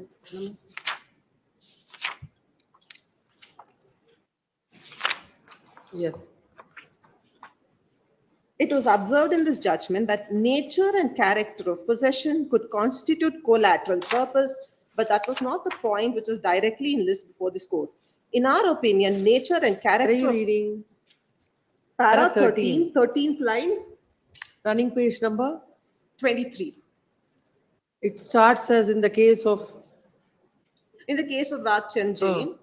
Yes. It was observed in this judgment that nature and character of possession could constitute collateral purpose, but that was not the point which was directly enlisted before this court. In our opinion, nature and character. Are you reading? Para 13, 13th line. Running page number? 23. It starts as in the case of? In the case of Rajchand Jain.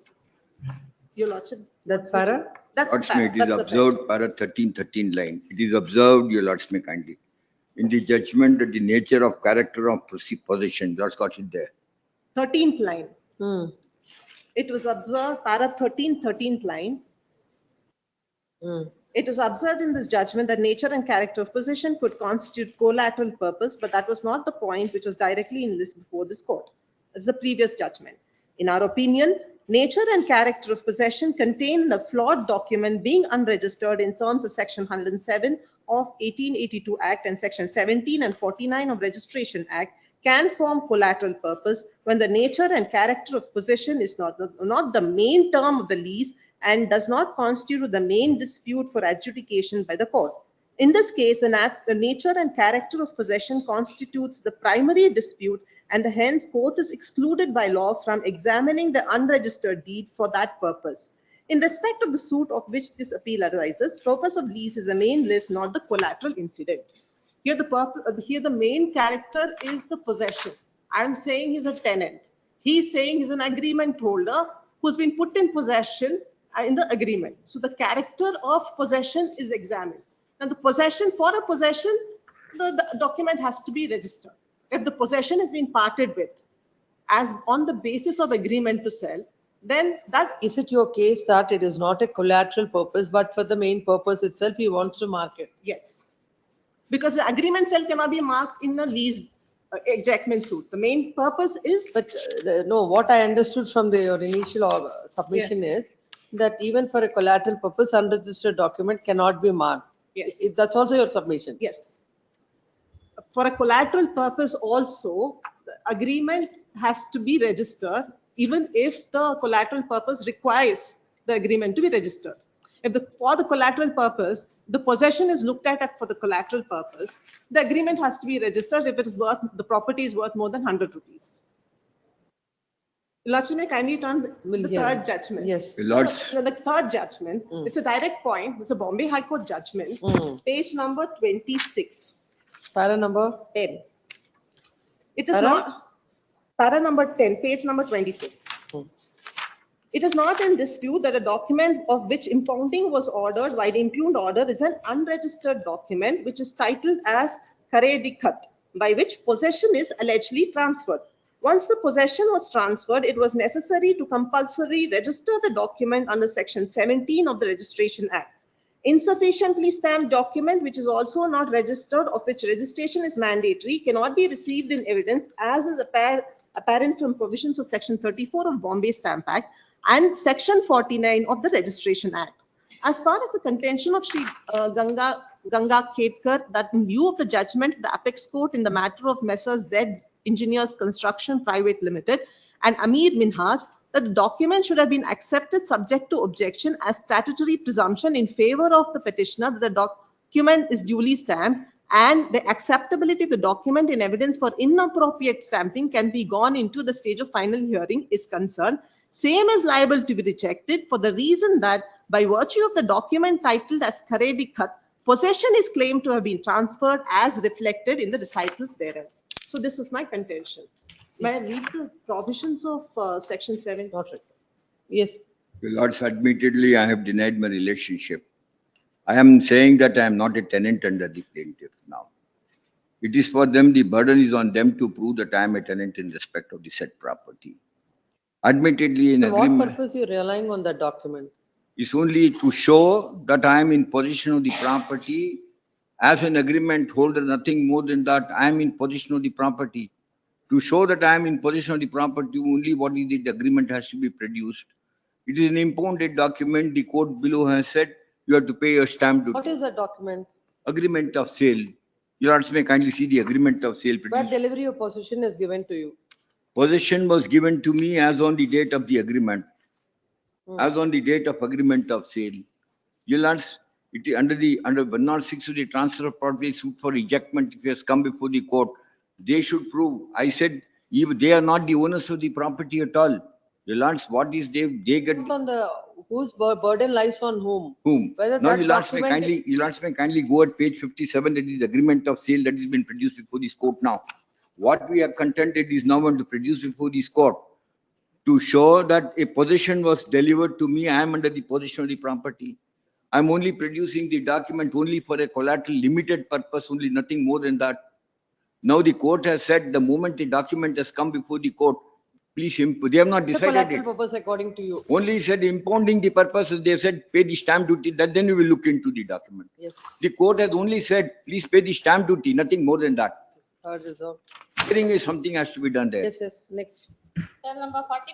Your Lordship. That's para? That's Lordsmith, it is observed, para 13 line. It is observed, your Lordsmith, kindly. In the judgment that the nature of character of possession, that's got it there. 13th line. It was observed, para 13th line. It was observed in this judgment that nature and character of possession could constitute collateral purpose, but that was not the point which was directly in list before this court. It's the previous judgment. In our opinion, nature and character of possession contained in a flawed document being unregistered in terms of Section 107 of 1882 Act and Section 17 and 49 of Registration Act can form collateral purpose when the nature and character of possession is not the main term of the lease and does not constitute the main dispute for adjudication by the court. In this case, the nature and character of possession constitutes the primary dispute, and hence court is excluded by law from examining the unregistered deed for that purpose. In respect of the suit of which this appeal arises, purpose of lease is the main list, not the collateral incident. Here the main character is the possession. I'm saying he's a tenant. He's saying he's an agreement holder who's been put in possession in the agreement. So the character of possession is examined. Now the possession, for a possession, the document has to be registered. If the possession has been parted with as on the basis of agreement to sell, then that. Is it your case that it is not a collateral purpose, but for the main purpose itself, he wants to mark it? Yes. Because the agreement sale cannot be marked in a lease ejectment suit. The main purpose is. But no, what I understood from your initial submission is that even for a collateral purpose, unregistered document cannot be marked. Yes. That's also your submission. Yes. For a collateral purpose also, the agreement has to be registered even if the collateral purpose requires the agreement to be registered. If for the collateral purpose, the possession is looked at for the collateral purpose, the agreement has to be registered if it is worth, the property is worth more than 100 rupees. Lordship, may kindly turn the third judgment. Yes. Lords. The third judgment, it's a direct point. It's a Bombay High Court judgment, page number 26. Para number 10. It is not, para number 10, page number 26. It is not in dispute that a document of which impounding was ordered by the impugned order is an unregistered document which is titled as Kare di Khat, by which possession is allegedly transferred. Once the possession was transferred, it was necessary to compulsory register the document under Section 17 of the Registration Act. Insufficiently stamped document which is also not registered, of which registration is mandatory, cannot be received in evidence as is apparent from provisions of Section 34 of Bombay Stamp Act and Section 49 of the Registration Act. As far as the contention of Shri Ganga Kedkar, that in view of the judgment of the Apex Court in the matter of Messrs. Z Engineers Construction Private Limited and Amir Minhaj, that the document should have been accepted subject to objection as statutory presumption in favor of the petitioner that the document is duly stamped, and the acceptability of the document in evidence for inappropriate stamping can be gone into the stage of final hearing is concerned. Same is liable to be rejected for the reason that by virtue of the document titled as Kare di Khat, possession is claimed to have been transferred as reflected in the recitals therein. So this is my contention. May I read the provisions of Section 7? Yes. Your Lords, admittedly, I have denied my relationship. I am saying that I am not a tenant under the plaintiff now. It is for them, the burden is on them to prove that I am a tenant in respect of the said property. Admittedly, in For what agreement purpose you relying on that document? is only to show that I am in possession of the property. As an agreement holder, nothing more than that, I am in possession of the property. To show that I am in possession of the property, only what is the agreement has to be produced. It is an impounded document. The court below has said you have to pay your stamp duty. What is that document? Agreement of sale. Your Lords may kindly see the agreement of sale Where produced. delivery of possession is given to you. Possession was given to me as on the date of the agreement. As on the date of agreement of sale. Your Lords, it is under 106 of the transfer of property suit for ejectment, if it has come before the court, they should prove. I said, even they are not the owners of the property at all. Your Lords, what is they get? On the whose burden lies on whom? Whom? Whether Now, that your Lords may document. kindly go at page 57. That is the agreement of sale that has been produced before this court now. What we have contended is now to produce before this court to show that a possession was delivered to me. I am under the possession of the property. I am only producing the document only for a collateral limited purpose, only nothing more than that. Now the court has said the moment the document has come before the court, Please, they have not The decided collateral it. purpose according to you. Only said impounding the purposes, they said pay the stamp duty, that then we will look into the document. Yes. The court has only said, please pay the stamp duty, nothing more than that. Third resolve. Hearing is something has to be done there. Yes, yes, next. Cell number 45.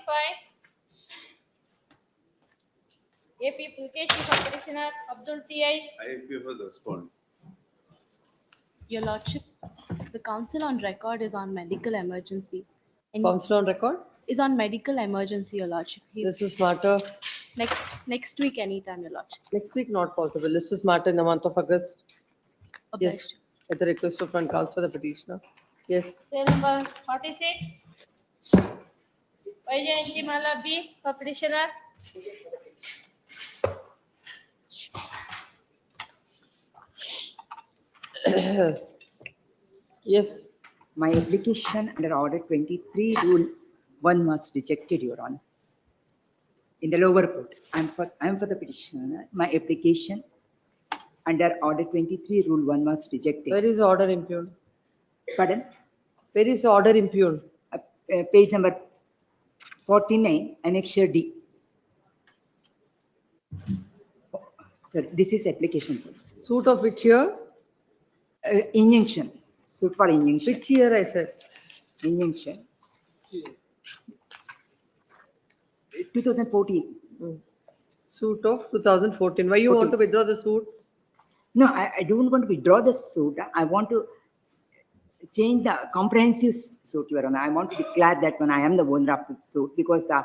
AP Pulkesh for petitioner Abdul TI. I appear for the respondent. Your Lordship, the counsel on record is on medical emergency. And Counsel on record? Is on medical emergency, Your Lordship. This is matter. Next week, anytime, Your Lordship. Next week, not possible. This is matter in the month of August. Yes, Obliged. at the request of one counsel, the petitioner. Yes. Cell number 46. Vijay Mala B for petitioner. Yes. My application under order 23 rule 1 was rejected, Your Honor. In the lower court, I am for the petitioner. My application under order 23 rule 1 was rejected. Where is the order impugned? Pardon? Where is the order impugned? Page number 49, annexure D. Sorry, this is application, sir. Suit of which year? Injunction. Suit for injunction. Which year I said? Injunction. 2014. Suit of 2014. Why you want to withdraw the suit? No, I don't want to withdraw the suit. I want to change the comprehensive suit, Your Honor. I want to declare that when I am the owner of the suit because the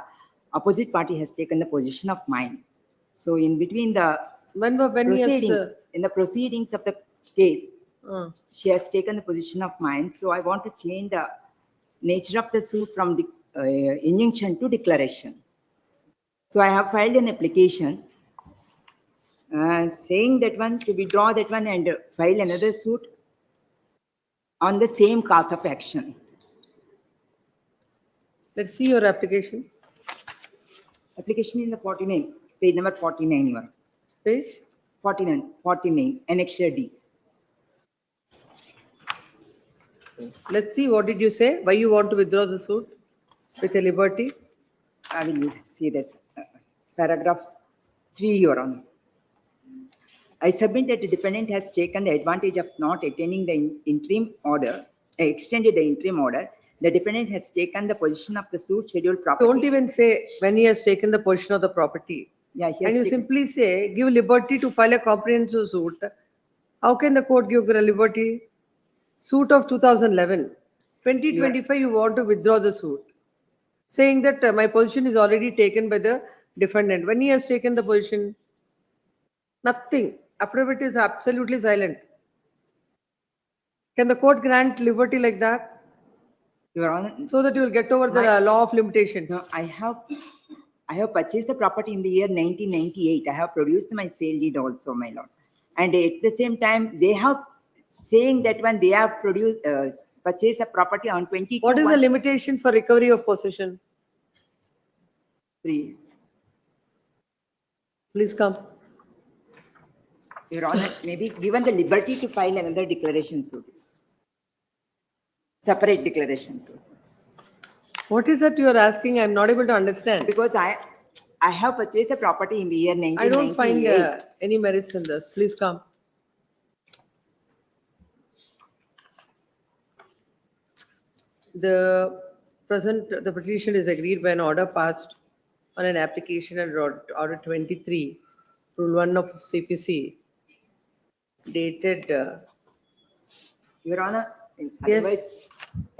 opposite party has taken the position of mine. So in between the in the proceedings of the case, she has taken the position of mine. So I want to change the nature of the suit from the injunction to declaration. So I have filed an application saying that one to withdraw that one and file another suit on the same cause of action. Let's see your application. Application in the 49, page number 49, Your Honor. Page? 49, annexure D. Let's see, what did you say? Why you want to withdraw the suit with a liberty? I will see that paragraph 3, Your Honor. I submit that the defendant has taken the advantage of not attaining the interim order, extended the interim order. The defendant has taken the position of the suit scheduled property. Don't even say when he has taken the position of the property. Yeah, and you simply say, give liberty to file a comprehensive suit. How can the court give a liberty? Suit of 2011. 2025, you want to withdraw the suit. Saying that my position is already taken by the defendant. When he has taken the position, nothing. Affidavit is absolutely silent. Can the court grant liberty like that? Your Honor. So that you will get over the law of limitation. No, I have purchased the property in the year 1998. I have produced my sale deed also, my lord. And at the same time, they have saying that when they have purchased a property on 22. What is the limitation for recovery of possession? Please. Please come. Your Honor, maybe given the liberty to file another declaration suit. Separate declaration suit. What is that you are asking? I am not able to understand. Because I have purchased a property in the year 1998. I don't find any merits in this. Please come. The petition is agreed by an order passed on an application under order 23, rule 1 of CPC, dated. Your Honor, yes. Otherwise,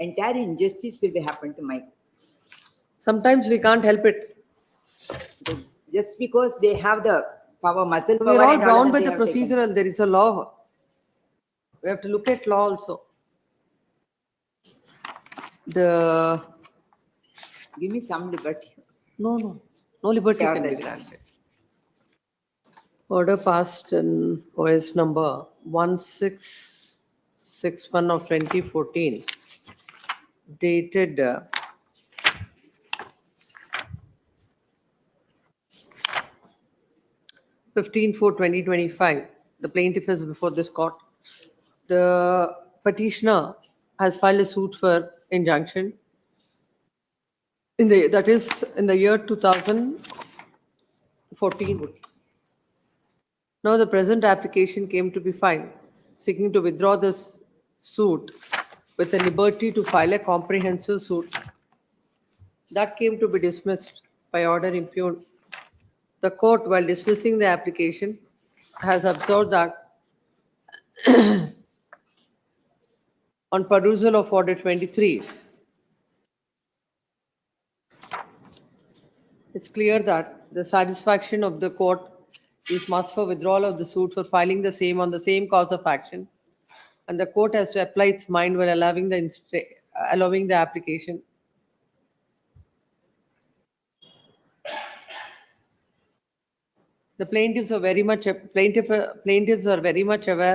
entire injustice will be happen to my. Sometimes we can't help it. Just because they have the power, muscle power. We are all bound by the procedural. There is a law. We have to look at law also. Give me some liberty. No liberty can be granted. Order passed in OS number 1661 of 2014, dated 15/4/2025. The plaintiff is before this court. The petitioner has filed a suit for injunction. that is in the year 2014. Now the present application came to be filed, seeking to withdraw this suit with the liberty to file a comprehensive suit. That came to be dismissed by order impugned. The court, while dismissing the application, has observed that on perusal of Order 23, it's clear that the satisfaction of the court is must for withdrawal of the suit for filing the same on the same cause of action, and the court has to apply its mind while allowing the application. The plaintiffs are very much aware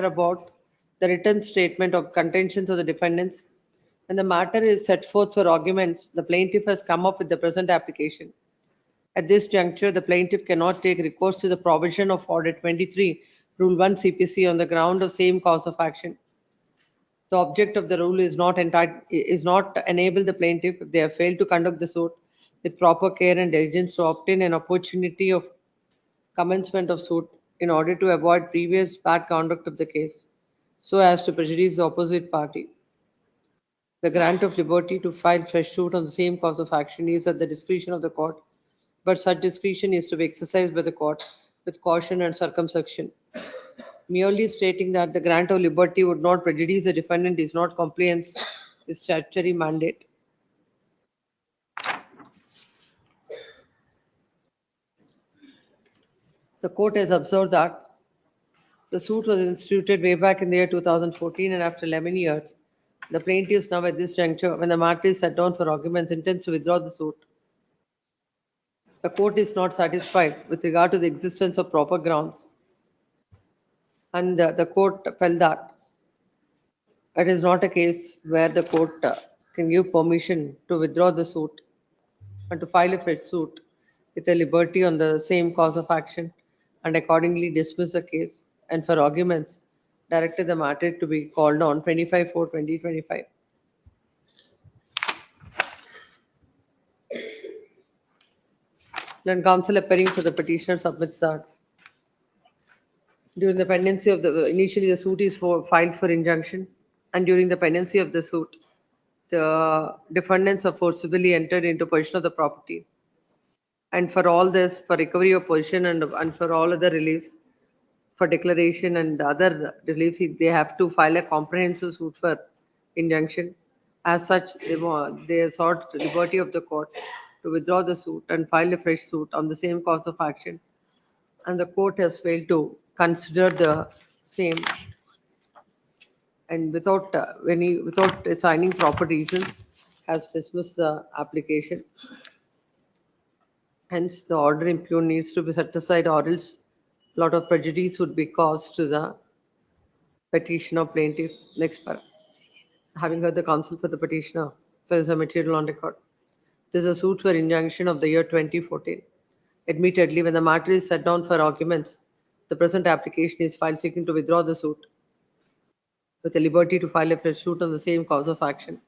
about the written statement of contentions of the defendants. When the matter is set forth for arguments, the plaintiff has come up with the present application. At this juncture, the plaintiff cannot take recourse to the provision of Order 23, Rule 1 CPC on the ground of same cause of action. The object of the rule is not enable the plaintiff, if they have failed to conduct the suit with proper care and diligence, to obtain an opportunity of commencement of suit in order to avoid previous bad conduct of the case, so as to prejudice the opposite party. The grant of liberty to file fresh suit on the same cause of action is at the discretion of the court, but such discretion is to be exercised by the court with caution and circumspection. Merely stating that the grant of liberty would not prejudice the defendant is not compliance with statutory mandate. The court has observed that the suit was instituted way back in the year 2014, and after 11 years, the plaintiffs now at this juncture, when the matter is set down for arguments, intends to withdraw the suit. The court is not satisfied with regard to the existence of proper grounds, and the court felt that it is not a case where the court can give permission to withdraw the suit and to file a fresh suit with a liberty on the same cause of action, and accordingly dismiss the case and for arguments directed the matter to be called on 25/4/2025. Then counsel appearing for the petitioner submits that during the pendency of initially the suit is filed for injunction, and during the pendency of the suit, the defendants are forcibly entered into possession of the property. And for all this, for recovery of possession and for all other reliefs, for declaration and other reliefs, they have to file a comprehensive suit for injunction. As such, they sought the liberty of the court to withdraw the suit and file a fresh suit on the same cause of action. And the court has failed to consider the same, and without assigning proper reasons, has dismissed the application. Hence, the order impugned needs to be set aside, or else a lot of prejudice would be caused to the petitioner plaintiff. Next para. Having heard the counsel for the petitioner, there is a material on record. This is a suit for injunction of the year 2014. Admittedly, when the matter is set down for arguments, the present application is filed seeking to withdraw the suit with the liberty to file a fresh suit on the same cause of action.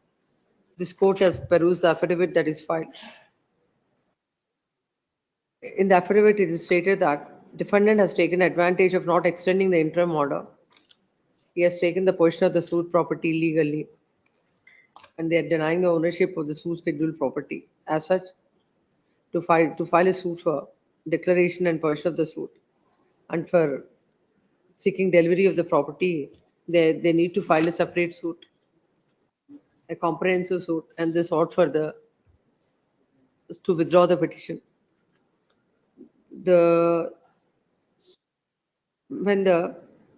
This court has perused the affidavit that is filed. In the affidavit, it is stated that defendant has taken advantage of not extending the interim order. He has taken the possession of the suit property illegally, and they are denying the ownership of the suit scheduled property. As such, to file a suit for declaration and possession of the suit and for seeking delivery of the property, they need to file a separate suit, a comprehensive suit, and they sought for to withdraw the petition. When the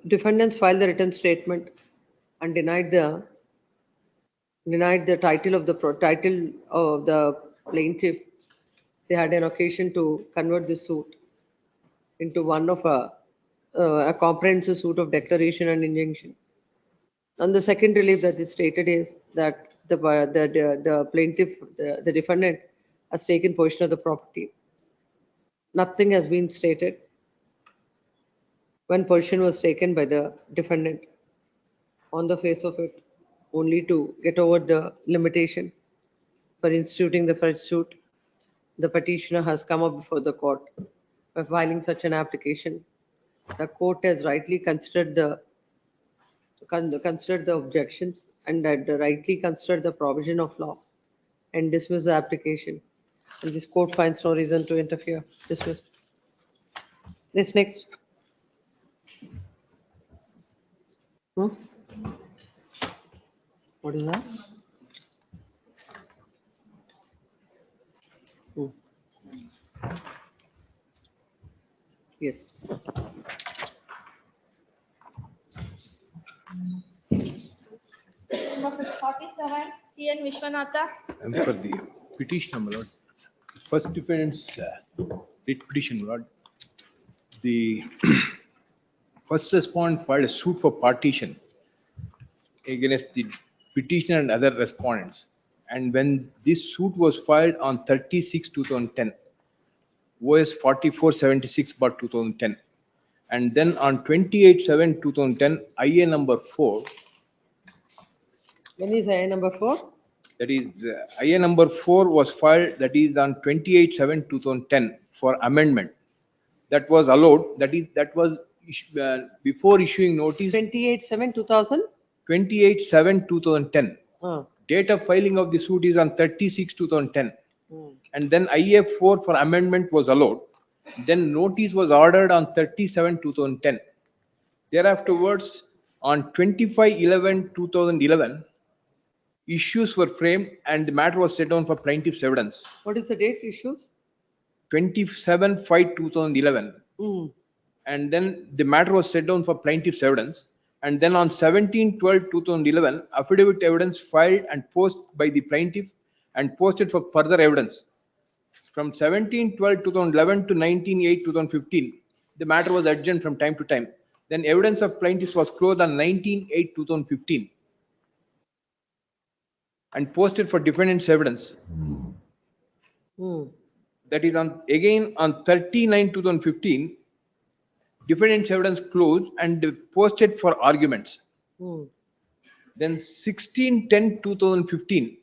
defendants filed the written statement and denied the title of the plaintiff, they had an occasion to convert the suit into one of a comprehensive suit of declaration and injunction. And the second relief that is stated is that the plaintiff, the defendant, has taken possession of the property. Nothing has been stated when possession was taken by the defendant. On the face of it, only to get over the limitation for instituting the fresh suit, the petitioner has come up before the court by filing such an application. The court has rightly considered the objections and had rightly considered the provision of law and dismiss the application. And this court finds no reason to interfere. Dismissed. This next. What is that? Yes. Number 47, T.N. Vishwanatha. And for the petitioner, my lord, first defendant's writ petition, my lord, the first respondent filed a suit for partition against the petitioner and other respondents. And when this suit was filed on 30/6/2010, OS 4476/2010, and then on 28/7/2010, IA number 4. When is IA number 4? That is, IA number 4 was filed, that is on 28/7/2010 for amendment. That was allowed, that was before issuing notice. 28/7/2000? 28/7/2010. Date of filing of the suit is on 30/6/2010. And then IA 4 for amendment was allowed. Then notice was ordered on 30/7/2010. Thereafterwards, on 25/11/2011, issues were framed and the matter was set down for plaintiff's evidence. What is the date issues? 27/5/2011. And then the matter was set down for plaintiff's evidence. And then on 17/12/2011, affidavit evidence filed and posted by the plaintiff and posted for further evidence. From 17/12/2011 to 19/8/2015, the matter was adjourned from time to time. Then evidence of plaintiffs was closed on 19/8/2015 and posted for defendant's evidence. That is again on 30/9/2015, defendant's evidence closed and posted for arguments. Then 16/10/2015,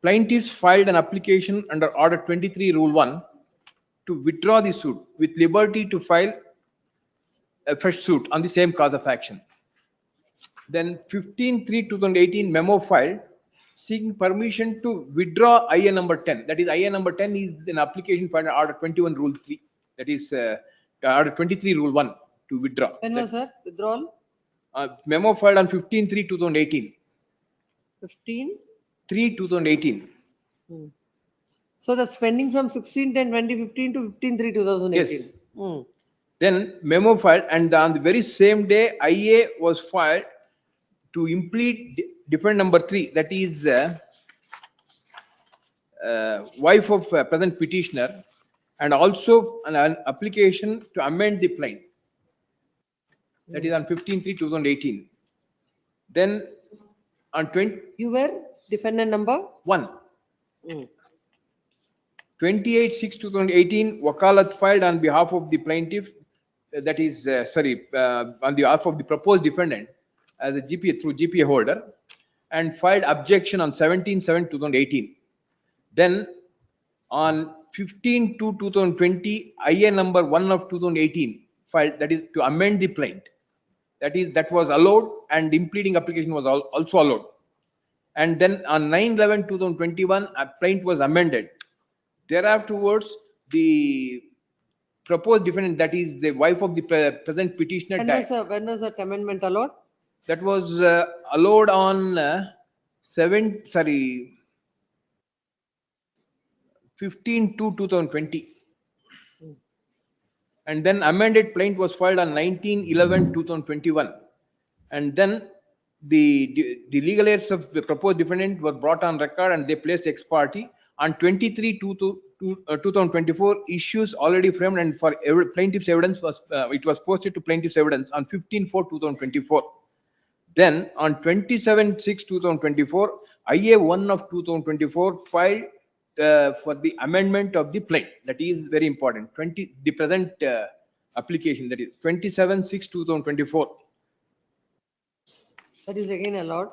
plaintiffs filed an application under Order 23 Rule 1 to withdraw the suit with liberty to file a fresh suit on the same cause of action. Then 15/3/2018 memo filed seeking permission to withdraw IA number 10. That is, IA number 10 is an application filed under Order 21 Rule 3. That is Order 23 Rule 1 to withdraw. When was that withdrawal? Memo filed on 15/3/2018. 15/3/2018. So that's pending from 16/10/2015 to 15/3/2018. Yes. Then memo filed, and on the very same day, IA was filed to implead defendant number 3, that is wife of present petitioner, and also an application to amend the plaint. That is on 15/3/2018. Then on 20. You were defendant number 1. 28/6/2018, wakalat filed on behalf of the plaintiff, that is, on behalf of the proposed defendant as a GPA through GPA holder, and filed objection on 17/7/2018. Then on 15/2/2020, IA number 1 of 2018 filed, that is to amend the plaint. That was allowed, and impleading application was also allowed. And then on 9/11/2021, a plaint was amended. Thereafterwards, the proposed defendant, that is the wife of the present petitioner, died. When was that amendment allowed? That was allowed on 15/2/2020. And then amended plaint was filed on 19/11/2021. And then the legal aids of the proposed defendant were brought on record, and they placed ex parte on 23/2/2024. Issues already framed, and for plaintiff's evidence was it was posted to plaintiff's evidence on 15/4/2024. Then on 27/6/2024, IA 1 of 2024 filed for the amendment of the plaint. That is very important. The present application, that is 27/6/2024. That is again allowed.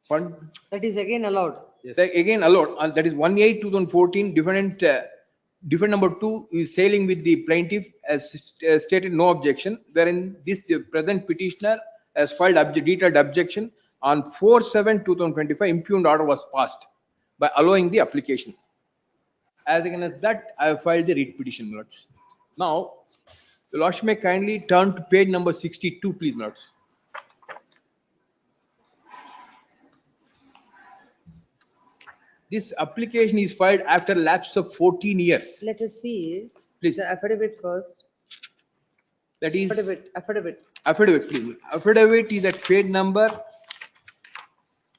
Pardon? That is again allowed. That again allowed, that is 1/8/2014, defendant number 2 is sailing with the plaintiff as stated no objection, wherein the present petitioner has filed detailed objection on 4/7/2025, impugned order was passed by allowing the application. As against that, I have filed the writ petition, Lords. Now, the Lordship may kindly turn to page number 62, please, Lords. This application is filed after lapse of 14 years. Let us see Please. the affidavit first. That is Affidavit. affidavit, please. Affidavit is at page number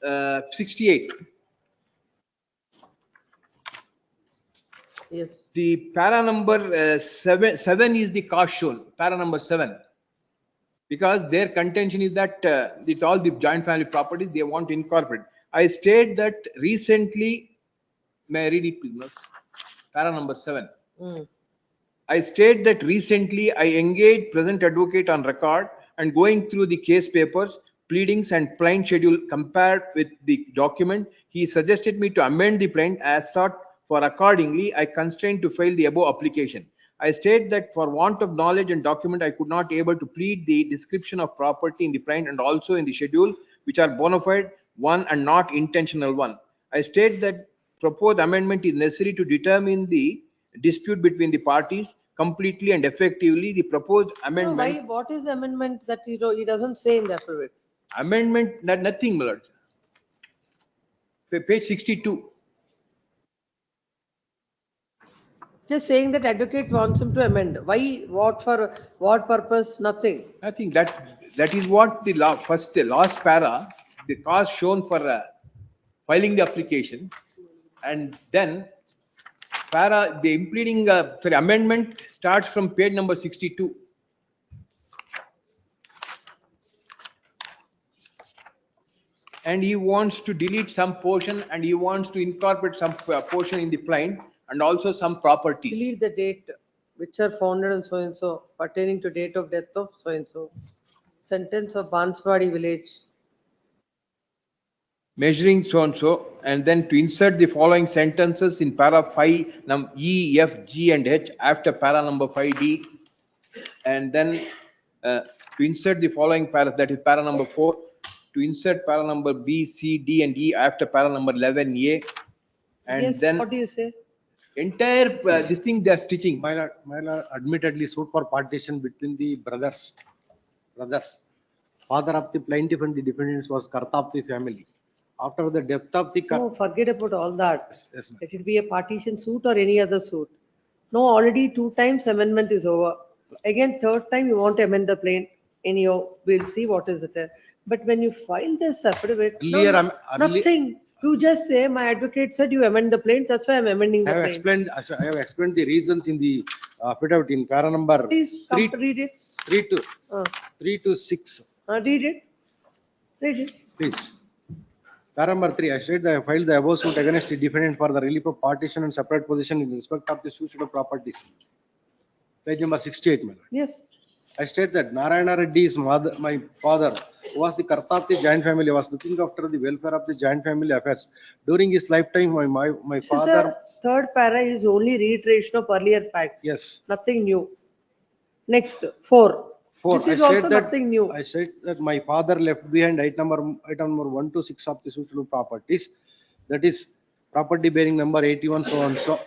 68. Yes. The para number 7 is the cause shown, para number 7. Because their contention is that it's all the joint family properties they want to incorporate. I state that recently, may I read it please? Para number 7. I state that recently I engaged present advocate on record and going through the case papers, pleadings and plaint schedule compared with the document, he suggested me to amend the plaint as sought for accordingly I constrained to file the above application. I state that for want of knowledge and document, I could not able to plead the description of property in the plaint and also in the schedule, which are bona fide one and not intentional one. I state that proposed amendment is necessary to determine the dispute between the parties completely and effectively. The proposed No, amendment. why, what is amendment that he doesn't say in the affidavit? Amendment, nothing, my lord. Page 62. Just saying that advocate wants him to amend. Why, what for, what purpose, nothing. I think that is what the last para, the cause shown for filing the application, and then para the impleading amendment starts from page number 62. And he wants to delete some portion and he wants to incorporate some portion in the plaint and also some properties. Delete the date which are founded on so and so pertaining to date of death of so and so. Sentence of Banswadi village. Measuring so and so, and then to insert the following sentences in para 5 E, F, G and H after para number 5D, and then to insert the following para, that is para number 4, to insert para number B, C, D and E after para number 11A, and Yes, then what do you say? entire this thing they are stitching. My lord, admittedly suit for partition between the brothers. Father of the plaintiff and the defendants was Karta of the family. After the death of the No, forget about all that. Yes, ma'am. Let it be a partition suit or any other suit. No, already 2 times amendment is over. Again, 3rd time you want to amend the plaint. Anyhow, we'll see what is it. But when you file this affidavit, nothing. You just say, my advocate said you amend the plaint, that's why I'm amending the I have plaint. explained the reasons in the affidavit in para number Please come to read it. 3 to 6. Read it. Read it. Please. Para number 3, I state that I filed the above suit against the defendant for the relief of partition and separate position in respect of the suicidal properties. Page number 68, madam. Yes. I state that Narayana Reddy is my father, who was the Karta of the joint family, was looking after the welfare of the joint family affairs. During his lifetime, my father. Third para is only reiteration of earlier facts. Yes. Nothing new. Next, 4. This is also nothing new. I said that my father left behind item number 1 to 6 of the suitable properties. That is property bearing number 81, so on so.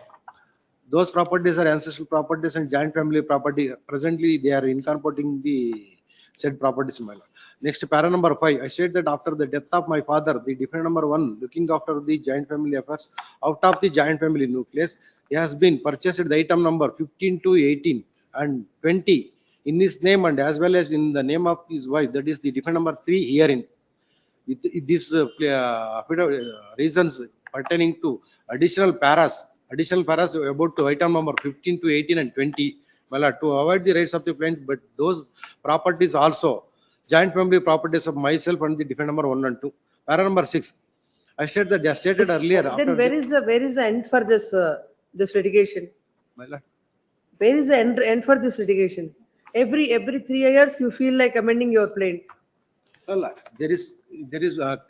Those properties are ancestral properties and joint family property. Presently, they are incorporating the said properties. Next, para number 5. I said that after the death of my father, the defendant number 1, looking after the joint family affairs out of the joint family nucleus, he has been purchased the item number 15 to 18 and 20 in his name and as well as in the name of his wife. That is the defendant number 3 herein. These reasons pertaining to additional paras about to item number 15 to 18 and 20, to avoid the rights of the plaintiff, but those properties also joint family properties of myself and the defendant number 1 and 2. Para number 6. I said that as stated earlier. Then where is the end for this this litigation? Where is the end for this litigation? Every 3 years you feel like amending your plaint. Well, there is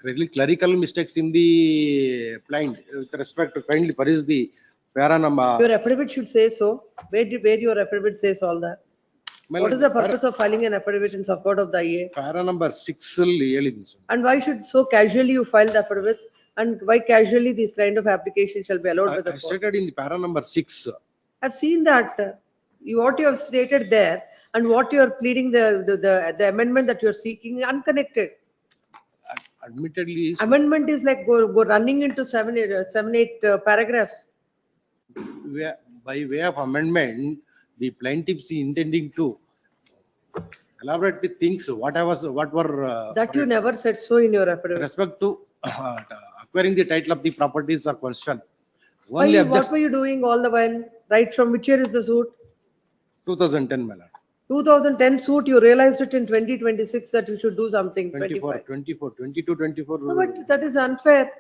really clerical mistakes in the plaint with respect to kindly peruse the para number. Your affidavit should say so. Where your affidavit says all that? What is the purpose of filing an affidavit in support of the IA? Para number 6 ಅಲ್ಲಿ ಹೇಳಿದ್ದೀನಿ sir. And why should so casually you file the affidavits? And why casually this kind of application shall be allowed by the I court? stated in the para number 6. I've seen that, what you have stated there and what you are pleading, the amendment that you are seeking unconnected. Admittedly, Amendment is like go running into seven, eight paragraphs. By way of amendment, the plaintiffs intending to elaborate the things, what were. That you never said so in your affidavit. Respect to acquiring the title of the properties or question. What were you doing all the while? Right from which year is the suit? 2010, my lord. 2010 suit, you realized it in 2026 that you should do something. 22, 24. No, but that is unfair.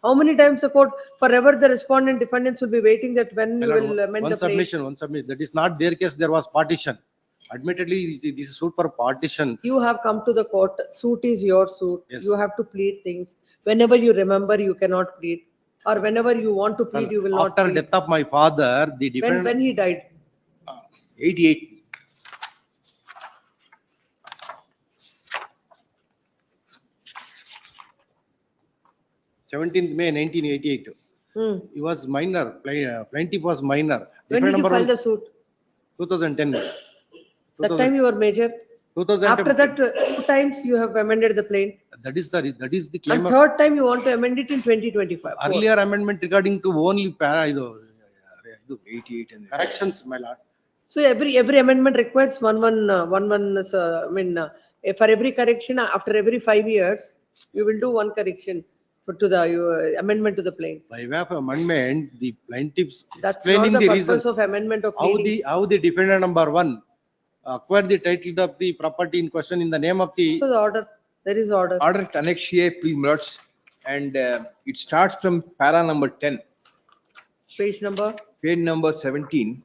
How many times the court, forever the respondent defendants will be waiting that when you will amend the plaint. One submission. That is not their case. There was partition. Admittedly, this is suit for partition. You have come to the court, suit is your suit. Yes. You have to plead things. Whenever you remember, you cannot plead. Or whenever you want to plead, you will not After plead. death of my father, the defendant. When he died? 88. Seventeenth May 1988. He was minor. Plaintiff was minor. When did you Number file one, the suit? 2010. That time you were major. 2010. After that, 2 times you have amended the plaint. That is the claim And of third time you want to amend it in 2025. earlier amendment regarding to only para 88 and corrections, my lord. So every amendment requires one, for every correction, after every 5 years, you will do one correction to the amendment to the plaint. By way of amendment, the plaintiffs That's explaining not the the reason purpose of amendment of how pleadings. the defendant number 1 acquired the title of the property in question in the name of the. So the order, there is order. Order to annex A, please, my lords. And it starts from para number 10. Page number? Page number 17.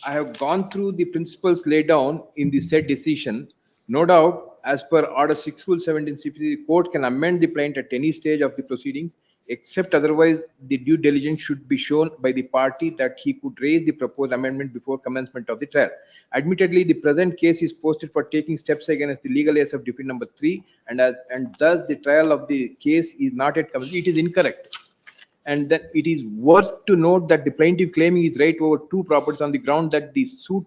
I have gone through the principles laid down in the said decision. No doubt, as per order 6 rule 17 CPC, the court can amend the plaint at any stage of the proceedings, except otherwise the due diligence should be shown by the party that he could raise the proposed amendment before commencement of the trial. Admittedly, the present case is posted for taking steps against the legal ace of defendant number 3, and thus the trial of the case is not yet commenced. It is incorrect. And that it is worth to note that the plaintiff claiming his right over 2 properties on the ground that the suit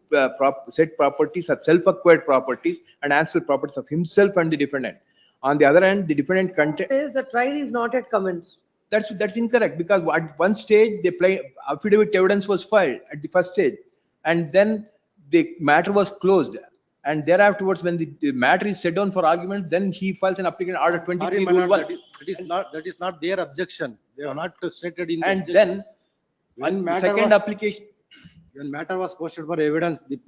said properties are self-acquired properties and ancestral properties of himself and the defendant. On the other hand, the defendant Says the trial is not yet commenced. that's incorrect, because at one stage the affidavit evidence was filed at the first stage, and then the matter was closed. And thereafterwards, when the matter is set down for argument, then he files an application order 23 Sorry, my rule lord, 1. that is not their objection. They are not stated in. And then when second application. When matter was posted for evidence, the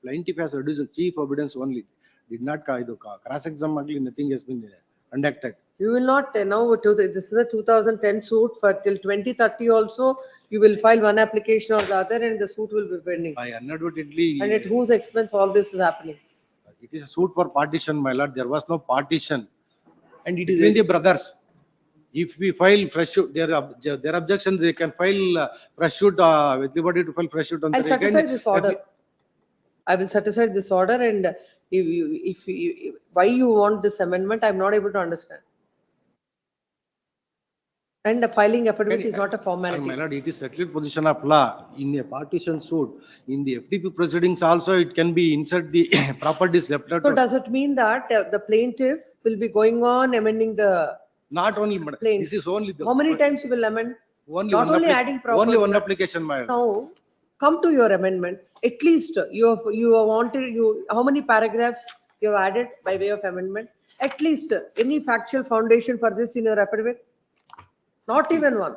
plaintiff has reduced the chief evidence only. Did not cross-examine, nothing has been conducted. You will not now, this is a 2010 suit, for till 2030 also, you will file one application or the other and the suit will be pending. I inadvertently. And at whose expense all this is happening? It is a suit for partition, my lord. There was no partition. And it is between the brothers. If we file fresh suit, their objections, they can file fresh suit, with liberty to file fresh suit on the. I'll set aside this order. I will set aside this order, and why you want this amendment, I'm not able to understand. And the filing affidavit is not a formality. My lord, it is settled position of law in a partition suit. In the FTP proceedings also, it can be insert the properties left out. So does it mean that the plaintiff will be going on amending the? Not only, plaint. this is only the. How many times you will amend? Not only adding property. Only one application, my lord. Now, come to your amendment. At least you have wanted, how many paragraphs you have added by way of amendment? At least any factual foundation for this in your affidavit? Not even one.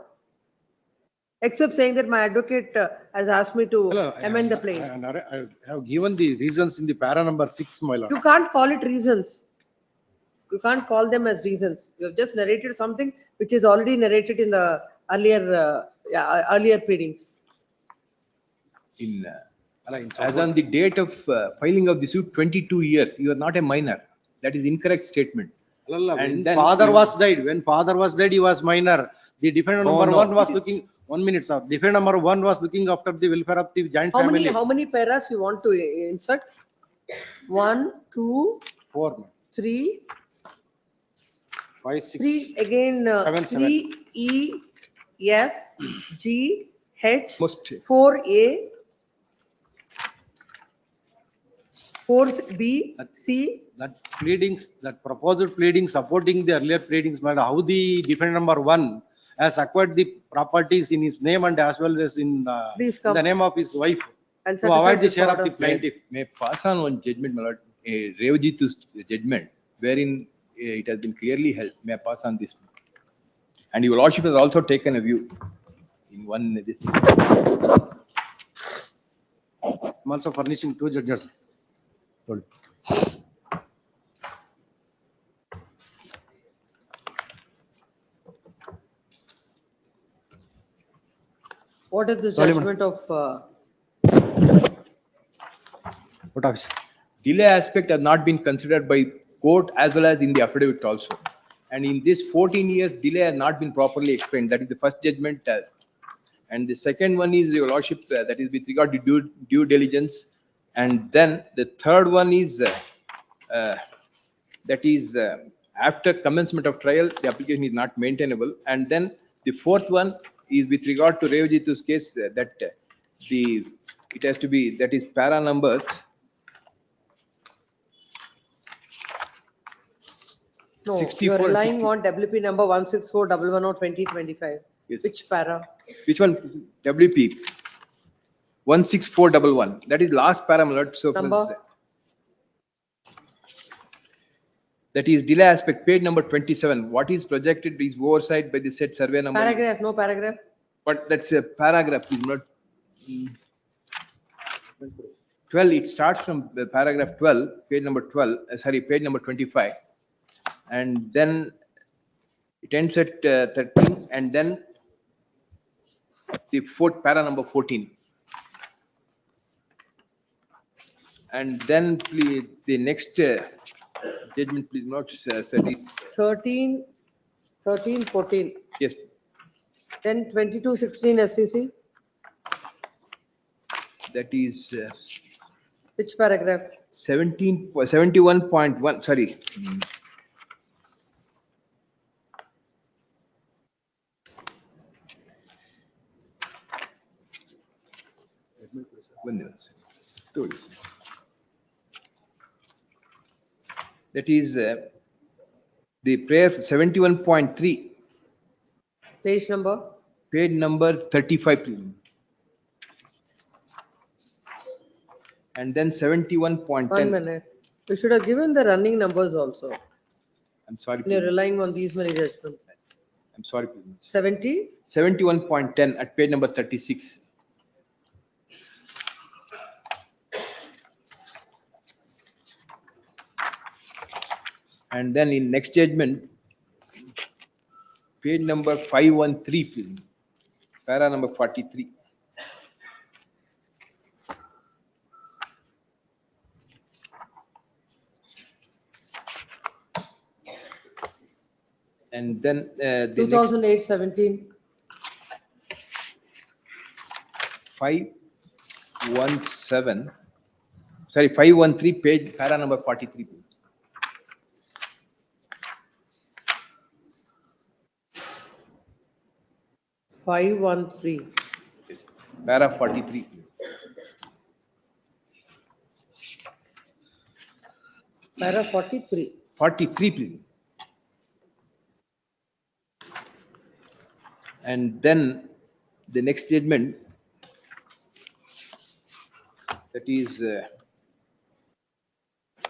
Except saying that my advocate has asked me to amend the plaint. I have given the reasons in the para number 6, my lord. You can't call it reasons. You can't call them as reasons. You have just narrated something which is already narrated in the earlier pleadings. In As on the date of filing of the suit, 22 years, you are not a minor. That is incorrect statement. When then father you- was died, he was minor. The defendant No, number no, one was it is- looking, 1 minute, sir. Defendant number one was looking after the welfare of the joint How family. many paras you want to insert? 1, 2, 4, 3, 5, 6. 3 again, 7, 3 E, F, G, H, Most. 4A, 4 B, C. That pleadings, that proposed pleading supporting the earlier pleadings, madam, how the defendant number one has acquired the properties in his name and as well as in Please in come. the name of his wife I'll to certify avoid the this share of order. the plaintiff. May pass on one judgment, my lord, a Revajitu's judgment, wherein it has been clearly held. May I pass on this? And your lordship has also taken a view in one. This I'm also furnishing two judges. What is the Sorry, judgment of, What officer? delay aspect has not been considered by court as well as in the affidavit also. And in this 14 years, delay has not been properly explained. That is the first judgment. And the second one is your lordship, that is with regard to due diligence. And then the third one is, that is after commencement of trial, the application is not maintainable. And then the fourth one is with regard to Revajitu's case, that it has to be, that is para numbers. no, 64 you are and relying 60. on WP number 16411/2025. Yes. Which para? Which one? WP 16411. That is last parameter. So Number? that is delay aspect, page number 27. What is projected is oversight by the said survey number. Paragraph, no paragraph? But that's a paragraph, is not. 12, it starts from the paragraph 12, page number 12, page number 25. And then it ends at 13, and then the fourth para number 14. And then please, the next judgment, please not 13, 14. Yes, Then 2216 SCC, that is which paragraph? 71.1, sorry. That is the prayer 71.3, Page number? page number 35, please. And then 71.10. 1 minute. You should have given the running numbers also. I'm sorry, You're please. relying on these many judgments. I'm sorry, please. 70? 71.10 at page number 36. And then in next judgment, page number 513, please. Para number 43. And then the 2008-17. 517, sorry, 513, page, para number 43. 513. Yes. Para 43. Para 43. 43, please. And then the next judgment, that is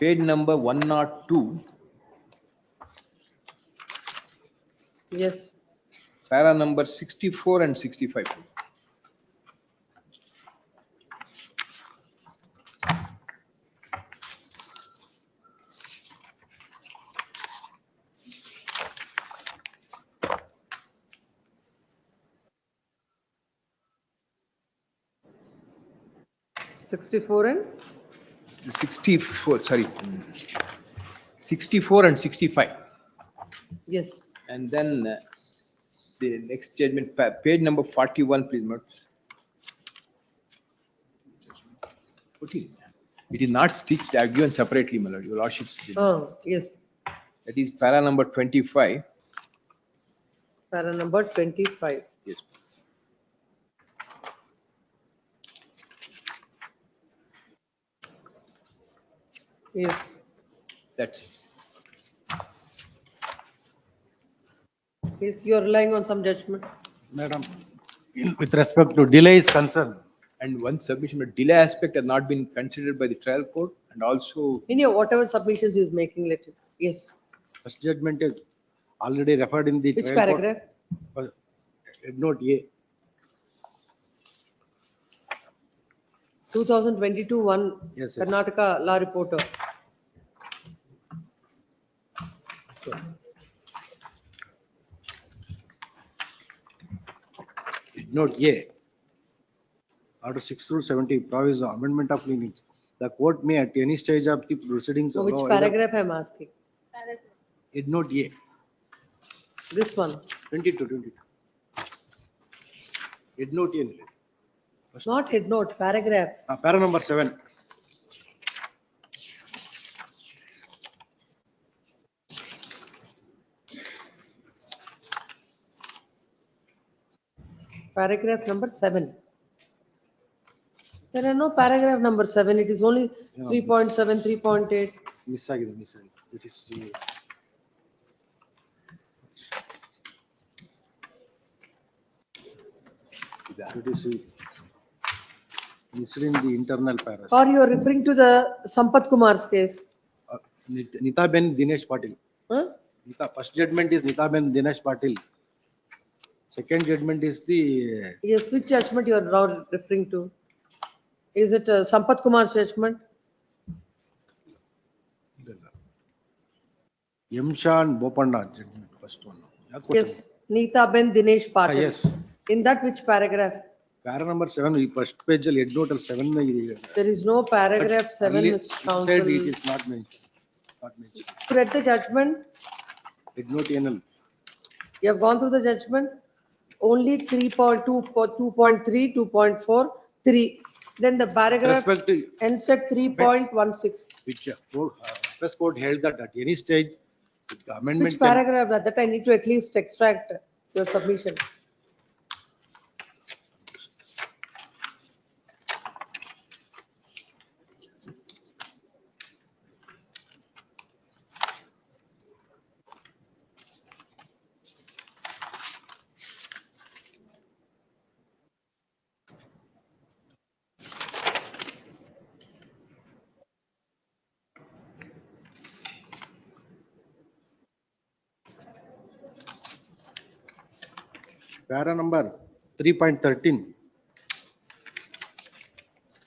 page number 102, Yes. para number 64 and 65. 64 and 64, sorry, 64 and 65. yes. And then the next judgment, page number 41, please, notes. 14. It is not stitched, I have given separately, my lord, your lordship's judgment. Oh, yes. That is para number 25. Para number 25. Yes. Yes. That's Yes, you are relying on some judgment. Madam, with respect to delay is concerned, and one submission, but delay aspect has not been considered by the trial court, and also In your whatever submissions he is making, let it. Yes. first judgment is already referred in the Which trial court. paragraph? Note A. 2022-1 Yes, yes. Karnataka law reporter. Note A. Order 6 through 70, proviso amendment of lenient. The court may at any stage of the proceedings. So which allow either- paragraph I am asking? Note A. This one. 22. Note A. Not head note, paragraph. Para number 7. Paragraph number 7. There are no paragraph number 7. It is only 3.7, 3.8. Miss agide, miss agide. It is. It is missed in the internal paras. Or you are referring to the Sampath Kumar's case? Nita Ben Dinesh Patil. Huh? First judgment is Nita Ben Dinesh Patil. Second judgment is the. Yes, which judgment you are now referring to? Is it Sampath Kumar's judgment? Yamshan Bopanna judgment, first one. Yes, Nita Ben Dinesh Patil. Yes. In that which paragraph? Para number 7, first page, head note 7. There is no paragraph 7, Only Mr. Counsel. inside it is not mentioned. You read the judgment? Head note NL. You have gone through the judgment? Only 3.2, 2.3, 2.4, 3. Then the paragraph Respect to ends at 3.16. which first court held that at any stage, amendment. Which paragraph? That I need to at least extract your submission. Para number 3.13.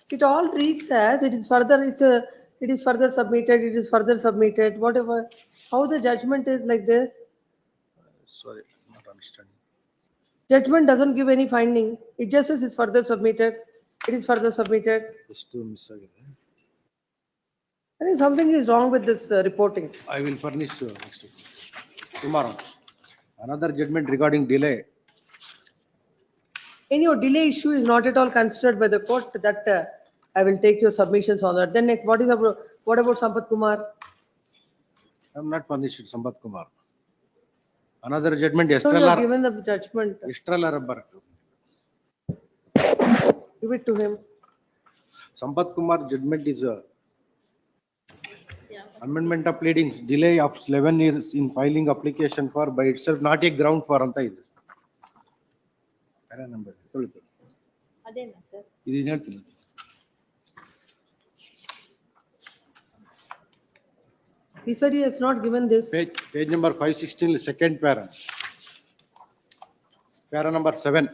It all reads as it is further, it is further submitted, it is further submitted, whatever. How the judgment is like this? Sorry, not understanding. Judgment doesn't give any finding. It just says it's further submitted, it is further submitted. Just to miss again. I think something is wrong with this reporting. I will furnish next week. Tomorrow. Another judgment regarding delay. Any delay issue is not at all considered by the court that I will take your submissions on that. Then what about Sampath Kumar? I am not furnished Sampath Kumar. Another judgment, So you have Estrella given the judgment. Rubber. Give it to him. Sampath Kumar judgment is amendment of pleadings, delay of 11 years in filing application for by itself not a ground for anta ಇದೆ. Para number. ಅದೇನಾ sir? ಇದು ಏನು ಹೇಳ್ತಿಲ್ಲ. He said he has not given this. Page number 516, second para. Para number 7.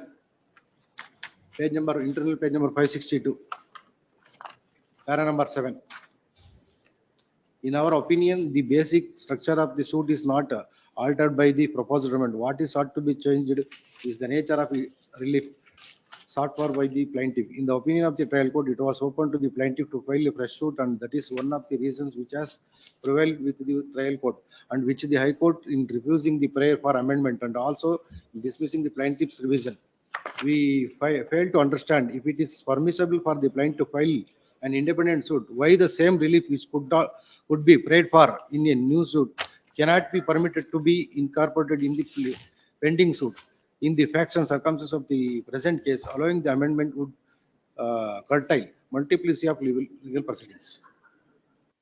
Internal page number 562. Para number 7. In our opinion, the basic structure of the suit is not altered by the proposed amendment. What is ought to be changed is the nature of relief. sought for by the plaintiff. In the opinion of the trial court, it was open to the plaintiff to file a fresh suit, and that is one of the reasons which has prevailed with the trial court, and which the High Court, in refusing the prayer for amendment and also dismissing the plaintiff's revision, we fail to understand if it is permissible for the plaintiff to file an independent suit, why the same relief which would be prayed for in a new suit cannot be permitted to be incorporated in the pending suit. In the facts and circumstances of the present case, allowing the amendment would curtail multiplicity of legal proceedings.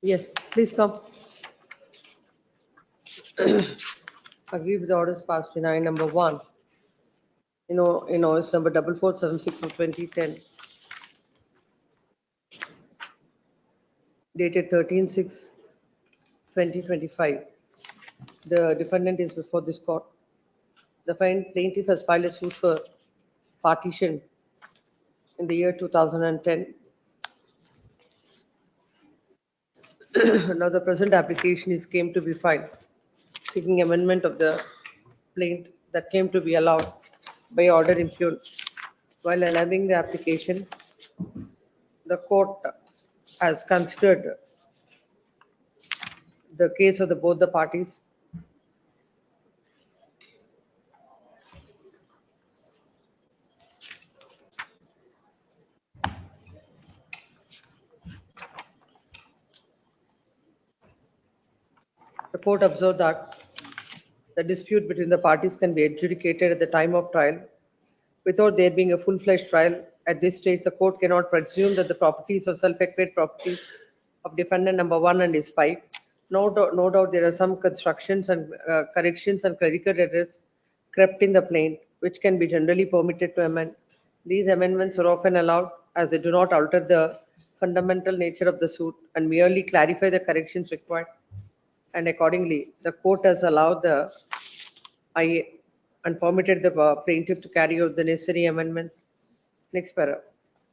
Yes, please come. Agree with the orders passed in I number 1. It's number 4476 of 2010. Dated 13/6/2025. The defendant is before this court. The plaintiff has filed a suit for partition in the year 2010. Now the present application came to be filed, seeking amendment of the plaint that came to be allowed by order impugned. While allowing the application, the court has considered the case of both the parties. The court observed that the dispute between the parties can be adjudicated at the time of trial without there being a full-fledged trial. At this stage, the court cannot presume that the properties or self-equate properties of defendant number 1 and his 5. No doubt there are some constructions and corrections and clerical errors crept in the plaint, which can be generally permitted to amend. These amendments are often allowed as they do not alter the fundamental nature of the suit and merely clarify the corrections required. And accordingly, the court has allowed the IA and permitted the plaintiff to carry out the necessary amendments. Next para.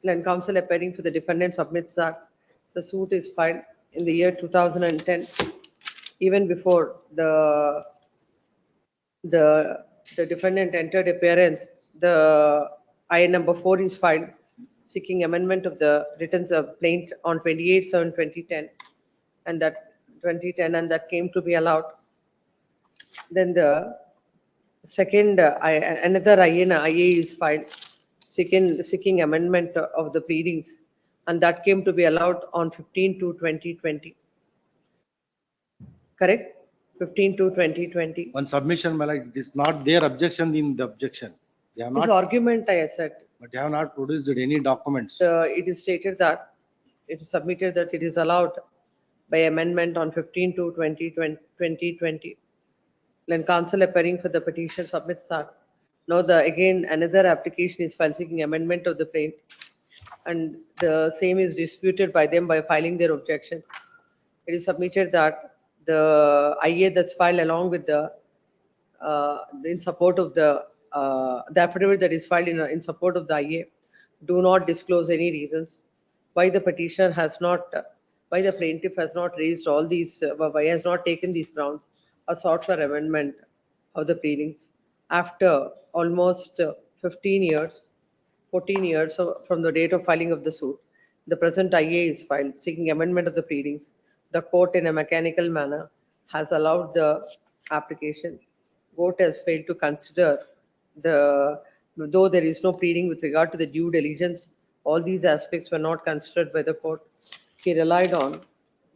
Land counsel appearing for the defendant submits that the suit is filed in the year 2010, even before the defendant entered appearance. The IA number 4 is filed seeking amendment of the written plaint on 28/7/2010, and that came to be allowed. Then the second another IA is filed seeking amendment of the pleadings, and that came to be allowed on 15/2/2020. Correct? 15/2/2020. One submission, it is not their objection in the objection. They have This not, argument I said. but they have not produced any documents. It is stated that it is submitted that it is allowed by amendment on 15/2/2020. Then counsel appearing for the petition submits that. Now again another application is filed seeking amendment of the plaint, and the same is disputed by them by filing their objections. It is submitted that the IA that's filed along with the in support of the affidavit that is filed in support of the IA do not disclose any reasons why the petitioner has not, why the plaintiff has not raised all these, why has not taken these grounds or sought for amendment of the pleadings after almost 15 years, 14 years from the date of filing of the suit. The present IA is filed seeking amendment of the pleadings. The court in a mechanical manner has allowed the application. Court has failed to consider though there is no pleading with regard to the due diligence, all these aspects were not considered by the court. He relied on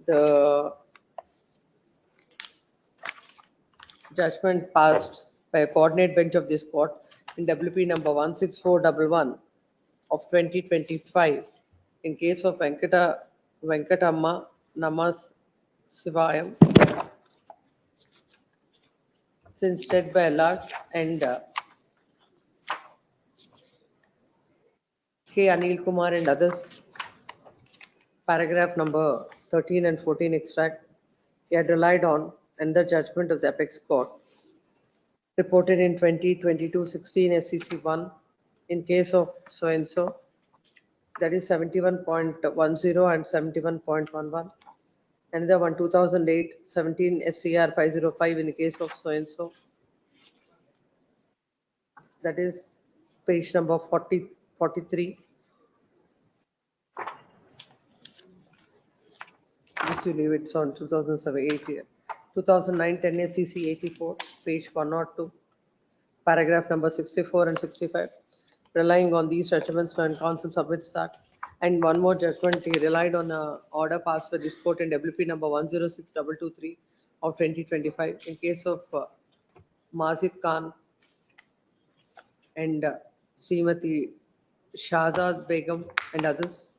the judgment passed by a coordinate bench of this court in WP number 16411 of 2025 in case of Venkatamma Namas Sivayam, since dead by Allah, and K. Anil Kumar and others, paragraph number 13 and 14 extract. He had relied on and the judgment of the apex court reported in 2022-16 SCC 1 in case of so and so, that is 71.10 and 71.11. Another one 2008 17 SCR 505 in the case of so and so, that is page number 40 43. This you leave it's on 2007, 8 year. 2009, 10 SCC 84, page 102, paragraph number 64 and 65. Relying on these judgments when council submits that. And one more judgment, he relied on a order passed by this court in WP number 106223 of 2025 in case of Mazid Khan and Srimati Shahzad Begum and others.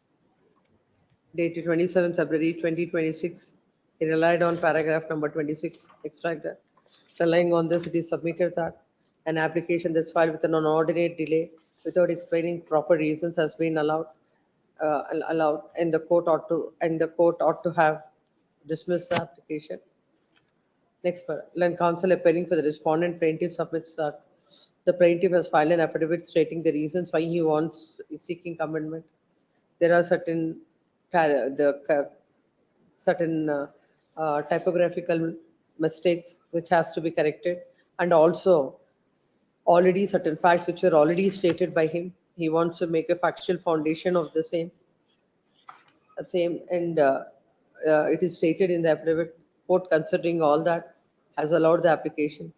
Dated 27 February 2026. He relied on paragraph number 26, extract that. Relying on this, it is submitted that an application that's filed with an inordinate delay without explaining proper reasons has been allowed, and the court ought to have dismissed the application. Next, when counsel appearing for the respondent plaintiff submits that the plaintiff has filed an affidavit stating the reasons why he wants seeking amendment. There are certain typographical mistakes which has to be corrected, and also already certain facts which were already stated by him. He wants to make a factual foundation of the same, and it is stated in the affidavit. Court, considering all that, has allowed the application.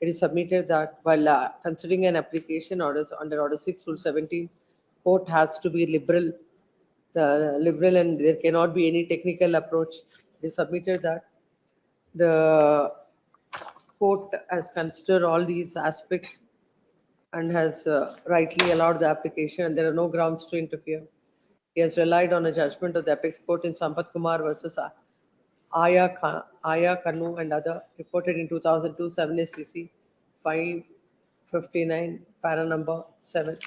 It is submitted that while considering an application orders under Order 6 Rule 17, court has to be liberal, and there cannot be any technical approach. It is submitted that the court has considered all these aspects and has rightly allowed the application, and there are no grounds to interfere. He has relied on a judgment of the apex court in Sampath Kumar versus Aya Kanu and other, reported in 2002, 7 SCC 559, para number 7.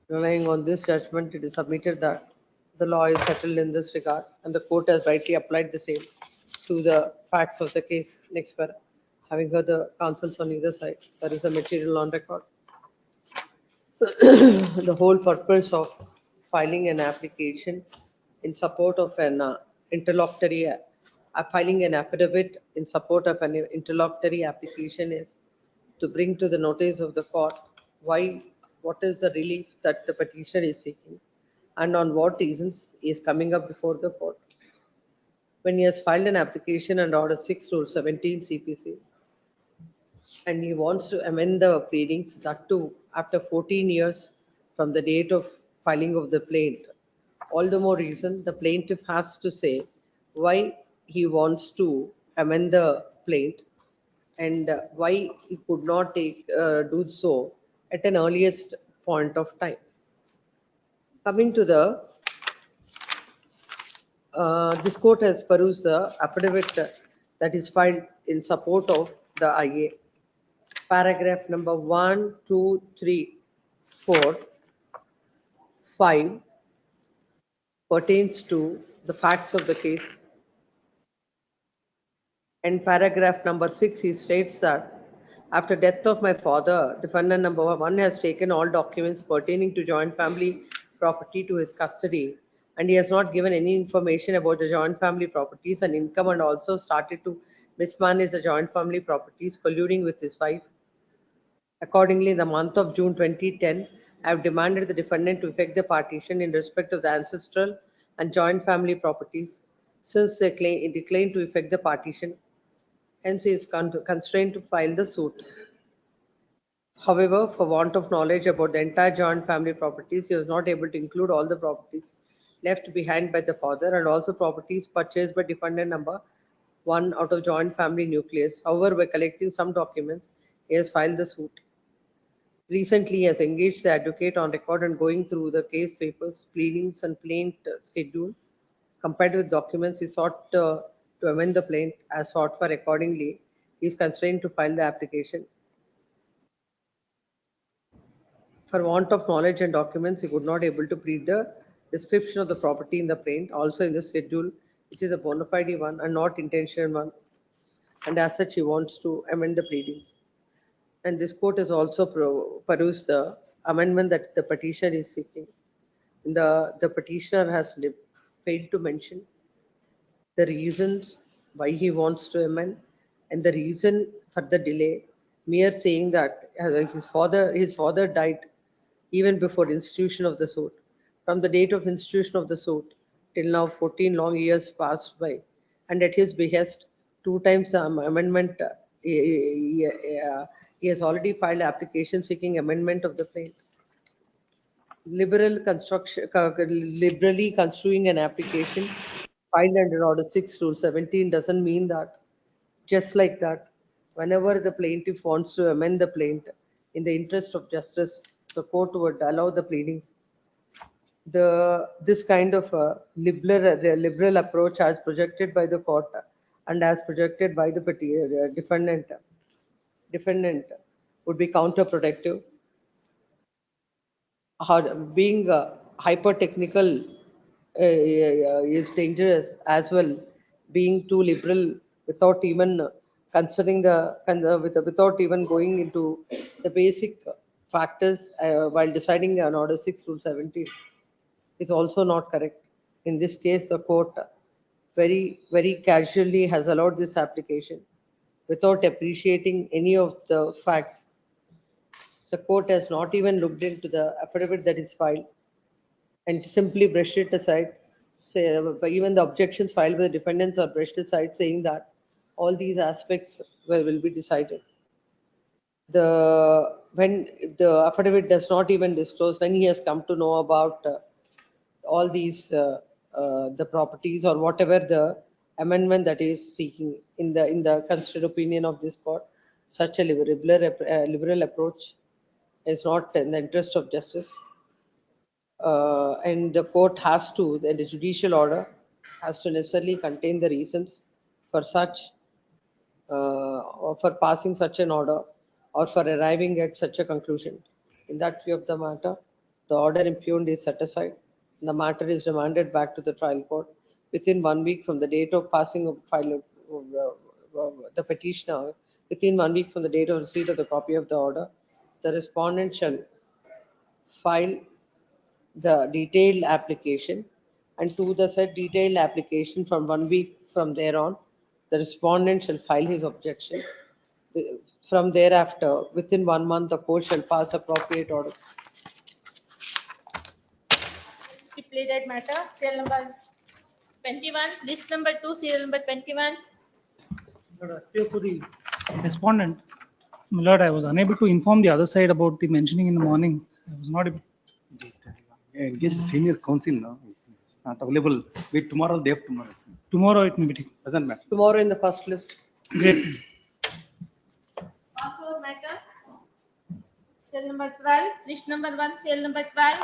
Relying on this judgment, it is submitted that the law is settled in this regard, and the court has rightly applied the same to the facts of the case. Next para. Having heard the counsels on either side, there is a material on record. The whole purpose of filing an application in support of an interlocutory, filing an affidavit in support of an interlocutory application is to bring to the notice of the court what is the relief that the petitioner is seeking and on what reasons he is coming up before the court. When he has filed an application under Order 6 Rule 17 CPC and he wants to amend the pleadings, that too after 14 years from the date of filing of the plaint, all the more reason the plaintiff has to say why he wants to amend the plaint and why he could not do so at an earliest point of time. Coming to the, this court has perused the affidavit that is filed in support of the IA. Paragraph number 1, 2, 3, 4, 5 pertains to the facts of the case. And paragraph number 6, he states that after death of my father, defendant number 1 has taken all documents pertaining to joint family property to his custody, and he has not given any information about the joint family properties and income, and also started to mismanage the joint family properties, colluding with his wife. Accordingly, in the month of June 2010, I have demanded the defendant to effect the partition in respect of the ancestral and joint family properties. Since they declined to effect the partition, hence he is constrained to file the suit. However, for want of knowledge about the entire joint family properties, he was not able to include all the properties left behind by the father and also properties purchased by defendant number 1 out of joint family nucleus. However, by collecting some documents, he has filed the suit. Recently, he has engaged the advocate on record and going through the case papers, pleadings and plaint schedule. Compared with documents, he sought to amend the plaint as sought for. Accordingly, he is constrained to file the application. For want of knowledge and documents, he could not able to plead the description of the property in the plaint, also in the schedule, which is a bona fide one and not intentional one. And as such, he wants to amend the pleadings. And this court has also perused the amendment that the petitioner is seeking. The petitioner has failed to mention the reasons why he wants to amend and the reason for the delay. Mere saying that his father died even before institution of the suit. From the date of institution of the suit till now, 14 long years passed by, and at his behest, 2 times amendment, he has already filed application seeking amendment of the plaint. Liberally construing an application filed under Order 6, Rule 17 doesn't mean that. Just like that, whenever the plaintiff wants to amend the plaint, in the interest of justice, the court would allow the pleadings. This kind of liberal approach as projected by the court and as projected by the defendant would be counterproductive. Being hyper-technical is dangerous as well. Being too liberal without even considering without even going into the basic factors while deciding on Order 6, Rule 17 is also not correct. In this case, the court very casually has allowed this application without appreciating any of the facts. The court has not even looked into the affidavit that is filed and simply brushed it aside. Even the objections filed by the defendants are brushed aside, saying that all these aspects will be decided. When the affidavit does not even disclose when he has come to know about all these the properties or whatever the amendment that is seeking in the considered opinion of this court, such a liberal approach is not in the interest of justice. And the court has to, the judicial order has to necessarily contain the reasons for such, or for passing such an order or for arriving at such a conclusion. In that view of the matter, the order impugned is set aside. The matter is remanded back to the trial court within 1 week from the date of passing of file the petitioner. Within 1 week from the date of receipt of the copy of the order, the respondent shall file the detailed application, and to the said detailed application from 1 week from thereon, the respondent shall file his objection. From thereafter, within 1 month, the court shall pass appropriate orders. Stipulated matter, serial number 21, list number 2, serial number 21. For the respondent, my lord, I was unable to inform the other side about the mentioning in the morning. I was not able. Engaged senior counsel now. It's not available. Wait tomorrow, day after tomorrow. Tomorrow it may be taken. Doesn't matter. Tomorrow in the first list. Great. Password matter, serial number 12, list number 1, serial number 12.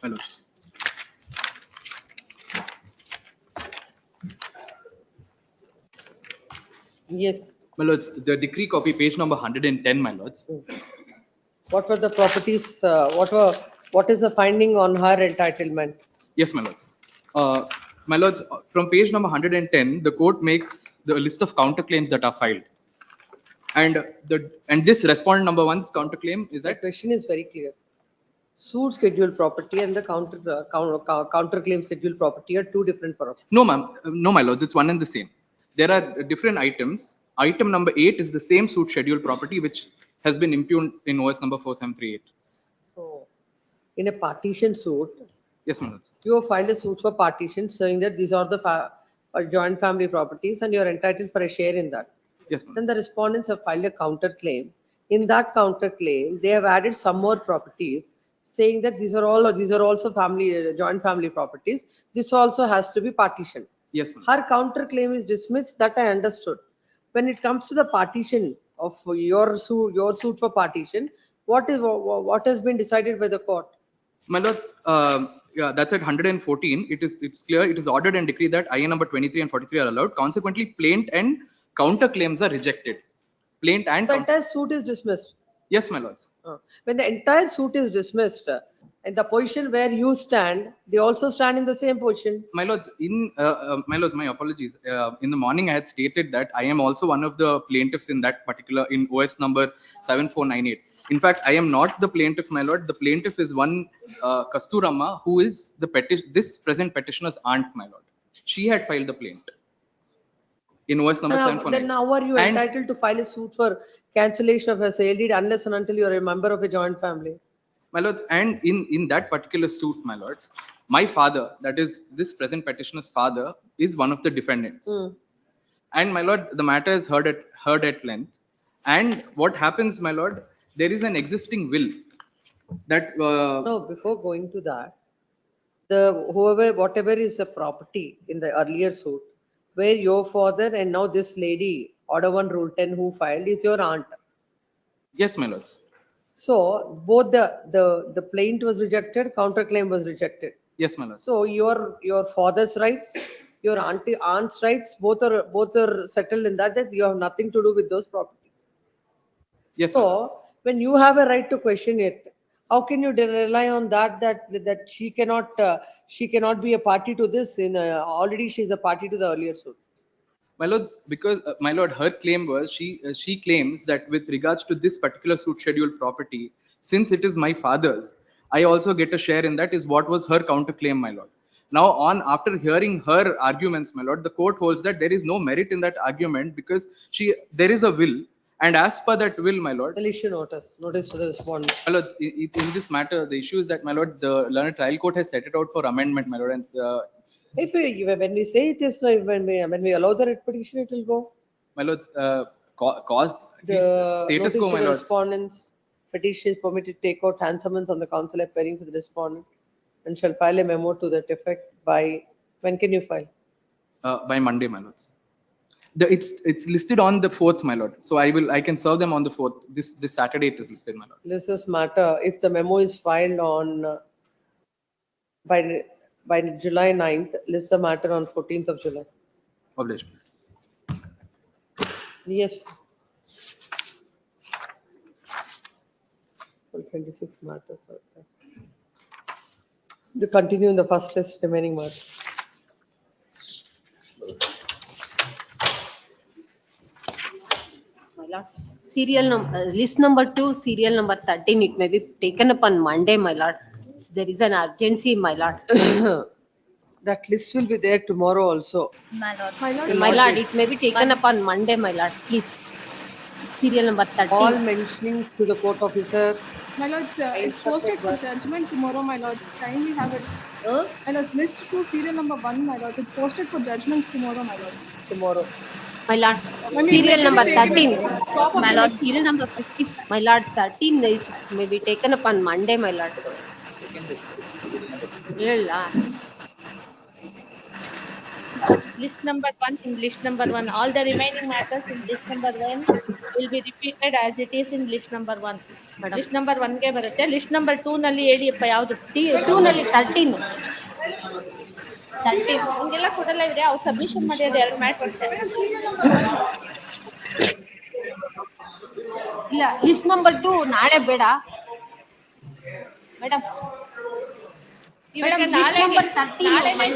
My lords. Yes. My lords, the decree copy, page number 110, my lords. What were the properties, what is the finding on her entitlement? Yes, my lords. My lords, from page number 110, the court makes the list of counterclaims that are filed. And this respondent number 1's counterclaim is that? The question is very clear. Suit scheduled property and the counterclaim scheduled property are two different properties. No, ma'am. No, my lords, it's one and the same. There are different items. Item number 8 is the same suit scheduled property which has been impugned in OS number 4738. So, in a partition suit, yes, my lords. You have filed a suit for partition saying that these are the joint family properties and you are entitled for a share in that. Yes, ma'am. Then the respondents have filed a counterclaim. In that counterclaim, they have added some more properties, saying that these are also joint family properties. This also has to be partitioned. Yes, ma'am. Her counterclaim is dismissed. That I understood. When it comes to the partition of your suit for partition, what has been decided by the court? My lords, yeah, that's at 114. It's clear. It is ordered and decreed that IA number 23 and 43 are allowed. Consequently, plaint and counterclaims are rejected. Plaint and the entire suit is dismissed. Yes, my lords. When the entire suit is dismissed, in the position where you stand, they also stand in the same position. My lords, my apologies. In the morning, I had stated that I am also one of the plaintiffs in that particular, in OS number 7498. In fact, I am not the plaintiff, my lord. The plaintiff is one Kasturama, who is this present petitioner's aunt, my lord. She had filed the plaint. in OS number Then 748. now are you And entitled to file a suit for cancellation of a sale deed unless and until you're a member of a joint family? my lords, and in that particular suit, my lords, my father, that is this present petitioner's father, is one of the defendants. And my lord, the matter is heard at length. And what happens, my lord, there is an existing will that No, before going to that, whatever is the property in the earlier suit, where your father and now this lady, order 1 rule 10 who filed is your aunt. yes, my lords. So both the plaint was rejected, counterclaim was rejected. Yes, my lord. So your father's rights, your aunt's rights, both are settled in that you have nothing to do with those properties. Yes, my lords. So when you have a right to question it, how can you rely on that she cannot be a party to this? Already she is a party to the earlier suit. My lords, because my lord, her claim was she claims that with regards to this particular suit scheduled property, since it is my father's, I also get a share in that, is what was her counterclaim, my lord. Now, after hearing her arguments, my lord, the court holds that there is no merit in that argument because there is a will, and as per that will, my lord. I'll issue notice to the respondent. My lords, in this matter, the issue is that, my lord, the learned trial court has set it out for amendment, my lord, and When we say it is when we allow the writ petition, it will go. my lords, caused The status notice quo, to my the lords. respondents, petition is permitted to take out hand summons on the counsel appearing for the respondent and shall file a memo to that effect by, when can you file? By Monday, my lords. It's listed on the 4th, my lord. So I can serve them on the 4th. This Saturday it is listed, my lord. This is matter, if the memo is filed on, by July 9th, list the matter on 14th of July. Published. Yes. 26 matters. Okay. The continue in the first list remaining matters. My lord, serial number, list number 2, serial number 13, it may be taken up on Monday, my lord. There is an urgency, my lord. That list will be there tomorrow also. My lord, it may be taken up on Monday, my lord, please. Serial number 13. All mentionings to the court officer. My lords, it's posted for judgment tomorrow, my lords. Kindly have it. My lords, list 2, serial number 1, my lords. It's posted for judgments tomorrow, my lords. Tomorrow. My lord, serial number 13. My lord, serial number 50. My lord, 13 is may be taken up on Monday, my lord. List number 1 in list number 1. All the remaining matters in list number 1 will be repeated as it is in list number 1. List number 1 ಗೆ ಬರುತ್ತೆ. List number 2 ನಲ್ಲಿ ಹೇಳಿಯಪ್ಪ ಯಾವುದು? 2 ನಲ್ಲಿ 13. 13 ಹಂಗೆಲ್ಲ ಕೊಡಲ್ಲ ಇವ್ರೆ, ಅವ್ರು submission ಮಾಡಿರೋದು 2 ಮ್ಯಾಟರ್ ಅಷ್ಟೇ. ಇಲ್ಲ, ಲಿಸ್ಟ್ ನಂಬರ್ 2 ನಾಳೆ ಬೇಡ ಮೇಡಮ್. ಇವಾಗ ನಾಳೆ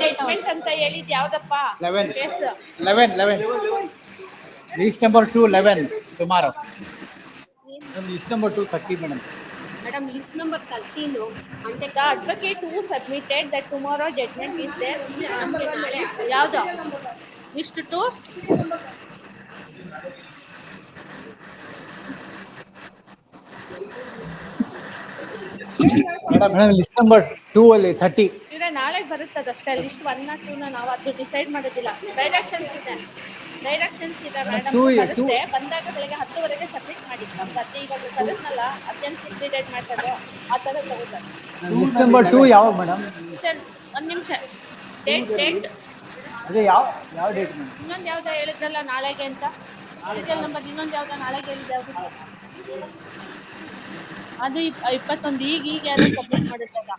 ಜಡ್ಜ್ಮೆಂಟ್ ಅಂತ ಹೇಳಿದ್ ಯಾವ್ದಪ್ಪ? 11. Case 11. List number 2, 11 tomorrow. List number 2, 30, madam. Madam, list number 13. The advocate who submitted that tomorrow judgment is there. ಯಾವ್ದು? List 2? Madam, list number 2 ಅಲ್ಲಿ 30. ಇವ್ರೆ ನಾಳೆ ಬರುತ್ತದೆ ಅಷ್ಟೇ. ಲಿಸ್ಟ್ 1 ನ 2 ನ ನಾವು ಅದು ಡಿಸೈಡ್ ಮಾಡೋದಿಲ್ಲ. ಡೈರೆಕ್ಷನ್ಸ್ ಇದೆ ಮೇಡಮ್, ಬರುತ್ತೆ. ಬಂದಾಗ ಬೆಳಗ್ಗೆ 10 ಸಬ್ಮಿಟ್ ಮಾಡಿ. ಮತ್ತೆ ಇವಾಗ ಬರುತ್ತಲ್ಲ ಅರ್ಜೆನ್ಸಿ ಇಂಪ್ಲಿಡೇಟ್ ಮಾಡ್ತಾರೆ, ಆ ತರ ತಗೋತಾರೆ. List number 2 ಯಾವಾಗ ಮೇಡಮ್? ಸರ್ ಒಂದ್ ನಿಮಿಷ. ಡೇಟ್ ಅದೇ ಯಾವ ಡೇಟ್ ಮೇಡಮ್? ಇನ್ನೊಂದು ಯಾವ್ದೋ ಹೇಳಿದ್ರಲ್ಲ ನಾಳೆಗೆ ಅಂತ. ಸೀರಿಯಲ್ ನಂಬರ್ ಇನ್ನೊಂದು ಯಾವ್ದೋ ನಾಳೆಗೆ ಹೇಳಿದ ಯಾವ್ದು? ಅದು 21. ಈಗ ಯಾರು ಸಬ್ಮಿಟ್ ಮಾಡಿದ್ದಲ್ಲ,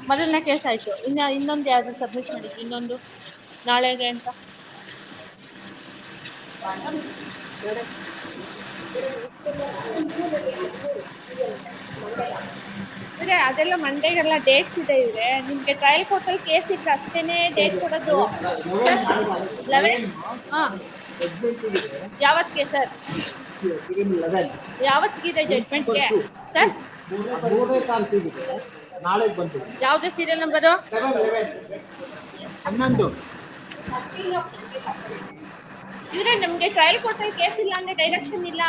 ಮೊದಲನೇ ಕೇಸ್ ಆಯ್ತು. ಇನ್ನೊಂದು ಯಾವ್ದು ಸಬ್ಮಿಟ್ ಮಾಡಿದ್ದು? ಇನ್ನೊಂದು ನಾಳೆಗೆ ಅಂತ. ಇವ್ರೆ ಅದೆಲ್ಲ ಮಂಡೇಗೆಲ್ಲ ಡೇಟ್ಸ್ ಇದೆ ಇವ್ರೆ. ನಿಮ್ಗೆ ಟ್ರಯಲ್ ಕೋರ್ಟಲ್ಲಿ ಕೇಸ್ ಇದ್ರೆ ಅಷ್ಟೇನೆ ಡೇಟ್ ಕೊಡೋದು. 11. ಹಾ, ಯಾವತ್ತಿಗೆ ಸರ್? ಯಾವತ್ತಿಗಿದೆ ಜಡ್ಜ್ಮೆಂಟ್ಗೆ ಸರ್? ಯಾವ್ದು ಸೀರಿಯಲ್ ನಂಬರು? 11. ಇದ್ರೆ ನಮ್ಗೆ ಟ್ರಯಲ್ ಕೋರ್ಟ್ ಅಲ್ಲಿ ಕೇಸ್ ಇಲ್ಲ ಅಂದ್ರೆ ಡೈರೆಕ್ಷನ್ ಇಲ್ಲ.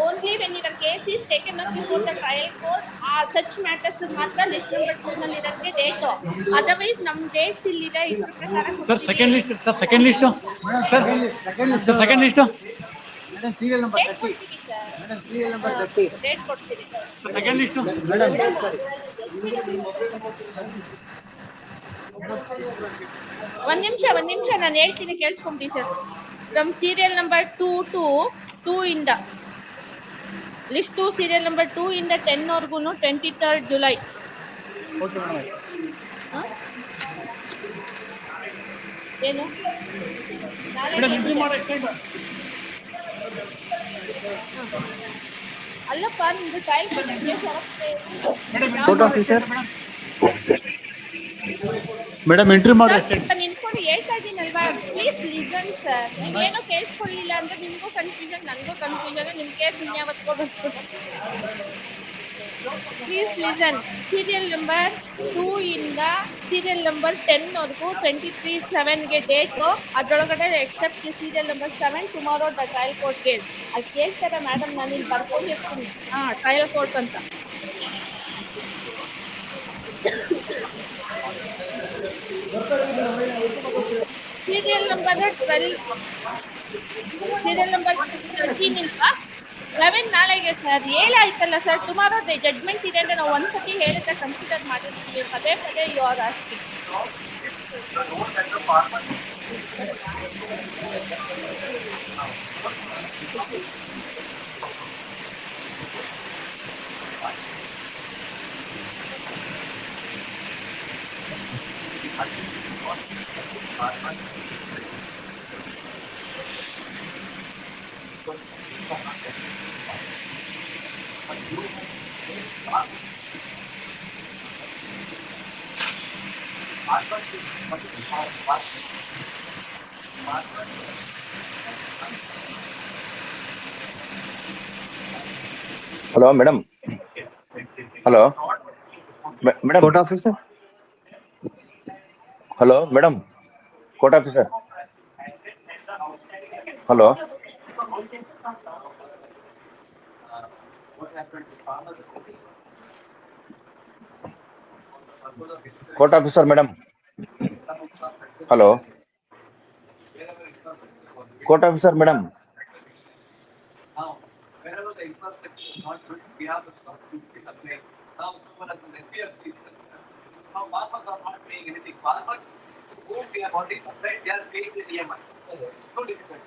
Only when your case is taken up before the trial court ಆ ಸಚ್ ಮ್ಯಾಟರ್ಸ್ ಮಾತ್ರ ಲಿಸ್ಟ್ ನಂಬರ್ 2 ನಲ್ಲಿ ಇರೋದಕ್ಕೆ ಡೇಟ್. ಅದರ್ವೈಸ್ ನಮ್ ಡೇಟ್ಸ್ ಇಲ್ಲಿದೆ ಇದ್ರ ಪ್ರಕಾರ Sir, second list, sir, second list. Sir, sir, second list. Madam, serial number date 30. ಕೊಡ್ತೀವಿ sir. Madam, serial number 30. Date ಕೊಡ್ತೀವಿ. Sir, second list. Madam, sorry. ಒಂದ್ ನಿಮಿಷ ನಾನು ಹೇಳ್ತೀನಿ ಕೇಳಿಸ್ಕೊಂಬಿಡಿ ಸರ್. ಫ್ರಮ್ ಸೀರಿಯಲ್ ನಂಬರ್ 2 ಇಂದ ಲಿಸ್ಟ್ 2 ಸೀರಿಯಲ್ ನಂಬರ್ 2 ಇಂದ 10 ವರ್ಗು 23rd July. Okay, madam. ಏನು Madam, entry ಮಾಡಿ extend. ಅಲ್ಲಪ್ಪ ನಿಮ್ದು trial court case Court officer. Madam, entry ಮಾಡಿ extend. ನಿಂತ್ಕೊಂಡು ಹೇಳ್ತಾ ಇದ್ದೀನಲ್ವಾ, ಪ್ಲೀಸ್ ಲಿಸನ್ ಸರ್. ನೀವೇನೋ ಕೇಳಿಸ್ಕೊಳ್ಳಿಲ್ಲ ಅಂದ್ರೆ ನಿಮ್ಗೂ ಕನ್ಫ್ಯೂಷನ್, ನನಗೂ ಕನ್ಫ್ಯೂಷನ್, ನಿಮ್ ಕೇಸ್ ಇನ್ಯಾವತ್ಕೋಬೇಕು. Please listen. ಸೀರಿಯಲ್ ನಂಬರ್ 2 ಇಂದ ಸೀರಿಯಲ್ ನಂಬರ್ 10 ವರ್ಗು 23/7ಗೆ ಡೇಟ್. ಅದ್ರೊಳಗಡೆ except the serial number 7 tomorrow the trial court case. ಅಲ್ಲಿ ಕೇಳ್ತಾರೆ ಮೇಡಮ್, ನಾನು ಇಲ್ಲಿ ಬರ್ಕೊಂಡಿರ್ತೀನಿ ಟ್ರಯಲ್ ಕೋರ್ಟ್ ಅಂತ. ಸೀರಿಯಲ್ ನಂಬರ್ 12 ಸೀರಿಯಲ್ ನಂಬರ್ 13 ಇಂದ 11 ನಾಳೆಗೆ ಸರ್. ಹೇಳಾಯ್ತಲ್ಲ ಸರ್, ಟುಮಾರೋ ಜಡ್ಜ್ಮೆಂಟ್ ಇದೆ ಅಂದ್ರೆ ನಾವು ಒಂದ್ಸತಿ ಹೇಳಿದ್ರೆ ಕನ್ಸಿಡರ್ ಮಾಡಿರ್ತೀವಿ. ಪದೇ ಪದೇ you are asking. Hello, madam. Hello. Madam. Court officer. Hello, madam. Court officer. Hello. Court officer, madam. Hello. Court officer, madam. Wherever the infrastructure is not good, we have to stop to be supplying. Now, someone has an NBFC system. Now, farmers are not paying anything. Farmers whom we have already supplied, they are paying the EMIs. No difficult.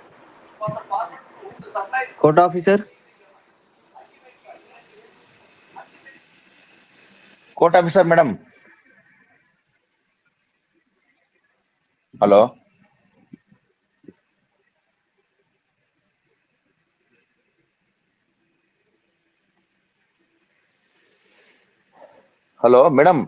For the farmers whom the supply is Court officer. Court officer, madam. Hello. Hello, madam.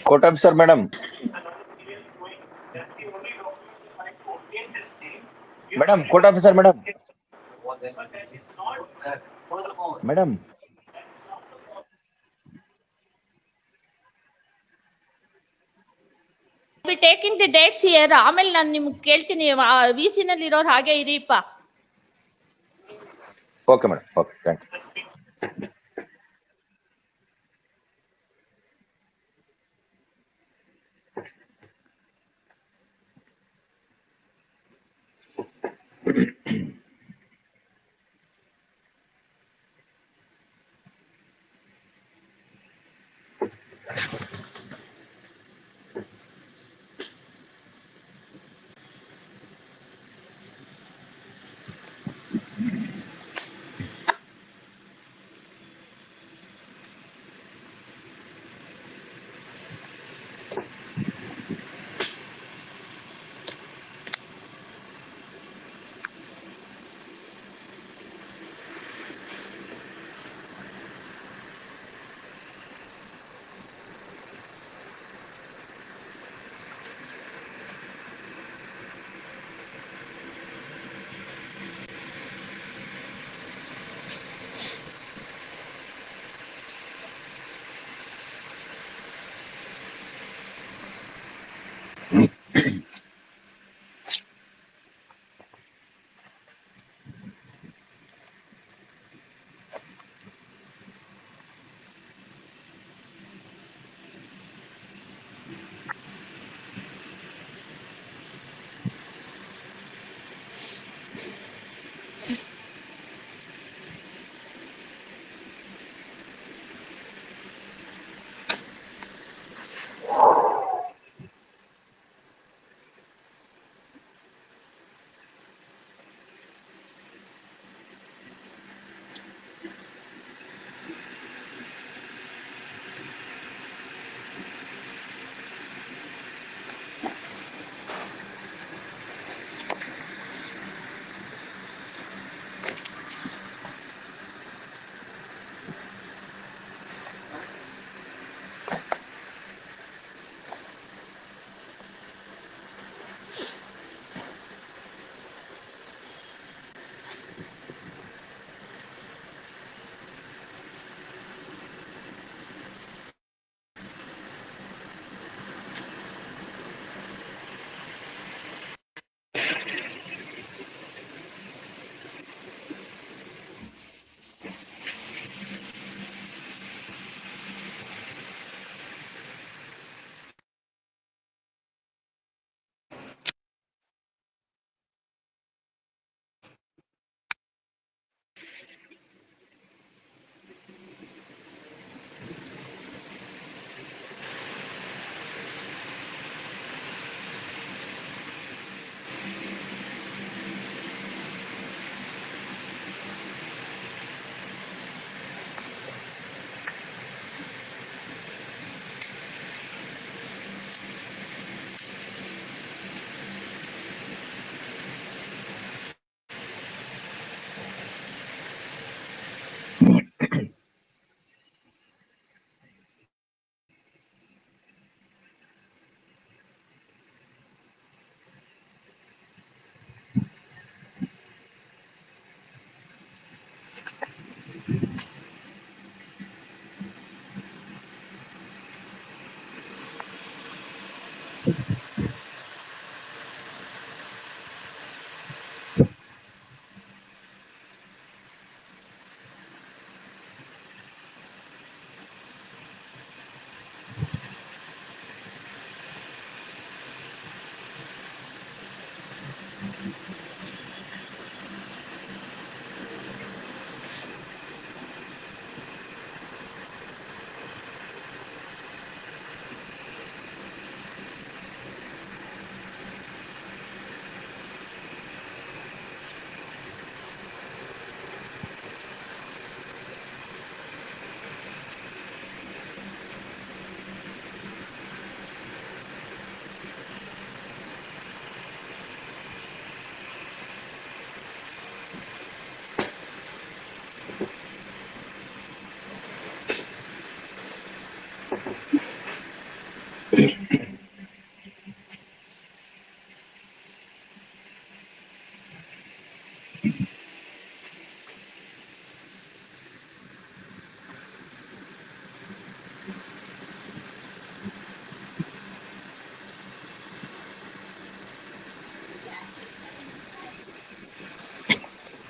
Court officer, madam. Madam, court officer, madam. Madam. B taking the dates here. ಆಮೇಲೆ ನಾನು ನಿಮ್ಗೆ ಕೇಳ್ತೀನಿ. VC ನಲ್ಲಿ ಇರೋರು ಹಾಗೆ ಇರಿಪ್ಪ. Okay, madam. Okay, thank you.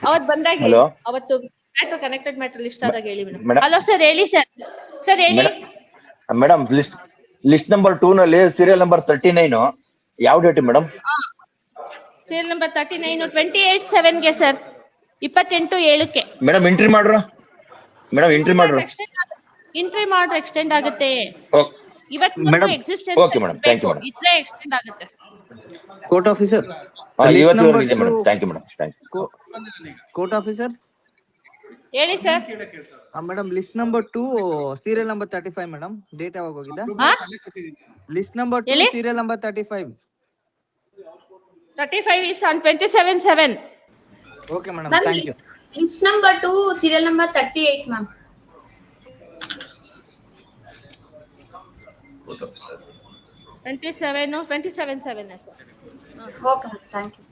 ಅವತ್ ಬಂದಾಗ ಹೇಳಿ. Hello? ಅವತ್ತು ಮ್ಯಾಟರ್ ಕನೆಕ್ಟೆಡ್ ಮ್ಯಾಟರ್ ಲಿಸ್ಟ್ ಆದಾಗ ಹೇಳಿ ಮೇಡಮ್. Madam, ಹಲೋ ಸರ್, ಹೇಳಿ ಸರ್. ಸರ್ ಹೇಳಿ. ಮೇಡಮ್ ಲಿಸ್ಟ್ ನಂಬರ್ 2 ನಲ್ಲಿ ಸೀರಿಯಲ್ ನಂಬರ್ 39 ಯಾವ date madam? Serial number 39 28/7 sir, 28/7. Madam entry ಮಾಡ್ರ ಮೇಡಮ್ ಎಂಟ್ರಿ ಮಾಡ್ರ ಎಂಟ್ರಿ ಮಾಡ್ರೆ ಎಕ್ಸ್ಟೆಂಡ್ ಆಗುತ್ತೆ. ಇವತ್ತು madam existence okay madam thank you madam. ಇದ್ರೆ ಎಕ್ಸ್ಟೆಂಡ್ ಆಗುತ್ತೆ. ಕೋರ್ಟ್ ಆಫೀಸರ್ ಇವತ್ತಿವರೆಗಿದೆ madam thank you madam thank you. Court officer ಹೇಳಿ sir. Madam list number 2 serial number 35 madam date ಯಾವಾಗ ಹೋಗಿದೆ? List number 2 serial number 35 is on 27/7. Okay madam thank you. List number 2 serial number 38 ma'am. 27/7 sir. Okay, thank you.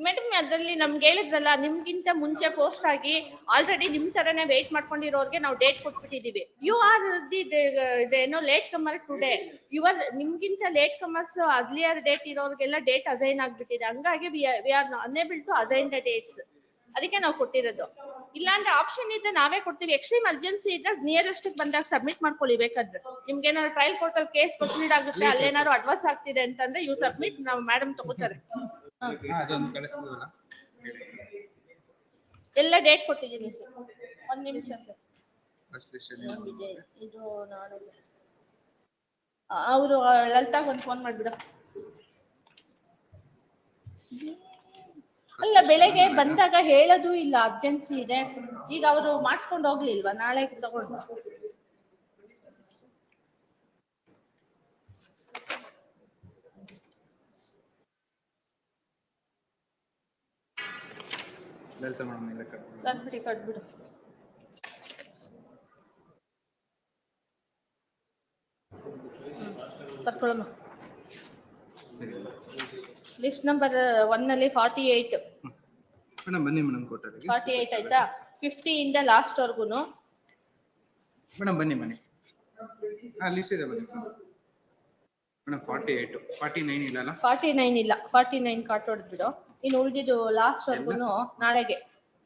Madam ಅದರಲ್ಲಿ ನಮ್ಗೆ ಹೇಳಿದ್ರಲ್ಲ, ನಿಮ್ಗಿಂತ ಮುಂಚೆ post ಆಗಿ already ನಿಮ್ ತರನೇ ವೇಟ್ ಮಾಡ್ಕೊಂಡಿರೋರ್ಗೆ ನಾವು ಡೇಟ್ ಕೊಟ್ಬಿಟ್ಟಿದೀವಿ. ಯು ಆರ್ ಏನೋ ಲೇಟ್ ಕಮರ್ ಟುಡೇ. ನಿಮ್ಗಿಂತ ಲೇಟ್ ಕಮರ್ಸ್ ಅರ್ಲಿಯರ್ ಡೇಟ್ ಇರೋರ್ಗೆಲ್ಲ ಡೇಟ್ ಅಸೈನ್ ಆಗ್ಬಿಟ್ಟಿದೆ. ಹಂಗಾಗಿ we are unable to assign the dates. ಅದಕ್ಕೆ ನಾವು ಕೊಟ್ಟಿರೋದು. ಇಲ್ಲಾಂದ್ರೆ ಆಪ್ಷನ್ ಇದ್ರೆ ನಾವೇ ಕೊಡ್ತೀವಿ. ಎಕ್ಸ್ಟ್ರೀಮ್ ಅರ್ಜೆನ್ಸಿ ಇದ್ರೆ ನಿಯರೆಸ್ಟ್ ಬಂದಾಗ ಸಬ್ಮಿಟ್ ಮಾಡ್ಕೊಳ್ಳಿ. ಬೇಕಾದ್ರೆ ನಿಮ್ಗೆ ಏನಾದ್ರು ಟ್ರಯಲ್ ಕೋರ್ಟಲ್ ಕೇಸ್ ಪ್ರೊಸೀಡ್ ಆಗುತ್ತೆ, ಅಲ್ಲೇನಾದ್ರು ಅಡ್ವಾನ್ಸ್ ಆಗ್ತಿದೆ ಅಂತಂದ್ರೆ ಯು ಸಬ್ಮಿಟ್, ನಾವು ಮೇಡಮ್ ತಗೋತಾರೆ. ಎಲ್ಲ ಡೇಟ್ ಕೊಟ್ಟಿದ್ದೀನಿ ಸರ್. ಒಂದ್ ನಿಮಿಷ ಸರ್. ಇದು ನಾನು ಅವರು ಲಲಿತಾಗ್ ಒಂದು ಫೋನ್ ಮಾಡ್ಬಿಡು. ಅಲ್ಲ, ಬೆಳಗ್ಗೆ ಬಂದಾಗ ಹೇಳೋದು ಇಲ್ಲ ಅರ್ಜೆನ್ಸಿ ಇದೆ. ಈಗ ಅವರು ಮಾಡಿಸ್ಕೊಂಡು ಹೋಗ್ಲಿಲ್ವಾ? ನಾಳೆ ತಗೊಂಡು ಕಟ್ಬಿಡು. ಕರ್ಕೊಳ್ಳಮ್ಮ. ಲಿಸ್ಟ್ ನಂಬರ್ 1 ನಲ್ಲಿ 48 ಮೇಡಮ್ ಬನ್ನಿ ಮೇಡಮ್ ಕೋರ್ಟಲ್ಲಿ 48 ಆಯ್ತಾ? 50 ಇಂದ ಲಾಸ್ಟ್ ವರ್ಗುನು ಮೇಡಮ್ ಬನ್ನಿ ಲಿಸ್ಟ್ ಇದೆ ಬನ್ನಿ ಮೇಡಮ್. 48 49 ಇಲ್ಲ ಅಲ್ಲ? 49 ಇಲ್ಲ. 49 ಕಾಟ್ ಹೊಡೆದ್ಬಿಡು. ಇನ್ನು ಉಳಿದಿದ್ದು ಲಾಸ್ಟ್ ವರ್ಗುನು ನಾಳೆಗೆ.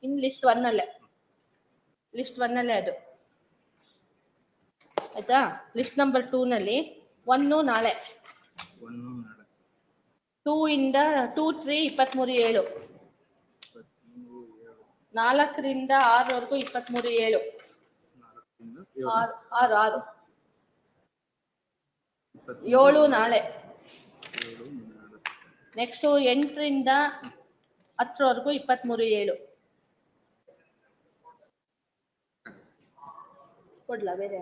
ಇನ್ ಲಿಸ್ಟ್ 1 ಅಲ್ಲೇ ಅದು ಆಯ್ತಾ? ಲಿಸ್ಟ್ ನಂಬರ್ 2 ನಲ್ಲಿ 1 ನಾಳೆ, 2 ಇಂದ 2-3 23/7, 4 ರಿಂದ 6 ವರೆಗೂ 23/7, 6 7 ನಾಳೆ. ನೆಕ್ಸ್ಟ್ 8 ರಿಂದ 10 ವರೆಗೂ 23/7. ಕೊಡ್ಲಾ ಬೇರೆ?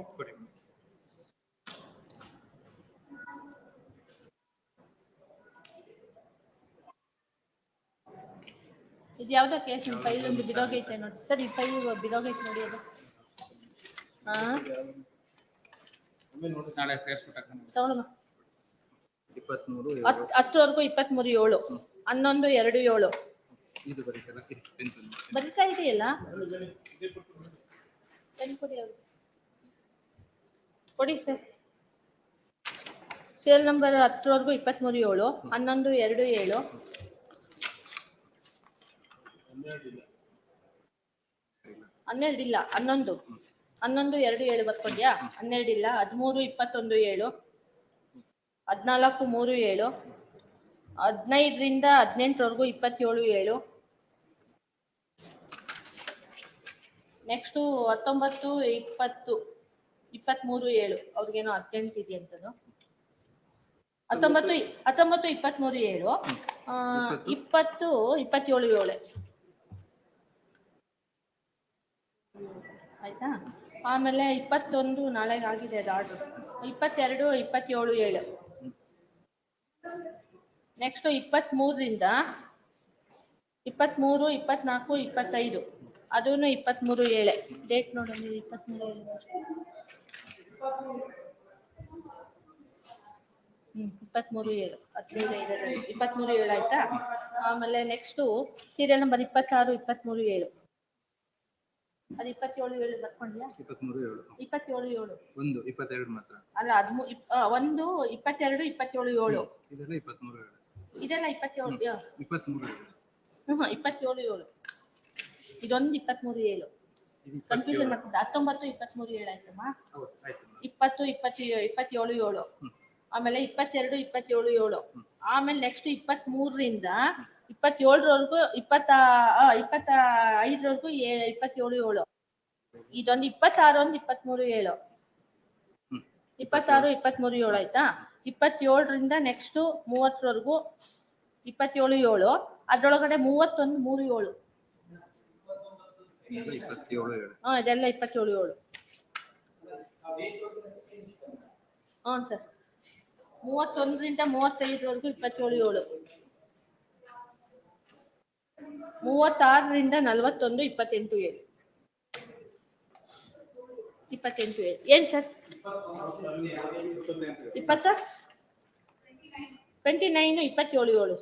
ಇದು ಯಾವ್ದೋ ಕೇಸ್ ಫೈಲ್ ಒಂದು ಬಿದೋಗೈತೆ ನೋಡಿ ಸರ್. ಈ ಫೈಲ್ ಬಿದೋಗೈತೆ ನೋಡಿ. ಅದು ನಾಳೆ ಸೇರಿಸ್ಬಿಟ್ಟಾಕ ತಗೊಳ್ಳಮ್ಮ. 23 10 ವರೆಗೂ 23/7, 11/2/7 ಇದು ಬರೀತಲ್ಲ. ಬರೀತಾ ಇದೆಯಲ್ಲ, ಕೊಡಿ ಸರ್. ಸೀರಿಯಲ್ ನಂಬರ್ 10 ವರೆಗೂ 23/7, 11/2/7, 12 ಇಲ್ಲ, 11/2/7 ಬರ್ಕೊಂಡ್ಯಾ? 12 ಇಲ್ಲ, 13/21/7, 14/3/7, 15 ರಿಂದ 18 ವರೆಗೂ 27/7. ನೆಕ್ಸ್ಟ್ 19, 20, 23/7. ಅವ್ರಿಗೇನೋ ಅರ್ಜೆಂಟ್ ಇದೆ ಅಂತನು. 19, 23/7, 20, 27/7 ಆಯ್ತಾ? ಆಮೇಲೆ 21 ನಾಳೆಗೆ ಆಗಿದೆ ಅದು ಆರ್ಡರ್. 22, 27/7. ನೆಕ್ಸ್ಟ್ 23 ರಿಂದ 23, 24, 25, ಅದೂನು 23/7 ಡೇಟ್ ನೋಡೋಣ 23/7 23/7 15 23/7 ಆಯ್ತಾ. ಆಮೇಲೆ ನೆಕ್ಸ್ಟ್ ಸೀರಿಯಲ್ ನಂಬರ್ 26 23/7 ಅದು 27/7 ಬರ್ಕೊಂಡ್ಯಾ 23/7 27/7 ಒಂದು 22 ಮಾತ್ರ ಅಲ್ಲ ಒಂದು 22 27/7 ಇದೆಲ್ಲ 23/7 ಇದೆಲ್ಲ 27 23/7 27/7 ಇದೊಂದು 23/7 ಕನ್ಫ್ಯೂಷನ್ ಮಾಡ್ತಿದ್ದೆ 19 23/7 ಆಯ್ತಮ್ಮ. 20 27/7 ಆಮೇಲೆ 22 27/7 ಆಮೇಲೆ ನೆಕ್ಸ್ಟ್ 23ರಿಂದ 27ರವರೆಗೂ 25ರವರೆಗೂ 27/7 ಇದೊಂದು 26 ಒಂದು 23/7 26 23/7 ಆಯ್ತಾ. 27ರಿಂದ ನೆಕ್ಸ್ಟ್ 30ರವರೆಗೂ 27/7 ಅದ್ರೊಳಗಡೆ 31 3/7 ಇದೆಲ್ಲ 27/7 ಸರ್. 31ರಿಂದ 35ರವರೆಗೂ 27/7 36ರಿಂದ 41 28/7 28/7 ಏನ್ ಸರ್ 20 29 27/7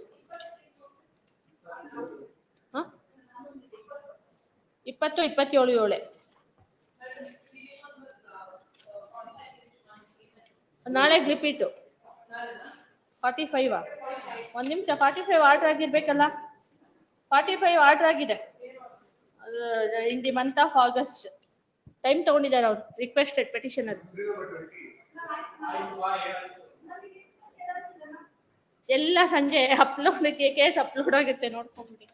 20 27/7 ನಾಳೆ ರಿಪೀಟ್ 45 ಒಂದ್ ನಿಮಿಷ 45 ಆರ್ಡರ್ ಆಗಿರ್ಬೇಕಲ್ಲ 45 ಆರ್ಡರ್ ಆಗಿದೆ in the month of August. Time ತಗೊಂಡಿದ್ದಾರೆ ಅವ್ರು ರಿಕ್ವೆಸ್ಟೆಡ್ ಪೆಟಿಷನರ್. ಎಲ್ಲ ಸಂಜೆ ಅಪ್ಲೋಡ್ ಕೇಸ್ ಅಪ್ಲೋಡ್ ಆಗುತ್ತೆ ನೋಡ್ಕೊಂಡ್ಬಿಡಿ.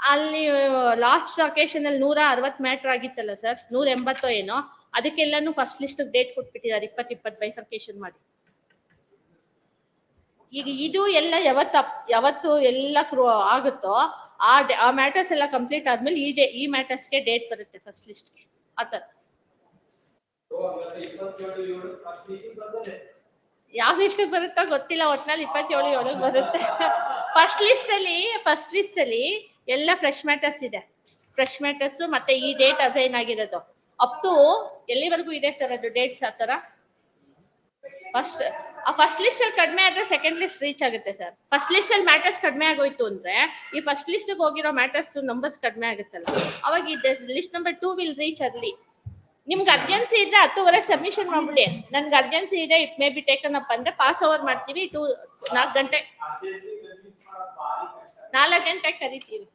ಅಲ್ಲಿ ಲಾಸ್ಟ್ ಅಕೇಶನ್ ಅಲ್ಲಿ 160 ಮ್ಯಾಟರ್ ಆಗಿತ್ತಲ್ಲ ಸರ್ 180 ಏನೋ ಅದಕ್ಕೆಲ್ಲಾನು ಫಸ್ಟ್ ಲಿಸ್ಟ್ ಡೇಟ್ ಕೊಟ್ಬಿಟ್ಟಿದ್ದಾರೆ 20 ಬೈಫರ್ಕೇಶನ್ ಮಾಡಿ. ಈಗ ಇದು ಎಲ್ಲ ಯಾವತ್ತು ಎಲ್ಲ ಆಗುತ್ತೋ ಆ ಮ್ಯಾಟರ್ಸ್ ಎಲ್ಲ ಕಂಪ್ಲೀಟ್ ಆದ್ಮೇಲೆ ಈ ಮ್ಯಾಟರ್ಸ್ಗೆ ಡೇಟ್ ಬರುತ್ತೆ ಫಸ್ಟ್ ಲಿಸ್ಟ್ಗೆ ಆತರ. ಯಾವ ಲಿಸ್ಟ್ ಬರುತ್ತೋ ಗೊತ್ತಿಲ್ಲ ಒಟ್ನಲ್ಲಿ 27/7 ಬರುತ್ತೆ. ಫಸ್ಟ್ ಲಿಸ್ಟ್ ಅಲ್ಲಿ ಎಲ್ಲ ಫ್ರೆಶ್ ಮ್ಯಾಟರ್ಸ್ ಇದೆ. ಫ್ರೆಶ್ ಮ್ಯಾಟರ್ಸ್ ಮತ್ತೆ ಈ ಡೇಟ್ ಅಸೈನ್ ಆಗಿರೋದು ಅಪ್ ಟು ಎಲ್ಲಿವರೆಗೂ ಇದೆ ಸರ್ ಅದು ಡೇಟ್ಸ್ ಆತರ. ಫಸ್ಟ್ ಲಿಸ್ಟ್ ಅಲ್ಲಿ ಕಡಿಮೆ ಆದ್ರೆ ಸೆಕೆಂಡ್ ಲಿಸ್ಟ್ ರೀಚ್ ಆಗುತ್ತೆ ಸರ್. ಫಸ್ಟ್ ಲಿಸ್ಟ್ ಅಲ್ಲಿ ಮ್ಯಾಟರ್ಸ್ ಕಡಿಮೆ ಆಗೋಯ್ತು ಅಂದ್ರೆ ಈ ಫಸ್ಟ್ ಲಿಸ್ಟ್ ಹೋಗಿರೋ ಮ್ಯಾಟರ್ಸ್ ನಂಬರ್ಸ್ ಕಡಿಮೆ ಆಗುತ್ತಲ್ಲ ಅವಾಗ list number 2 will reach early. ನಿಮ್ಗೆ ಅರ್ಜೆನ್ಸಿ ಇದ್ರೆ 10:00 ಸಬ್ಮಿಷನ್ ಮಾಡ್ಬಿಡಿ. ನನ್ಗೆ ಅರ್ಜೆನ್ಸಿ ಇದೆ it may be taken up ಅಂದ್ರೆ ಪಾಸ್ ಓವರ್ ಮಾಡ್ತೀವಿ 4 ಗಂಟೆ ಕರಿತೀವಿ.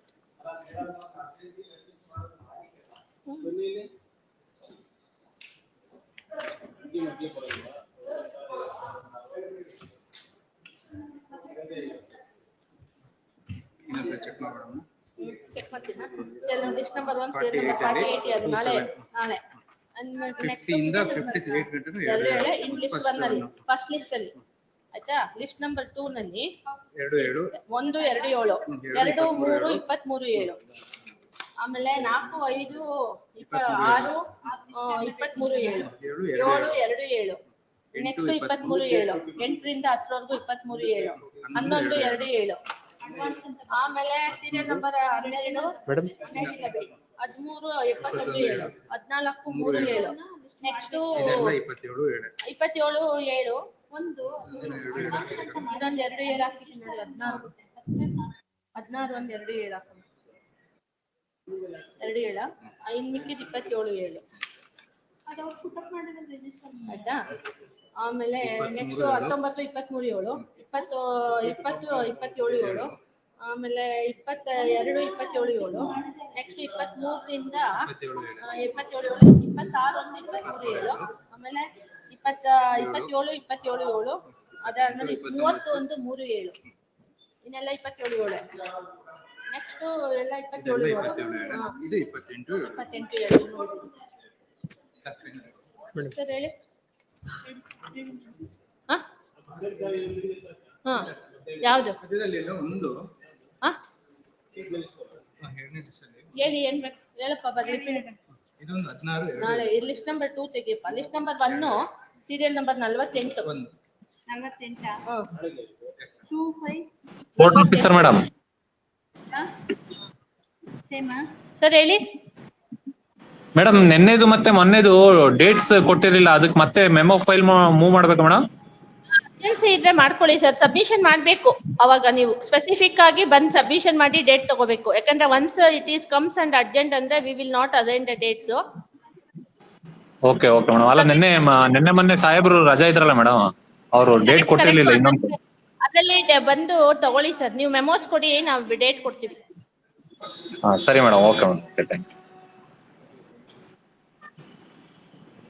ಚೆಕ್ ಮಾಡೋಣ. ಚೆಕ್ ಮಾಡ್ತೀನಾ ಲಿಸ್ಟ್ ನಂಬರ್ 1 ಸೀರಿಯಲ್ ನಂಬರ್ 48 ಅದು ನಾಳೆ ನೆಕ್ಸ್ಟ್ 50 ಇಂದ 58 ಗಂಟೆನೂ ಇನ್ ಲಿಸ್ಟ್ 1 ಅಲ್ಲಿ ಫಸ್ಟ್ ಲಿಸ್ಟ್ ಅಲ್ಲಿ ಆಯ್ತಾ. ಲಿಸ್ಟ್ ನಂಬರ್ 2 ನಲ್ಲಿ 2 1 2 7 2 3 23/7 ಆಮೇಲೆ 4 5 26 23/7 7 2 7 ನೆಕ್ಸ್ಟ್ 23/7 8ರಿಂದ 10ರವರೆಗೂ 23/7 11 2 7 ಆಮೇಲೆ ಸೀರಿಯಲ್ ನಂಬರ್ 12 13 71/7 14 3/7 ನೆಕ್ಸ್ಟ್ 27/7 ಒಂದು ಇದೊಂದು 2/7 ಹಾಕಿದ್ದೀನಿ ನೋಡಿ 16 ಒಂದು 2/7 ಹಾಕೋಣ 2/7 ಇನ್ನು ಮಿಕ್ಕಿದ 27/7 ಆಯ್ತಾ. ಆಮೇಲೆ ನೆಕ್ಸ್ಟ್ 19 23/7 20 27/7 ಆಮೇಲೆ 22 27/7 ನೆಕ್ಸ್ಟ್ 23ರಿಂದ 27/7 26 ಒಂದು 23/7 ಆಮೇಲೆ 27 27/7 ಅದಾದ್ಮೇಲೆ 31 3/7 ಇನ್ನೆಲ್ಲ 27/7 ನೆಕ್ಸ್ಟ್ ಎಲ್ಲ 27/7 ಇದು 28/7 ನೋಡಿ ಸರ್ ಹೇಳಿ. ಯಾವ್ದು ಒಂದು ಹೇಳಿ ಏನ್ ಬೇಕು ಹೇಳಪ್ಪ ಬರ್ಲಿ. ಇದೊಂದು 16 ನಾಳೆ ಲಿಸ್ಟ್ ನಂಬರ್ 2 ತೆಗಿಯಪ್ಪ. List number 1 serial number 48 48 2 5 court officer madam. Sir ಹೇಳಿ. ಮೇಡಮ್ ನಿನ್ನೆದು ಮತ್ತೆ ಮೊನ್ನೆದು ಡೇಟ್ಸ್ ಕೊಟ್ಟಿರಲಿಲ್ಲ, ಅದಕ್ಕೆ ಮತ್ತೆ ಮೆಮೊ ಫೈಲ್ ಮೂವ್ ಮಾಡ್ಬೇಕಾ ಮೇಡಮ್? ಅರ್ಜೆನ್ಸಿ ಇದ್ರೆ ಮಾಡ್ಕೊಳ್ಳಿ ಸರ್, ಸಬ್ಮಿಷನ್ ಮಾಡ್ಬೇಕು. ಅವಾಗ ನೀವು ಸ್ಪೆಸಿಫಿಕ್ ಆಗಿ ಬಂದ್ ಸಬ್ಮಿಷನ್ ಮಾಡಿ ಡೇಟ್ ತಗೋಬೇಕು. ಯಾಕಂದ್ರೆ once it is comes and urgent ಅಂದ್ರೆ we will not assign the dates. Okay okay madam. ಅಲ್ಲ ನಿನ್ನೆ ಮೊನ್ನೆ ಸಾಹೇಬ್ರು ರಜಾ ಇದ್ರಲ್ಲ ಮೇಡಮ್, ಅವರು ಡೇಟ್ ಕೊಟ್ಟಿರ್ಲಿಲ್ಲ ಇನ್ನೊಂದು. ಅದರಲ್ಲಿ ಬಂದು ತಗೊಳ್ಳಿ ಸರ್, ನೀವು ಮೆಮೋಸ್ ಕೊಡಿ, ನಾವು ಡೇಟ್ ಕೊಡ್ತೀವಿ. ಸರಿ madam, okay madam, thank you.